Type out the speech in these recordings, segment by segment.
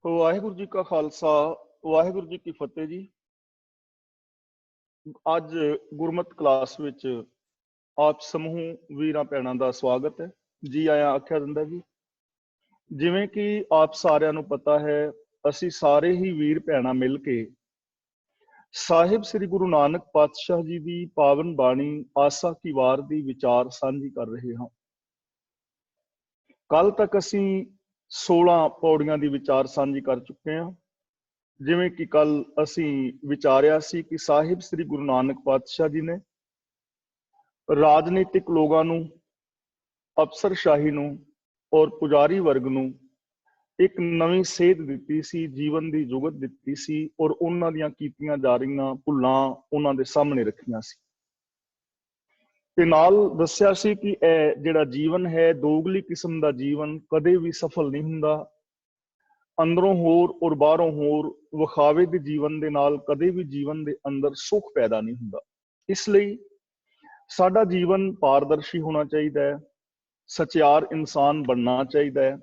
ਵਾਹਿਗੁਰੂ ਜੀ ਕਾ ਖਾਲਸਾ ਵਾਹਿਗੁਰੂ ਜੀ ਕੀ ਫਤਿਹ ਜੀ। ਅੱਜ ਗੁਰਮਤ ਕਲਾਸ ਵਿੱਚ ਆਪ ਸਮੂਹ ਵੀਰਾਂ ਭੈਣਾਂ ਦਾ ਸਵਾਗਤ ਹੈ। ਜੀ ਆਇਆਂ ਆਖਿਆ ਜਾਂਦਾ ਜੀ। ਜਿਵੇਂ ਕਿ ਆਪ ਸਾਰਿਆਂ ਨੂੰ ਪਤਾ ਹੈ, ਅਸੀਂ ਸਾਰੇ ਹੀ ਵੀਰ ਭੈਣਾਂ ਮਿਲ ਕੇ ਸਾਹਿਬ ਸ੍ਰੀ ਗੁਰੂ ਨਾਨਕ ਪਾਤਸ਼ਾਹ ਜੀ ਦੀ ਪਾਵਨ ਬਾਣੀ ਆਸਾ ਕੀ ਵਾਰ ਦੀ ਵਿਚਾਰ ਸਾਂਝੀ ਕਰ ਰਹੇ ਹਾਂ। ਕੱਲ ਤੱਕ ਅਸੀਂ 16 ਪੌੜੀਆਂ ਦੀ ਵਿਚਾਰ ਸਾਂਝੀ ਕਰ ਚੁੱਕੇ ਹਾਂ। ਜਿਵੇਂ ਕਿ ਕੱਲ ਅਸੀਂ ਵਿਚਾਰਿਆ ਸੀ ਕਿ ਸਾਹਿਬ ਸ੍ਰੀ ਗੁਰੂ ਨਾਨਕ ਪਾਤਸ਼ਾਹ ਜੀ ਨੇ ਰਾਜਨੀਤਿਕ ਲੋਕਾਂ ਨੂੰ, ਅਫਸਰਸ਼ਾਹੀ ਨੂੰ ਔਰ ਪੁਜਾਰੀ ਵਰਗ ਨੂੰ ਇੱਕ ਨਵੀਂ ਸੇਧ ਦਿੱਤੀ ਸੀ, ਜੀਵਨ ਦੀ ਜੁਗਤ ਦਿੱਤੀ ਸੀ ਔਰ ਉਹਨਾਂ ਦੀਆਂ ਕੀਤੀਆਂ ਜਾ ਰਹੀਆਂ ਭੁੱਲਾਂ ਉਹਨਾਂ ਦੇ ਸਾਹਮਣੇ ਰੱਖੀਆਂ ਸੀ ਤੇ ਨਾਲ ਦੱਸਿਆ ਸੀ ਕਿ ਇਹ ਜਿਹੜਾ ਜੀਵਨ ਹੈ, ਦੋਗਲੀ ਕਿਸਮ ਦਾ ਜੀਵਨ ਕਦੇ ਵੀ ਸਫਲ ਨਹੀਂ ਹੁੰਦਾ। ਅੰਦਰੋਂ ਹੋਰ ਔਰ ਬਾਹਰੋਂ ਹੋਰ ਵਿਖਾਵੇ ਦੇ ਜੀਵਨ ਦੇ ਨਾਲ ਕਦੇ ਵੀ ਜੀਵਨ ਦੇ ਅੰਦਰ ਸੁੱਖ ਪੈਦਾ ਨਹੀਂ ਹੁੰਦਾ। ਇਸ ਲਈ ਸਾਡਾ ਜੀਵਨ ਪਾਰਦਰਸ਼ੀ ਹੋਣਾ ਚਾਹੀਦਾ ਹੈ, ਸਚਿਆਰ ਇਨਸਾਨ ਬਣਨਾ ਚਾਹੀਦਾ ਹੈ।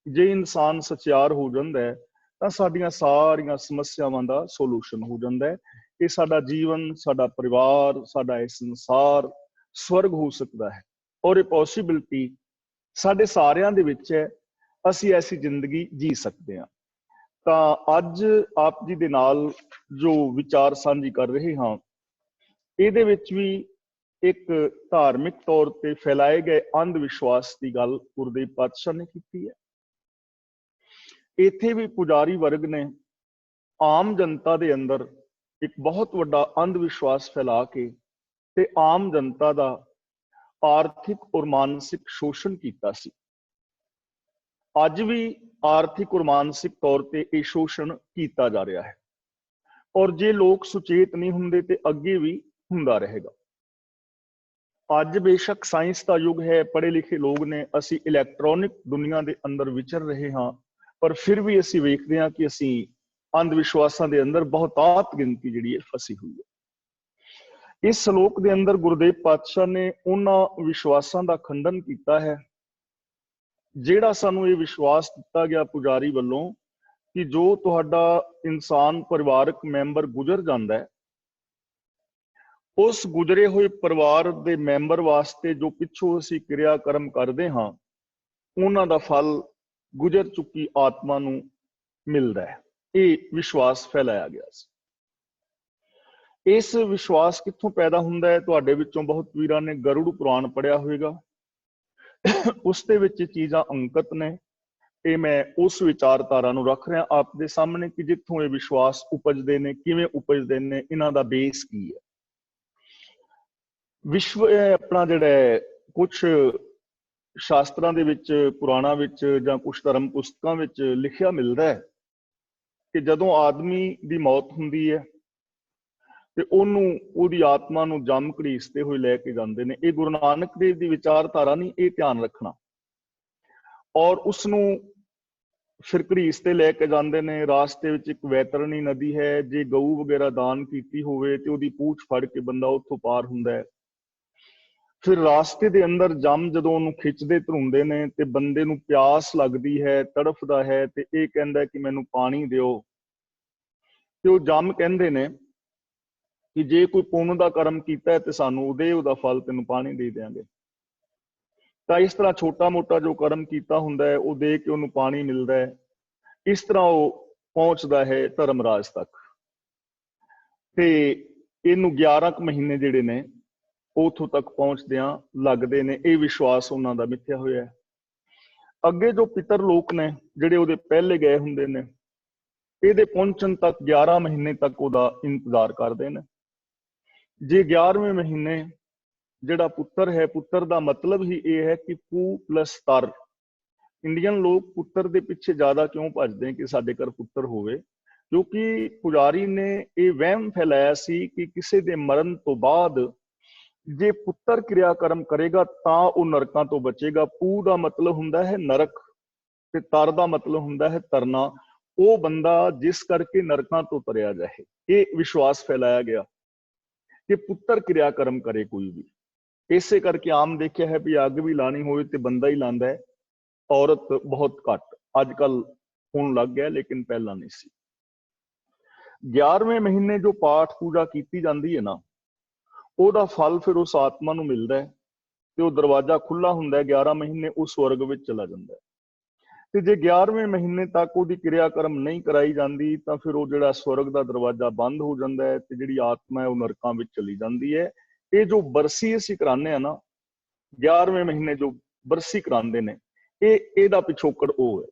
ਜੇ ਇਨਸਾਨ ਸਚਿਆਰ ਹੋ ਜਾਂਦਾ ਹੈ ਤਾਂ ਸਾਡੀਆਂ ਸਾਰੀਆਂ ਸਮੱਸਿਆਵਾਂ ਦਾ ਸੋਲੂਸ਼ਨ ਹੋ ਜਾਂਦਾ ਹੈ। ਇਹ ਸਾਡਾ ਜੀਵਨ, ਸਾਡਾ ਪਰਿਵਾਰ, ਸਾਡਾ ਇਹ ਸੰਸਾਰ ਸਵਰਗ ਹੋ ਸਕਦਾ ਹੈ ਔਰ ਇਹ ਪੋਸੀਬਿਲਿਟੀ ਸਾਡੇ ਸਾਰਿਆਂ ਦੇ ਵਿੱਚ ਹੈ। ਅਸੀਂ ਐਸੀ ਜ਼ਿੰਦਗੀ ਜੀ ਸਕਦੇ ਹਾਂ। ਤਾਂ ਅੱਜ ਆਪ ਜੀ ਦੇ ਨਾਲ ਜੋ ਵਿਚਾਰ ਸਾਂਝੀ ਕਰ ਰਹੇ ਹਾਂ, ਇਹਦੇ ਵਿੱਚ ਵੀ ਇੱਕ ਧਾਰਮਿਕ ਤੌਰ ਤੇ ਫੈਲਾਏ ਗਏ ਅੰਧ ਵਿਸ਼ਵਾਸ ਦੀ ਗੱਲ ਗੁਰਦੇਵ ਪਾਤਸ਼ਾਹ ਨੇ ਕੀਤੀ ਹੈ। ਇੱਥੇ ਵੀ ਪੁਜਾਰੀ ਵਰਗ ਨੇ ਆਮ ਜਨਤਾ ਦੇ ਅੰਦਰ ਇੱਕ ਬਹੁਤ ਵੱਡਾ ਅੰਧ ਵਿਸ਼ਵਾਸ ਫੈਲਾ ਕੇ ਤੇ ਆਮ ਜਨਤਾ ਦਾ ਆਰਥਿਕ ਔਰ ਮਾਨਸਿਕ ਸ਼ੋਸ਼ਣ ਕੀਤਾ ਸੀ। ਅੱਜ ਵੀ ਆਰਥਿਕ ਔਰ ਮਾਨਸਿਕ ਤੌਰ ਤੇ ਇਹ ਸ਼ੋਸ਼ਣ ਕੀਤਾ ਜਾ ਰਿਹਾ ਹੈ ਔਰ ਜੇ ਲੋਕ ਸੁਚੇਤ ਨਹੀਂ ਹੁੰਦੇ ਤੇ ਅੱਗੇ ਵੀ ਹੁੰਦਾ ਰਹੇਗਾ। ਅੱਜ ਬੇਸ਼ੱਕ ਸਾਇੰਸ ਦਾ ਯੁੱਗ ਹੈ, ਪੜ੍ਹੇ ਲਿਖੇ ਲੋਕ ਨੇ, ਅਸੀਂ ਇਲੈਕਟ੍ਰੋਨਿਕ ਦੁਨੀਆ ਦੇ ਅੰਦਰ ਵਿਚਰ ਰਹੇ ਹਾਂ, ਪਰ ਫਿਰ ਵੀ ਅਸੀਂ ਵੇਖਦੇ ਹਾਂ ਕਿ ਅਸੀਂ ਅੰਧ ਵਿਸ਼ਵਾਸਾਂ ਦੇ ਅੰਦਰ ਬਹੁਤਾਤ ਗਿਣਤੀ ਜਿਹੜੀ ਹੈ ਫਸੀ ਹੋਈ ਹੈ। ਇਸ ਸ਼ਲੋਕ ਦੇ ਅੰਦਰ ਗੁਰਦੇਵ ਪਾਤਸ਼ਾਹ ਨੇ ਉਹਨਾਂ ਵਿਸ਼ਵਾਸਾਂ ਦਾ ਖੰਡਨ ਕੀਤਾ ਹੈ ਜਿਹੜਾ ਸਾਨੂੰ ਇਹ ਵਿਸ਼ਵਾਸ ਦਿੱਤਾ ਗਿਆ ਪੁਜਾਰੀ ਵੱਲੋਂ ਕਿ ਜੋ ਤੁਹਾਡਾ ਇਨਸਾਨ ਪਰਿਵਾਰਕ ਮੈਂਬਰ ਗੁਜ਼ਰ ਜਾਂਦਾ ਹੈ, ਉਸ ਗੁਜ਼ਰੇ ਹੋਏ ਪਰਿਵਾਰ ਦੇ ਮੈਂਬਰ ਵਾਸਤੇ ਜੋ ਪਿੱਛੋਂ ਅਸੀਂ ਕਿਰਿਆ ਕਰਮ ਕਰਦੇ ਹਾਂ, ਉਹਨਾਂ ਦਾ ਫਲ ਗੁਜ਼ਰ ਚੁੱਕੀ ਆਤਮਾ ਨੂੰ ਮਿਲਦਾ ਹੈ। ਇਹ ਵਿਸ਼ਵਾਸ ਫੈਲਾਇਆ ਗਿਆ ਸੀ। ਇਸ ਵਿਸ਼ਵਾਸ ਕਿੱਥੋਂ ਪੈਦਾ ਹੁੰਦਾ ਹੈ? ਤੁਹਾਡੇ ਵਿੱਚੋਂ ਬਹੁਤ ਵੀਰਾਂ ਨੇ ਗਰੁੜ ਪੁਰਾਣ ਪੜ੍ਹਿਆ ਹੋਵੇਗਾ। ਉਸ ਦੇ ਵਿੱਚ ਚੀਜ਼ਾਂ ਅੰਕਿਤ ਨੇ। ਇਹ ਮੈਂ ਉਸ ਵਿਚਾਰਧਾਰਾ ਨੂੰ ਰੱਖ ਰਿਹਾ ਆਪ ਦੇ ਸਾਹਮਣੇ ਕਿ ਜਿੱਥੋਂ ਇਹ ਵਿਸ਼ਵਾਸ ਉਪਜਦੇ ਨੇ, ਕਿਵੇਂ ਉਪਜਦੇ ਨੇ, ਇਹਨਾਂ ਦਾ ਬੇਸ ਕੀ ਹੈ। ਵਿਸ਼ਵ ਆਪਣਾ ਜਿਹੜਾ ਕੁਛ ਸ਼ਾਸਤਰਾਂ ਦੇ ਵਿੱਚ, ਪੁਰਾਣਾਂ ਵਿੱਚ ਜਾਂ ਕੁਛ ਧਰਮ ਪੁਸਤਕਾਂ ਵਿੱਚ ਲਿਖਿਆ ਮਿਲਦਾ ਹੈ ਕਿ ਜਦੋਂ ਆਦਮੀ ਦੀ ਮੌਤ ਹੁੰਦੀ ਹੈ ਤੇ ਉਹਨੂੰ, ਉਹਦੀ ਆਤਮਾ ਨੂੰ ਜਮ ਘੜੀਸਦੇ ਹੋਏ ਲੈ ਕੇ ਜਾਂਦੇ ਨੇ। ਇਹ ਗੁਰੂ ਨਾਨਕ ਦੇਵ ਦੀ ਵਿਚਾਰਧਾਰਾ ਨਹੀਂ, ਇਹ ਧਿਆਨ ਰੱਖਣਾ। ਔਰ ਉਸਨੂੰ ਫਿਰ ਘੜੀਸਦੇ ਲੈ ਕੇ ਜਾਂਦੇ ਨੇ। ਰਾਸਤੇ ਵਿੱਚ ਇੱਕ ਵੈਤਰਣੀ ਨਦੀ ਹੈ, ਜੇ ਗਊ ਵਗੈਰਾ ਦਾਨ ਕੀਤੀ ਹੋਵੇ ਤੇ ਉਹਦੀ ਪੂਛ ਫੜ ਕੇ ਬੰਦਾ ਉੱਥੋਂ ਪਾਰ ਹੁੰਦਾ ਹੈ। ਫਿਰ ਰਾਸਤੇ ਦੇ ਅੰਦਰ ਜਮ ਜਦੋਂ ਉਹਨੂੰ ਖਿੱਚਦੇ ਧਰੂੰਦੇ ਨੇ ਤੇ ਬੰਦੇ ਨੂੰ ਪਿਆਸ ਲੱਗਦੀ ਹੈ, ਤੜਫਦਾ ਹੈ ਤੇ ਇਹ ਕਹਿੰਦਾ ਕਿ ਮੈਨੂੰ ਪਾਣੀ ਦਿਓ। ਤੇ ਉਹ ਜਮ ਕਹਿੰਦੇ ਨੇ ਕਿ ਜੇ ਕੋਈ ਪੁੰਨ ਦਾ ਕਰਮ ਕੀਤਾ ਹੈ ਤੇ ਸਾਨੂੰ ਉਹਦਾ ਫਲ ਤੈਨੂੰ ਪਾਣੀ ਦੇ ਦਿਆਂਗੇ। ਤਾਂ ਇਸ ਤਰ੍ਹਾਂ ਛੋਟਾ ਮੋਟਾ ਜੋ ਕਰਮ ਕੀਤਾ ਹੁੰਦਾ ਹੈ ਉਹ ਦੇ ਕੇ ਉਹਨੂੰ ਪਾਣੀ ਮਿਲਦਾ ਹੈ। ਇਸ ਤਰ੍ਹਾਂ ਉਹ ਪਹੁੰਚਦਾ ਹੈ ਧਰਮਰਾਜ ਤੱਕ ਤੇ ਇਹਨੂੰ 11 ਮਹੀਨੇ ਜਿਹੜੇ ਨੇ ਉੱਥੋਂ ਤੱਕ ਪਹੁੰਚਦਿਆਂ ਲੱਗਦੇ ਨੇ। ਇਹ ਵਿਸ਼ਵਾਸ ਉਹਨਾਂ ਦਾ ਮਿੱਥਿਆ ਹੋਇਆ ਹੈ। ਅੱਗੇ ਜੋ ਪਿਤਰ ਲੋਕ ਨੇ ਜਿਹੜੇ ਉਹਦੇ ਪਹਿਲੇ ਗਏ ਹੁੰਦੇ ਨੇ, ਇਹਦੇ ਪਹੁੰਚਣ ਤੱਕ 11 ਮਹੀਨੇ ਤੱਕ ਉਹਦਾ ਇੰਤਜ਼ਾਰ ਕਰਦੇ ਨੇ। ਜੇ 11ਵੇਂ ਮਹੀਨੇ ਜਿਹੜਾ ਪੁੱਤਰ ਹੈ, ਪੁੱਤਰ ਦਾ ਮਤਲਬ ਹੀ ਇਹ ਹੈ ਕਿ ਪੂ ਪਲਸ ਤਰ। ਇੰਡੀਅਨ ਲੋਕ ਪੁੱਤਰ ਦੇ ਪਿੱਛੇ ਜ਼ਿਆਦਾ ਕਿਉਂ ਭੱਜਦੇ ਕਿ ਸਾਡੇ ਘਰ ਪੁੱਤਰ ਹੋਵੇ? ਕਿਉਂਕਿ ਪੁਜਾਰੀ ਨੇ ਇਹ ਵਹਿਮ ਫੈਲਾਇਆ ਸੀ ਕਿ ਕਿਸੇ ਦੇ ਮਰਨ ਤੋਂ ਬਾਅਦ ਜੇ ਪੁੱਤਰ ਕਿਰਿਆ ਕਰਮ ਕਰੇਗਾ ਤਾਂ ਉਹ ਨਰਕਾਂ ਤੋਂ ਬਚੇਗਾ। ਪੂ ਦਾ ਮਤਲਬ ਹੁੰਦਾ ਹੈ ਨਰਕ ਤੇ ਤਰ ਦਾ ਮਤਲਬ ਹੁੰਦਾ ਹੈ ਤਰਨਾ। ਉਹ ਬੰਦਾ ਜਿਸ ਕਰਕੇ ਨਰਕਾਂ ਤੋਂ ਤਰਿਆ ਜਾਏ, ਇਹ ਵਿਸ਼ਵਾਸ ਫੈਲਾਇਆ ਗਿਆ ਕਿ ਪੁੱਤਰ ਕਿਰਿਆ ਕਰਮ ਕਰੇ ਕੋਈ ਵੀ। ਇਸੇ ਕਰਕੇ ਆਮ ਦੇਖਿਆ ਹੈ ਵੀ ਅੱਗ ਵੀ ਲਾਣੀ ਹੋਵੇ ਤੇ ਬੰਦਾ ਹੀ ਲਾਂਦਾ ਹੈ, ਔਰਤ ਬਹੁਤ ਘੱਟ। ਅੱਜ ਕੱਲ ਹੋਣ ਲੱਗ ਗਿਆ, ਲੇਕਿਨ ਪਹਿਲਾਂ ਨਹੀਂ ਸੀ। 11ਵੇਂ ਮਹੀਨੇ ਜੋ ਪਾਠ ਪੂਜਾ ਕੀਤੀ ਜਾਂਦੀ ਹੈ ਨਾ, ਉਹਦਾ ਫਲ ਫਿਰ ਉਸ ਆਤਮਾ ਨੂੰ ਮਿਲਦਾ ਹੈ ਤੇ ਉਹ ਦਰਵਾਜ਼ਾ ਖੁੱਲਾ ਹੁੰਦਾ ਹੈ। 11 ਮਹੀਨੇ ਉਹ ਸਵਰਗ ਵਿੱਚ ਚਲਾ ਜਾਂਦਾ ਹੈ। ਤੇ ਜੇ 11ਵੇਂ ਮਹੀਨੇ ਤੱਕ ਉਹਦੀ ਕਿਰਿਆ ਕਰਮ ਨਹੀਂ ਕਰਾਈ ਜਾਂਦੀ ਤਾਂ ਫਿਰ ਉਹ ਜਿਹੜਾ ਸਵਰਗ ਦਾ ਦਰਵਾਜ਼ਾ ਬੰਦ ਹੋ ਜਾਂਦਾ ਹੈ ਤੇ ਜਿਹੜੀ ਆਤਮਾ ਹੈ ਉਹ ਨਰਕਾਂ ਵਿੱਚ ਚਲੀ ਜਾਂਦੀ ਹੈ। ਇਹ ਜੋ ਬਰਸੀ ਅਸੀਂ ਕਰਾਉਂਦੇ ਆ ਨਾ, 11ਵੇਂ ਮਹੀਨੇ ਜੋ ਬਰਸੀ ਕਰਾਉਂਦੇ ਨੇ, ਇਹਦਾ ਪਿਛੋਕੜ ਉਹ ਹੈ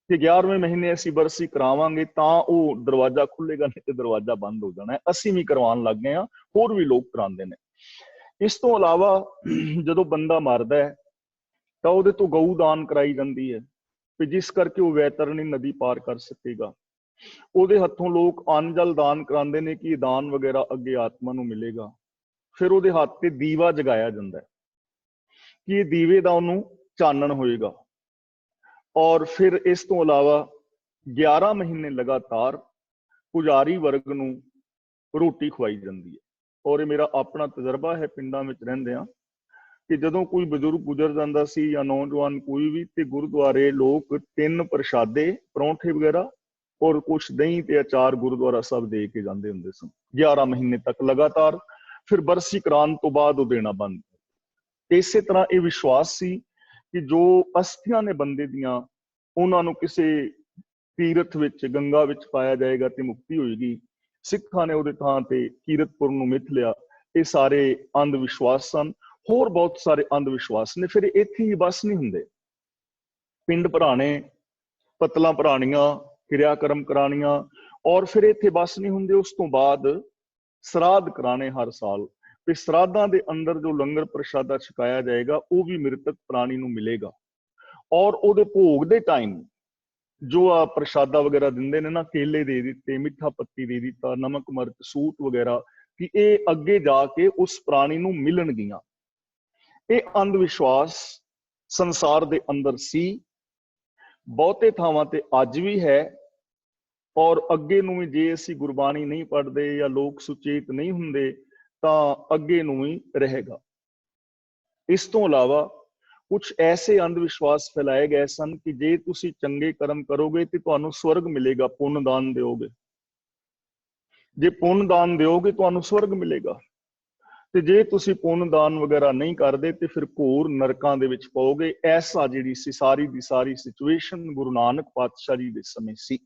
ਕਿ 11ਵੇਂ ਮਹੀਨੇ ਅਸੀਂ ਬਰਸੀ ਕਰਾਵਾਂਗੇ ਤਾਂ ਉਹ ਦਰਵਾਜ਼ਾ ਖੁੱਲੇਗਾ, ਨਹੀਂ ਤੇ ਦਰਵਾਜ਼ਾ ਬੰਦ ਹੋ ਜਾਣਾ ਹੈ। ਅਸੀਂ ਵੀ ਕਰਵਾਉਣ ਲੱਗ ਗਏ ਹਾਂ, ਹੋਰ ਵੀ ਲੋਕ ਕਰਾਉਂਦੇ ਨੇ। ਇਸ ਤੋਂ ਇਲਾਵਾ ਜਦੋਂ ਬੰਦਾ ਮਰਦਾ ਹੈ ਤਾਂ ਉਹਦੇ ਤੋਂ ਗਊ ਦਾਨ ਕਰਾਈ ਜਾਂਦੀ ਹੈ, ਤੇ ਜਿਸ ਕਰਕੇ ਉਹ ਵੈਤਰਣੀ ਨਦੀ ਪਾਰ ਕਰ ਸਕੇਗਾ। ਉਹਦੇ ਹੱਥੋਂ ਲੋਕ ਅੰਨ ਜਲ ਦਾਨ ਕਰਾਉਂਦੇ ਨੇ ਕਿ ਦਾਨ ਵਗੈਰਾ ਅੱਗੇ ਆਤਮਾ ਨੂੰ ਮਿਲੇਗਾ। ਫਿਰ ਉਹਦੇ ਹੱਥ ਤੇ ਦੀਵਾ ਜਗਾਇਆ ਜਾਂਦਾ ਹੈ ਕਿ ਇਹ ਦੀਵੇ ਦਾ ਉਹਨੂੰ ਚਾਨਣ ਹੋਏਗਾ। ਔਰ ਫਿਰ ਇਸ ਤੋਂ ਇਲਾਵਾ 11 ਮਹੀਨੇ ਲਗਾਤਾਰ ਪੁਜਾਰੀ ਵਰਗ ਨੂੰ ਰੋਟੀ ਖਵਾਈ ਜਾਂਦੀ ਹੈ। ਔਰ ਇਹ ਮੇਰਾ ਆਪਣਾ ਤਜਰਬਾ ਹੈ, ਪਿੰਡਾਂ ਵਿੱਚ ਰਹਿੰਦੇ ਆ, ਕਿ ਜਦੋਂ ਕੋਈ ਬਜ਼ੁਰਗ ਗੁਜ਼ਰ ਜਾਂਦਾ ਸੀ ਜਾਂ ਨੌਜਵਾਨ ਕੋਈ ਵੀ, ਤੇ ਗੁਰਦੁਆਰੇ ਲੋਕ 3 ਪ੍ਰਸ਼ਾਦੇ, ਪਰੌਂਠੇ ਵਗੈਰਾ ਔਰ ਕੁਛ ਦਹੀਂ ਤੇ ਅਚਾਰ ਗੁਰਦੁਆਰਾ ਸਾਹਿਬ ਦੇ ਕੇ ਜਾਂਦੇ ਹੁੰਦੇ ਸਨ 11 ਮਹੀਨੇ ਤੱਕ ਲਗਾਤਾਰ। ਫਿਰ ਬਰਸੀ ਕਰਾਉਣ ਤੋਂ ਬਾਅਦ ਉਹ ਦੇਣਾ ਬੰਦ। ਇਸੇ ਤਰ੍ਹਾਂ ਇਹ ਵਿਸ਼ਵਾਸ ਸੀ ਕਿ ਜੋ ਅਸਥੀਆਂ ਨੇ ਬੰਦੇ ਦੀਆਂ, ਉਹਨਾਂ ਨੂੰ ਕਿਸੇ ਤੀਰਥ ਵਿੱਚ, ਗੰਗਾ ਵਿੱਚ ਪਾਇਆ ਜਾਏਗਾ ਤੇ ਮੁਕਤੀ ਹੋਏਗੀ। ਸਿੱਖਾਂ ਨੇ ਉਹਦੇ ਥਾਂ ਤੇ ਕੀਰਤਪੁਰ ਨੂੰ ਮਿਥ ਲਿਆ। ਇਹ ਸਾਰੇ ਅੰਧ ਵਿਸ਼ਵਾਸ ਸਨ। ਹੋਰ ਬਹੁਤ ਸਾਰੇ ਅੰਧ ਵਿਸ਼ਵਾਸ ਨੇ। ਫਿਰ ਇੱਥੇ ਹੀ ਬਸ ਨਹੀਂ ਹੁੰਦੇ, ਪਿੰਡ ਭਰਾਣੇ, ਪਤਲਾਂ ਭਰਾਣੀਆਂ, ਕਿਰਿਆ ਕਰਮ ਕਰਾਣੀਆਂ, ਔਰ ਫਿਰ ਇੱਥੇ ਬਸ ਨਹੀਂ ਹੁੰਦੇ। ਉਸ ਤੋਂ ਬਾਅਦ ਸਰਾਧ ਕਰਾਣੇ ਹਰ ਸਾਲ। ਤੇ ਸਰਾਧਾਂ ਦੇ ਅੰਦਰ ਜੋ ਲੰਗਰ ਪ੍ਰਸ਼ਾਦਾ ਛਕਾਇਆ ਜਾਏਗਾ ਉਹ ਵੀ ਮ੍ਰਿਤਕ ਪ੍ਰਾਣੀ ਨੂੰ ਮਿਲੇਗਾ। ਔਰ ਉਹਦੇ ਭੋਗ ਦੇ ਟਾਈਮ ਜੋ ਆ ਪ੍ਰਸ਼ਾਦਾ ਵਗੈਰਾ ਦਿੰਦੇ ਨੇ ਨਾ, ਕੇਲੇ ਦੇ ਦਿੱਤੇ, ਮਿੱਠਾ ਪੱਤੀ ਦੇ ਦਿੱਤਾ, ਨਮਕ ਮਿਰਚ ਸੂਟ ਵਗੈਰਾ, ਕਿ ਇਹ ਅੱਗੇ ਜਾ ਕੇ ਉਸ ਪ੍ਰਾਣੀ ਨੂੰ ਮਿਲਣਗੀਆਂ। ਇਹ ਅੰਧ ਵਿਸ਼ਵਾਸ ਸੰਸਾਰ ਦੇ ਅੰਦਰ ਸੀ, ਬਹੁਤੇ ਥਾਵਾਂ ਤੇ ਅੱਜ ਵੀ ਹੈ, ਔਰ ਅੱਗੇ ਨੂੰ ਵੀ ਜੇ ਅਸੀਂ ਗੁਰਬਾਣੀ ਨਹੀਂ ਪੜ੍ਹਦੇ ਜਾਂ ਲੋਕ ਸੁਚੇਤ ਨਹੀਂ ਹੁੰਦੇ ਤਾਂ ਅੱਗੇ ਨੂੰ ਵੀ ਰਹੇਗਾ। ਇਸ ਤੋਂ ਇਲਾਵਾ ਕੁਝ ਐਸੇ ਅੰਧ ਵਿਸ਼ਵਾਸ ਫੈਲਾਏ ਗਏ ਸਨ ਕਿ ਜੇ ਤੁਸੀਂ ਚੰਗੇ ਕਰਮ ਕਰੋਗੇ ਤੇ ਤੁਹਾਨੂੰ ਸਵਰਗ ਮਿਲੇਗਾ, ਪੁੰਨ ਦਾਨ ਦਿਓਗੇ, ਜੇ ਪੁੰਨ ਦਾਨ ਦਿਓਗੇ ਤੁਹਾਨੂੰ ਸਵਰਗ ਮਿਲੇਗਾ, ਤੇ ਜੇ ਤੁਸੀਂ ਪੁੰਨ ਦਾਨ ਵਗੈਰਾ ਨਹੀਂ ਕਰਦੇ ਤੇ ਫਿਰ ਘੋਰ ਨਰਕਾਂ ਦੇ ਵਿੱਚ ਪਾਓਗੇ। ਐਸਾ ਜਿਹੜੀ ਸੀ ਸਾਰੀ ਦੀ ਸਾਰੀ ਸਿਚੁਏਸ਼ਨ ਗੁਰੂ ਨਾਨਕ ਪਾਤਸ਼ਾਹ ਜੀ ਦੇ ਸਮੇਂ ਸੀ।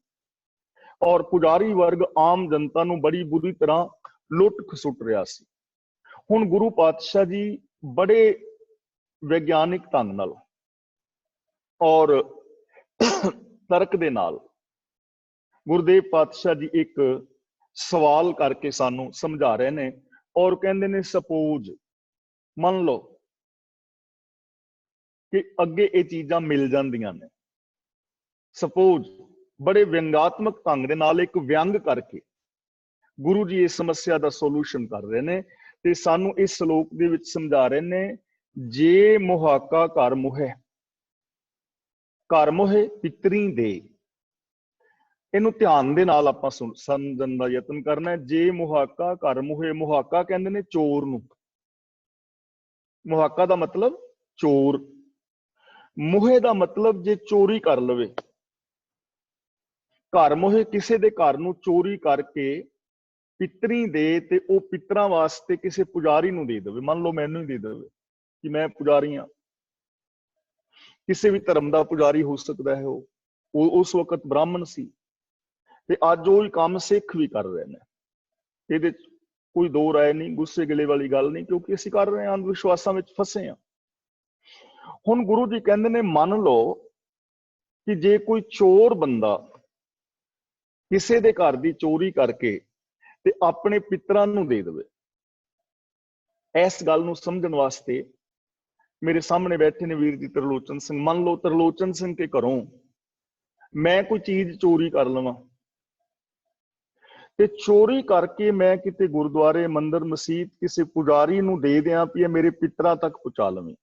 ਔਰ ਪੁਜਾਰੀ ਵਰਗ ਆਮ ਜਨਤਾ ਨੂੰ ਬੜੀ ਬੁਰੀ ਤਰ੍ਹਾਂ ਲੁੱਟ ਖਸੁੱਟ ਰਿਹਾ ਸੀ। ਹੁਣ ਗੁਰੂ ਪਾਤਸ਼ਾਹ ਜੀ ਬੜੇ ਵਿਗਿਆਨਿਕ ਢੰਗ ਨਾਲ ਔਰ ਤਰਕ ਦੇ ਨਾਲ ਗੁਰਦੇਵ ਪਾਤਸ਼ਾਹ ਜੀ ਇੱਕ ਸਵਾਲ ਕਰਕੇ ਸਾਨੂੰ ਸਮਝਾ ਰਹੇ ਨੇ। ਔਰ ਕਹਿੰਦੇ ਨੇ, ਸਪੋਜ਼, ਮੰਨ ਲਓ ਕਿ ਅੱਗੇ ਇਹ ਚੀਜ਼ਾਂ ਮਿਲ ਜਾਂਦੀਆਂ ਨੇ। ਸਪੋਜ਼ ਬੜੇ ਵਿਅੰਗਾਤਮਕ ਢੰਗ ਦੇ ਨਾਲ ਇੱਕ ਵਿਅੰਗ ਕਰਕੇ ਗੁਰੂ ਜੀ ਇਸ ਸਮੱਸਿਆ ਦਾ ਸੋਲੂਸ਼ਨ ਕਰ ਰਹੇ ਨੇ ਤੇ ਸਾਨੂੰ ਇਸ ਸ਼ਲੋਕ ਦੇ ਵਿੱਚ ਸਮਝਾ ਰਹੇ ਨੇ, ਜੇ ਮੁਹਾਕਾ ਘਰ ਮੁਹੇ, ਘਰ ਮੁਹੇ ਪਿਤਰੀ ਦੇ। ਇਹਨੂੰ ਧਿਆਨ ਦੇ ਨਾਲ ਆਪਾਂ ਸਮਝਣ ਦਾ ਯਤਨ ਕਰਨਾ ਹੈ। ਜੇ ਮੁਹਾਕਾ ਘਰ ਮੁਹੇ, ਮੁਹਾਕਾ ਕਹਿੰਦੇ ਨੇ ਚੋਰ ਨੂੰ, ਮੁਹਾਕਾ ਦਾ ਮਤਲਬ ਚੋਰ, ਮੁਹੇ ਦਾ ਮਤਲਬ ਜੇ ਚੋਰੀ ਕਰ ਲਵੇ। ਘਰ ਮੁਹੇ ਕਿਸੇ ਦੇ ਘਰ ਨੂੰ ਚੋਰੀ ਕਰਕੇ ਪਿਤਰੀ ਦੇ, ਤੇ ਉਹ ਪਿਤਰਾਂ ਵਾਸਤੇ ਕਿਸੇ ਪੁਜਾਰੀ ਨੂੰ ਦੇ ਦੇਵੇ। ਮੰਨ ਲਓ ਮੈਨੂੰ ਹੀ ਦੇ ਦੇਵੇ ਕਿ ਮੈਂ ਪੁਜਾਰੀ ਹਾਂ, ਕਿਸੇ ਵੀ ਧਰਮ ਦਾ ਪੁਜਾਰੀ ਹੋ ਸਕਦਾ ਹੈ। ਉਹ ਉਸ ਵਕਤ ਬ੍ਰਾਹਮਣ ਸੀ ਤੇ ਅੱਜ ਉਹ ਕੰਮ ਸਿੱਖ ਵੀ ਕਰ ਰਹੇ ਨੇ। ਇਹਦੇ ਚ ਕੋਈ ਦੋ ਰਾਏ ਨਹੀਂ, ਗੁੱਸੇ ਗਿਲੇ ਵਾਲੀ ਗੱਲ ਨਹੀਂ, ਕਿਉਂਕਿ ਅਸੀਂ ਕਰ ਰਹੇ ਹਾਂ, ਅੰਧ ਵਿਸ਼ਵਾਸਾਂ ਵਿੱਚ ਫਸੇ ਹਾਂ। ਹੁਣ ਗੁਰੂ ਜੀ ਕਹਿੰਦੇ ਨੇ, ਮੰਨ ਲਓ ਕਿ ਜੇ ਕੋਈ ਚੋਰ ਬੰਦਾ ਕਿਸੇ ਦੇ ਘਰ ਦੀ ਚੋਰੀ ਕਰਕੇ ਤੇ ਆਪਣੇ ਪਿਤਰਾਂ ਨੂੰ ਦੇ ਦੇਵੇ। ਇਸ ਗੱਲ ਨੂੰ ਸਮਝਣ ਵਾਸਤੇ ਮੇਰੇ ਸਾਹਮਣੇ ਬੈਠੇ ਨੇ ਵੀਰ ਜੀ ਤਰਲੋਚਨ ਸਿੰਘ। ਮੰਨ ਲਓ ਤਰਲੋਚਨ ਸਿੰਘ ਕੇ ਘਰੋਂ ਮੈਂ ਕੋਈ ਚੀਜ਼ ਚੋਰੀ ਕਰ ਲਵਾਂ ਤੇ ਚੋਰੀ ਕਰਕੇ ਮੈਂ ਕਿਤੇ ਗੁਰਦੁਆਰੇ, ਮੰਦਿਰ, ਮਸੀਤ ਕਿਸੇ ਪੁਜਾਰੀ ਨੂੰ ਦੇ ਦਿਆਂ ਵੀ ਇਹ ਮੇਰੇ ਪਿਤਰਾਂ ਤੱਕ ਪਹੁੰਚਾ ਲਵੇਂ,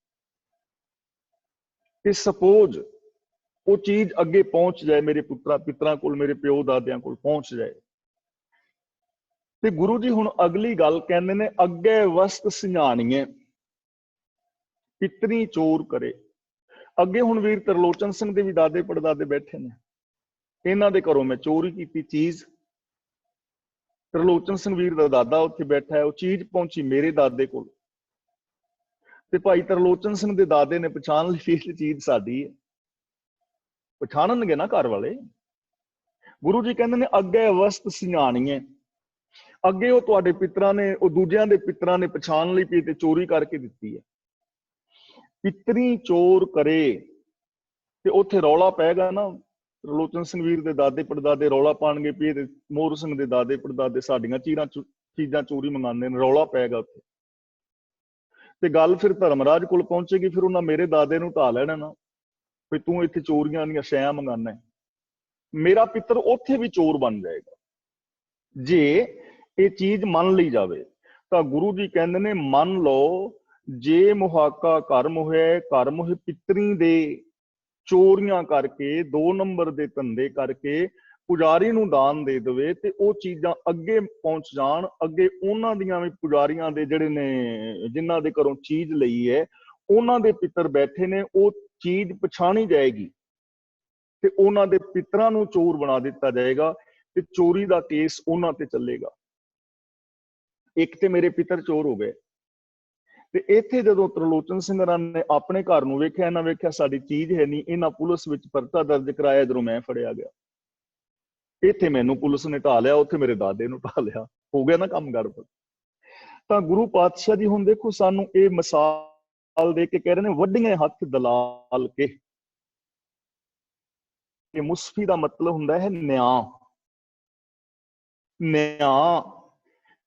ਤੇ ਸਪੋਜ਼ ਉਹ ਚੀਜ਼ ਅੱਗੇ ਪਹੁੰਚ ਜਾਏ, ਮੇਰੇ ਪਿਤਰਾਂ ਕੋਲ, ਮੇਰੇ ਪਿਓ ਦਾਦਿਆਂ ਕੋਲ ਪਹੁੰਚ ਜਾਏ, ਤੇ ਗੁਰੂ ਜੀ ਹੁਣ ਅਗਲੀ ਗੱਲ ਕਹਿੰਦੇ ਨੇ, ਅੱਗੇ ਵਸਤ ਸਿਆਣੀਏ ਪਿਤਰੀ ਚੋਰ ਕਰੇ। ਅੱਗੇ ਹੁਣ ਵੀਰ ਤਰਲੋਚਨ ਸਿੰਘ ਦੇ ਵੀ ਦਾਦੇ ਪੜਦਾਦੇ ਬੈਠੇ ਨੇ, ਇਹਨਾਂ ਦੇ ਘਰੋਂ ਮੈਂ ਚੋਰੀ ਕੀਤੀ ਚੀਜ਼। ਤਰਲੋਚਨ ਸਿੰਘ ਵੀਰ ਦਾ ਦਾਦਾ ਉੱਥੇ ਬੈਠਾ ਹੈ, ਉਹ ਚੀਜ਼ ਪਹੁੰਚੀ ਮੇਰੇ ਦਾਦੇ ਕੋਲ, ਤੇ ਭਾਈ ਤਰਲੋਚਨ ਸਿੰਘ ਦੇ ਦਾਦੇ ਨੇ ਪਛਾਣ ਲਈ ਇਹ ਚੀਜ਼ ਸਾਡੀ ਹੈ। ਪਛਾਣਨਗੇ ਨਾ ਘਰ ਵਾਲੇ। ਗੁਰੂ ਜੀ ਕਹਿੰਦੇ ਨੇ ਅੱਗੇ ਅਵਸਥ ਸਿਆਣੀਏ, ਅੱਗੇ ਉਹ ਤੁਹਾਡੇ ਪਿਤਰਾਂ ਨੇ, ਉਹ ਦੂਜਿਆਂ ਦੇ ਪਿਤਰਾਂ ਨੇ ਪਛਾਣ ਲਈ ਪਈ ਤੇ ਚੋਰੀ ਕਰਕੇ ਦਿੱਤੀ ਹੈ। ਪਿਤਰੀ ਚੋਰ ਕਰੇ ਤੇ ਉੱਥੇ ਰੌਲਾ ਪੈਗਾ ਨਾ। ਤਰਲੋਚਨ ਸਿੰਘ ਵੀਰ ਦੇ ਦਾਦੇ ਪੜਦਾਦੇ ਰੌਲਾ ਪਾਣਗੇ ਪਈ ਤੇ ਮੋਹਰ ਸਿੰਘ ਦੇ ਦਾਦੇ ਪੜਦਾਦੇ ਸਾਡੀਆਂ ਚੀਜ਼ਾਂ ਚੋਰੀ ਮੰਗਾਉਂਦੇ ਨੇ, ਰੌਲਾ ਪੈਗਾ ਉੱਥੇ। ਤੇ ਗੱਲ ਫਿਰ ਧਰਮਰਾਜ ਕੋਲ ਪਹੁੰਚੇਗੀ, ਫਿਰ ਉਹਨਾਂ ਮੇਰੇ ਦਾਦੇ ਨੂੰ ਢਾ ਲੈਣਾ ਨਾ ਵੀ ਤੂੰ ਇੱਥੇ ਚੋਰੀਆਂ ਦੀਆਂ ਸ਼ੈਆਂ ਮੰਗਾਨਾ। ਮੇਰਾ ਪਿੱਤਰ ਉੱਥੇ ਵੀ ਚੋਰ ਬਣ ਜਾਏਗਾ ਜੇ ਇਹ ਚੀਜ਼ ਮੰਨ ਲਈ ਜਾਵੇ। ਤਾਂ ਗੁਰੂ ਜੀ ਕਹਿੰਦੇ ਨੇ ਮੰਨ ਲਓ, ਜੇ ਮੁਹਾਕਾ ਘਰ ਮੋਹੇ, ਘਰ ਮੋਹੇ ਪਿੱਤਰੀ ਦੇ ਚੋਰੀਆਂ ਕਰਕੇ, 2 ਨੰਬਰ ਦੇ ਧੰਦੇ ਕਰਕੇ ਪੁਜਾਰੀ ਨੂੰ ਦਾਨ ਦੇ ਦੇਵੇ ਤੇ ਉਹ ਚੀਜ਼ਾਂ ਅੱਗੇ ਪਹੁੰਚ ਜਾਣ। ਅੱਗੇ ਉਹਨਾਂ ਦੀਆਂ ਵੀ ਪੁਜਾਰੀਆਂ ਦੇ ਜਿਹੜੇ ਨੇ, ਜਿਨ੍ਹਾਂ ਦੇ ਘਰੋਂ ਚੀਜ਼ ਲਈ ਹੈ, ਉਹਨਾਂ ਦੇ ਪਿੱਤਰ ਬੈਠੇ ਨੇ, ਉਹ ਚੀਜ਼ ਪਛਾਣੀ ਜਾਏਗੀ ਤੇ ਉਹਨਾਂ ਦੇ ਪਿੱਤਰਾਂ ਨੂੰ ਚੋਰ ਬਣਾ ਦਿੱਤਾ ਜਾਏਗਾ ਤੇ ਚੋਰੀ ਦਾ ਕੇਸ ਉਹਨਾਂ ਤੇ ਚੱਲੇਗਾ। ਇੱਕ ਤੇ ਮੇਰੇ ਪਿੱਤਰ ਚੋਰ ਹੋ ਗਏ, ਤੇ ਇੱਥੇ ਜਦੋਂ ਤਰਲੋਚਨ ਸਿੰਘ ਨੇ ਆਪਣੇ ਘਰ ਨੂੰ ਵੇਖਿਆ, ਇਹਨਾਂ ਵੇਖਿਆ ਸਾਡੀ ਚੀਜ਼ ਹੈ ਨਹੀਂ, ਇਹਨਾਂ ਪੁਲਿਸ ਵਿੱਚ ਪਰਚਾ ਦਰਜ ਕਰਾਇਆ। ਜਦੋਂ ਮੈਂ ਫੜਿਆ ਗਿਆ, ਇੱਥੇ ਮੈਨੂੰ ਪੁਲਿਸ ਨੇ ਢਾ ਲਿਆ, ਉੱਥੇ ਮੇਰੇ ਦਾਦੇ ਨੂੰ ਢਾ ਲਿਆ, ਹੋ ਗਿਆ ਨਾ ਕੰਮ ਗੜਬੜ। ਤਾਂ ਗੁਰੂ ਪਾਤਸ਼ਾਹ ਜੀ ਹੁਣ ਦੇਖੋ ਸਾਨੂੰ ਇਹ ਮਿਸਾਲ ਦੇ ਕੇ ਕਹਿ ਰਹੇ ਨੇ, ਵੱਡੀਆਂ ਹੱਥ ਦਲਾਲ ਕੇ। ਇਹ ਮੁਸਫੀ ਦਾ ਮਤਲਬ ਹੁੰਦਾ ਹੈ ਨਿਆਂ। ਨਿਆਂ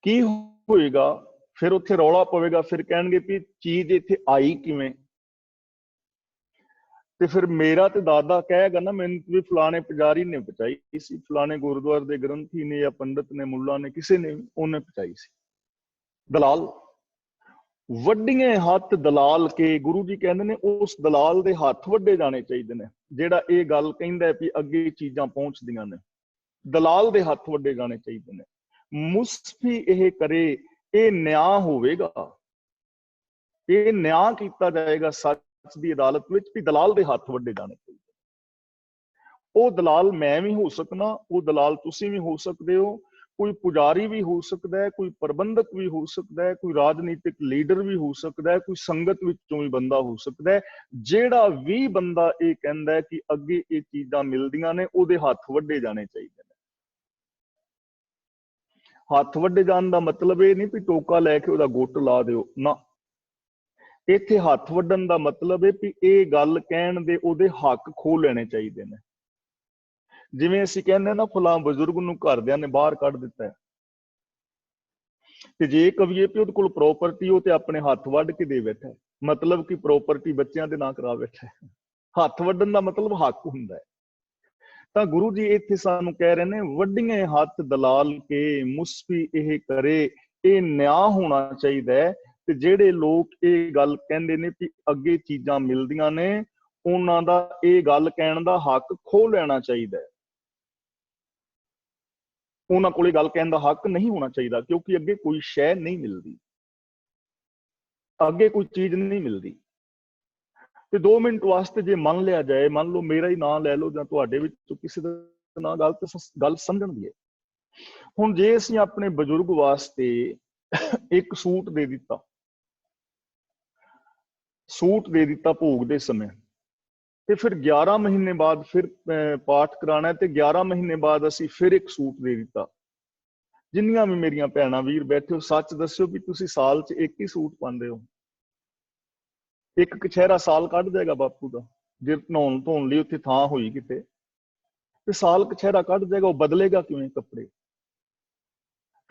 ਕੀ ਹੋਏਗਾ? ਫਿਰ ਉੱਥੇ ਰੌਲਾ ਪਵੇਗਾ, ਫਿਰ ਕਹਿਣਗੇ ਵੀ ਚੀਜ਼ ਇੱਥੇ ਆਈ ਕਿਵੇਂ? ਤੇ ਫਿਰ ਮੇਰਾ ਤੇ ਦਾਦਾ ਕਹੇਗਾ ਨਾ ਮੈਨੂੰ ਵੀ ਫਲਾਣੇ ਪੁਜਾਰੀ ਨੇ ਪਹੁੰਚਾਈ ਸੀ, ਫਲਾਣੇ ਗੁਰਦੁਆਰੇ ਦੇ ਗ੍ਰੰਥੀ ਨੇ ਜਾਂ ਪੰਡਤ ਨੇ, ਮੁੱਲਾ ਨੇ, ਕਿਸੇ ਨੇ ਉਹਨੇ ਪਹੁੰਚਾਈ ਸੀ। ਦਲਾਲ, ਵੱਡੀਆਂ ਹੱਥ ਦਲਾਲ ਕੇ। ਗੁਰੂ ਜੀ ਕਹਿੰਦੇ ਨੇ ਉਸ ਦਲਾਲ ਦੇ ਹੱਥ ਵੱਡੇ ਜਾਣੇ ਚਾਹੀਦੇ ਨੇ ਜਿਹੜਾ ਇਹ ਗੱਲ ਕਹਿੰਦਾ ਵੀ ਅੱਗੇ ਚੀਜ਼ਾਂ ਪਹੁੰਚਦੀਆਂ ਨੇ। ਦਲਾਲ ਦੇ ਹੱਥ ਵੱਡੇ ਜਾਣੇ ਚਾਹੀਦੇ ਨੇ। ਮੁਸਫੀ ਇਹ ਕਰੇ, ਇਹ ਨਿਆਂ ਹੋਵੇਗਾ, ਇਹ ਨਿਆਂ ਕੀਤਾ ਜਾਏਗਾ ਸੱਚ ਦੀ ਅਦਾਲਤ ਵਿੱਚ ਵੀ ਦਲਾਲ ਦੇ ਹੱਥ ਵੱਡੇ ਜਾਣੇ ਚਾਹੀਦੇ। ਉਹ ਦਲਾਲ ਮੈਂ ਵੀ ਹੋ ਸਕਦਾ, ਉਹ ਦਲਾਲ ਤੁਸੀਂ ਵੀ ਹੋ ਸਕਦੇ ਹੋ, ਕੋਈ ਪੁਜਾਰੀ ਵੀ ਹੋ ਸਕਦਾ ਹੈ, ਕੋਈ ਪ੍ਰਬੰਧਕ ਵੀ ਹੋ ਸਕਦਾ ਹੈ, ਕੋਈ ਰਾਜਨੀਤਿਕ ਲੀਡਰ ਵੀ ਹੋ ਸਕਦਾ ਹੈ, ਕੋਈ ਸੰਗਤ ਵਿੱਚੋਂ ਵੀ ਬੰਦਾ ਹੋ ਸਕਦਾ ਹੈ। ਜਿਹੜਾ ਵੀ ਬੰਦਾ ਇਹ ਕਹਿੰਦਾ ਹੈ ਕਿ ਅੱਗੇ ਇਹ ਚੀਜ਼ਾਂ ਮਿਲਦੀਆਂ ਨੇ, ਉਹਦੇ ਹੱਥ ਵੱਡੇ ਜਾਣੇ ਚਾਹੀਦੇ ਨੇ। ਹੱਥ ਵੱਡੇ ਜਾਣ ਦਾ ਮਤਲਬ ਇਹ ਨਹੀਂ ਵੀ ਟੋਕਾ ਲੈ ਕੇ ਉਹਦਾ ਗੁੱਟ ਲਾ ਦਿਓ ਨਾ। ਇੱਥੇ ਹੱਥ ਵੱਢਣ ਦਾ ਮਤਲਬ ਹੈ ਵੀ ਇਹ ਗੱਲ ਕਹਿਣ ਦੇ ਉਹਦੇ ਹੱਕ ਖੋਹ ਲੈਣੇ ਚਾਹੀਦੇ ਨੇ। ਜਿਵੇਂ ਅਸੀਂ ਕਹਿੰਦੇ ਨਾ ਫਲਾਂ ਬਜ਼ੁਰਗ ਨੂੰ ਘਰਦਿਆਂ ਨੇ ਬਾਹਰ ਕੱਢ ਦਿੱਤਾ ਹੈ, ਤੇ ਜੇ ਕਹੀਏ ਵੀ ਉਹਦੇ ਕੋਲ ਪ੍ਰੋਪਰਟੀ, ਉਹ ਤੇ ਆਪਣੇ ਹੱਥ ਵੱਢ ਕੇ ਦੇ ਬੈਠਾ, ਮਤਲਬ ਕਿ ਪ੍ਰੋਪਰਟੀ ਬੱਚਿਆਂ ਦੇ ਨਾਂ ਕਰਾ ਬੈਠਾ। ਹੱਥ ਵੱਢਣ ਦਾ ਮਤਲਬ ਹੱਕ ਹੁੰਦਾ ਹੈ। ਤਾਂ ਗੁਰੂ ਜੀ ਇੱਥੇ ਸਾਨੂੰ ਕਹਿ ਰਹੇ ਨੇ, ਵੱਡੀਆਂ ਹੱਥ ਦਲਾਲ ਕੇ ਮੁਸਫੀ ਇਹ ਕਰੇ, ਇਹ ਨਿਆਂ ਹੋਣਾ ਚਾਹੀਦਾ ਹੈ। ਤੇ ਜਿਹੜੇ ਲੋਕ ਇਹ ਗੱਲ ਕਹਿੰਦੇ ਨੇ ਕਿ ਅੱਗੇ ਚੀਜ਼ਾਂ ਮਿਲਦੀਆਂ ਨੇ, ਉਹਨਾਂ ਦਾ ਇਹ ਗੱਲ ਕਹਿਣ ਦਾ ਹੱਕ ਖੋਹ ਲੈਣਾ ਚਾਹੀਦਾ ਹੈ। ਉਹਨਾਂ ਕੋਲ ਇਹ ਗੱਲ ਕਹਿਣ ਦਾ ਹੱਕ ਨਹੀਂ ਹੋਣਾ ਚਾਹੀਦਾ, ਕਿਉਂਕਿ ਅੱਗੇ ਕੋਈ ਸ਼ੈ ਨਹੀਂ ਮਿਲਦੀ, ਅੱਗੇ ਕੋਈ ਚੀਜ਼ ਨਹੀਂ ਮਿਲਦੀ। ਤੇ 2 ਮਿੰਟ ਵਾਸਤੇ ਜੇ ਮੰਨ ਲਿਆ ਜਾਏ, ਮੰਨ ਲਓ ਮੇਰਾ ਹੀ ਨਾਂ ਲੈ ਲਓ ਜਾਂ ਤੁਹਾਡੇ ਵਿੱਚੋਂ ਕਿਸੇ ਦਾ ਨਾਂ, ਗੱਲ ਸਮਝਣ ਦੀ ਹੈ। ਹੁਣ ਜੇ ਅਸੀਂ ਆਪਣੇ ਬਜ਼ੁਰਗ ਵਾਸਤੇ ਇੱਕ ਸੂਟ ਦੇ ਦਿੱਤਾ ਭੋਗ ਦੇ ਸਮੇਂ, ਤੇ ਫਿਰ 11 ਮਹੀਨੇ ਬਾਅਦ ਫਿਰ ਪਾਠ ਕਰਾਣਾ, ਤੇ 11 ਮਹੀਨੇ ਬਾਅਦ ਅਸੀਂ ਫਿਰ ਇੱਕ ਸੂਟ ਦੇ ਦਿੱਤਾ। ਜਿੰਨੀਆਂ ਵੀ ਮੇਰੀਆਂ ਭੈਣਾਂ ਵੀਰ ਬੈਠੇ ਹੋ, ਸੱਚ ਦੱਸਿਓ ਵੀ ਤੁਸੀਂ ਸਾਲ 'ਚ ਇੱਕ ਹੀ ਸੂਟ ਪਾਉਂਦੇ ਹੋ? ਇੱਕ ਕਛਹਿਰਾ ਸਾਲ ਕੱਢ ਜਾਏਗਾ ਬਾਪੂ ਦਾ, ਜੇ ਨਹਾਉਣ ਧੋਣ ਲਈ ਉੱਥੇ ਥਾਂ ਹੋਈ ਕਿਤੇ, ਤੇ ਸਾਲ ਕਛਹਿਰਾ ਕੱਢ ਜਾਏਗਾ। ਉਹ ਬਦਲੇਗਾ ਕਿਵੇਂ ਕੱਪੜੇ?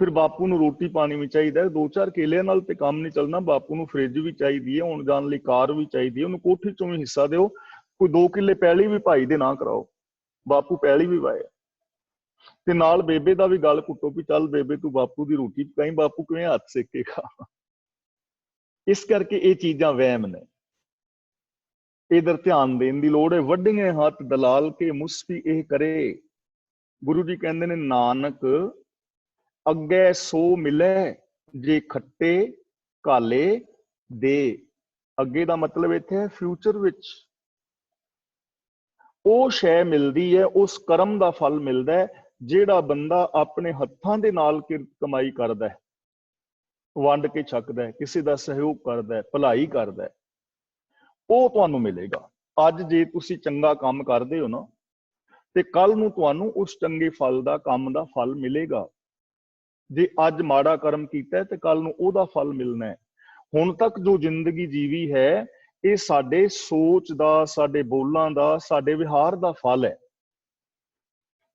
ਫਿਰ ਬਾਪੂ ਨੂੰ ਰੋਟੀ ਪਾਣੀ ਵੀ ਚਾਹੀਦਾ, 2-4 ਕੇਲਿਆਂ ਨਾਲ ਤੇ ਕੰਮ ਨਹੀਂ ਚੱਲਣਾ। ਬਾਪੂ ਨੂੰ ਫ੍ਰਿਜ ਵੀ ਚਾਹੀਦੀ ਹੈ, ਆਉਣ ਜਾਣ ਲਈ ਕਾਰ ਵੀ ਚਾਹੀਦੀ ਹੈ, ਉਹਨੂੰ ਕੋਠੀ ਚੋਂ ਵੀ ਹਿੱਸਾ ਦਿਓ, ਕੋਈ 2 ਕਿੱਲੇ ਪੈਲੀ ਵੀ ਭਾਈ ਦੇ ਨਾਂ ਕਰਾਓ, ਬਾਪੂ ਪੈਲੀ ਵੀ ਵਾਏ, ਤੇ ਨਾਲ ਬੇਬੇ ਦਾ ਵੀ ਗੱਲ ਘੁੱਟੋ ਵੀ ਚੱਲ ਬੇਬੇ ਤੂੰ ਬਾਪੂ ਦੀ ਰੋਟੀ ਪਕਾਈ, ਬਾਪੂ ਕਿਵੇਂ ਹੱਥ ਸੇਕੇਗਾ। ਇਸ ਕਰਕੇ ਇਹ ਚੀਜ਼ਾਂ ਵਹਿਮ ਨੇ, ਇਧਰ ਧਿਆਨ ਦੇਣ ਦੀ ਲੋੜ ਹੈ। ਵੱਡੀਆਂ ਹੱਥ ਦਲਾਲ ਕੇ ਮੁਸਫੀ ਇਹ ਕਰੇ। ਗੁਰੂ ਜੀ ਕਹਿੰਦੇ ਨੇ ਨਾਨਕ ਅੱਗੇ ਸੋ ਮਿਲੇ, ਜੇ ਖੱਟੇ ਕਾਲੇ ਦੇ। ਅੱਗੇ ਦਾ ਮਤਲਬ ਇੱਥੇ ਹੈ ਫਿਊਚਰ ਵਿੱਚ। ਉਹ ਸ਼ੈ ਮਿਲਦੀ ਹੈ, ਉਸ ਕਰਮ ਦਾ ਫਲ ਮਿਲਦਾ ਹੈ ਜਿਹੜਾ ਬੰਦਾ ਆਪਣੇ ਹੱਥਾਂ ਦੇ ਨਾਲ ਕਿਰਤ ਕਮਾਈ ਕਰਦਾ ਹੈ, ਵੰਡ ਕੇ ਛਕਦਾ ਹੈ, ਕਿਸੇ ਦਾ ਸਹਿਯੋਗ ਕਰਦਾ ਹੈ, ਭਲਾਈ ਕਰਦਾ ਹੈ, ਉਹ ਤੁਹਾਨੂੰ ਮਿਲੇਗਾ। ਅੱਜ ਜੇ ਤੁਸੀਂ ਚੰਗਾ ਕੰਮ ਕਰਦੇ ਹੋ ਨਾ, ਤੇ ਕੱਲ ਨੂੰ ਤੁਹਾਨੂੰ ਉਸ ਚੰਗੇ ਫਲ ਦਾ, ਕੰਮ ਦਾ ਫਲ ਮਿਲੇਗਾ। ਜੇ ਅੱਜ ਮਾੜਾ ਕਰਮ ਕੀਤਾ ਤੇ ਕੱਲ ਨੂੰ ਉਹਦਾ ਫਲ ਮਿਲਣਾ ਹੈ। ਹੁਣ ਤੱਕ ਜੋ ਜ਼ਿੰਦਗੀ ਜੀਵੀ ਹੈ, ਇਹ ਸਾਡੇ ਸੋਚ ਦਾ, ਸਾਡੇ ਬੋਲਾਂ ਦਾ, ਸਾਡੇ ਵਿਹਾਰ ਦਾ ਫਲ ਹੈ।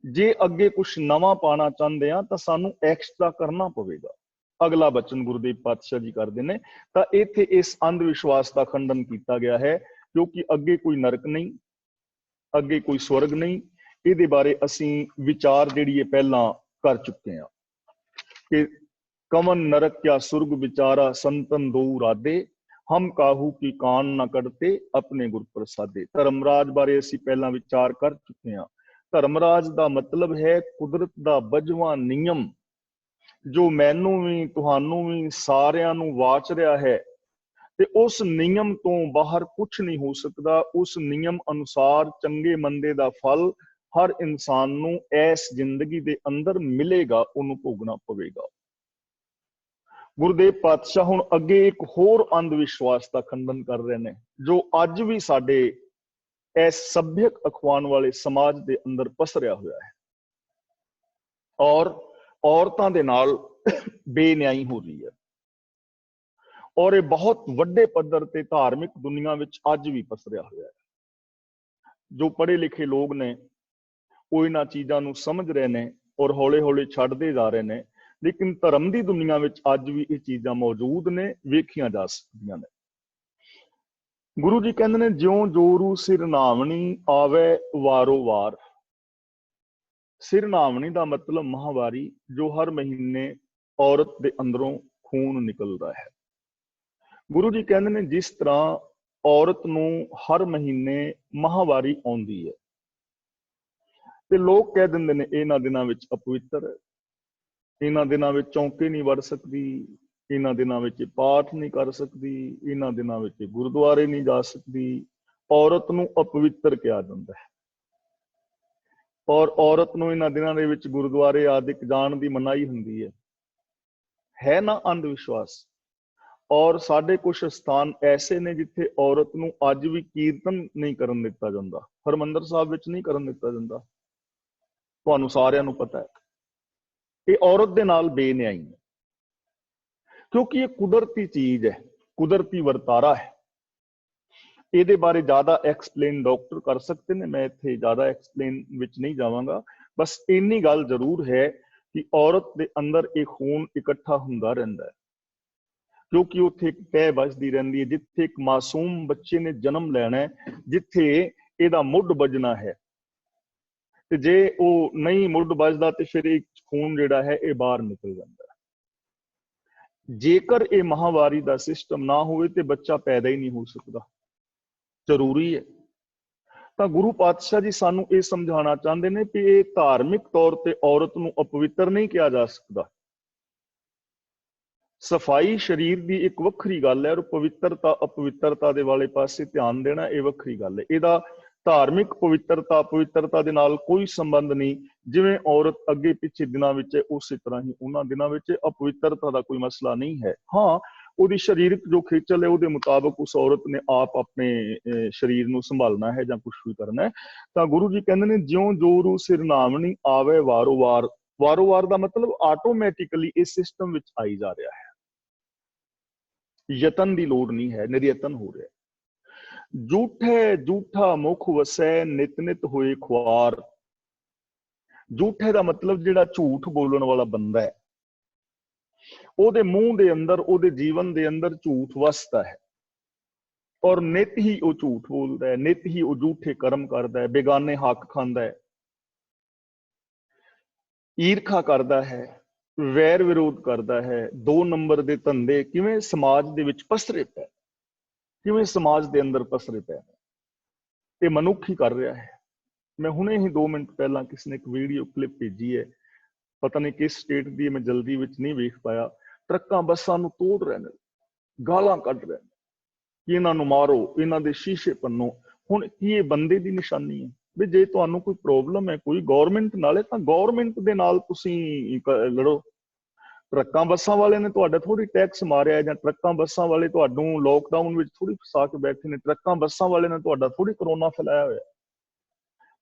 ਜੇ ਅੱਗੇ ਕੁਝ ਨਵਾਂ ਪਾਣਾ ਚਾਹੁੰਦੇ ਆ ਤਾਂ ਸਾਨੂੰ ਐਕਸਟਰਾ ਕਰਨਾ ਪਵੇਗਾ। ਅਗਲਾ ਬਚਨ ਗੁਰਦੇਵ ਪਾਤਸ਼ਾਹ ਜੀ ਕਰਦੇ ਨੇ, ਤਾਂ ਇੱਥੇ ਇਸ ਅੰਧ ਵਿਸ਼ਵਾਸ ਦਾ ਖੰਡਨ ਕੀਤਾ ਗਿਆ ਹੈ, ਕਿਉਂਕਿ ਅੱਗੇ ਕੋਈ ਨਰਕ ਨਹੀਂ, ਅੱਗੇ ਕੋਈ ਸਵਰਗ ਨਹੀਂ। ਇਹਦੇ ਬਾਰੇ ਅਸੀਂ ਵਿਚਾਰ ਜਿਹੜੀ ਹੈ ਪਹਿਲਾਂ ਕਰ ਚੁੱਕੇ ਹਾਂ ਕਿ ਕਮਨ ਨਰਕ ਕਿਆ ਸੁਰਗ ਵਿਚਾਰਾ ਸੰਤਨ ਦੋ ਰਾਦੇ, ਹਮ ਕਾਹੂ ਕੀ ਕਾਨ ਨਾ ਕੱਢਤੇ ਆਪਣੇ ਗੁਰ ਪ੍ਰਸਾਦੇ। ਧਰਮਰਾਜ ਬਾਰੇ ਅਸੀਂ ਪਹਿਲਾਂ ਵਿਚਾਰ ਕਰ ਚੁੱਕੇ ਹਾਂ। ਧਰਮਰਾਜ ਦਾ ਮਤਲਬ ਹੈ ਕੁਦਰਤ ਦਾ ਵੱਜਵਾਂ ਨਿਯਮ, ਜੋ ਮੈਨੂੰ ਵੀ, ਤੁਹਾਨੂੰ ਵੀ, ਸਾਰਿਆਂ ਨੂੰ ਵਾਚ ਰਿਹਾ ਹੈ, ਤੇ ਉਸ ਨਿਯਮ ਤੋਂ ਬਾਹਰ ਕੁਝ ਨਹੀਂ ਹੋ ਸਕਦਾ। ਉਸ ਨਿਯਮ ਅਨੁਸਾਰ ਚੰਗੇ ਮੰਦੇ ਦਾ ਫਲ ਹਰ ਇਨਸਾਨ ਨੂੰ ਇਸ ਜ਼ਿੰਦਗੀ ਦੇ ਅੰਦਰ ਮਿਲੇਗਾ, ਉਹਨੂੰ ਭੋਗਣਾ ਪਵੇਗਾ। ਗੁਰਦੇਵ ਪਾਤਸ਼ਾਹ ਹੁਣ ਅੱਗੇ ਇੱਕ ਹੋਰ ਅੰਧ ਵਿਸ਼ਵਾਸ ਦਾ ਖੰਡਨ ਕਰ ਰਹੇ ਨੇ, ਜੋ ਅੱਜ ਵੀ ਸਾਡੇ ਇਸ ਸੱਭਿਅਕ ਅਖਵਾਉਣ ਵਾਲੇ ਸਮਾਜ ਦੇ ਅੰਦਰ ਪਸਰਿਆ ਹੋਇਆ ਹੈ, ਔਰ ਔਰਤਾਂ ਦੇ ਨਾਲ ਬੇਨਿਆਈ ਹੋ ਰਹੀ ਹੈ, ਔਰ ਇਹ ਬਹੁਤ ਵੱਡੇ ਪੱਧਰ ਤੇ ਧਾਰਮਿਕ ਦੁਨੀਆ ਵਿੱਚ ਅੱਜ ਵੀ ਪਸਰਿਆ ਹੋਇਆ ਹੈ। ਜੋ ਪੜ੍ਹੇ ਲਿਖੇ ਲੋਕ ਨੇ ਉਹ ਇਹਨਾਂ ਚੀਜ਼ਾਂ ਨੂੰ ਸਮਝ ਰਹੇ ਨੇ ਔਰ ਹੌਲੇ ਹੌਲੇ ਛੱਡਦੇ ਜਾ ਰਹੇ ਨੇ, ਲੇਕਿਨ ਧਰਮ ਦੀ ਦੁਨੀਆ ਵਿੱਚ ਅੱਜ ਵੀ ਇਹ ਚੀਜ਼ਾਂ ਮੌਜੂਦ ਨੇ, ਵੇਖੀਆਂ ਜਾ ਸਕਦੀਆਂ ਨੇ। ਗੁਰੂ ਜੀ ਕਹਿੰਦੇ ਨੇ, ਜਿਉਂ ਜੋਰੂ ਸਿਰ ਨਾਵਣੀ ਆਵੇ ਵਾਰੋ ਵਾਰ। ਸਿਰ ਨਾਵਣੀ ਦਾ ਮਤਲਬ ਮਾਹਵਾਰੀ, ਜੋ ਹਰ ਮਹੀਨੇ ਔਰਤ ਦੇ ਅੰਦਰੋਂ ਖੂਨ ਨਿਕਲਦਾ ਹੈ। ਗੁਰੂ ਜੀ ਕਹਿੰਦੇ ਨੇ, ਜਿਸ ਤਰ੍ਹਾਂ ਔਰਤ ਨੂੰ ਹਰ ਮਹੀਨੇ ਮਾਹਵਾਰੀ ਆਉਂਦੀ ਹੈ, ਤੇ ਲੋਕ ਕਹਿ ਦਿੰਦੇ ਨੇ ਇਹਨਾਂ ਦਿਨਾਂ ਵਿੱਚ ਅਪਵਿੱਤਰ ਹੈ, ਇਹਨਾਂ ਦਿਨਾਂ ਵਿੱਚ ਚੌਂਕੇ ਨਹੀਂ ਵੜ ਸਕਦੀ, ਇਹਨਾਂ ਦਿਨਾਂ ਵਿੱਚ ਪਾਠ ਨਹੀਂ ਕਰ ਸਕਦੀ, ਇਹਨਾਂ ਦਿਨਾਂ ਵਿੱਚ ਗੁਰਦੁਆਰੇ ਨਹੀਂ ਜਾ ਸਕਦੀ। ਔਰਤ ਨੂੰ ਅਪਵਿੱਤਰ ਕਿਹਾ ਜਾਂਦਾ ਹੈ, ਔਰ ਔਰਤ ਨੂੰ ਇਹਨਾਂ ਦਿਨਾਂ ਦੇ ਵਿੱਚ ਗੁਰਦੁਆਰੇ ਆਦਿਕ ਜਾਣ ਦੀ ਮਨਾਹੀ ਹੁੰਦੀ ਹੈ ਨਾ ਅੰਧ ਵਿਸ਼ਵਾਸ। ਔਰ ਸਾਡੇ ਕੁਝ ਸਥਾਨ ਐਸੇ ਨੇ ਜਿੱਥੇ ਔਰਤ ਨੂੰ ਅੱਜ ਵੀ ਕੀਰਤਨ ਨਹੀਂ ਕਰਨ ਦਿੱਤਾ ਜਾਂਦਾ, ਹਰਿਮੰਦਰ ਸਾਹਿਬ ਵਿੱਚ ਨਹੀਂ ਕਰਨ ਦਿੱਤਾ ਜਾਂਦਾ, ਤੁਹਾਨੂੰ ਸਾਰਿਆਂ ਨੂੰ ਪਤਾ ਹੈ। ਇਹ ਔਰਤ ਦੇ ਨਾਲ ਬੇਨਿਆਈ ਹੈ, ਕਿਉਂਕਿ ਇਹ ਕੁਦਰਤੀ ਚੀਜ਼ ਹੈ, ਕੁਦਰਤੀ ਵਰਤਾਰਾ ਹੈ। ਇਹਦੇ ਬਾਰੇ ਜ਼ਿਆਦਾ ਐਕਸਪਲੇਨ ਡਾਕਟਰ ਕਰ ਸਕਦੇ ਨੇ, ਮੈਂ ਇੱਥੇ ਜ਼ਿਆਦਾ ਐਕਸਪਲੇਨ ਵਿੱਚ ਨਹੀਂ ਜਾਵਾਂਗਾ। ਬਸ ਇੰਨੀ ਗੱਲ ਜ਼ਰੂਰ ਹੈ ਕਿ ਔਰਤ ਦੇ ਅੰਦਰ ਇਹ ਖੂਨ ਇਕੱਠਾ ਹੁੰਦਾ ਰਹਿੰਦਾ ਹੈ, ਕਿਉਂਕਿ ਉੱਥੇ ਇੱਕ ਤਹਿ ਵੱਜਦੀ ਰਹਿੰਦੀ ਹੈ। ਜਿੱਥੇ ਇੱਕ ਮਾਸੂਮ ਬੱਚੇ ਨੇ ਜਨਮ ਲੈਣਾ ਹੈ, ਜਿੱਥੇ ਇਹਦਾ ਮੁੱਢ ਵੱਜਣਾ ਹੈ, ਤੇ ਜੇ ਉਹ ਨਹੀਂ ਮੁੱਢ ਵੱਜਦਾ ਤੇ ਫਿਰ ਇਹ ਖੂਨ ਜਿਹੜਾ ਹੈ ਇਹ ਬਾਹਰ ਨਿਕਲ ਜਾਂਦਾ ਹੈ। ਜੇਕਰ ਇਹ ਮਾਹਵਾਰੀ ਦਾ ਸਿਸਟਮ ਨਾ ਹੋਵੇ ਤੇ ਬੱਚਾ ਪੈਦਾ ਹੀ ਨਹੀਂ ਹੋ ਸਕਦਾ, ਜ਼ਰੂਰੀ ਹੈ। ਤਾਂ ਗੁਰੂ ਪਾਤਸ਼ਾਹ ਜੀ ਸਾਨੂੰ ਇਹ ਸਮਝਾਉਣਾ ਚਾਹੁੰਦੇ ਨੇ ਕਿ ਇਹ ਧਾਰਮਿਕ ਤੌਰ ਤੇ ਔਰਤ ਨੂੰ ਅਪਵਿੱਤਰ ਨਹੀਂ ਕਿਹਾ ਜਾ ਸਕਦਾ। ਸਫਾਈ ਸਰੀਰ ਦੀ ਇੱਕ ਵੱਖਰੀ ਗੱਲ ਹੈ, ਔਰ ਪਵਿੱਤਰਤਾ ਅਪਵਿੱਤਰਤਾ ਦੇ ਵਾਲੇ ਪਾਸੇ ਧਿਆਨ ਦੇਣਾ ਇਹ ਵੱਖਰੀ ਗੱਲ ਹੈ। ਇਹਦਾ ਧਾਰਮਿਕ ਪਵਿੱਤਰਤਾ ਅਪਵਿੱਤਰਤਾ ਦੇ ਨਾਲ ਕੋਈ ਸੰਬੰਧ ਨਹੀਂ। ਜਿਵੇਂ ਔਰਤ ਅੱਗੇ ਪਿੱਛੇ ਦਿਨਾਂ ਵਿੱਚ ਹੈ, ਉਸੇ ਤਰ੍ਹਾਂ ਹੀ ਉਹਨਾਂ ਦਿਨਾਂ ਵਿੱਚ ਅਪਵਿੱਤਰਤਾ ਦਾ ਕੋਈ ਮਸਲਾ ਨਹੀਂ ਹੈ। ਹਾਂ, ਉਹਦੀ ਸਰੀਰਕ ਜੋ ਖੇਚਲ ਹੈ ਉਹਦੇ ਮੁਤਾਬਕ ਉਸ ਔਰਤ ਨੇ ਆਪ ਆਪਣੇ ਸਰੀਰ ਨੂੰ ਸੰਭਾਲਣਾ ਹੈ ਜਾਂ ਕੁਛ ਵੀ ਕਰਨਾ ਹੈ। ਤਾਂ ਗੁਰੂ ਜੀ ਕਹਿੰਦੇ ਨੇ, ਜਿਉਂ ਜੋਰੂ ਸਿਰ ਨਾਵਣੀ ਆਵੇ ਵਾਰੋ ਵਾਰ। ਵਾਰੋ ਵਾਰ ਦਾ ਮਤਲਬ ਆਟੋਮੈਟਿਕਲੀ ਇਸ ਸਿਸਟਮ ਵਿੱਚ ਆਈ ਜਾ ਰਿਹਾ ਹੈ, ਯਤਨ ਦੀ ਲੋੜ ਨਹੀਂ ਹੈ, ਨਿਰਯਤਨ ਹੋ ਰਿਹਾ। ਝੂਠੇ ਝੂਠਾ ਮੁਖ ਵਸੈ ਨਿਤ ਨਿਤ ਹੋਏ ਖੁਆਰ। ਝੂਠੇ ਦਾ ਮਤਲਬ ਜਿਹੜਾ ਝੂਠ ਬੋਲਣ ਵਾਲਾ ਬੰਦਾ ਹੈ, ਉਹਦੇ ਮੂੰਹ ਦੇ ਅੰਦਰ, ਉਹਦੇ ਜੀਵਨ ਦੇ ਅੰਦਰ ਝੂਠ ਵਸਦਾ ਹੈ, ਔਰ ਨਿਤ ਹੀ ਉਹ ਝੂਠ ਬੋਲਦਾ ਹੈ, ਨਿਤ ਹੀ ਉਹ ਝੂਠੇ ਕਰਮ ਕਰਦਾ ਹੈ, ਬੇਗਾਨੇ ਹੱਕ ਖਾਂਦਾ ਹੈ, ਈਰਖਾ ਕਰਦਾ ਹੈ, ਵੈਰ ਵਿਰੋਧ ਕਰਦਾ ਹੈ। 2 ਨੰਬਰ ਦੇ ਧੰਦੇ ਕਿਵੇਂ ਸਮਾਜ ਦੇ ਵਿੱਚ ਪਸਰੇ ਪਏ, ਕਿਵੇਂ ਸਮਾਜ ਦੇ ਅੰਦਰ ਪਸਰੇ ਪਏ, ਇਹ ਮਨੁੱਖ ਹੀ ਕਰ ਰਿਹਾ ਹੈ। ਮੈਂ ਹੁਣੇ ਹੀ 2 ਮਿੰਟ ਪਹਿਲਾਂ ਕਿਸੇ ਨੇ ਇੱਕ ਵੀਡੀਓ ਕਲਿੱਪ ਭੇਜੀ ਹੈ, ਪਤਾ ਨਹੀਂ ਕਿਸ ਸਟੇਟ ਦੀ, ਮੈਂ ਜਲਦੀ ਵਿੱਚ ਨਹੀਂ ਵੇਖ ਪਾਇਆ। ਟਰੱਕਾਂ ਬੱਸਾਂ ਨੂੰ ਤੋੜ ਰਹੇ ਨੇ, ਗਾਲਾਂ ਕੱਢ ਰਹੇ ਨੇ ਕਿ ਇਹਨਾਂ ਨੂੰ ਮਾਰੋ, ਇਹਨਾਂ ਦੇ ਸ਼ੀਸ਼ੇ ਭੰਨੋ। ਹੁਣ ਕੀ ਇਹ ਬੰਦੇ ਦੀ ਨਿਸ਼ਾਨੀ ਹੈ? ਵੀ ਜੇ ਤੁਹਾਨੂੰ ਕੋਈ ਪ੍ਰੋਬਲਮ ਹੈ ਕੋਈ ਗੌਰਮੈਂਟ ਨਾਲੇ, ਤਾਂ ਗੌਰਮੈਂਟ ਦੇ ਨਾਲ ਤੁਸੀਂ ਲੜੋ। ਟਰੱਕਾਂ ਬੱਸਾਂ ਵਾਲਿਆਂ ਨੇ ਤੁਹਾਡਾ ਥੋੜੀ ਟੈਕਸ ਮਾਰਿਆ, ਜਾਂ ਟਰੱਕਾਂ ਬੱਸਾਂ ਵਾਲੇ ਤੁਹਾਨੂੰ ਲੋਕਡਾਊਨ ਵਿੱਚ ਥੋੜੀ ਫਸਾ ਕੇ ਬੈਠੇ ਨੇ। ਟਰੱਕਾਂ ਬੱਸਾਂ ਵਾਲੇ ਨੇ ਤੁਹਾਡਾ ਥੋੜੀ ਕਰੋਨਾ ਫੈਲਾਇਆ ਹੋਇਆ।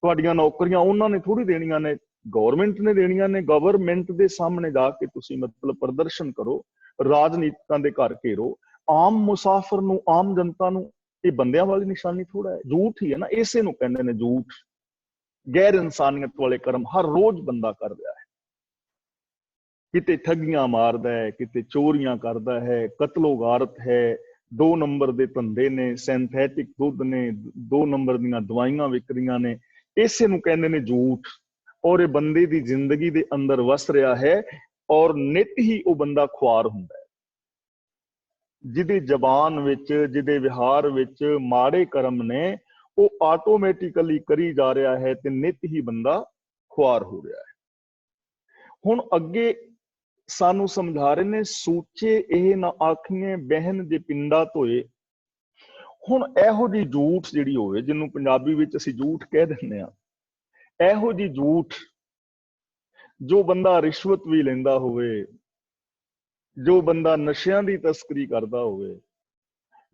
ਤੁਹਾਡੀਆਂ ਨੌਕਰੀਆਂ ਉਹਨਾਂ ਨੇ ਥੋੜੀ ਦੇਣੀਆਂ ਨੇ, ਗੌਰਮੈਂਟ ਨੇ ਦੇਣੀਆਂ ਨੇ। ਗਵਰਨਮੈਂਟ ਦੇ ਸਾਹਮਣੇ ਜਾ ਕੇ ਤੁਸੀਂ ਮਤਲਬ ਪ੍ਰਦਰਸ਼ਨ ਕਰੋ, ਰਾਜਨੀਤਿਕਾਂ ਦੇ ਘਰ ਘੇਰੋ। ਆਮ ਮੁਸਾਫਰ ਨੂੰ, ਆਮ ਜਨਤਾ ਨੂੰ, ਇਹ ਬੰਦਿਆਂ ਵਾਲੀ ਨਿਸ਼ਾਨੀ ਥੋੜਾ ਹੈ, ਝੂਠ ਹੀ ਹੈ ਨਾ। ਇਸੇ ਨੂੰ ਕਹਿੰਦੇ ਨੇ ਝੂਠ। ਗੈਰ ਇਨਸਾਨੀਅਤ ਵਾਲੇ ਕਰਮ ਹਰ ਰੋਜ਼ ਬੰਦਾ ਕਰ ਰਿਹਾ ਹੈ। ਕਿਤੇ ਠੱਗੀਆਂ ਮਾਰਦਾ ਹੈ, ਕਿਤੇ ਚੋਰੀਆਂ ਕਰਦਾ ਹੈ, ਕਤਲੋ ਗਾਰਤ ਹੈ, 2 ਨੰਬਰ ਦੇ ਧੰਦੇ ਨੇ, ਸਿੰਥੈਟਿਕ ਦੁੱਧ ਨੇ, 2 ਨੰਬਰ ਦੀਆਂ ਦਵਾਈਆਂ ਵਿਕ ਰਹੀਆਂ ਨੇ। ਇਸੇ ਨੂੰ ਕਹਿੰਦੇ ਨੇ ਝੂਠ। ਔਰ ਇਹ ਬੰਦੇ ਦੀ ਜ਼ਿੰਦਗੀ ਦੇ ਅੰਦਰ ਵਸ ਰਿਹਾ ਹੈ, ਔਰ ਨਿਤ ਹੀ ਉਹ ਬੰਦਾ ਖੁਆਰ ਹੁੰਦਾ ਹੈ। ਜਿਹਦੀ ਜ਼ਬਾਨ ਵਿੱਚ, ਜਿਹਦੇ ਵਿਹਾਰ ਵਿੱਚ ਮਾੜੇ ਕਰਮ ਨੇ, ਉਹ ਆਟੋਮੈਟਿਕਲੀ ਕਰੀ ਜਾ ਰਿਹਾ ਹੈ ਤੇ ਨਿਤ ਹੀ ਬੰਦਾ ਖੁਆਰ ਹੋ ਰਿਹਾ ਹੈ। ਹੁਣ ਅੱਗੇ ਸਾਨੂੰ ਸਮਝਾ ਰਹੇ ਨੇ, ਸੂਚੇ ਇਹ ਨਾ ਆਖੀਏ ਬਹਿਨ ਜੇ ਪਿੰਡਾ ਧੋਏ। ਹੁਣ ਇਹੋ ਜਿਹੀ ਝੂਠ ਜਿਹੜੀ ਹੋਵੇ, ਜਿਹਨੂੰ ਪੰਜਾਬੀ ਵਿੱਚ ਅਸੀਂ ਝੂਠ ਕਹਿ ਦਿੰਦੇ ਆ, ਇਹੋ ਜਿਹੀ ਝੂਠ ਜੋ ਬੰਦਾ ਰਿਸ਼ਵਤ ਵੀ ਲੈਂਦਾ ਹੋਵੇ, ਜੋ ਬੰਦਾ ਨਸ਼ਿਆਂ ਦੀ ਤਸਕਰੀ ਕਰਦਾ ਹੋਵੇ,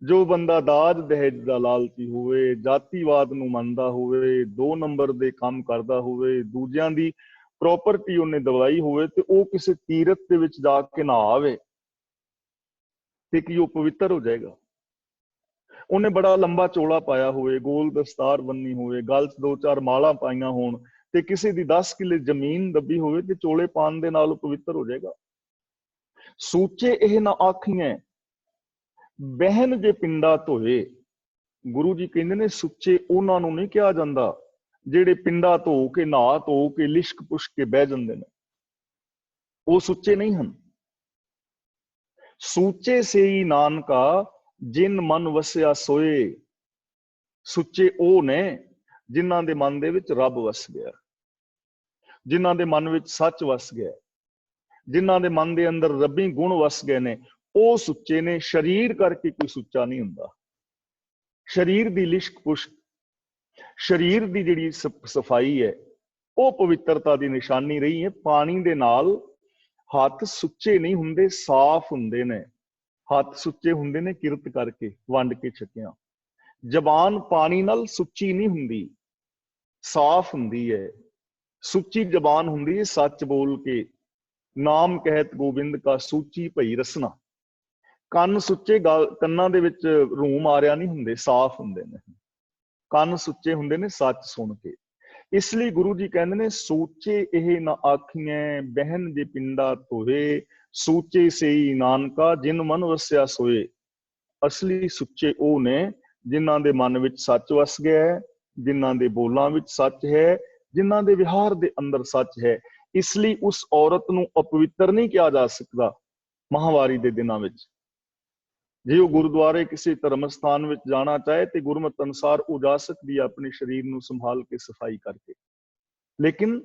ਜੋ ਬੰਦਾ ਦਾਜ ਦਹੇਜ ਦਾ ਲਾਲਚੀ ਹੋਵੇ, ਜਾਤੀਵਾਦ ਨੂੰ ਮੰਨਦਾ ਹੋਵੇ, 2 ਨੰਬਰ ਦੇ ਕੰਮ ਕਰਦਾ ਹੋਵੇ, ਦੂਜਿਆਂ ਦੀ ਪ੍ਰੋਪਰਟੀ ਉਹਨੇ ਦਵਾਈ ਹੋਵੇ, ਤੇ ਉਹ ਕਿਸੇ ਤੀਰਥ ਦੇ ਵਿੱਚ ਜਾ ਕੇ ਨਾ ਆਵੇ ਤੇ ਕੀ ਉਹ ਪਵਿੱਤਰ ਹੋ ਜਾਏਗਾ? ਉਹਨੇ ਬੜਾ ਲੰਬਾ ਚੋਲਾ ਪਾਇਆ ਹੋਵੇ, ਗੋਲ ਦਸਤਾਰ ਬੰਨੀ ਹੋਵੇ, ਗਲ 'ਚ 2-4 ਮਾਲਾ ਪਾਈਆਂ ਹੋਣ, ਤੇ ਕਿਸੇ ਦੀ 10 ਕਿੱਲੇ ਜ਼ਮੀਨ ਦੱਬੀ ਹੋਵੇ, ਤੇ ਚੋਲੇ ਪਾਉਣ ਦੇ ਨਾਲ ਉਹ ਪਵਿੱਤਰ ਹੋ ਜਾਏਗਾ? ਸੂਚੇ ਇਹ ਨਾ ਆਖੀਏ ਬਹਿਨ ਜੇ ਪਿੰਡਾ ਧੋਏ। ਗੁਰੂ ਜੀ ਕਹਿੰਦੇ ਨੇ ਸੁੱਚੇ ਉਹਨਾਂ ਨੂੰ ਨਹੀਂ ਕਿਹਾ ਜਾਂਦਾ ਜਿਹੜੇ ਪਿੰਡਾ ਧੋ ਕੇ, ਨਹਾ ਧੋ ਕੇ, ਲਿਸ਼ਕ ਪੁਸ਼ਕ ਕੇ ਬਹਿ ਜਾਂਦੇ ਨੇ, ਉਹ ਸੁੱਚੇ ਨਹੀਂ ਹਨ। ਸੂਚੇ ਸੇਈ ਨਾਨਕਾ ਜਿਨ ਮਨ ਵਸਿਆ ਸੋਏ। ਸੁੱਚੇ ਉਹ ਨੇ ਜਿਨ੍ਹਾਂ ਦੇ ਮਨ ਦੇ ਵਿੱਚ ਰੱਬ ਵਸ ਗਿਆ, ਜਿਨ੍ਹਾਂ ਦੇ ਮਨ ਵਿੱਚ ਸੱਚ ਵਸ ਗਿਆ, ਜਿਨ੍ਹਾਂ ਦੇ ਮਨ ਦੇ ਅੰਦਰ ਰੱਬੀ ਗੁਣ ਵਸ ਗਏ ਨੇ, ਉਹ ਸੁੱਚੇ ਨੇ। ਸਰੀਰ ਕਰਕੇ ਕੋਈ ਸੁੱਚਾ ਨਹੀਂ ਹੁੰਦਾ। ਸਰੀਰ ਦੀ ਲਿਸ਼ਕ ਪੁਸ਼ਕ, ਸਰੀਰ ਦੀ ਜਿਹੜੀ ਸਫਾਈ ਹੈ, ਉਹ ਪਵਿੱਤਰਤਾ ਦੀ ਨਿਸ਼ਾਨੀ ਰਹੀ ਹੈ। ਪਾਣੀ ਦੇ ਨਾਲ ਹੱਥ ਸੁੱਚੇ ਨਹੀਂ ਹੁੰਦੇ, ਸਾਫ਼ ਹੁੰਦੇ ਨੇ। ਹੱਥ ਸੁੱਚੇ ਹੁੰਦੇ ਨੇ ਕਿਰਤ ਕਰਕੇ, ਵੰਡ ਕੇ ਛਕਿਆ। ਜ਼ਬਾਨ ਪਾਣੀ ਨਾਲ ਸੁੱਚੀ ਨਹੀਂ ਹੁੰਦੀ, ਸਾਫ਼ ਹੁੰਦੀ ਹੈ। ਸੁੱਚੀ ਜ਼ਬਾਨ ਹੁੰਦੀ ਹੈ ਸੱਚ ਬੋਲ ਕੇ। ਨਾਮ ਕਹਿਤ ਗੋਬਿੰਦ ਕਾ ਸੂਚੀ ਭਈ ਰਸਨਾ। ਕੰਨ ਸੁੱਚੇ, ਕੰਨਾਂ ਦੇ ਵਿੱਚ ਰੂੰ ਮਾਰਿਆ ਨਹੀਂ ਹੁੰਦੇ, ਸਾਫ਼ ਹੁੰਦੇ ਨੇ। ਕੰਨ ਸੁੱਚੇ ਹੁੰਦੇ ਨੇ ਸੱਚ ਸੁਣ ਕੇ। ਇਸ ਲਈ ਗੁਰੂ ਜੀ ਕਹਿੰਦੇ ਨੇ ਸੂਚੇ ਇਹ ਨਾ ਆਖੀਏ ਬਹਿਨ ਜੇ ਪਿੰਡਾ ਧੋਏ। ਸੂਚੇ ਸੇਈ ਨਾਨਕਾ ਜਿਨ ਮਨ ਵਸਿਆ ਸੋਏ। ਅਸਲੀ ਸੁੱਚੇ ਉਹ ਨੇ ਜਿਨ੍ਹਾਂ ਦੇ ਮਨ ਵਿੱਚ ਸੱਚ ਵਸ ਗਿਆ ਹੈ, ਜਿਨ੍ਹਾਂ ਦੇ ਬੋਲਾਂ ਵਿੱਚ ਸੱਚ ਹੈ, ਜਿਨ੍ਹਾਂ ਦੇ ਵਿਹਾਰ ਦੇ ਅੰਦਰ ਸੱਚ ਹੈ। ਇਸ ਲਈ ਉਸ ਔਰਤ ਨੂੰ ਅਪਵਿੱਤਰ ਨਹੀਂ ਕਿਹਾ ਜਾ ਸਕਦਾ ਮਹਾਂਵਾਰੀ ਦੇ ਦਿਨਾਂ ਵਿੱਚ। ਜੇ ਉਹ ਗੁਰਦੁਆਰੇ ਕਿਸੇ ਧਰਮ ਸਥਾਨ ਵਿੱਚ ਜਾਣਾ ਚਾਹੇ ਤੇ ਗੁਰਮਤ ਅਨੁਸਾਰ ਉਹ ਜਾ ਸਕਦੀ ਹੈ, ਆਪਣੇ ਸਰੀਰ ਨੂੰ ਸੰਭਾਲ ਕੇ, ਸਫਾਈ ਕਰਕੇ। ਲੇਕਿਨ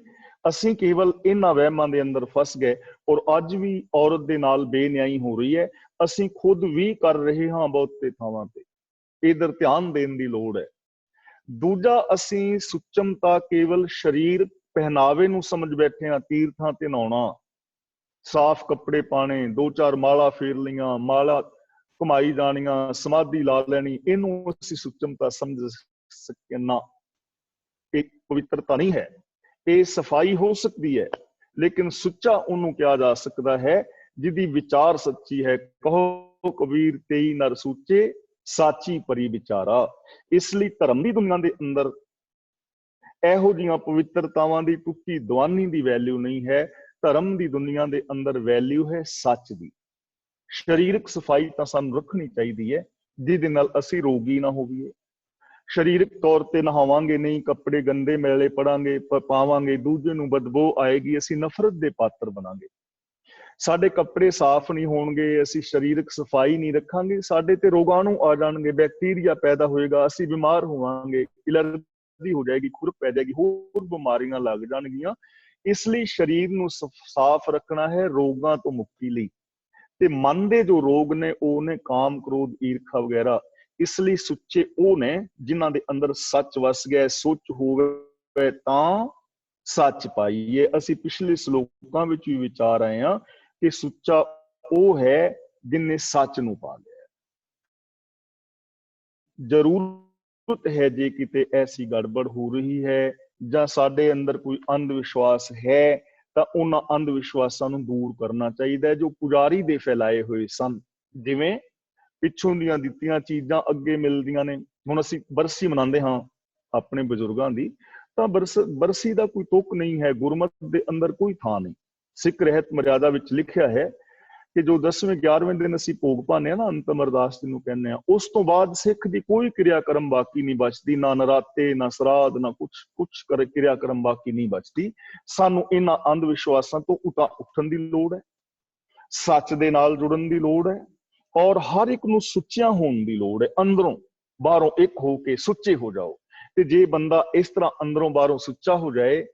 ਅਸੀਂ ਕੇਵਲ ਇਹਨਾਂ ਵਹਿਮਾਂ ਦੇ ਅੰਦਰ ਫਸ ਗਏ, ਔਰ ਅੱਜ ਵੀ ਔਰਤ ਦੇ ਨਾਲ ਬੇਨਿਆਈ ਹੋ ਰਹੀ ਹੈ। ਅਸੀਂ ਖੁਦ ਵੀ ਕਰ ਰਹੇ ਹਾਂ ਬਹੁਤੇ ਥਾਵਾਂ ਤੇ। ਇਧਰ ਧਿਆਨ ਦੇਣ ਦੀ ਲੋੜ ਹੈ। ਦੂਜਾ, ਅਸੀਂ ਸੁਚਮਤਾ ਕੇਵਲ ਸਰੀਰ ਪਹਿਨਾਵੇ ਨੂੰ ਸਮਝ ਬੈਠੇ ਹਾਂ। ਤੀਰਥਾਂ ਤੇ ਨਹਾਉਣਾ, ਸਾਫ਼ ਕੱਪੜੇ ਪਾਣੇ, 2-4 ਮਾਲਾ ਫੇਰ ਲਈਆਂ, ਮਾਲਾ ਘੁਮਾਈ ਜਾਣੀਆਂ, ਸਮਾਧੀ ਲਾ ਲੈਣੀ, ਇਹਨੂੰ ਅਸੀਂ ਸੁਚਮਤਾ ਸਮਝ ਸਕੇ ਨਾ। ਇਹ ਪਵਿੱਤਰਤਾ ਨਹੀਂ ਹੈ। ਇਹ ਸਫਾਈ ਹੋ ਸਕਦੀ ਹੈ, ਲੇਕਿਨ ਸੁੱਚਾ ਉਹਨੂੰ ਕਿਹਾ ਜਾ ਸਕਦਾ ਹੈ ਜਿਹਦੀ ਵਿਚਾਰ ਸੱਚੀ ਹੈ। ਕਹੋ ਕਬੀਰ ਤੇਈ ਨਰ ਸੂਚੇ, ਸਾਚੀ ਪਰੀ ਵਿਚਾਰਾ। ਇਸ ਲਈ ਧਰਮ ਦੀ ਦੁਨੀਆ ਦੇ ਅੰਦਰ ਇਹੋ ਜਿਹੀਆਂ ਪਵਿੱਤਰਤਾਵਾਂ ਦੀ ਟੁੱਟੀ ਦਵਾਨੀ ਦੀ ਵੈਲਿਊ ਨਹੀਂ ਹੈ। ਧਰਮ ਦੀ ਦੁਨੀਆ ਦੇ ਅੰਦਰ ਵੈਲਿਊ ਹੈ ਸੱਚ ਦੀ। ਸਰੀਰਕ ਸਫਾਈ ਤਾਂ ਸਾਨੂੰ ਰੱਖਣੀ ਚਾਹੀਦੀ ਹੈ, ਜਿਹਦੇ ਨਾਲ ਅਸੀਂ ਰੋਗੀ ਨਾ ਹੋਈਏ। ਸਰੀਰਕ ਤੌਰ ਤੇ ਨਹਾਵਾਂਗੇ ਨਹੀਂ, ਕੱਪੜੇ ਗੰਦੇ ਮੈਲੇ ਪੜਾਂਗੇ, ਪਾਵਾਂਗੇ, ਦੂਜੇ ਨੂੰ ਬਦਬੂ ਆਏਗੀ, ਅਸੀਂ ਨਫ਼ਰਤ ਦੇ ਪਾਤਰ ਬਣਾਂਗੇ। ਸਾਡੇ ਕੱਪੜੇ ਸਾਫ਼ ਨਹੀਂ ਹੋਣਗੇ, ਅਸੀਂ ਸਰੀਰਕ ਸਫਾਈ ਨਹੀਂ ਰੱਖਾਂਗੇ, ਸਾਡੇ ਤੇ ਰੋਗਾਣੂ ਆ ਜਾਣਗੇ, ਬੈਕਟੀਰੀਆ ਪੈਦਾ ਹੋਏਗਾ, ਅਸੀਂ ਬਿਮਾਰ ਹੋਵਾਂਗੇ, ਐਲਰਜੀ ਹੋ ਜਾਏਗੀ, ਖੁਰ ਪੈ ਜਾਏਗੀ, ਹੋਰ ਬਿਮਾਰੀਆਂ ਲੱਗ ਜਾਣਗੀਆਂ। ਇਸ ਲਈ ਸਰੀਰ ਨੂੰ ਸਾਫ਼ ਰੱਖਣਾ ਹੈ ਰੋਗਾਂ ਤੋਂ ਮੁਕਤੀ ਲਈ। ਤੇ ਮਨ ਦੇ ਜੋ ਰੋਗ ਨੇ ਉਹ ਨੇ ਕਾਮ, ਕ੍ਰੋਧ, ਈਰਖਾ ਵਗੈਰਾ। ਇਸ ਲਈ ਸੁੱਚੇ ਉਹ ਨੇ ਜਿਨ੍ਹਾਂ ਦੇ ਅੰਦਰ ਸੱਚ ਵਸ ਗਿਆ, ਸੁੱਚ ਹੋ ਹੋਵੇ ਤਾਂ ਸੱਚ ਪਾਈਏ। ਅਸੀਂ ਪਿਛਲੇ ਸਲੋਕਾਂ ਵਿੱਚ ਵੀ ਵਿਚਾਰ ਆਏ ਹਾਂ ਕਿ ਸੁੱਚਾ ਉਹ ਹੈ ਜਿਨਨੇ ਸੱਚ ਨੂੰ ਪਾ ਲਿਆ। ਜ਼ਰੂਰਤ ਹੈ ਜੇ ਕਿਤੇ ਐਸੀ ਗੜਬੜ ਹੋ ਰਹੀ ਹੈ ਜਾਂ ਸਾਡੇ ਅੰਦਰ ਕੋਈ ਅੰਧ ਵਿਸ਼ਵਾਸ ਹੈ ਤਾਂ ਉਹਨਾਂ ਅੰਧ ਵਿਸ਼ਵਾਸਾਂ ਨੂੰ ਦੂਰ ਕਰਨਾ ਚਾਹੀਦਾ ਹੈ ਜੋ ਪੁਜਾਰੀ ਦੇ ਫੈਲਾਏ ਹੋਏ ਸਨ। ਜਿਵੇਂ ਪਿੱਛੋਂ ਦੀਆਂ ਦਿੱਤੀਆਂ ਚੀਜ਼ਾਂ ਅੱਗੇ ਮਿਲਦੀਆਂ ਨੇ। ਹੁਣ ਅਸੀਂ ਬਰਸੀ ਮਨਾਉਂਦੇ ਹਾਂ ਆਪਣੇ ਬਜ਼ੁਰਗਾਂ ਦੀ, ਤਾਂ ਬਰਸੀ ਦਾ ਕੋਈ ਤੁਕ ਨਹੀਂ ਹੈ, ਗੁਰਮਤ ਦੇ ਅੰਦਰ ਕੋਈ ਥਾਂ ਨਹੀਂ। ਸਿੱਖ ਰਹਿਤ ਮਰਿਆਦਾ ਵਿੱਚ ਲਿਖਿਆ ਹੈ ਕਿ ਜੋ 10ਵੇਂ 11ਵੇਂ ਦਿਨ ਅਸੀਂ ਭੋਗ ਪਾਉਂਦੇ ਹਾਂ ਨਾ, ਅੰਤਮ ਅਰਦਾਸ ਜਿਹਨੂੰ ਕਹਿੰਦੇ ਆ, ਉਸ ਤੋਂ ਬਾਅਦ ਸਿੱਖ ਦੀ ਕੋਈ ਕਿਰਿਆ ਕਰਮ ਬਾਕੀ ਨਹੀਂ ਬਚਦੀ, ਨਾ ਨਰਾਤੇ, ਨਾ ਸਰਾਧ, ਨਾ ਕੁਛ ਕਿਰਿਆ ਕਰਮ ਬਾਕੀ ਨਹੀਂ ਬਚਦੀ। ਸਾਨੂੰ ਇਹਨਾਂ ਅੰਧ ਵਿਸ਼ਵਾਸਾਂ ਤੋਂ ਉੱਠਣ ਦੀ ਲੋੜ ਹੈ, ਸੱਚ ਦੇ ਨਾਲ ਜੁੜਨ ਦੀ ਲੋੜ ਹੈ, ਔਰ ਹਰ ਇੱਕ ਨੂੰ ਸੁੱਚਿਆ ਹੋਣ ਦੀ ਲੋੜ ਹੈ। ਅੰਦਰੋਂ ਬਾਹਰੋਂ ਇੱਕ ਹੋ ਕੇ ਸੁੱਚੇ ਹੋ ਜਾਓ। ਤੇ ਜੇ ਬੰਦਾ ਇਸ ਤਰ੍ਹਾਂ ਅੰਦਰੋਂ ਬਾਹਰੋਂ ਸੁੱਚਾ ਹੋ ਜਾਏ,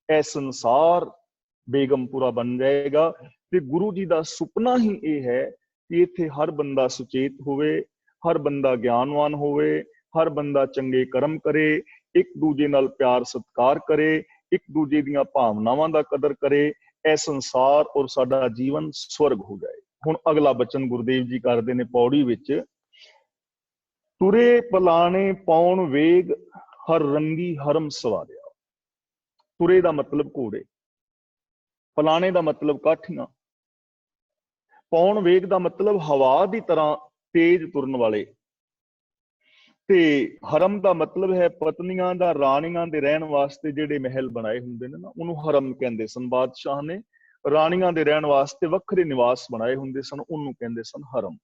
ਇਹ ਸੰਸਾਰ ਬੇਗਮਪੁਰਾ ਬਣ ਜਾਏਗਾ। ਤੇ ਗੁਰੂ ਜੀ ਦਾ ਸੁਪਨਾ ਹੀ ਇਹ ਹੈ ਕਿ ਇੱਥੇ ਹਰ ਬੰਦਾ ਸੁਚੇਤ ਹੋਵੇ, ਹਰ ਬੰਦਾ ਗਿਆਨਵਾਨ ਹੋਵੇ, ਹਰ ਬੰਦਾ ਚੰਗੇ ਕਰਮ ਕਰੇ, ਇੱਕ ਦੂਜੇ ਨਾਲ ਪਿਆਰ ਸਤਿਕਾਰ ਕਰੇ, ਇੱਕ ਦੂਜੇ ਦੀਆਂ ਭਾਵਨਾਵਾਂ ਦਾ ਕਦਰ ਕਰੇ। ਇਹ ਸੰਸਾਰ ਔਰ ਸਾਡਾ ਜੀਵਨ ਸਵਰਗ ਹੋ ਜਾਏ। ਹੁਣ ਅਗਲਾ ਬਚਨ ਗੁਰਦੇਵ ਜੀ ਕਰਦੇ ਨੇ ਪੌੜੀ ਵਿੱਚ, ਤੁਰੇ ਪਲਾਣੇ ਪਾਉਣ ਵੇਗ ਹਰ ਰੰਗੀ ਹਰਮ ਸਵਾਰਿਆ। ਤੁਰੇ ਦਾ ਮਤਲਬ ਘੋੜੇ, ਪਲਾਣੇ ਦਾ ਮਤਲਬ ਕਾਠੀਆਂ, ਪਾਉਣ ਵੇਗ ਦਾ ਮਤਲਬ ਹਵਾ ਦੀ ਤਰ੍ਹਾਂ ਤੇਜ਼ ਤੁਰਨ ਵਾਲੇ, ਤੇ ਹਰਮ ਦਾ ਮਤਲਬ ਹੈ ਪਤਨੀਆਂ ਦਾ, ਰਾਣੀਆਂ ਦੇ ਰਹਿਣ ਵਾਸਤੇ ਜਿਹੜੇ ਮਹਿਲ ਬਣਾਏ ਹੁੰਦੇ ਨੇ ਨਾ, ਉਹਨੂੰ ਹਰਮ ਕਹਿੰਦੇ ਸਨ। ਬਾਦਸ਼ਾਹ ਨੇ ਰਾਣੀਆਂ ਦੇ ਰਹਿਣ ਵਾਸਤੇ ਵੱਖਰੇ ਨਿਵਾਸ ਬਣਾਏ ਹੁੰਦੇ ਸਨ, ਉਹਨੂੰ ਕਹਿੰਦੇ ਸਨ ਹਰਮ।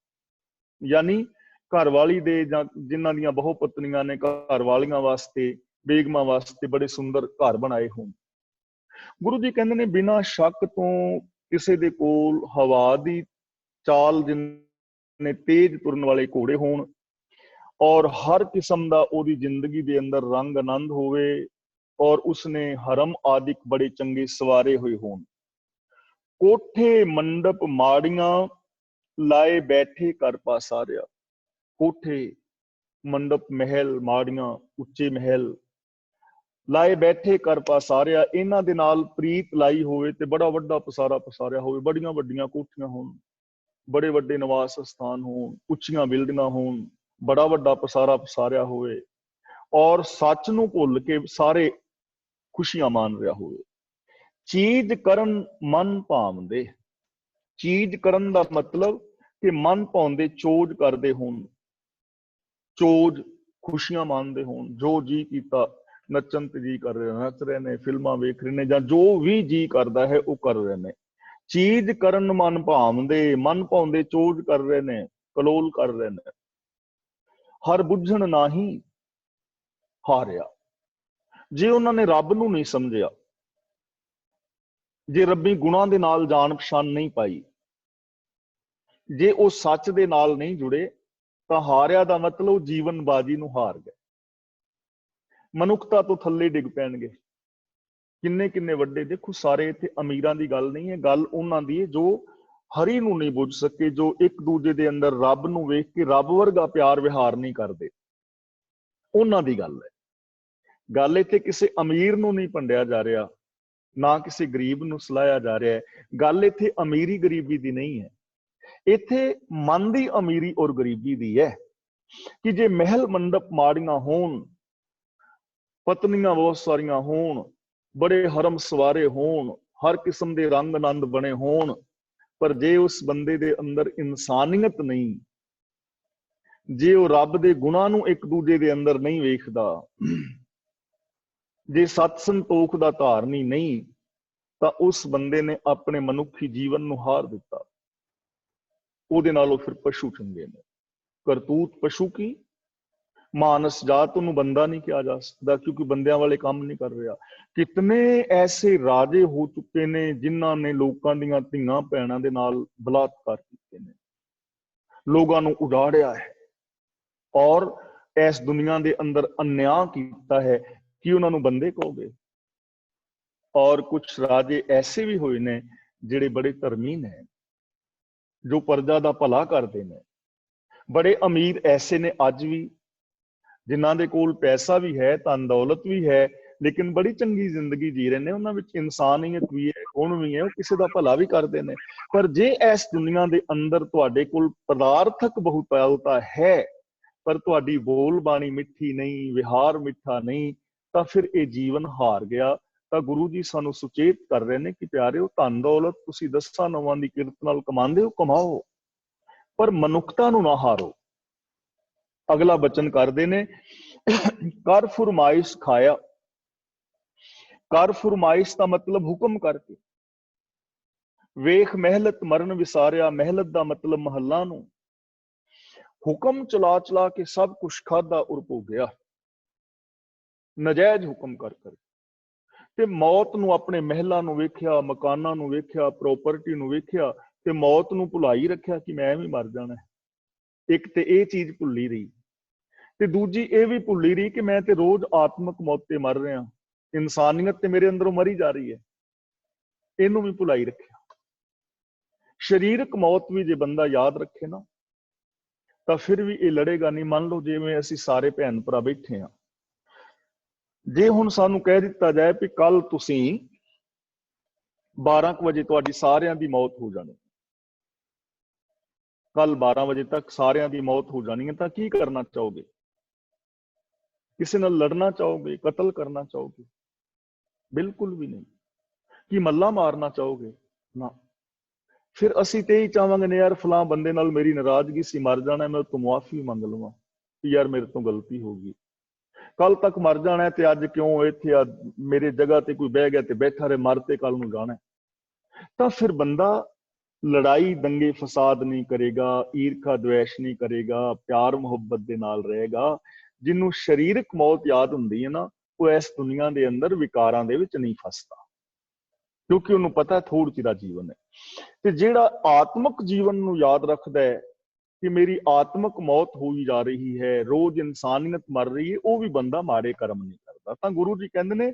ਯਾਨੀ ਘਰ ਵਾਲੀ ਦੇ ਜਾਂ ਜਿਨ੍ਹਾਂ ਦੀਆਂ ਬਹੁ ਪਤਨੀਆਂ ਨੇ ਘਰ ਵਾਲੀਆਂ ਵਾਸਤੇ, ਬੇਗਮਾਂ ਵਾਸਤੇ ਬੜੇ ਸੁੰਦਰ ਘਰ ਬਣਾਏ ਹੋਣ। ਗੁਰੂ ਜੀ ਕਹਿੰਦੇ ਨੇ ਬਿਨਾਂ ਸ਼ੱਕ ਤੋਂ ਕਿਸੇ ਦੇ ਕੋਲ ਹਵਾ ਦੀ ਚਾਲ ਜਿੰਨੇ ਤੇਜ਼ ਤੁਰਨ ਵਾਲੇ ਘੋੜੇ ਹੋਣ, ਔਰ ਹਰ ਕਿਸਮ ਦਾ ਉਹਦੀ ਜ਼ਿੰਦਗੀ ਦੇ ਅੰਦਰ ਰੰਗ ਆਨੰਦ ਹੋਵੇ, ਔਰ ਉਸਨੇ ਹਰਮ ਆਦਿਕ ਬੜੇ ਚੰਗੇ ਸਵਾਰੇ ਹੋਏ ਹੋਣ। ਕੋਠੇ ਮੰਡਪ ਮਾੜੀਆਂ ਲਾਏ ਬੈਠੇ ਕਰ ਪਾਸਾਰਿਆ। ਕੋਠੇ ਮੰਡਪ ਮਹਿਲ ਮਾੜੀਆਂ ਉੱਚੇ ਮਹਿਲ ਲਾਏ ਬੈਠੇ ਕਰ ਪਾਸਾਰਿਆ, ਇਹਨਾਂ ਦੇ ਨਾਲ ਪ੍ਰੀਤ ਲਾਈ ਹੋਵੇ ਤੇ ਬੜਾ ਵੱਡਾ ਪਸਾਰਾ ਪਸਾਰਿਆ ਹੋਵੇ, ਬੜੀਆਂ ਵੱਡੀਆਂ ਕੋਠੀਆਂ ਹੋਣ, ਬੜੇ ਵੱਡੇ ਨਿਵਾਸ ਸਥਾਨ ਹੋਣ, ਉੱਚੀਆਂ ਬਿਲਡਿੰਗਾਂ ਹੋਣ, ਬੜਾ ਵੱਡਾ ਪਸਾਰਾ ਪਸਾਰਿਆ ਹੋਵੇ, ਔਰ ਸੱਚ ਨੂੰ ਭੁੱਲ ਕੇ ਸਾਰੇ ਖੁਸ਼ੀਆਂ ਮਾਣ ਰਿਹਾ ਹੋਵੇ। ਚੀਜ਼ ਕਰਨ ਮਨ ਭਾਵਦੇ। ਚੀਜ਼ ਕਰਨ ਦਾ ਮਤਲਬ ਕਿ ਮਨ ਭਾਉਂਦੇ ਚੋਜ ਕਰਦੇ ਹੋਣ, ਚੋਜ ਖੁਸ਼ੀਆਂ ਮਾਣਦੇ ਹੋਣ, ਜੋ ਜੀ ਕੀਤਾ ਨੱਚਣ ਤੇ ਜੀ ਕਰ ਰਹੇ, ਨੱਚ ਰਹੇ ਨੇ, ਫਿਲਮਾਂ ਵੇਖ ਰਹੇ ਨੇ, ਜਾਂ ਜੋ ਵੀ ਜੀ ਕਰਦਾ ਹੈ ਉਹ ਕਰ ਰਹੇ ਨੇ। ਚੀਜ਼ ਕਰਨ ਮਨ ਭਾਵਦੇ, ਮਨ ਭਾਉਂਦੇ ਚੋਜ ਕਰ ਰਹੇ ਨੇ, ਕਲੋਲ ਕਰ ਰਹੇ ਨੇ। ਹਰ ਬੁੱਝਣ ਨਾਹੀਂ ਹਾਰਿਆ। ਜੇ ਉਹਨਾਂ ਨੇ ਰੱਬ ਨੂੰ ਨਹੀਂ ਸਮਝਿਆ, ਜੇ ਰੱਬੀ ਗੁਣਾਂ ਦੇ ਨਾਲ ਜਾਣ ਪਛਾਣ ਨਹੀਂ ਪਾਈ, ਜੇ ਉਹ ਸੱਚ ਦੇ ਨਾਲ ਨਹੀਂ ਜੁੜੇ, ਤਾਂ ਹਾਰਿਆ ਦਾ ਮਤਲਬ ਜੀਵਨ ਬਾਜੀ ਨੂੰ ਹਾਰ ਗਏ, ਮਨੁੱਖਤਾ ਤੋਂ ਥੱਲੇ ਡਿੱਗ ਪੈਣਗੇ। ਕਿੰਨੇ ਕਿੰਨੇ ਵੱਡੇ, ਦੇਖੋ ਸਾਰੇ ਇੱਥੇ ਅਮੀਰਾਂ ਦੀ ਗੱਲ ਨਹੀਂ ਹੈ, ਗੱਲ ਉਹਨਾਂ ਦੀ ਹੈ ਜੋ ਹਰੀ ਨੂੰ ਨਹੀਂ ਬੁੱਝ ਸਕੇ, ਜੋ ਇੱਕ ਦੂਜੇ ਦੇ ਅੰਦਰ ਰੱਬ ਨੂੰ ਵੇਖ ਕੇ ਰੱਬ ਵਰਗਾ ਪਿਆਰ ਵਿਹਾਰ ਨਹੀਂ ਕਰਦੇ, ਉਹਨਾਂ ਦੀ ਗੱਲ ਹੈ। ਗੱਲ ਇੱਥੇ ਕਿਸੇ ਅਮੀਰ ਨੂੰ ਨਹੀਂ ਭੰਡਿਆ ਜਾ ਰਿਹਾ, ਨਾ ਕਿਸੇ ਗਰੀਬ ਨੂੰ ਸਲਾਹਿਆ ਜਾ ਰਿਹਾ ਹੈ। ਗੱਲ ਇੱਥੇ ਅਮੀਰੀ ਗਰੀਬੀ ਦੀ ਨਹੀਂ ਹੈ, ਇੱਥੇ ਮਨ ਦੀ ਅਮੀਰੀ ਔਰ ਗਰੀਬੀ ਦੀ ਹੈ। ਕਿ ਜੇ ਮਹਿਲ ਮੰਡਪ ਮਾੜੀਆਂ ਹੋਣ, ਪਤਨੀਆਂ ਬਹੁਤ ਸਾਰੀਆਂ ਹੋਣ, ਬੜੇ ਹਰਮ ਸਵਾਰੇ ਹੋਣ, ਹਰ ਕਿਸਮ ਦੇ ਰੰਗ ਆਨੰਦ ਬਣੇ ਹੋਣ, ਪਰ ਜੇ ਉਸ ਬੰਦੇ ਦੇ ਅੰਦਰ ਇਨਸਾਨੀਅਤ ਨਹੀਂ, ਜੇ ਉਹ ਰੱਬ ਦੇ ਗੁਣਾਂ ਨੂੰ ਇੱਕ ਦੂਜੇ ਦੇ ਅੰਦਰ ਨਹੀਂ ਵੇਖਦਾ, ਜੇ ਸਤ ਸੰਤੋਖ ਦਾ ਧਾਰਨੀ ਨਹੀਂ, ਤਾਂ ਉਸ ਬੰਦੇ ਨੇ ਆਪਣੇ ਮਨੁੱਖੀ ਜੀਵਨ ਨੂੰ ਹਾਰ ਦਿੱਤਾ। ਉਹਦੇ ਨਾਲੋਂ ਫਿਰ ਪਸ਼ੂ ਚੰਗੇ ਨੇ। ਕਰਤੂਤ ਪਸ਼ੂ ਕੀ, ਮਾਨਸ ਜਾਤ ਨੂੰ ਬੰਦਾ ਨਹੀਂ ਕਿਹਾ ਜਾ ਸਕਦਾ, ਕਿਉਂਕਿ ਬੰਦਿਆਂ ਵਾਲੇ ਕੰਮ ਨਹੀਂ ਕਰ ਰਿਹਾ। ਕਿਤਨੇ ਐਸੇ ਰਾਜੇ ਹੋ ਚੁੱਕੇ ਨੇ ਜਿਨ੍ਹਾਂ ਨੇ ਲੋਕਾਂ ਦੀਆਂ ਧੀਆਂ ਭੈਣਾਂ ਦੇ ਨਾਲ ਬਲਾਤਕਾਰ ਕੀਤੇ ਨੇ, ਲੋਕਾਂ ਨੂੰ ਉਡਾੜਿਆ ਹੈ, ਔਰ ਇਸ ਦੁਨੀਆ ਦੇ ਅੰਦਰ ਅਨਿਆਂ ਕੀਤਾ ਹੈ ਕਿ ਉਹਨਾਂ ਨੂੰ ਬੰਦੇ ਕਹੋਗੇ। ਔਰ ਕੁਛ ਰਾਜੇ ਐਸੇ ਵੀ ਹੋਏ ਨੇ ਜਿਹੜੇ ਬੜੇ ਧਰਮੀ ਨੇ, ਜੋ ਪ੍ਰਜਾ ਦਾ ਭਲਾ ਕਰਦੇ ਨੇ। ਬੜੇ ਅਮੀਰ ਐਸੇ ਨੇ ਅੱਜ ਵੀ, ਜਿਨ੍ਹਾਂ ਦੇ ਕੋਲ ਪੈਸਾ ਵੀ ਹੈ, ਧਨ ਦੌਲਤ ਵੀ ਹੈ, लेकिन बड़ी चंगी जिंदगी जी रहे ने, उन्हां विच इंसानियत भी है, गुण भी है, वो किसी दा भला भी करते हैं। पर जे इस दुनिया के अंदर तुहाडे कोल पदार्थक बहुतायता है पर तुहाडी बोल बाणी मिठी नहीं, विहार मिठा नहीं, तो फिर ये जीवन हार गया। तो गुरु जी सानू सुचेत कर रहे हैं कि प्यारे धन दौलत तुसीं दसां नौवां दी किरत नाल कमांदे हो, कमाओ, पर मनुखता नू ना हारो। अगला बचन करते ने, कर फुरमाइश खाया। कर फुरमाइश का मतलब हुक्म करके, वेख मेहलत मरण विसारिया, मेहलत का मतलब महल्ला नू, हुक्म चला चला के सब कुछ खादा और भोगया, नजायज हुक्म कर कर ते मौत नू अपने महलों नू वेख्या, मकानां नू वेख्या, प्रॉपर्टी नू वेख्या ते मौत नू भुलाई रखिया कि मैं भी मर जाना है। एक ते ये चीज भुली रही ते दूजी ये भी भुली रही कि मैं ते रोज आत्मक मौत ते मर रहा, इंसानियत ते मेरे अंदरों मरी जा रही है, इनू भी भुलाई रखिया। शरीरक मौत भी जे बंदा याद रखे ना तो फिर भी ये लड़ेगा नहीं। मान लो जिवें असीं सारे भैन भरा बैठे हैं, जे हुण सानू कह दिता जाए कि कल तुसीं 12 बजे तुहाडी सारियां दी मौत हो जानी, कल 12 बजे तक सारियां दी मौत हो जानी है, तो की करना चाहोगे? किसी नाल लड़ना चाहोगे? कतल करना चाहोगे? बिल्कुल भी नहीं। कि मल्ला मारना चाहोगे? ना। फिर असी तो यही चाहांगे ने यार फलां बंदे नाल मेरी नाराजगी सी, मर जाना, मैं तो मुआफी मंग लवां कि यार मेरे तो गलती होगी। कल तक मर जाना है ते अज क्यों इत्थे मेरे जगह ते कोई बह गया ते बैठा रहे, मरते कल नूं जाना है। तो फिर बंदा लड़ाई दंगे फसाद नहीं करेगा, ईर्खा द्वेष नहीं करेगा, प्यार मुहब्बत दे नाल रहेगा। जिन्हों शरीरक मौत याद हुंदी है ना, वो इस दुनिया के अंदर विकारां दे विच नहीं फसदा, क्योंकि उन्होंने पता है थोड़ चिरा जीवन है। ते जिहड़ा आत्मक जीवन नूं याद रखदा है कि मेरी आत्मक मौत होई जा रही है, रोज इंसानियत मर रही है, वो भी बंदा माड़े कर्म नहीं करता। तो गुरु जी कहंदे ने,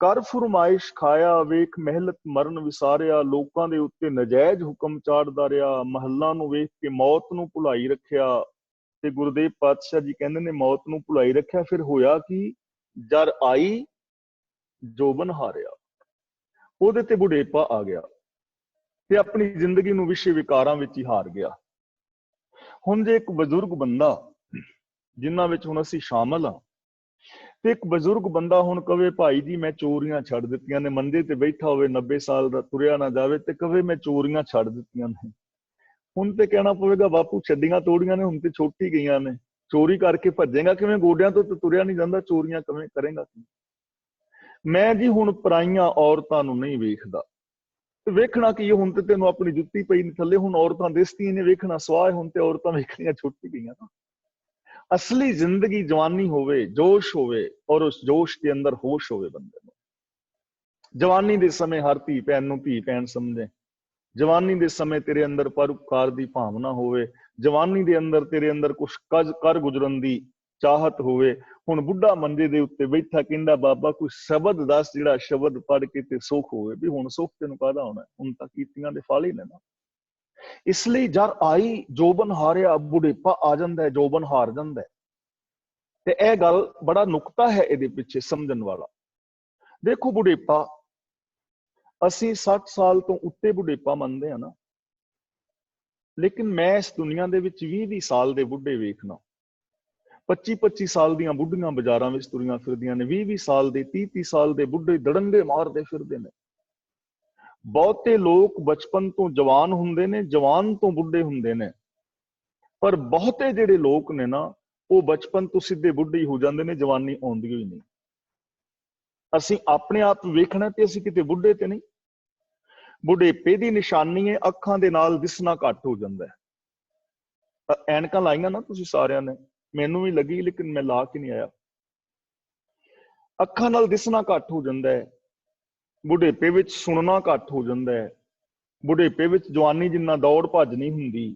कर फुरमाइश खाया, वेख मेहलत मरण विसारिया, लोकां दे उत्ते नजायज हुक्म चाड़दा रहा, महल्ला नूं वेख के मौत नूं भुलाई रखिया। ते गुरुदेव पातशाह जी कहंदे ने मौत नूं भुलाई रखिया, फिर होया कि जर आई जोबन हारिया, ਉਹਦੇ ਤੇ बुढ़ेपा आ गया ਤੇ अपनी जिंदगी ਨੂੰ विषय विकारां ਵਿੱਚ ही हार गया। ਹੁਣ ਜੇ ਇੱਕ ਬਜ਼ੁਰਗ ਬੰਦਾ ਜਿਨ੍ਹਾਂ ਵਿੱਚ ਹੁਣ ਅਸੀਂ ਸ਼ਾਮਲ ਹਾਂ, ਤੇ ਇੱਕ ਬਜ਼ੁਰਗ ਬੰਦਾ ਹੁਣ ਕਵੇ ਭਾਈ ਜੀ ਮੈਂ ਚੋਰੀਆਂ ਛੱਡ ਦਿੱਤੀਆਂ ਨੇ, ਮੰਜੇ ਤੇ ਬੈਠਾ ਹੋਵੇ 90 ਸਾਲ ਦਾ, ਤੁਰਿਆ ਨਾ ਜਾਵੇ, ਤੇ ਕਵੇ ਮੈਂ ਚੋਰੀਆਂ ਛੱਡ ਦਿੱਤੀਆਂ ਨੇ, ਹੁਣ ਤੇ ਕਹਿਣਾ ਪਵੇਗਾ ਬਾਪੂ ਛੱਡੀਆਂ ਤੋੜੀਆਂ ਨੇ, ਹੁਣ ਤੇ ਛੁੱਟ ਹੀ ਗਈਆਂ ਨੇ, ਚੋਰੀ ਕਰਕੇ ਭੱਜੇਗਾ ਕਿਵੇਂ, ਗੋਡਿਆਂ ਤੋਂ ਤੁਰਿਆ ਨਹੀਂ ਜਾਂਦਾ, ਚੋਰੀਆਂ ਕਿਵੇਂ ਕਰੇਗਾ। ਮੈਂ ਜੀ ਹੁਣ ਪਰਾਈਆਂ ਔਰਤਾਂ ਨੂੰ ਨਹੀਂ ਵੇਖਦਾ, ਵੇਖਣਾ ਕੀ ਹੁਣ ਤੇ ਤੈਨੂੰ ਆਪਣੀ ਜੁੱਤੀ ਪਈ ਨੀ ਥੱਲੇ, ਹੁਣ ਔਰਤਾਂ ਦਿਸਦੀਆਂ ਨੇ, ਵੇਖਣਾ ਸਵਾਹ, ਹੁਣ ਤੇ ਔਰਤਾਂ ਵੇਖਣੀਆਂ ਛੁੱਟ ਹੀ ਗਈਆਂ ਨਾ। असली जिंदगी जवानी होवे, जोश होवे, और उस जोश के अंदर होश होवे बंदे नूं। जवानी दे समय हर धी भैन नूं धी भैन समझे, जवानी दे समय तेरे अंदर परोपकार दी भावना होवे, जवानी दे अंदर तेरे अंदर कुछ कर गुजरन दी चाहत होवे। हुण बुढ़ा मंजे दे उत्ते बैठा कहंदा बाबा कोई शब्द दस जिहड़ा शब्द पढ़ के ते सुख होवे, भी हुण सुख तैनूं काहदा होना, हुण तां कीतियां दे फल ही ने ना। इसलिए जर आई जोबन हारिया, बुढ़ेपा आ जाता है, जोबन हार जाता है। ते यह गल बड़ा नुकता है इहदे पिछे समझण वाला। देखो बुढ़ेपा असी 60 साल तो उत्ते बुढ़ेपा मनते हैं ना, लेकिन मैं इस दुनिया दे विच 20 साल दे बुढ़े वेखना, 25 साल दीयां बुढ़ियां बाजारां विच तुरियां फिरदियां ने, 20 साल दे 30 साल दे बुढ़े दड़ंगे मारदे फिरदे ने। बहुते लोग बचपन तो जवान हुंदे ने, जवान तो बुढ़े हुंदे ने, पर बहुते जिहड़े लोग ने ना वो बचपन तो सीधे बुढ़े ही हो जाते हैं, जवानी आउंदी ही नहीं। असीं अपने आप वेखना ते असीं किते बुढ़े ते नहीं। बुढ़ेपे की निशानी है अखां दे नाल दिसना घट हो जाता है। ऐनकां लाइयां ना तुसीं सारियां ने, मैनूं भी लगी लेकिन मैं ला के नहीं आया। अखां नाल दिसना घट हो जाता है, बुढ़ेपे विच सुनना घट हो जाता है, बुढ़ेपे विच जवानी जिन्ना दौड़ भज नहीं हुंदी,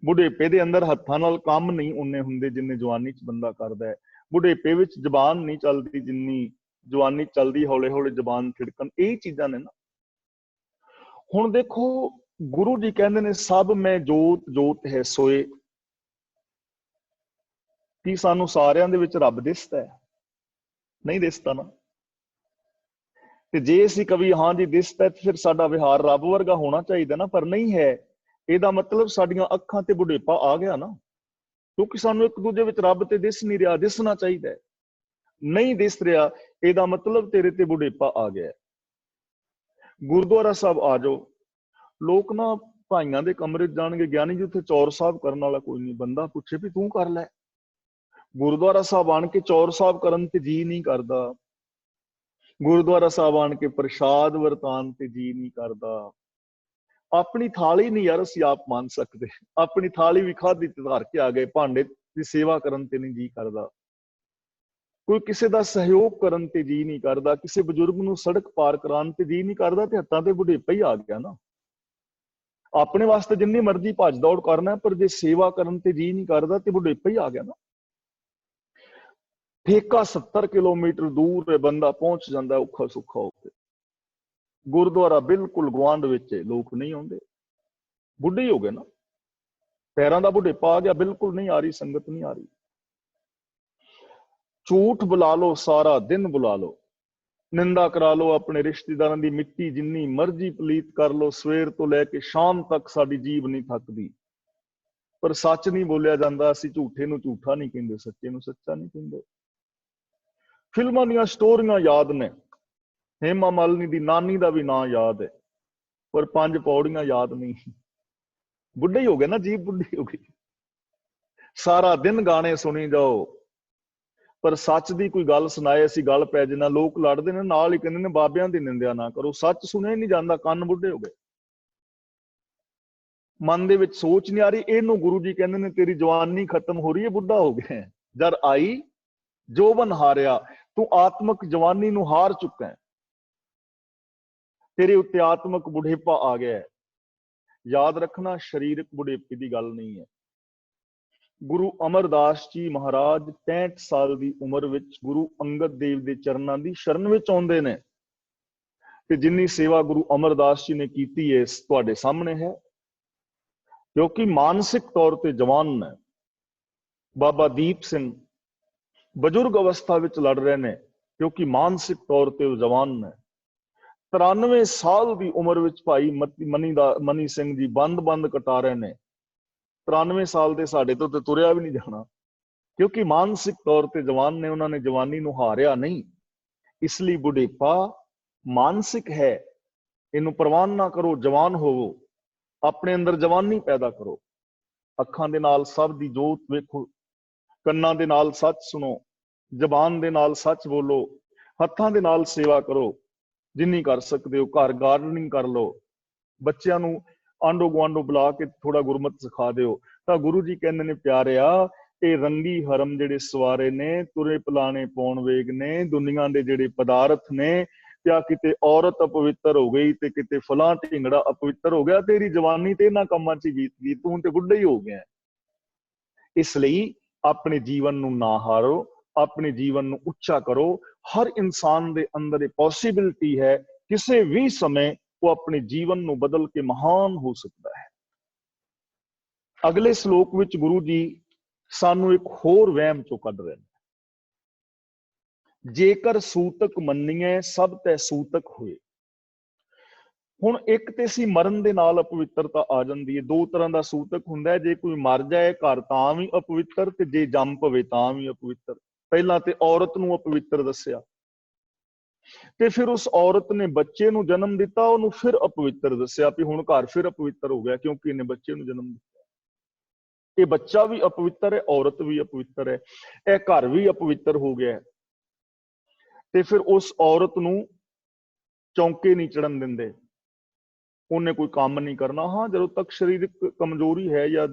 बुढ़ेपे दे अंदर हत्थां नाल काम नहीं उन्ने हुंदे जिन्ने जवानी च बंदा करदा है, बुढ़ेपे विच जबान नहीं चलदी जिन्नी जवानी चलदी, हौले हौले जबान खिड़कन, यही चीज़ां ने ना। हुण देखो गुरु जी कहंदे ने सब मैं जोत जोत है सोए, कि सानू सारियां दे विच रब दिसदा है। नहीं दिसता ना। ਤੇ ਜੇ ਅਸੀਂ ਕਵੀ ਹਾਂ ਜੀ ਦਿਸਦਾ ਤੇ ਫਿਰ ਸਾਡਾ ਵਿਹਾਰ ਰੱਬ ਵਰਗਾ ਹੋਣਾ ਚਾਹੀਦਾ ਨਾ, ਪਰ ਨਹੀਂ ਹੈ। ਇਹਦਾ ਮਤਲਬ ਸਾਡੀਆਂ ਅੱਖਾਂ ਤੇ ਬੁਢੇਪਾ ਆ ਗਿਆ ਨਾ, ਕਿਉਂਕਿ ਸਾਨੂੰ ਇੱਕ ਦੂਜੇ ਵਿੱਚ ਰੱਬ ਤੇ ਦਿਸ ਨਹੀਂ ਰਿਹਾ, ਦਿਸਣਾ ਚਾਹੀਦਾ। ਨਹੀਂ ਦਿਸ ਰਿਹਾ, ਇਹਦਾ ਮਤਲਬ ਤੇਰੇ ਤੇ ਬੁਢੇਪਾ ਆ ਗਿਆ। ਗੁਰਦੁਆਰਾ ਸਾਹਿਬ ਆ ਜਾਓ, ਲੋਕ ਨਾ ਭਾਈਆਂ ਦੇ ਕਮਰੇ 'ਚ ਜਾਣਗੇ, ਗਿਆਨੀ ਜੀ ਉੱਥੇ ਚੌਰ ਸਾਹਿਬ ਕਰਨ ਵਾਲਾ ਕੋਈ ਨਹੀਂ। ਬੰਦਾ ਪੁੱਛੇ ਵੀ ਤੂੰ ਕਰ ਲੈ। ਗੁਰਦੁਆਰਾ ਸਾਹਿਬ ਆਣ ਕੇ ਚੌਰ ਸਾਹਿਬ ਕਰਨ ਤੇ ਜੀ ਨਹੀਂ ਕਰਦਾ, ਗੁਰਦੁਆਰਾ ਸਾਹਿਬ ਆਣ ਕੇ ਪ੍ਰਸ਼ਾਦ ਵਰਤਾਨ ਤੇ ਜੀ ਨਹੀਂ ਕਰਦਾ। ਆਪਣੀ ਥਾਲੀ ਨਹੀਂ ਯਾਰ ਅਸੀਂ ਆਪ ਮੰਨ ਸਕਦੇ, ਆਪਣੀ ਥਾਲੀ ਵੀ ਖਾਧੀ ਤੇ ਧਰ ਕੇ ਆ ਗਏ, ਭਾਂਡੇ ਦੀ ਸੇਵਾ ਕਰਨ ਤੇ ਨਹੀਂ ਜੀ ਕਰਦਾ, ਕੋਈ ਕਿਸੇ ਦਾ ਸਹਿਯੋਗ ਕਰਨ ਤੇ ਜੀ ਨਹੀਂ ਕਰਦਾ, ਕਿਸੇ ਬਜ਼ੁਰਗ ਨੂੰ ਸੜਕ ਪਾਰ ਕਰਾਉਣ ਤੇ ਜੀ ਨਹੀਂ ਕਰਦਾ, ਤੇ ਹੱਥਾਂ ਤੇ ਬੁਢੇਪਾ ਹੀ ਆ ਗਿਆ ਨਾ। ਆਪਣੇ ਵਾਸਤੇ ਜਿੰਨੀ ਮਰਜ਼ੀ ਭੱਜ ਦੌੜ ਕਰਨਾ, ਪਰ ਜੇ ਸੇਵਾ ਕਰਨ ਤੇ ਜੀ ਨਹੀਂ ਕਰਦਾ ਤੇ ਬੁਢੇਪਾ ਹੀ ਆ ਗਿਆ ਨਾ। ਠੇਕਾ 70 ਕਿਲੋਮੀਟਰ ਦੂਰ ਹੈ, ਬੰਦਾ ਪਹੁੰਚ ਜਾਂਦਾ ਔਖਾ ਸੁੱਖਾ ਹੋ ਕੇ। ਗੁਰਦੁਆਰਾ ਬਿਲਕੁਲ ਗੁਆਂਢ ਵਿੱਚ ਹੈ, ਲੋਕ ਨਹੀਂ ਆਉਂਦੇ, ਬੁੱਢੇ ਹੀ ਹੋ ਗਏ ਨਾ, ਪੈਰਾਂ ਦਾ ਬੁਢੇਪਾ ਆ ਗਿਆ, ਬਿਲਕੁਲ ਨਹੀਂ ਆ ਰਹੀ ਸੰਗਤ, ਨਹੀਂ ਆ ਰਹੀ। ਝੂਠ ਬੁਲਾ ਲਓ, ਸਾਰਾ ਦਿਨ ਬੁਲਾ ਲਓ, ਨਿੰਦਾ ਕਰਾ ਲਓ, ਆਪਣੇ ਰਿਸ਼ਤੇਦਾਰਾਂ ਦੀ ਮਿੱਟੀ ਜਿੰਨੀ ਮਰਜ਼ੀ ਪਲੀਤ ਕਰ ਲਓ, ਸਵੇਰ ਤੋਂ ਲੈ ਕੇ ਸ਼ਾਮ ਤੱਕ ਸਾਡੀ ਜੀਭ ਨਹੀਂ ਥੱਕਦੀ, ਪਰ ਸੱਚ ਨਹੀਂ ਬੋਲਿਆ ਜਾਂਦਾ। ਅਸੀਂ ਝੂਠੇ ਨੂੰ ਝੂਠਾ ਨਹੀਂ ਕਹਿੰਦੇ, ਸੱਚੇ ਨੂੰ ਸੱਚਾ ਨਹੀਂ ਕਹਿੰਦੇ। ਫਿਲਮਾਂ ਦੀਆਂ ਸਟੋਰੀਆਂ ਯਾਦ ਨੇ, ਹੇਮਾ ਮਾਲਿਨੀ ਦੀ ਨਾਨੀ ਦਾ ਵੀ ਨਾਂ ਯਾਦ ਹੈ, ਪਰ 5 ਪੌੜੀਆਂ ਯਾਦ ਨਹੀਂ। ਬੁੱਢੇ ਹੀ ਹੋ ਗਏ ਨਾ, ਜੀਭ ਬੁੱਢੀ ਹੋ ਗਈ। ਸਾਰਾ ਦਿਨ ਗਾਣੇ ਸੁਣੀ ਜਾਓ, ਪਰ ਸੱਚ ਦੀ ਕੋਈ ਗੱਲ ਸੁਣਾਏ ਅਸੀਂ ਗੱਲ ਪੈ ਜਾਣਾ। ਲੋਕ ਲੜਦੇ ਨੇ, ਨਾਲ ਹੀ ਕਹਿੰਦੇ ਨੇ ਬਾਬਿਆਂ ਦੀ ਨਿੰਦਿਆ ਨਾ ਕਰੋ। ਸੱਚ ਸੁਣਿਆ ਹੀ ਨਹੀਂ ਜਾਂਦਾ, ਕੰਨ ਬੁੱਢੇ ਹੋ ਗਏ, ਮਨ ਦੇ ਵਿੱਚ ਸੋਚ ਨਹੀਂ ਆ ਰਹੀ। ਇਹਨੂੰ ਗੁਰੂ ਜੀ ਕਹਿੰਦੇ ਨੇ ਤੇਰੀ ਜਵਾਨੀ ਖਤਮ ਹੋ ਰਹੀ ਹੈ, ਬੁੱਢਾ ਹੋ ਗਿਆ। ਜਦ ਆਈ ਜੋਬਨ ਹਾਰਿਆ, ਤੂੰ ਆਤਮਕ ਜਵਾਨੀ ਨੂੰ ਹਾਰ ਚੁੱਕਾ ਹੈ, ਤੇਰੇ ਉੱਤੇ ਆਤਮਕ ਬੁਢੇਪਾ ਆ ਗਿਆ ਹੈ। ਯਾਦ ਰੱਖਣਾ, ਸਰੀਰਕ ਬੁਢੇਪੇ ਦੀ ਗੱਲ ਨਹੀਂ ਹੈ। ਗੁਰੂ ਅਮਰਦਾਸ ਜੀ ਮਹਾਰਾਜ 65 ਸਾਲ ਦੀ ਉਮਰ ਵਿੱਚ ਗੁਰੂ ਅੰਗਦ ਦੇਵ ਦੇ ਚਰਨਾਂ ਦੀ ਸ਼ਰਨ ਵਿੱਚ ਆਉਂਦੇ ਨੇ, ਤੇ ਜਿੰਨੀ ਸੇਵਾ ਗੁਰੂ ਅਮਰਦਾਸ ਜੀ ਨੇ ਕੀਤੀ ਹੈ ਤੁਹਾਡੇ ਸਾਹਮਣੇ ਹੈ। ਕਿਉਂਕਿ ਮਾਨਸਿਕ ਤੌਰ ਤੇ ਜਵਾਨ ਨੇ। ਬਾਬਾ ਦੀਪ ਸਿੰਘ ਬਜ਼ੁਰਗ ਅਵਸਥਾ ਵਿੱਚ ਲੜ ਰਹੇ ਨੇ, ਕਿਉਂਕਿ ਮਾਨਸਿਕ ਤੌਰ ਤੇ ਉਹ ਜਵਾਨ ਨੇ। 93 ਸਾਲ ਦੀ ਉਮਰ ਵਿੱਚ ਭਾਈ ਮਨੀ ਸਿੰਘ ਜੀ ਬੰਦ ਕਟਾ ਰਹੇ ਨੇ। 93 ਸਾਲ ਦੇ ਸਾਡੇ ਤੋਂ ਤੇ ਤੁਰਿਆ ਵੀ ਨਹੀਂ ਜਾਣਾ, ਕਿਉਂਕਿ ਮਾਨਸਿਕ ਤੌਰ ਤੇ ਜਵਾਨ ਨੇ, ਉਹਨਾਂ ਨੇ ਜਵਾਨੀ ਨੂੰ ਹਾਰਿਆ ਨਹੀਂ। ਇਸ ਲਈ ਬੁਢੇਪਾ ਮਾਨਸਿਕ ਹੈ, ਇਹਨੂੰ ਪ੍ਰਵਾਨ ਨਾ ਕਰੋ, ਜਵਾਨ ਹੋਵੋ, ਆਪਣੇ ਅੰਦਰ ਜਵਾਨੀ ਪੈਦਾ ਕਰੋ। ਅੱਖਾਂ ਦੇ ਨਾਲ ਸਭ ਦੀ ਜੋਤ ਵੇਖੋ, ਕੰਨਾਂ ਦੇ ਨਾਲ ਸੱਚ ਸੁਣੋ, ਜ਼ਬਾਨ ਦੇ ਨਾਲ ਸੱਚ ਬੋਲੋ, ਹੱਥਾਂ ਦੇ ਨਾਲ ਸੇਵਾ ਕਰੋ ਜਿੰਨੀ ਕਰ ਸਕਦੇ ਹੋ। ਘਰ ਗਾਰਡਨਿੰਗ ਕਰ ਲਓ, ਬੱਚਿਆਂ ਨੂੰ ਆਂਡੋ ਗੁਆਂਢੋ ਬੁਲਾ ਕੇ ਥੋੜਾ ਗੁਰਮਤ ਸਿਖਾ ਦਿਓ। ਤਾਂ ਗੁਰੂ ਜੀ ਕਹਿੰਦੇ ਨੇ ਪਿਆਰਿਆ, ਇਹ ਰੰਗੀ ਹਰਮ ਜਿਹੜੇ ਸਵਾਰੇ ਨੇ, ਤੁਰੇ ਪਲਾਣੇ ਪਾਉਣ ਵੇਗ ਨੇ, ਦੁਨੀਆ ਦੇ ਜਿਹੜੇ ਪਦਾਰਥ ਨੇ, ਕਿਆ ਕਿਤੇ ਔਰਤ ਅਪਵਿੱਤਰ ਹੋ ਗਈ ਤੇ ਕਿਤੇ ਫਲਾਂ ਢਿੰਗੜਾ ਅਪਵਿੱਤਰ ਹੋ ਗਿਆ। ਤੇਰੀ ਜਵਾਨੀ ਤੇ ਇਹਨਾਂ ਕੰਮਾਂ 'ਚ ਬੀਤ ਗਈ, ਤੂੰ ਤੇ ਬੁੱਢਾ ਹੀ ਹੋ ਗਿਆ। ਇਸ ਲਈ ਆਪਣੇ ਜੀਵਨ ਨੂੰ ਨਾ ਹਾਰੋ, ਆਪਣੇ ਜੀਵਨ ਨੂੰ ਉੱਚਾ ਕਰੋ। ਹਰ ਇਨਸਾਨ ਦੇ ਅੰਦਰ ਇਹ ਪੋਸੀਬਿਲਿਟੀ ਹੈ, ਕਿਸੇ ਵੀ ਸਮੇਂ ਉਹ ਆਪਣੇ ਜੀਵਨ ਨੂੰ ਬਦਲ ਕੇ ਮਹਾਨ ਹੋ ਸਕਦਾ ਹੈ। ਅਗਲੇ ਸ਼ਲੋਕ ਵਿੱਚ ਗੁਰੂ ਜੀ ਸਾਨੂੰ ਇੱਕ ਹੋਰ ਵਹਿਮ ਚੋਂ ਕੱਢ ਰਹੇ ਨੇ। ਜੇਕਰ ਸੂਤਕ ਮੰਨੀਏ ਸਭ ਤੈ ਸੂਤਕ ਹੋਏ। ਹੁਣ ਇੱਕ ਤੇ ਸੀ ਮਰਨ ਦੇ ਨਾਲ ਅਪਵਿੱਤਰਤਾ ਆ ਜਾਂਦੀ ਹੈ। ਦੋ ਤਰ੍ਹਾਂ ਦਾ ਸੂਤਕ ਹੁੰਦਾ ਹੈ, ਜੇ ਕੋਈ ਮਰ ਜਾਏ ਘਰ ਤਾਂ ਵੀ ਅਪਵਿੱਤਰ, ਤੇ ਜੇ ਜੰਮ ਪਵੇ ਤਾਂ ਵੀ ਅਪਵਿੱਤਰ। ਪਹਿਲਾਂ ਤੇ ਔਰਤ ਨੂੰ ਅਪਵਿੱਤਰ ਦੱਸਿਆ, ਤੇ ਫਿਰ ਉਸ ਔਰਤ ਨੇ ਬੱਚੇ ਨੂੰ ਜਨਮ ਦਿੱਤਾ, ਉਹਨੂੰ ਫਿਰ ਅਪਵਿੱਤਰ ਦੱਸਿਆ ਵੀ ਹੁਣ ਘਰ ਫਿਰ ਅਪਵਿੱਤਰ ਹੋ ਗਿਆ, ਕਿਉਂਕਿ ਇਹਨੇ ਬੱਚੇ ਨੂੰ ਜਨਮ ਦਿੱਤਾ। ਇਹ ਬੱਚਾ ਵੀ ਅਪਵਿੱਤਰ ਹੈ, ਔਰਤ ਵੀ ਅਪਵਿੱਤਰ ਹੈ, ਇਹ ਘਰ ਵੀ ਅਪਵਿੱਤਰ ਹੋ ਗਿਆ। ਤੇ ਫਿਰ ਉਸ ਔਰਤ ਨੂੰ ਚੌਂਕੇ ਨਹੀਂ ਚੜਨ ਦਿੰਦੇ, ਉਹਨੇ ਕੋਈ ਕੰਮ ਨਹੀਂ ਕਰਨਾ। ਹਾਂ, ਜਦੋਂ ਤੱਕ ਸਰੀਰਕ ਕਮਜ਼ੋਰੀ ਹੈ ਜਾਂ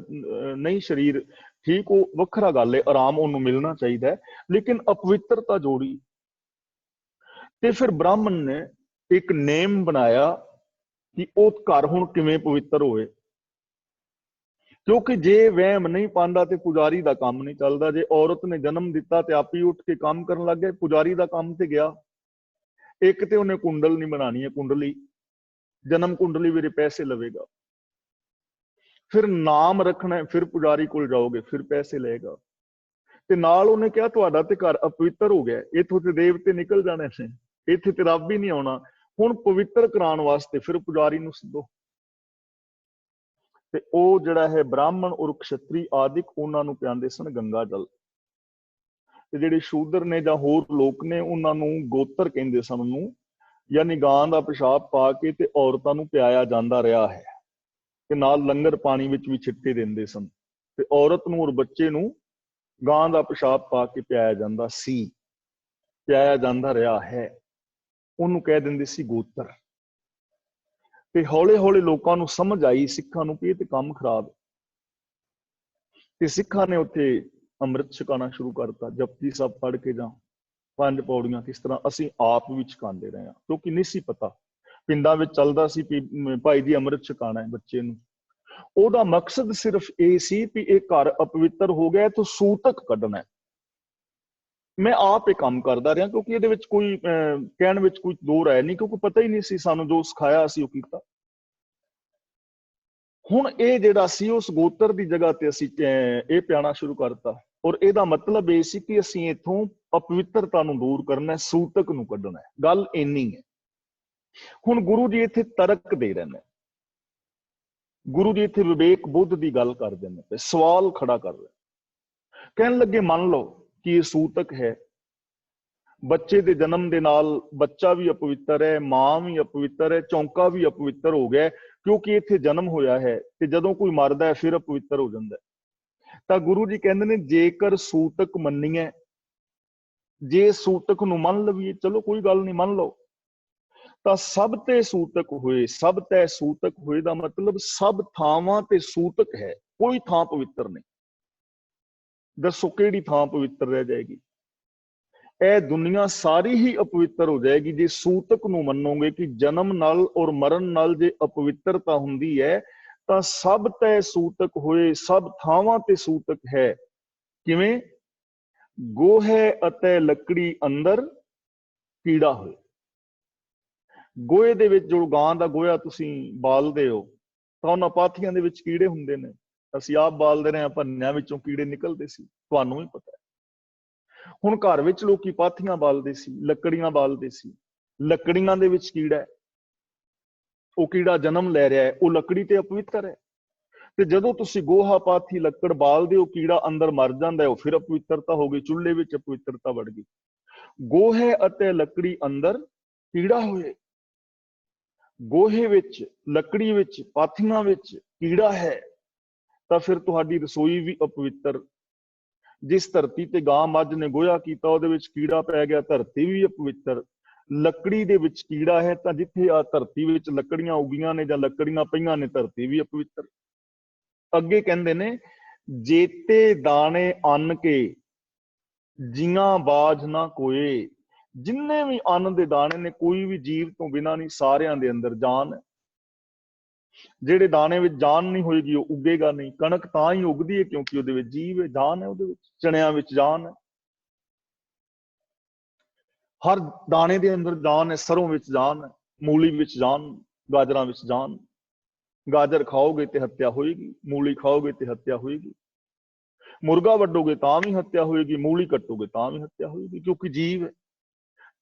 ਨਹੀਂ ਸਰੀਰ ਠੀਕ, ਉਹ ਵੱਖਰਾ ਗੱਲ ਹੈ, ਆਰਾਮ ਉਹਨੂੰ ਮਿਲਣਾ ਚਾਹੀਦਾ ਹੈ, ਲੇਕਿਨ ਅਪਵਿੱਤਰਤਾ ਜੋੜੀ। ਤੇ ਫਿਰ ਬ੍ਰਾਹਮਣ ਨੇ ਇੱਕ ਨੇਮ ਬਣਾਇਆ ਕਿ ਉਹ ਘਰ ਹੁਣ ਕਿਵੇਂ ਪਵਿੱਤਰ ਹੋਵੇ, ਕਿਉਂਕਿ ਜੇ ਵਹਿਮ ਨਹੀਂ ਪਾਉਂਦਾ ਤੇ ਪੁਜਾਰੀ ਦਾ ਕੰਮ ਨਹੀਂ ਚੱਲਦਾ। ਜੇ ਔਰਤ ਨੇ ਜਨਮ ਦਿੱਤਾ ਤੇ ਆਪ ਹੀ ਉੱਠ ਕੇ ਕੰਮ ਕਰਨ ਲੱਗ ਗਏ, ਪੁਜਾਰੀ ਦਾ ਕੰਮ ਤੇ ਗਿਆ। ਇੱਕ ਤੇ ਉਹਨੇ ਕੁੰਡਲ ਨਹੀਂ ਬਣਾਣੀ ਹੈ, ਕੁੰਡਲੀ, ਜਨਮ ਕੁੰਡਲੀ ਮੇਰੇ ਪੈਸੇ ਲਵੇਗਾ। ਫਿਰ ਨਾਮ ਰੱਖਣਾ ਹੈ, ਫਿਰ ਪੁਜਾਰੀ ਕੋਲ ਜਾਓਗੇ, ਫਿਰ ਪੈਸੇ ਲਏਗਾ। ਤੇ ਨਾਲ ਉਹਨੇ ਕਿਹਾ ਤੁਹਾਡਾ ਤੇ ਘਰ ਅਪਵਿੱਤਰ ਹੋ ਗਿਆ, ਇੱਥੋਂ ਤੇ ਦੇਵਤੇ ਨਿਕਲ ਜਾਣੇ ਸੀ, ਇੱਥੇ ਤੇ ਰੱਬ ਹੀ ਨਹੀਂ ਆਉਣਾ। ਹੁਣ ਪਵਿੱਤਰ ਕਰਾਉਣ ਵਾਸਤੇ ਫਿਰ ਪੁਜਾਰੀ ਨੂੰ ਸੱਦੋ। ਤੇ ਉਹ ਜਿਹੜਾ ਹੈ ਬ੍ਰਾਹਮਣ ਔਰ ਖੱਤਰੀ ਆਦਿਕ ਉਹਨਾਂ ਨੂੰ ਪਿਆਉਂਦੇ ਸਨ ਗੰਗਾ ਜਲ। ਤੇ ਜਿਹੜੇ ਸ਼ੂਦਰ ਨੇ ਜਾਂ ਹੋਰ ਲੋਕ ਨੇ ਉਹਨਾਂ ਨੂੰ ਗੋਤਰ ਕਹਿੰਦੇ ਸਨ ਉਹਨੂੰ, ਯਾਨੀ ਗਾਂ ਦਾ ਪਿਸ਼ਾਬ ਪਾ ਕੇ ਤੇ ਔਰਤਾਂ ਨੂੰ ਪਿਆਇਆ ਜਾਂਦਾ ਰਿਹਾ ਹੈ। ਤੇ ਨਾਲ ਲੰਗਰ ਪਾਣੀ ਵਿੱਚ ਵੀ ਛਿੱਟੇ ਦਿੰਦੇ ਸਨ ਤੇ ਔਰਤ ਨੂੰ ਔਰ ਬੱਚੇ ਨੂੰ ਗਾਂ ਦਾ ਪਿਸ਼ਾਬ ਪਾ ਕੇ ਪਿਆਇਆ ਜਾਂਦਾ ਸੀ, ਪਿਆਇਆ ਜਾਂਦਾ ਰਿਹਾ ਹੈ। ਉਹਨੂੰ ਕਹਿ ਦਿੰਦੇ ਸੀ ਗੋਤਰ। ਤੇ ਹੌਲੇ ਹੌਲੇ ਲੋਕਾਂ ਨੂੰ ਸਮਝ ਆਈ, ਸਿੱਖਾਂ ਨੂੰ, ਕਿ ਇਹ ਤੇ ਕੰਮ ਖਰਾਬ ਹੈ। ਤੇ ਸਿੱਖਾਂ ਨੇ ਉੱਥੇ ਅੰਮ੍ਰਿਤ ਛਕਾਉਣਾ ਸ਼ੁਰੂ ਕਰਤਾ, ਜਪਜੀ ਸਾਹਿਬ ਪੜ੍ਹ ਕੇ ਜਾਂ 5 ਪੌੜੀਆਂ ਕਿਸ ਤਰ੍ਹਾਂ ਅਸੀਂ ਆਪ ਵੀ ਛਕਾਉਂਦੇ ਰਹੇ ਹਾਂ, ਕਿਉਂਕਿ ਨਹੀਂ ਸੀ ਪਤਾ। ਪਿੰਡਾਂ ਵਿੱਚ ਚੱਲਦਾ ਸੀ ਵੀ ਭਾਈ ਜੀ ਅੰਮ੍ਰਿਤ ਛਕਾਉਣਾ ਹੈ ਬੱਚੇ ਨੂੰ। ਉਹਦਾ ਮਕਸਦ ਸਿਰਫ ਇਹ ਸੀ ਵੀ ਇਹ ਘਰ ਅਪਵਿੱਤਰ ਹੋ ਗਿਆ ਤੇ ਸੂਤਕ ਕੱਢਣਾ ਹੈ। ਮੈਂ ਆਪ ਇਹ ਕੰਮ ਕਰਦਾ ਰਿਹਾ, ਕਿਉਂਕਿ ਇਹਦੇ ਵਿੱਚ ਕੋਈ ਕਹਿਣ ਵਿੱਚ ਕੋਈ ਦੋ ਰਾਏ ਨਹੀਂ, ਕਿਉਂਕਿ ਪਤਾ ਹੀ ਨਹੀਂ ਸੀ ਸਾਨੂੰ, ਜੋ ਸਿਖਾਇਆ ਅਸੀਂ ਉਹ ਕੀਤਾ। ਹੁਣ ਇਹ ਜਿਹੜਾ ਸੀ ਉਸ ਗੋਤਰ ਦੀ ਜਗ੍ਹਾ ਤੇ ਅਸੀਂ ਇਹ ਪਿਆਣਾ ਸ਼ੁਰੂ ਕਰਤਾ, ਔਰ ਇਹਦਾ ਮਤਲਬ ਇਹ ਸੀ ਕਿ ਅਸੀਂ ਇੱਥੋਂ ਅਪਵਿੱਤਰਤਾ ਨੂੰ ਦੂਰ ਕਰਨਾ, ਸੂਤਕ ਨੂੰ ਕੱਢਣਾ ਹੈ। ਗੱਲ ਇੰਨੀ ਹੈ। ਹੁਣ ਗੁਰੂ ਜੀ ਇੱਥੇ ਤਰਕ ਦੇ ਰਹੇ ਨੇ, ਗੁਰੂ ਜੀ ਇੱਥੇ ਵਿਵੇਕ ਬੁੱਧ ਦੀ ਗੱਲ ਕਰਦੇ ਨੇ ਤੇ ਸਵਾਲ ਖੜਾ ਕਰ ਰਹੇ। ਕਹਿਣ ਲੱਗੇ ਮੰਨ ਲਓ ਕਿ ਇਹ ਸੂਤਕ ਹੈ, ਬੱਚੇ ਦੇ ਜਨਮ ਦੇ ਨਾਲ ਬੱਚਾ ਵੀ ਅਪਵਿੱਤਰ ਹੈ, ਮਾਂ ਵੀ ਅਪਵਿੱਤਰ ਹੈ, ਚੌਂਕਾ ਵੀ ਅਪਵਿੱਤਰ ਹੋ ਗਿਆ, ਕਿਉਂਕਿ ਇੱਥੇ ਜਨਮ ਹੋਇਆ ਹੈ। ਤੇ ਜਦੋਂ ਕੋਈ ਮਰਦਾ ਹੈ ਫਿਰ ਅਪਵਿੱਤਰ ਹੋ ਜਾਂਦਾ ਹੈ। ਤਾਂ ਗੁਰੂ ਜੀ ਕਹਿੰਦੇ ਨੇ ਜੇਕਰ ਸੂਤਕ ਮੰਨੀਏ, ਜੇ ਸੂਤਕ ਨੂੰ ਮੰਨ ਲਵੀਏ, ਚਲੋ ਕੋਈ ਗੱਲ ਨਹੀਂ ਮੰਨ ਲਓ, ਤਾਂ ਸਭ ਤੇ ਸੂਤਕ ਹੋਏ, ਸਭ ਤੈ ਸੂਤਕ ਹੋਏ ਦਾ ਮਤਲਬ ਸਭ ਥਾਵਾਂ ਤੇ ਸੂਤਕ ਹੈ, ਕੋਈ ਥਾਂ ਪਵਿੱਤਰ ਨਹੀਂ। ਦੱਸੋ ਕਿਹੜੀ ਥਾਂ ਪਵਿੱਤਰ ਰਹਿ ਜਾਏਗੀ? ਇਹ ਦੁਨੀਆ ਸਾਰੀ ਹੀ ਅਪਵਿੱਤਰ ਹੋ ਜਾਏਗੀ ਜੇ ਸੂਤਕ ਨੂੰ ਮੰਨੋਗੇ ਕਿ ਜਨਮ ਨਾਲ ਔਰ ਮਰਨ ਨਾਲ ਜੇ ਅਪਵਿੱਤਰਤਾ ਹੁੰਦੀ ਹੈ ਤਾਂ ਸਭ ਤੈ ਸੂਤਕ ਹੋਏ, ਸਭ ਥਾਵਾਂ ਤੇ ਸੂਤਕ ਹੈ। ਕਿਵੇਂ? ਗੋਹੇ ਅਤੇ ਲੱਕੜੀ ਅੰਦਰ ਕੀੜਾ ਹੋਏ। ਗੋਹੇ ਦੇ ਵਿੱਚ ਜੋ ਗਾਂ ਦਾ ਗੋਹਾ ਤੁਸੀਂ ਬਾਲਦੇ ਹੋ ਤਾਂ ਉਹਨਾਂ ਪਾਥੀਆਂ ਦੇ ਵਿੱਚ ਕੀੜੇ ਹੁੰਦੇ ਨੇ। ਅਸੀਂ ਆਪ ਬਾਲਦੇ ਰਹੇ ਹਾਂ, ਭੰਨਿਆਂ ਵਿੱਚੋਂ ਕੀੜੇ ਨਿਕਲਦੇ ਸੀ, ਤੁਹਾਨੂੰ ਵੀ ਪਤਾ ਹੈ। ਹੁਣ ਘਰ ਵਿੱਚ ਲੋਕੀ ਪਾਥੀਆਂ ਬਾਲਦੇ ਸੀ, ਲੱਕੜੀਆਂ ਬਾਲਦੇ ਸੀ, ਲੱਕੜੀਆਂ ਦੇ ਵਿੱਚ ਕੀੜਾ ਹੈ, ਉਹ ਕੀੜਾ ਜਨਮ ਲੈ ਰਿਹਾ ਹੈ, ਉਹ ਲੱਕੜੀ ਤੇ ਅਪਵਿੱਤਰ ਹੈ। ਤੇ ਜਦੋਂ ਤੁਸੀਂ ਗੋਹਾ ਪਾਥੀ ਲੱਕੜ ਬਾਲਦੇ ਹੋ, ਕੀੜਾ ਅੰਦਰ ਮਰ ਜਾਂਦਾ ਹੈ, ਉਹ ਫਿਰ ਅਪਵਿੱਤਰਤਾ ਹੋ ਗਈ, ਚੁੱਲ੍ਹੇ ਵਿੱਚ ਅਪਵਿੱਤਰਤਾ ਵੜ ਗਈ। ਗੋਹੇ ਅਤੇ ਲੱਕੜੀ ਅੰਦਰ ਕੀੜਾ ਹੋਏ। ਗੋਹੇ ਵਿੱਚ, ਲੱਕੜੀ ਵਿੱਚ, ਪਾਥੀਆਂ ਵਿੱਚ ਕੀੜਾ ਹੈ ਤਾਂ ਫਿਰ ਤੁਹਾਡੀ ਰਸੋਈ ਵੀ ਅਪਵਿੱਤਰ। ਜਿਸ ਧਰਤੀ ਤੇ ਗਾਂ ਮੱਝ ਨੇ ਗੋਹਾ ਕੀਤਾ ਉਹਦੇ ਵਿੱਚ ਕੀੜਾ ਪੈ ਗਿਆ, ਧਰਤੀ ਵੀ ਅਪਵਿੱਤਰ। ਲੱਕੜੀ ਦੇ ਵਿੱਚ ਕੀੜਾ ਹੈ ਤਾਂ ਜਿੱਥੇ ਆ ਧਰਤੀ ਵਿੱਚ ਲੱਕੜੀਆਂ ਉੱਗੀਆਂ ਨੇ ਜਾਂ ਲੱਕੜੀਆਂ ਪਈਆਂ ਨੇ, ਧਰਤੀ ਵੀ ਅਪਵਿੱਤਰ। ਅੱਗੇ ਕਹਿੰਦੇ ਨੇ ਜੇਤੇ ਦਾਣੇ ਅੰਨ ਕੇ ਜੀਆਂ ਬਾਝ ਨਾ ਕੋਏ। ਜਿੰਨੇ ਵੀ ਅੰਨ ਦੇ ਦਾਣੇ ਨੇ, ਕੋਈ ਵੀ ਜੀਵ ਤੋਂ ਬਿਨਾਂ ਨਹੀਂ, ਸਾਰਿਆਂ ਦੇ ਅੰਦਰ ਜਾਨ ਹੈ। ਜਿਹੜੇ ਦਾਣੇ ਵਿੱਚ ਜਾਨ ਨਹੀਂ ਹੋਏਗੀ ਉਹ ਉੱਗੇਗਾ ਨਹੀਂ। ਕਣਕ ਤਾਂ ਹੀ ਉੱਗਦੀ ਹੈ ਕਿਉਂਕਿ ਉਹਦੇ ਵਿੱਚ ਜੀਵ ਹੈ, ਜਾਨ ਹੈ ਉਹਦੇ ਵਿੱਚ। ਚਣਿਆਂ ਵਿੱਚ ਜਾਨ ਹੈ, ਹਰ ਦਾਣੇ ਦੇ ਅੰਦਰ ਜਾਨ ਹੈ। ਸਰੋਂ ਵਿੱਚ ਜਾਨ ਹੈ, ਮੂਲੀ ਵਿੱਚ ਜਾਨ, ਗਾਜਰਾਂ ਵਿੱਚ ਜਾਨ। ਗਾਜਰ ਖਾਓਗੇ ਤੇ ਹੱਤਿਆ ਹੋਏਗੀ, ਮੂਲੀ ਖਾਓਗੇ ਤੇ ਹੱਤਿਆ ਹੋਏਗੀ। ਮੁਰਗਾ ਵੱਢੋਗੇ ਤਾਂ ਵੀ ਹੱਤਿਆ ਹੋਏਗੀ, ਮੂਲੀ ਕੱਟੋਗੇ ਤਾਂ ਵੀ ਹੱਤਿਆ ਹੋਏਗੀ, ਕਿਉਂਕਿ ਜੀਵ ਹੈ।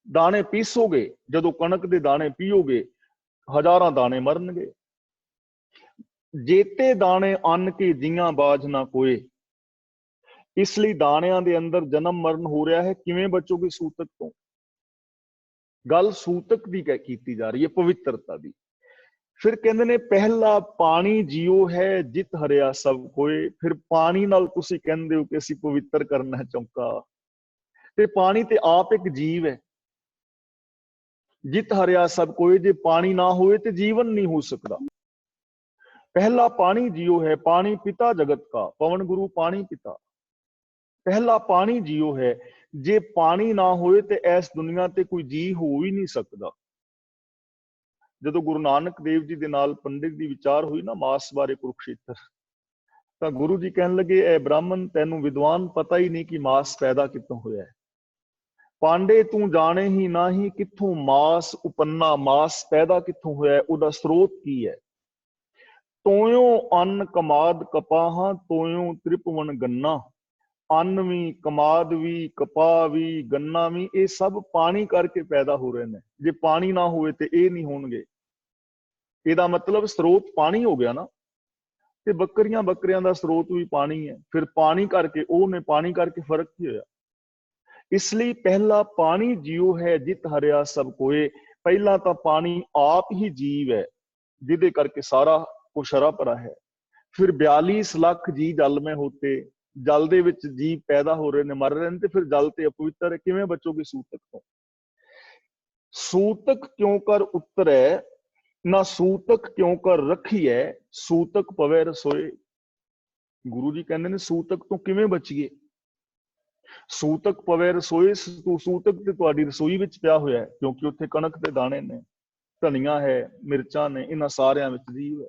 ਦਾਣੇ ਪੀਸੋਗੇ, ਜਦੋਂ ਕਣਕ ਦੇ ਦਾਣੇ ਪੀਓਗੇ, ਹਜ਼ਾਰਾਂ ਦਾਣੇ ਮਰਨਗੇ। ਜੇਤੇ ਦਾਣੇ ਅੰਨ ਕੇ ਜੀਆਂ ਬਾਝ ਨਾ ਕੋਏ। ਇਸ ਲਈ ਦਾਣਿਆਂ ਦੇ ਅੰਦਰ ਜਨਮ ਮਰਨ ਹੋ ਰਿਹਾ ਹੈ। ਕਿਵੇਂ ਬਚੋਗੇ ਸੂਤਕ ਤੋਂ? ਗੱਲ ਸੂਤਕ ਦੀ ਕੀਤੀ ਜਾ ਰਹੀ ਹੈ, ਪਵਿੱਤਰਤਾ ਦੀ। ਫਿਰ ਕਹਿੰਦੇ ਨੇ ਪਹਿਲਾ ਪਾਣੀ ਜੀਓ ਹੈ ਜਿਤ ਹਰਿਆ ਸਭ ਕੋਏ। ਫਿਰ ਪਾਣੀ ਨਾਲ ਤੁਸੀਂ ਕਹਿੰਦੇ ਹੋ ਕਿ ਅਸੀਂ ਪਵਿੱਤਰ ਕਰਨਾ ਹੈ ਚੌਂਕਾ, ਤੇ ਪਾਣੀ ਤੇ ਆਪ ਇੱਕ ਜੀਵ ਹੈ। ਜਿਤ ਹਰਿਆ ਸਭ ਕੋਏ, ਜੇ ਪਾਣੀ ਨਾ ਹੋਏ ਤੇ ਜੀਵਨ ਨਹੀਂ ਹੋ ਸਕਦਾ। ਪਹਿਲਾ ਪਾਣੀ ਜੀਓ ਹੈ, ਪਾਣੀ ਪਿਤਾ ਜਗਤ का, पवन गुरु पानी पिता। ਪਹਿਲਾ ਪਾਣੀ ਜੀਓ ਹੈ। ਜੇ ਪਾਣੀ ਨਾ ਹੋਏ ਤੇ ਇਸ ਦੁਨੀਆ ਤੇ ਕੋਈ ਜੀ ਹੋ ਹੀ ਨਹੀਂ ਸਕਦਾ। ਜਦੋਂ ਗੁਰੂ ਨਾਨਕ ਦੇਵ ਜੀ ਦੇ ਨਾਲ ਪੰਡਿਤ ਦੀ ਵਿਚਾਰ ਹੋਈ ਨਾ ਮਾਸ ਬਾਰੇ, ਕੁਰੂਕਸ਼ੇਤਰ, ਤਾਂ ਗੁਰੂ ਜੀ ਕਹਿਣ ਲੱਗੇ, ਇਹ ਬ੍ਰਾਹਮਣ ਤੈਨੂੰ ਵਿਦਵਾਨ ਪਤਾ ਹੀ ਨਹੀਂ ਕਿ ਮਾਸ ਪੈਦਾ ਕਿੱਥੋਂ ਹੋਇਆ ਹੈ। ਪਾਂਡੇ ਤੂੰ ਜਾਣੇ ਹੀ ਨਾਹੀਂ ਕਿੱਥੋਂ ਮਾਸ ਉਪੰਨਾ, ਮਾਸ ਪੈਦਾ ਕਿੱਥੋਂ ਹੋਇਆ, ਉਹਦਾ ਸਰੋਤ ਕੀ ਹੈ। ਤੋਇਓ ਅੰਨ ਕਮਾਦ ਕਪਾਹਾਂ, ਤੋਇਓ ਤ੍ਰਿਪਵਨ ਗੰਨਾ। ਅੰਨ ਵੀ, ਕਮਾਦ ਵੀ, ਕਪਾਹ ਵੀ, ਗੰਨਾ ਵੀ, ਇਹ ਸਭ ਪਾਣੀ ਕਰਕੇ ਪੈਦਾ ਹੋ ਰਹੇ ਨੇ। ਜੇ ਪਾਣੀ ਨਾ ਹੋਵੇ ਤੇ ਇਹ ਨਹੀਂ ਹੋਣਗੇ। ਇਹਦਾ ਮਤਲਬ ਸਰੋਤ ਪਾਣੀ ਹੋ ਗਿਆ ਨਾ, ਤੇ ਬੱਕਰੀਆਂ ਦਾ ਸਰੋਤ ਵੀ ਪਾਣੀ ਹੈ। ਫਿਰ ਪਾਣੀ ਕਰਕੇ ਉਹ ਨੇ, ਪਾਣੀ ਕਰਕੇ ਫਰਕ ਕੀ ਹੋਇਆ? ਇਸ ਲਈ ਪਹਿਲਾ ਪਾਣੀ ਜੀਉ ਹੈ ਜਿਤ ਹਰਿਆ ਸਭ ਕੋਏ। ਪਹਿਲਾਂ ਤਾਂ ਪਾਣੀ ਆਪ ਹੀ ਜੀਵ ਹੈ, ਜਿਹਦੇ ਕਰਕੇ ਸਾਰਾ ਕੁਛ ਹਰਾ ਭਰਾ ਹੈ। ਫਿਰ 42 ਲੱਖ ਜੀ ਜਲ में होते, ਜਲ ਦੇ ਵਿੱਚ ਜੀਵ ਪੈਦਾ ਹੋ ਰਹੇ ਨੇ, ਮਰ ਰਹੇ ਨੇ, ਤੇ ਫਿਰ ਜਲ ਤੇ ਅਪਵਿੱਤਰ ਹੈ। ਕਿਵੇਂ ਬਚੋਗੇ ਸੂਤਕ ਤੋਂ? ਸੂਤਕ ਕਿਉਂ ਕਰ ਉਤਰੈ, ਨਾ ਸੂਤਕ ਕਿਉਂ ਕਰ ਰੱਖੀਐ, ਸੂਤਕ ਪਵੈ ਰਸੋਏ। ਗੁਰੂ ਜੀ ਕਹਿੰਦੇ ਨੇ ਸੂਤਕ ਤੋਂ ਕਿਵੇਂ ਬਚੀਏ? ਸੂਤਕ ਪਵੈ ਰਸੋਏ, ਸੂਤਕ ਤੇ ਤੁਹਾਡੀ ਰਸੋਈ ਵਿੱਚ ਪਿਆ ਹੋਇਆ ਹੈ, ਕਿਉਂਕਿ ਉੱਥੇ ਕਣਕ ਦੇ ਦਾਣੇ ਨੇ, ਧਨੀਆ ਹੈ, ਮਿਰਚਾਂ ਨੇ, ਇਹਨਾਂ ਸਾਰਿਆਂ ਵਿੱਚ ਜੀਵ ਹੈ।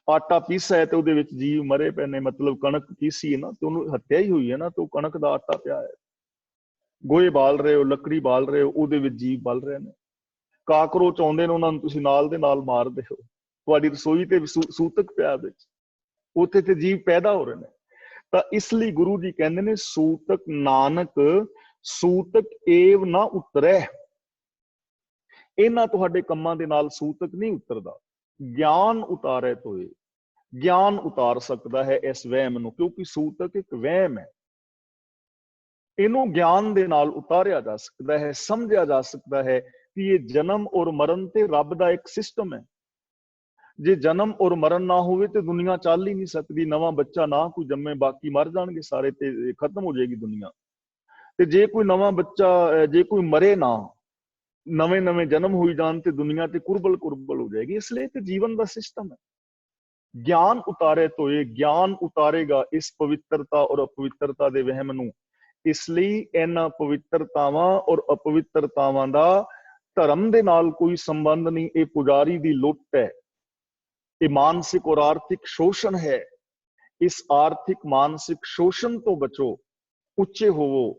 ਆਟਾ ਪੀਸਾ ਹੈ ਤੇ ਉਹਦੇ ਵਿੱਚ ਜੀਵ ਮਰੇ ਪਏ ਨੇ, ਮਤਲਬ ਕਣਕ ਪੀਸੀ ਹੈ ਨਾ, ਤੇ ਉਹਨੂੰ ਹੱਤਿਆ ਹੀ ਹੋਈ ਹੈ ਨਾ, ਤੇ ਉਹ ਕਣਕ ਦਾ ਆਟਾ ਪਿਆ ਹੈ। ਗੋਹੇ ਬਾਲ ਰਹੇ ਹੋ, ਲੱਕੜੀ ਬਾਲ ਰਹੇ ਹੋ, ਉਹਦੇ ਵਿੱਚ ਜੀਵ ਬਲ ਰਹੇ ਨੇ। ਕਾਕਰੋਚ ਆਉਂਦੇ ਨੇ, ਉਹਨਾਂ ਨੂੰ ਤੁਸੀਂ ਨਾਲ ਦੇ ਨਾਲ ਮਾਰਦੇ ਹੋ। ਤੁਹਾਡੀ ਰਸੋਈ ਤੇ ਸੂਤਕ ਪਿਆ ਵਿੱਚ, ਉੱਥੇ ਤੇ ਜੀਵ ਪੈਦਾ ਹੋ ਰਹੇ ਨੇ। ਤਾਂ ਇਸ ਲਈ ਗੁਰੂ ਜੀ ਕਹਿੰਦੇ ਨੇ ਸੂਤਕ ਨਾਨਕ ਸੂਤਕ ਏਵ ਨਾ ਉਤਰੈ। ਇਹਨਾਂ ਤੁਹਾਡੇ ਕੰਮਾਂ ਦੇ ਨਾਲ ਸੂਤਕ ਨਹੀਂ ਉਤਰਦਾ। ਗਿਆਨ ਉਤਾਰੇ ਤੋਏ, ਗਿਆਨ ਉਤਾਰ ਸਕਦਾ ਹੈ ਇਸ ਵਹਿਮ ਨੂੰ, ਕਿਉਂਕਿ ਸੂਤਕ ਇੱਕ ਵਹਿਮ ਹੈ। ਇਹਨੂੰ ਗਿਆਨ ਦੇ ਨਾਲ ਉਤਾਰਿਆ ਜਾ ਸਕਦਾ ਹੈ, ਸਮਝਿਆ ਜਾ ਸਕਦਾ ਹੈ ਕਿ ਇਹ ਜਨਮ ਔਰ ਮਰਨ ਤੇ ਰੱਬ ਦਾ ਇੱਕ ਸਿਸਟਮ ਹੈ। ਜੇ ਜਨਮ ਔਰ ਮਰਨ ਨਾ ਹੋਵੇ ਤੇ ਦੁਨੀਆ ਚੱਲ ਹੀ ਨਹੀਂ ਸਕਦੀ। ਨਵਾਂ ਬੱਚਾ ਨਾ ਕੋਈ ਜੰਮੇ, ਬਾਕੀ ਮਰ ਜਾਣਗੇ ਸਾਰੇ, ਤੇ ਖਤਮ ਹੋ ਜਾਏਗੀ ਦੁਨੀਆ। ਤੇ ਜੇ ਕੋਈ ਨਵਾਂ ਬੱਚਾ, ਜੇ ਕੋਈ ਮਰੇ ਨਾ, ਨਵੇਂ ਨਵੇਂ ਜਨਮ ਹੋਈ ਜਾਣ, ਤੇ ਦੁਨੀਆ ਤੇ ਕੁਰਬਲ ਹੋ ਜਾਏਗੀ। ਇਸ ਲਈ ਤੇ ਜੀਵਨ ਦਾ ਸਿਸਟਮ ਹੈ। ਗਿਆਨ ਉਤਾਰੇ ਤੋਏ, ਗਿਆਨ ਉਤਾਰੇਗਾ ਇਸ ਪਵਿੱਤਰਤਾ ਔਰ ਅਪਵਿੱਤਰਤਾ ਦੇ ਵਹਿਮ ਨੂੰ। ਇਸ ਲਈ ਇਹਨਾਂ ਪਵਿੱਤਰਤਾਵਾਂ ਔਰ ਅਪਵਿੱਤਰਤਾਵਾਂ ਦਾ ਧਰਮ ਦੇ ਨਾਲ ਕੋਈ ਸੰਬੰਧ ਨਹੀਂ। ਇਹ ਪੁਜਾਰੀ ਦੀ ਲੁੱਟ ਹੈ, ਇਹ ਮਾਨਸਿਕ ਔਰ ਆਰਥਿਕ ਸ਼ੋਸ਼ਣ ਹੈ। ਇਸ ਆਰਥਿਕ ਮਾਨਸਿਕ ਸ਼ੋਸ਼ਣ ਤੋਂ ਬਚੋ, ਉੱਚੇ ਹੋਵੋ,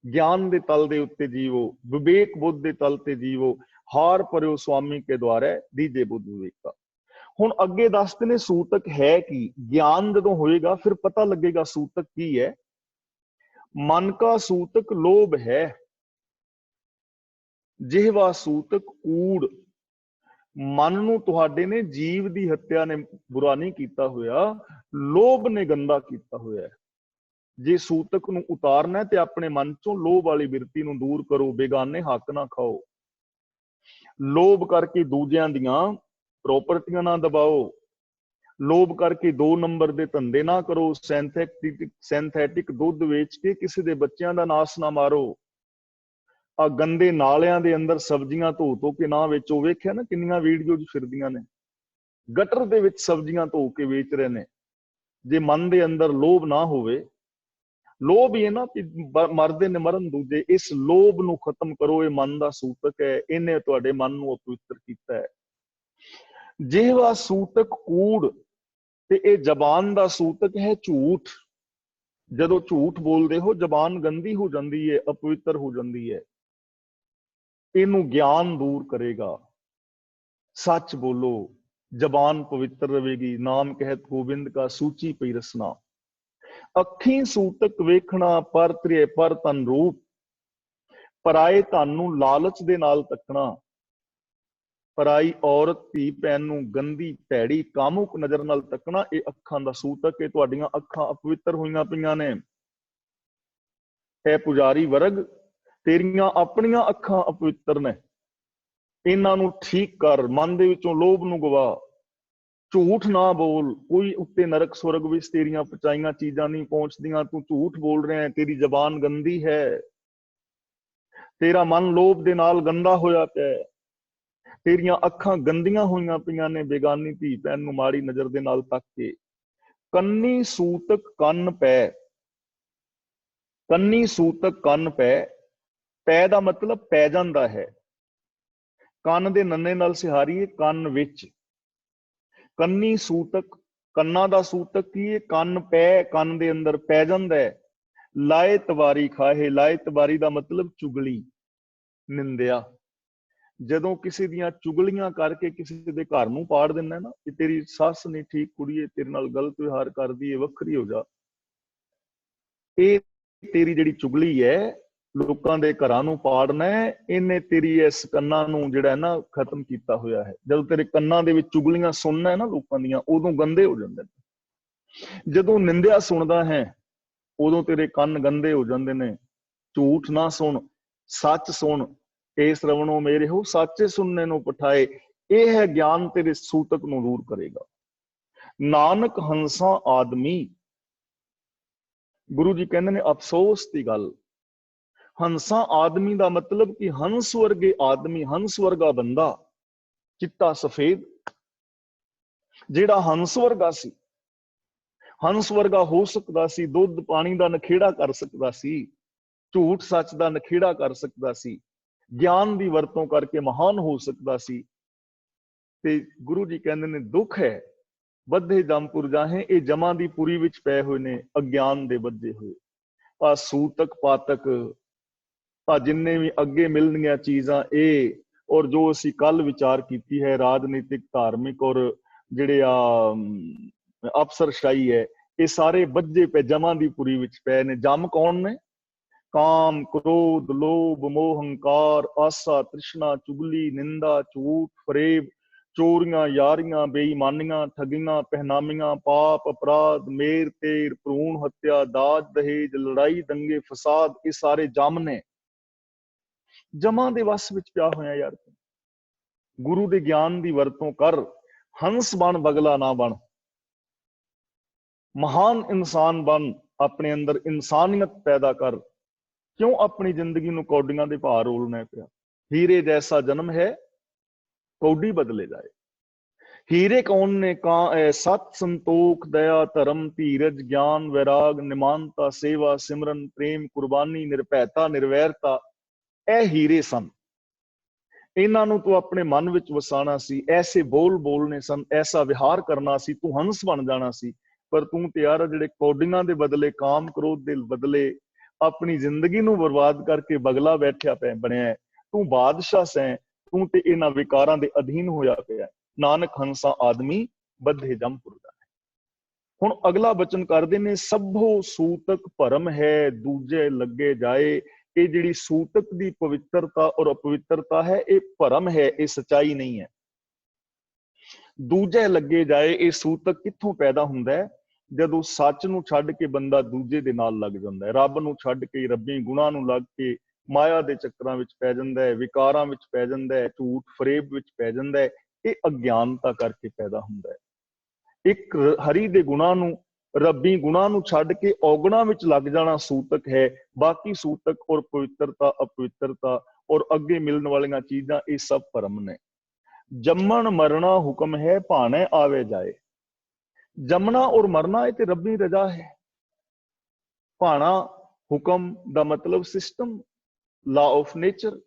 ਗਿਆਨ ਦੇ ਤਲ ਦੇ ਉੱਤੇ ਜੀਵੋ, ਵਿਵੇਕ ਬੁੱਧ ਦੇ ਤਲ ਤੇ ਜੀਵੋ। ਹਾਰ ਪਰਿਓ ਸੁਆਮੀ ਕੇ ਦੁਆਰੇ, ਦੀਜੇ ਬੁੱਧ ਵਿਵੇਕਾ। ਹੁਣ ਅੱਗੇ ਦੱਸਦੇ ਨੇ ਸੂਤਕ ਹੈ ਕੀ। ਗਿਆਨ ਜਦੋਂ ਹੋਏਗਾ ਫਿਰ ਪਤਾ ਲੱਗੇਗਾ ਸੂਤਕ ਕੀ ਹੈ। ਮਨ ਕਾ ਸੂਤਕ ਲੋਭ ਹੈ, ਜਿਹਵਾ ਸੂਤਕ ਕੂੜ। ਮਨ ਨੂੰ ਤੁਹਾਡੇ ਨੇ ਜੀਵ ਦੀ ਹੱਤਿਆ ਨੇ ਬੁਰਾ ਨਹੀਂ ਕੀਤਾ ਹੋਇਆ, ਲੋਭ ਨੇ ਗੰਦਾ ਕੀਤਾ ਹੋਇਆ। ਜੇ ਸੂਤਕ ਨੂੰ ਉਤਾਰਨਾ ਤੇ ਆਪਣੇ ਮਨ ਚੋਂ ਲੋਭ ਵਾਲੀ ਬਿਰਤੀ ਨੂੰ ਦੂਰ ਕਰੋ। ਬੇਗਾਨੇ ਹੱਕ ਨਾ ਖਾਓ, ਲੋਭ ਕਰਕੇ ਦੂਜਿਆਂ ਦੀਆਂ ਪ੍ਰਾਪਰਟੀਆਂ ਨਾ ਦਬਾਓ, ਲੋਭ ਕਰਕੇ 2 ਨੰਬਰ ਦੇ ਧੰਦੇ ਨਾ ਕਰੋ, ਸਿੰਥੈਟਿਕ ਦੁੱਧ ਵੇਚ ਕੇ ਕਿਸੇ ਦੇ ਬੱਚਿਆਂ ਦਾ ਨਾਸ ਨਾ ਮਾਰੋ। ਆ ਗੰਦੇ ਨਾਲਿਆਂ ਦੇ ਅੰਦਰ ਸਬਜ਼ੀਆਂ ਧੋ ਕੇ ਨਾ ਵੇਚੋ। ਵੇਖਿਆ ਨਾ ਕਿੰਨੀਆਂ ਵੀਡੀਓਜ਼ ਫਿਰਦੀਆਂ ਨੇ, ਗਟਰ ਦੇ ਵਿੱਚ ਸਬਜ਼ੀਆਂ ਧੋ ਕੇ ਵੇਚ ਰਹੇ ਨੇ। ਜੇ ਮਨ ਦੇ ਅੰਦਰ ਲੋਭ ਨਾ ਹੋਵੇ, ਲੋਭ ਹੀ ਹੈ ਨਾ ਕਿ ਮਰਦੇ ਨੇ ਮਰਨ ਦੂਜੇ, ਇਸ ਲੋਭ ਨੂੰ ਖਤਮ ਕਰੋ। ਇਹ ਮਨ ਦਾ ਸੂਤਕ ਹੈ, ਇਹਨੇ ਤੁਹਾਡੇ ਮਨ ਨੂੰ ਅਪਵਿੱਤਰ ਕੀਤਾ ਹੈ। ਜਿਹਵਾ ਸੂਤਕ ਕੂੜ, ਤੇ ਇਹ ਜ਼ਬਾਨ ਦਾ ਸੂਤਕ ਹੈ ਝੂਠ। ਜਦੋਂ ਝੂਠ ਬੋਲਦੇ ਹੋ ਜ਼ਬਾਨ ਗੰਦੀ ਹੋ ਜਾਂਦੀ ਹੈ, ਅਪਵਿੱਤਰ ਹੋ ਜਾਂਦੀ ਹੈ। ਇਹਨੂੰ ਗਿਆਨ ਦੂਰ ਕਰੇਗਾ। ਸੱਚ ਬੋਲੋ, ਜ਼ਬਾਨ ਪਵਿੱਤਰ ਰਵੇਗੀ। ਨਾਮ ਕਹਿਤ ਗੋਬਿੰਦ ਕਾ ਸੂਚੀ ਪਈ ਰਸਨਾ। ਅੱਖੀਂ ਸੂਤਕ ਵੇਖਣਾ, ਪਰ ਤ੍ਰਿਏ ਪਰ ਤਨ ਰੂਪ। ਪਰਾਏ ਧਨ ਨੂੰ ਲਾਲਚ ਦੇ ਨਾਲ ਤੱਕਣਾ, ਪਰਾਈ ਔਰਤ ਧੀ ਭੈਣ ਨੂੰ ਗੰਦੀ ਭੈੜੀ ਕਾਮੁਕ ਨਜ਼ਰ ਨਾਲ ਤੱਕਣਾ, ਇਹ ਅੱਖਾਂ ਦਾ ਸੂਤਕ ਹੈ। ਤੁਹਾਡੀਆਂ ਅੱਖਾਂ ਅਪਵਿੱਤਰ ਹੋਈਆਂ ਪਈਆਂ ਨੇ। ਇਹ ਪੁਜਾਰੀ ਵਰਗ, ਤੇਰੀਆਂ ਆਪਣੀਆਂ ਅੱਖਾਂ ਅਪਵਿੱਤਰ ਨੇ, ਇਹਨਾਂ ਨੂੰ ਠੀਕ ਕਰ। ਮਨ ਦੇ ਵਿੱਚੋਂ ਲੋਭ ਨੂੰ ਗਵਾ, ਝੂਠ ਨਾ ਬੋਲ। ਕੋਈ ਉੱਤੇ ਨਰਕ ਸਵਰਗ ਵਿੱਚ ਤੇਰੀਆਂ ਪਚਾਈਆਂ ਚੀਜ਼ਾਂ ਨਹੀਂ ਪਹੁੰਚਦੀਆਂ, ਤੂੰ ਝੂਠ ਬੋਲ ਰਿਹਾ ਹੈ, ਤੇਰੀ ਜ਼ਬਾਨ ਗੰਦੀ ਹੈ, ਤੇਰਾ ਮਨ ਲੋਭ ਦੇ ਨਾਲ ਗੰਦਾ ਹੋਇਆ ਪਿਆ, ਤੇਰੀਆਂ ਅੱਖਾਂ ਗੰਦੀਆਂ ਹੋਈਆਂ ਪਈਆਂ ਨੇ ਬੇਗਾਨੀ ਧੀ ਭੈਣ ਨੂੰ ਮਾੜੀ ਨਜ਼ਰ ਦੇ ਨਾਲ ਤੱਕ ਕੇ। ਕੰਨੀ ਸੂਤਕ ਕੰਨ ਪੈ, ਕੰਨੀ ਸੂਤਕ ਕੰਨ ਪੈ। ਪੈ ਦਾ ਮਤਲਬ ਪੈ ਜਾਂਦਾ ਹੈ। ਕੰਨ ਦੇ ਨੰਨੇ ਨਾਲ ਸਿਹਾਰੀਏ, ਕੰਨ ਵਿੱਚ। ਕੰਨੀ ਸੂਤਕ, ਕੰਨਾਂ ਦਾ ਸੂਤਕ ਕੀ ਹੈ? ਕੰਨ ਪੈ, ਕੰਨ ਦੇ ਅੰਦਰ ਪੈ ਜਾਂਦਾ ਹੈ। ਲਾਏ ਤਵਾਰੀ ਖਾਹੇ, ਲਾਏ ਤਵਾਰੀ ਦਾ ਮਤਲਬ ਚੁਗਲੀ, ਨਿੰਦਿਆ। ਜਦੋਂ ਕਿਸੇ ਦੀਆਂ ਚੁਗਲੀਆਂ ਕਰਕੇ ਕਿਸੇ ਦੇ ਘਰ ਨੂੰ ਪਾੜ ਦਿੰਦਾ ਨਾ, ਕਿ ਤੇਰੀ ਸੱਸ ਨਹੀਂ ਠੀਕ ਕੁੜੀਏ, ਤੇਰੇ ਨਾਲ ਗਲਤ ਵਿਹਾਰ ਕਰਦੀ ਹੈ, ਵੱਖਰੀ ਹੋ ਜਾ, ਇਹ ਤੇਰੀ ਜਿਹੜੀ ਚੁਗਲੀ ਹੈ, ਲੋਕਾਂ ਦੇ ਘਰਾਂ ਨੂੰ ਪਾੜਨਾ ਹੈ, ਇਹਨੇ ਤੇਰੀ ਇਸ ਕੰਨਾਂ ਨੂੰ ਜਿਹੜਾ ਨਾ ਖਤਮ ਕੀਤਾ ਹੋਇਆ ਹੈ। ਜਦੋਂ ਤੇਰੇ ਕੰਨਾਂ ਦੇ ਵਿੱਚ ਚੁਗਲੀਆਂ ਸੁਣਨਾ ਹੈ ਨਾ ਲੋਕਾਂ ਦੀਆਂ, ਉਦੋਂ ਗੰਦੇ ਹੋ ਜਾਂਦੇ ਨੇ। ਜਦੋਂ ਨਿੰਦਿਆ ਸੁਣਦਾ ਹੈ ਉਦੋਂ ਤੇਰੇ ਕੰਨ ਗੰਦੇ ਹੋ ਜਾਂਦੇ ਨੇ। ਝੂਠ ਨਾ ਸੁਣ, ਸੱਚ ਸੁਣ। ਇਹ ਸ਼ਰਵਣੋ ਮੇਰੇ ਹੋ ਸੱਚੇ ਸੁਣਨੇ ਨੂੰ ਪਠਾਏ। ਇਹ ਹੈ ਗਿਆਨ ਤੇਰੇ ਸੂਤਕ ਨੂੰ ਦੂਰ ਕਰੇਗਾ। ਨਾਨਕ ਹੰਸਾਂ ਆਦਮੀ, ਗੁਰੂ ਜੀ ਕਹਿੰਦੇ ਨੇ ਅਫਸੋਸ ਦੀ ਗੱਲ, ਹੰਸਾਂ ਆਦਮੀ ਦਾ ਮਤਲਬ ਕਿ ਹੰਸ ਵਰਗੇ ਆਦਮੀ, ਹੰਸ ਵਰਗਾ ਬੰਦਾ, ਚਿੱਟਾ ਸਫੇਦ, ਜਿਹੜਾ ਹੰਸ ਵਰਗਾ ਸੀ, ਹੰਸ ਵਰਗਾ ਹੋ ਸਕਦਾ ਸੀ, ਦੁੱਧ ਪਾਣੀ ਦਾ ਨਖੇੜਾ ਕਰ ਸਕਦਾ ਸੀ, ਝੂਠ ਸੱਚ ਦਾ ਨਖੇੜਾ ਕਰ ਸਕਦਾ ਸੀ, ਗਿਆਨ ਦੀ ਵਰਤੋਂ ਕਰਕੇ ਮਹਾਨ ਹੋ ਸਕਦਾ ਸੀ। ਤੇ ਗੁਰੂ ਜੀ ਕਹਿੰਦੇ ਨੇ ਦੁੱਖ ਹੈ ਬੱਧੇ ਜਮਪੁਰ ਜਾਹੇ, ਇਹ ਜਮਾਂ ਦੀ ਪੁਰੀ ਵਿੱਚ ਪਏ ਹੋਏ ਨੇ ਅਗਿਆਨ ਦੇ ਬੱਧੇ ਹੋਏ। ਆ ਸੂਤਕ ਪਾਤਕ, ਆ ਜਿੰਨੇ ਵੀ ਅੱਗੇ ਮਿਲਣਗੀਆਂ ਚੀਜ਼ਾਂ ਇਹ, ਔਰ ਜੋ ਅਸੀਂ ਕੱਲ ਵਿਚਾਰ ਕੀਤੀ ਹੈ ਰਾਜਨੀਤਿਕ, ਧਾਰਮਿਕ ਔਰ ਜਿਹੜੇ ਆ ਅਫਸਰਸ਼ਾਹੀ ਹੈ, ਇਹ ਸਾਰੇ ਬੱਝੇ ਪੈ ਜਮਾਂ ਦੀ ਪੁਰੀ ਵਿੱਚ ਪਏ ਨੇ। ਜਮ ਕੌਣ ਨੇ? ਕਾਮ, ਕ੍ਰੋਧ, ਲੋਭ, ਮੋਹ, ਹੰਕਾਰ, ਆਸਾ, ਤ੍ਰਿਸ਼ਨਾ, ਚੁਗਲੀ, ਨਿੰਦਾ, ਝੂਠ, ਫਰੇਬ, ਚੋਰੀਆਂ, ਯਾਰੀਆਂ, ਬੇਈਮਾਨੀਆਂ, ਠੱਗੀਆਂ, ਪਹਿਨਾਮੀਆਂ, ਪਾਪ, ਅਪਰਾਧ, ਮੇਰ ਤੇਰ, ਭਰੂਣ ਹੱਤਿਆ, ਦਾਜ ਦਹੇਜ, ਲੜਾਈ, ਦੰਗੇ, ਫਸਾਦ, ਇਹ ਸਾਰੇ ਜਮ ਨੇ। ਜਮਾਂ ਦੇ ਵਸ ਵਿੱਚ ਪਿਆ ਹੋਇਆ ਯਾਰ। ਗੁਰੂ ਦੇ ਗਿਆਨ ਦੀ ਵਰਤੋਂ ਕਰ, ਹੰਸ ਬਣ, ਬਗਲਾ ਨਾ ਬਣ। ਮਹਾਨ ਇਨਸਾਨ ਬਣ, ਆਪਣੇ ਅੰਦਰ ਇਨਸਾਨੀਅਤ ਪੈਦਾ ਕਰ। ਕਿਉਂ ਆਪਣੀ ਜ਼ਿੰਦਗੀ ਨੂੰ ਕੌਡੀਆਂ ਦੇ ਭਾਰ ਰੋਲਣਾ ਪਿਆ? ਹੀਰੇ ਜੈਸਾ ਜਨਮ ਹੈ ਕੌਡੀ ਬਦਲੇ ਜਾਏ। ਹੀਰੇ ਕੌਣ ਨੇ? ਸਤ, ਸੰਤੋਖ, ਦਇਆ, ਧਰਮ, ਧੀਰਜ, ਗਿਆਨ, ਵੈਰਾਗ, ਨਿਮਾਨਤਾ, ਸੇਵਾ, ਸਿਮਰਨ, ਪ੍ਰੇਮ, ਕੁਰਬਾਨੀ, ਨਿਰਭੈਤਾ, ਨਿਰਵੈਰਤਾ, ਇਹ ਹੀਰੇ ਸਨ। ਇਹਨਾਂ ਨੂੰ ਤੂੰ ਆਪਣੇ ਮਨ ਵਿੱਚ ਵਸਾਣਾ ਸੀ, ਐਸੇ ਬੋਲ ਬੋਲਨੇ ਸਨ, ਐਸਾ ਵਿਹਾਰ ਕਰਨਾ ਸੀ, ਤੂੰ ਹੰਸ ਬਣ ਜਾਣਾ ਸੀ। ਪਰ ਤੂੰ ਤੇ ਯਾਰ ਜਿਹੜੇ ਕੌਡੀਆਂ ਦੇ ਬਦਲੇ, ਕਾਮ ਕ੍ਰੋਧ ਦੇ ਬਦਲੇ ਆਪਣੀ ਜ਼ਿੰਦਗੀ ਨੂੰ ਬਰਬਾਦ ਕਰਕੇ ਬਗਲਾ ਬੈਠਿਆ ਬਣਿਆ। ਤੂੰ ਬਾਦਸ਼ਾਹ ਸੈਂ, ਤੂੰ ਤੇ ਇਹਨਾਂ ਵਿਕਾਰਾਂ ਦੇ ਅਧੀਨ ਹੋਇਆ ਪਿਆ। ਨਾਨਕ ਹੰਸਾ ਆਦਮੀ ਬੱਧੇ ਜਮਪੁਰ ਦਾ। ਹੁਣ ਅਗਲਾ ਬਚਨ ਕਰਦੇ ਨੇ, ਸਭੋ ਸੂਤਕ ਭਰਮ ਹੈ ਦੂਜੇ ਲੱਗੇ ਜਾਏ। ਇਹ ਜਿਹੜੀ ਸੂਤਕ ਦੀ ਪਵਿੱਤਰਤਾ ਔਰ ਅਪਵਿੱਤਰਤਾ ਹੈ, ਇਹ ਭਰਮ ਹੈ, ਇਹ ਸਚਾਈ ਨਹੀਂ ਹੈ। ਦੂਜੇ ਲੱਗੇ ਜਾਏ, ਇਹ ਸੂਤਕ ਕਿੱਥੋਂ ਪੈਦਾ ਹੁੰਦਾ ਹੈ? ਜਦੋਂ ਸੱਚ ਨੂੰ ਛੱਡ ਕੇ ਬੰਦਾ ਦੂਜੇ ਦੇ ਨਾਲ ਲੱਗ ਜਾਂਦਾ ਹੈ, ਰੱਬ ਨੂੰ ਛੱਡ ਕੇ, ਰੱਬੀ ਗੁਣਾਂ ਨੂੰ ਲੱਗ ਕੇ ਮਾਇਆ ਦੇ ਚੱਕਰਾਂ ਵਿੱਚ ਪੈ ਜਾਂਦਾ ਹੈ, ਵਿਕਾਰਾਂ ਵਿੱਚ ਪੈ ਜਾਂਦਾ ਹੈ, ਝੂਠ ਫਰੇਬ ਵਿੱਚ ਪੈ ਜਾਂਦਾ ਹੈ। ਇਹ ਅਗਿਆਨਤਾ ਕਰਕੇ ਪੈਦਾ ਹੁੰਦਾ ਹੈ। ਇੱਕ ਹਰੀ ਦੇ ਗੁਣਾਂ ਨੂੰ, ਰੱਬੀ ਗੁਣਾਂ ਨੂੰ ਛੱਡ ਕੇ ਔਗਣਾਂ ਵਿੱਚ ਲੱਗ ਜਾਣਾ ਸੂਤਕ ਹੈ। ਬਾਕੀ ਸੂਤਕ ਔਰ ਪਵਿੱਤਰਤਾ, ਅਪਵਿੱਤਰਤਾ ਔਰ ਅੱਗੇ ਮਿਲਣ ਵਾਲੀਆਂ ਚੀਜ਼ਾਂ, ਇਹ ਸਭ ਭਰਮ ਨੇ। ਜੰਮਣ ਮਰਨਾ ਹੁਕਮ ਹੈ ਭਾਣੇ ਆਵੇ ਜਾਏ। ਜੰਮਣਾ ਔਰ ਮਰਨਾ ਇਹ ਤੇ ਰੱਬੀ ਰਜ਼ਾ ਹੈ। ਭਾਣਾ ਹੁਕਮ ਦਾ ਮਤਲਬ ਸਿਸਟਮ, ਲਾ ਆਫ ਨੇਚਰ।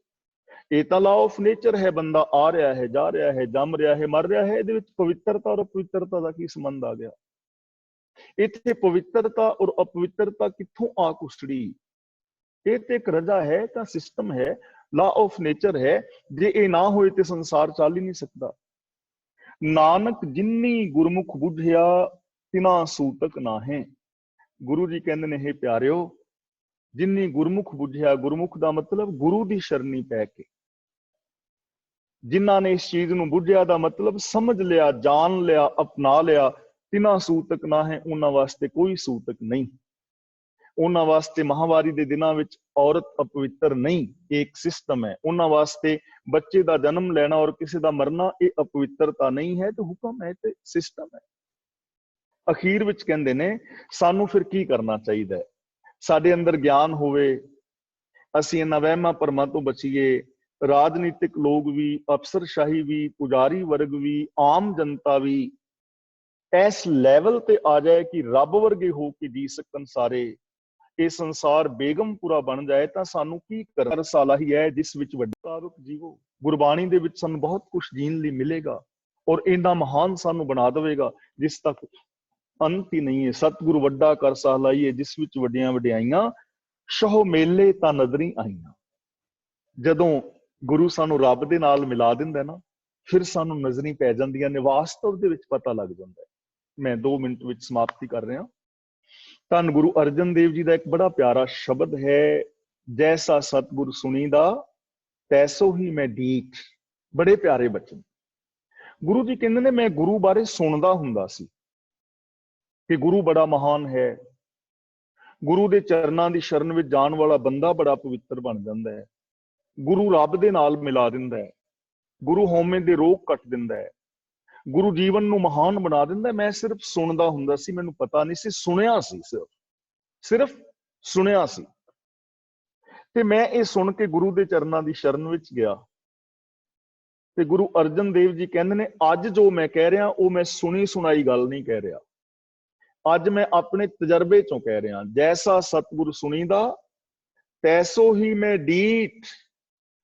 ਇਹ ਤਾਂ ਲਾ ਆਫ ਨੇਚਰ ਹੈ, ਬੰਦਾ ਆ ਰਿਹਾ ਹੈ, ਜਾ ਰਿਹਾ ਹੈ, ਜੰਮ ਰਿਹਾ ਹੈ, ਮਰ ਰਿਹਾ ਹੈ। ਇਹਦੇ ਵਿੱਚ ਪਵਿੱਤਰਤਾ ਔਰ ਅਪਵਿੱਤਰਤਾ ਦਾ ਕੀ ਸੰਬੰਧ ਆ ਗਿਆ? ਇੱਥੇ ਪਵਿੱਤਰਤਾ ਔਰ ਅਪਵਿੱਤਰਤਾ ਕਿੱਥੋਂ ਆ ਕੁਸੜੀ? ਇਹ ਤੇ ਇੱਕ ਰਜ਼ਾ ਹੈ, ਤਾਂ ਸਿਸਟਮ ਹੈ, ਲਾ ਆਫ ਨੇਚਰ ਹੈ। ਜੇ ਇਹ ਨਾ ਹੋਏ ਤੇ ਸੰਸਾਰ ਚੱਲ ਹੀ ਨਹੀਂ ਸਕਦਾ। ਨਾਨਕ ਜਿਨੀ ਗੁਰਮੁਖ ਬੁਝਿਆ ਤਿਨਾ ਸੂਤਕ ਨਾਹੇ। ਗੁਰੂ ਜੀ ਕਹਿੰਦੇ ਨੇ, ਹੇ ਪਿਆਰਿਓ, ਜਿਨੀ ਗੁਰਮੁਖ ਬੁਝਿਆ, ਗੁਰਮੁਖ ਦਾ ਮਤਲਬ ਗੁਰੂ ਦੀ ਸ਼ਰਨੀ ਪੈ ਕੇ, ਜਿਨ੍ਹਾਂ ਨੇ ਇਸ ਚੀਜ਼ ਨੂੰ ਬੁਝਿਆ ਦਾ ਮਤਲਬ ਸਮਝ ਲਿਆ, ਜਾਣ ਲਿਆ, ਅਪਣਾ ਲਿਆ, ਤਿਨਾ ਸੂਤਕ ਨਾ ਹੈ, ਉਹਨਾਂ ਵਾਸਤੇ ਕੋਈ ਸੂਤਕ ਨਹੀਂ। ਉਹਨਾਂ ਵਾਸਤੇ ਮਹਾਵਾਰੀ ਦੇ ਦਿਨਾਂ ਵਿੱਚ ਔਰਤ ਅਪਵਿੱਤਰ ਨਹੀਂ, ਇਹ ਇੱਕ ਸਿਸਟਮ ਹੈ। ਉਹਨਾਂ ਵਾਸਤੇ ਬੱਚੇ ਦਾ ਜਨਮ ਲੈਣਾ ਔਰ ਕਿਸੇ ਦਾ ਮਰਨਾ, ਇਹ ਅਪਵਿੱਤਰਤਾ ਨਹੀਂ ਹੈ, ਤੇ ਹੁਕਮ ਹੈ, ਤੇ ਸਿਸਟਮ ਹੈ। ਅਖੀਰ ਵਿੱਚ ਕਹਿੰਦੇ ਨੇ, ਸਾਨੂੰ ਫਿਰ ਕੀ ਕਰਨਾ ਚਾਹੀਦਾ ਹੈ? ਸਾਡੇ ਅੰਦਰ ਗਿਆਨ ਹੋਵੇ, ਅਸੀਂ ਇਹਨਾਂ ਵਹਿਮਾਂ ਭਰਮਾਂ ਤੋਂ ਬਚੀਏ। ਰਾਜਨੀਤਿਕ ਲੋਕ ਵੀ, ਅਫਸਰਸ਼ਾਹੀ ਵੀ, ਪੁਜਾਰੀ ਵਰਗ ਵੀ, ਆਮ ਜਨਤਾ ਵੀ ਇਸ ਲੈਵਲ ਤੇ ਆ ਜਾਏ ਕਿ ਰੱਬ ਵਰਗੇ ਹੋ ਕੇ ਜੀ ਸਕਣ ਸਾਰੇ, ਇਹ ਸੰਸਾਰ ਬੇਗਮਪੁਰਾ ਬਣ ਜਾਏ, ਤਾਂ ਸਾਨੂੰ ਕੀ ਕਰਨਾ? ਰਸਾਲਾ ਹੀ ਹੈ ਜਿਸ ਵਿੱਚ ਵੱਡਾ ਤਾਰੁਕ ਜੀਵੋ। ਗੁਰਬਾਣੀ ਦੇ ਵਿੱਚ ਸਾਨੂੰ ਬਹੁਤ ਕੁਝ ਜੀਣ ਲਈ ਮਿਲੇਗਾ, ਔਰ ਇੰਨਾ ਮਹਾਨ ਸਾਨੂੰ ਬਣਾ ਦੇਵੇਗਾ ਜਿਸ ਤੱਕ ਅੰਤ ਹੀ ਨਹੀਂ ਹੈ। ਸਤਿਗੁਰੂ ਵੱਡਾ ਕਰ ਸਹਲਾਈਏ, ਜਿਸ ਵਿੱਚ ਵੱਡੀਆਂ ਵਡਿਆਈਆਂ ਸ਼ਹੁ ਮੇਲੇ ਤਾਂ ਨਜ਼ਰੀ ਆਈਆਂ। ਜਦੋਂ ਗੁਰੂ ਸਾਨੂੰ ਰੱਬ ਦੇ ਨਾਲ ਮਿਲਾ ਦਿੰਦਾ ਨਾ, ਫਿਰ ਸਾਨੂੰ ਨਜ਼ਰੀ ਪੈ ਜਾਂਦੀਆਂ ਨੇ, ਵਾਸਤਵ ਦੇ ਵਿੱਚ ਪਤਾ ਲੱਗ ਜਾਂਦਾ ਹੈ। ਮੈਂ 2 ਮਿੰਟ ਵਿੱਚ ਸਮਾਪਤੀ ਕਰ ਰਿਹਾ। ਧੰਨ ਗੁਰੂ ਅਰਜਨ ਦੇਵ ਜੀ ਦਾ ਇੱਕ ਬੜਾ ਪਿਆਰਾ ਸ਼ਬਦ ਹੈ, ਜੈਸਾ ਸਤਿਗੁਰ ਸੁਣੀਦਾ ਤੈਸੋ ਹੀ ਮੈਂ ਡੀਠ। ਬੜੇ ਪਿਆਰੇ ਬਚਨ। ਗੁਰੂ ਜੀ ਕਹਿੰਦੇ ਨੇ, ਮੈਂ ਗੁਰੂ ਬਾਰੇ ਸੁਣਦਾ ਹੁੰਦਾ ਸੀ ਕਿ ਗੁਰੂ ਬੜਾ ਮਹਾਨ ਹੈ, ਗੁਰੂ ਦੇ ਚਰਨਾਂ ਦੀ ਸ਼ਰਨ ਵਿੱਚ ਜਾਣ ਵਾਲਾ ਬੰਦਾ ਬੜਾ ਪਵਿੱਤਰ ਬਣ ਜਾਂਦਾ ਹੈ, ਗੁਰੂ ਰੱਬ ਦੇ ਨਾਲ ਮਿਲਾ ਦਿੰਦਾ ਹੈ, ਗੁਰੂ ਹਉਮੈ ਦੇ ਰੋਗ ਕੱਟ ਦਿੰਦਾ ਹੈ, ਗੁਰੂ ਜੀਵਨ ਨੂੰ ਮਹਾਨ ਬਣਾ ਦਿੰਦਾ। ਮੈਂ ਸਿਰਫ ਸੁਣਦਾ ਹੁੰਦਾ ਸੀ, ਮੈਨੂੰ ਪਤਾ ਨਹੀਂ ਸੀ, ਸੁਣਿਆ ਸੀ, ਸਿਰਫ ਸੁਣਿਆ ਸੀ। ਤੇ ਮੈਂ ਇਹ ਸੁਣ ਕੇ ਗੁਰੂ ਦੇ ਚਰਨਾਂ ਦੀ ਸ਼ਰਨ ਵਿੱਚ ਗਿਆ ਤੇ ਗੁਰੂ ਅਰਜਨ ਦੇਵ ਜੀ ਕਹਿੰਦੇ ਨੇ, ਅੱਜ ਜੋ ਮੈਂ ਕਹਿ ਰਿਹਾ ਉਹ ਮੈਂ ਸੁਣੀ ਸੁਣਾਈ ਗੱਲ ਨਹੀਂ ਕਹਿ ਰਿਹਾ, ਅੱਜ ਮੈਂ ਆਪਣੇ ਤਜਰਬੇ ਚੋਂ ਕਹਿ ਰਿਹਾ। ਜੈਸਾ ਸਤਿਗੁਰ ਸੁਣੀਦਾ ਤੈਸੋ ਹੀ ਮੈਂ ਡੀਠ।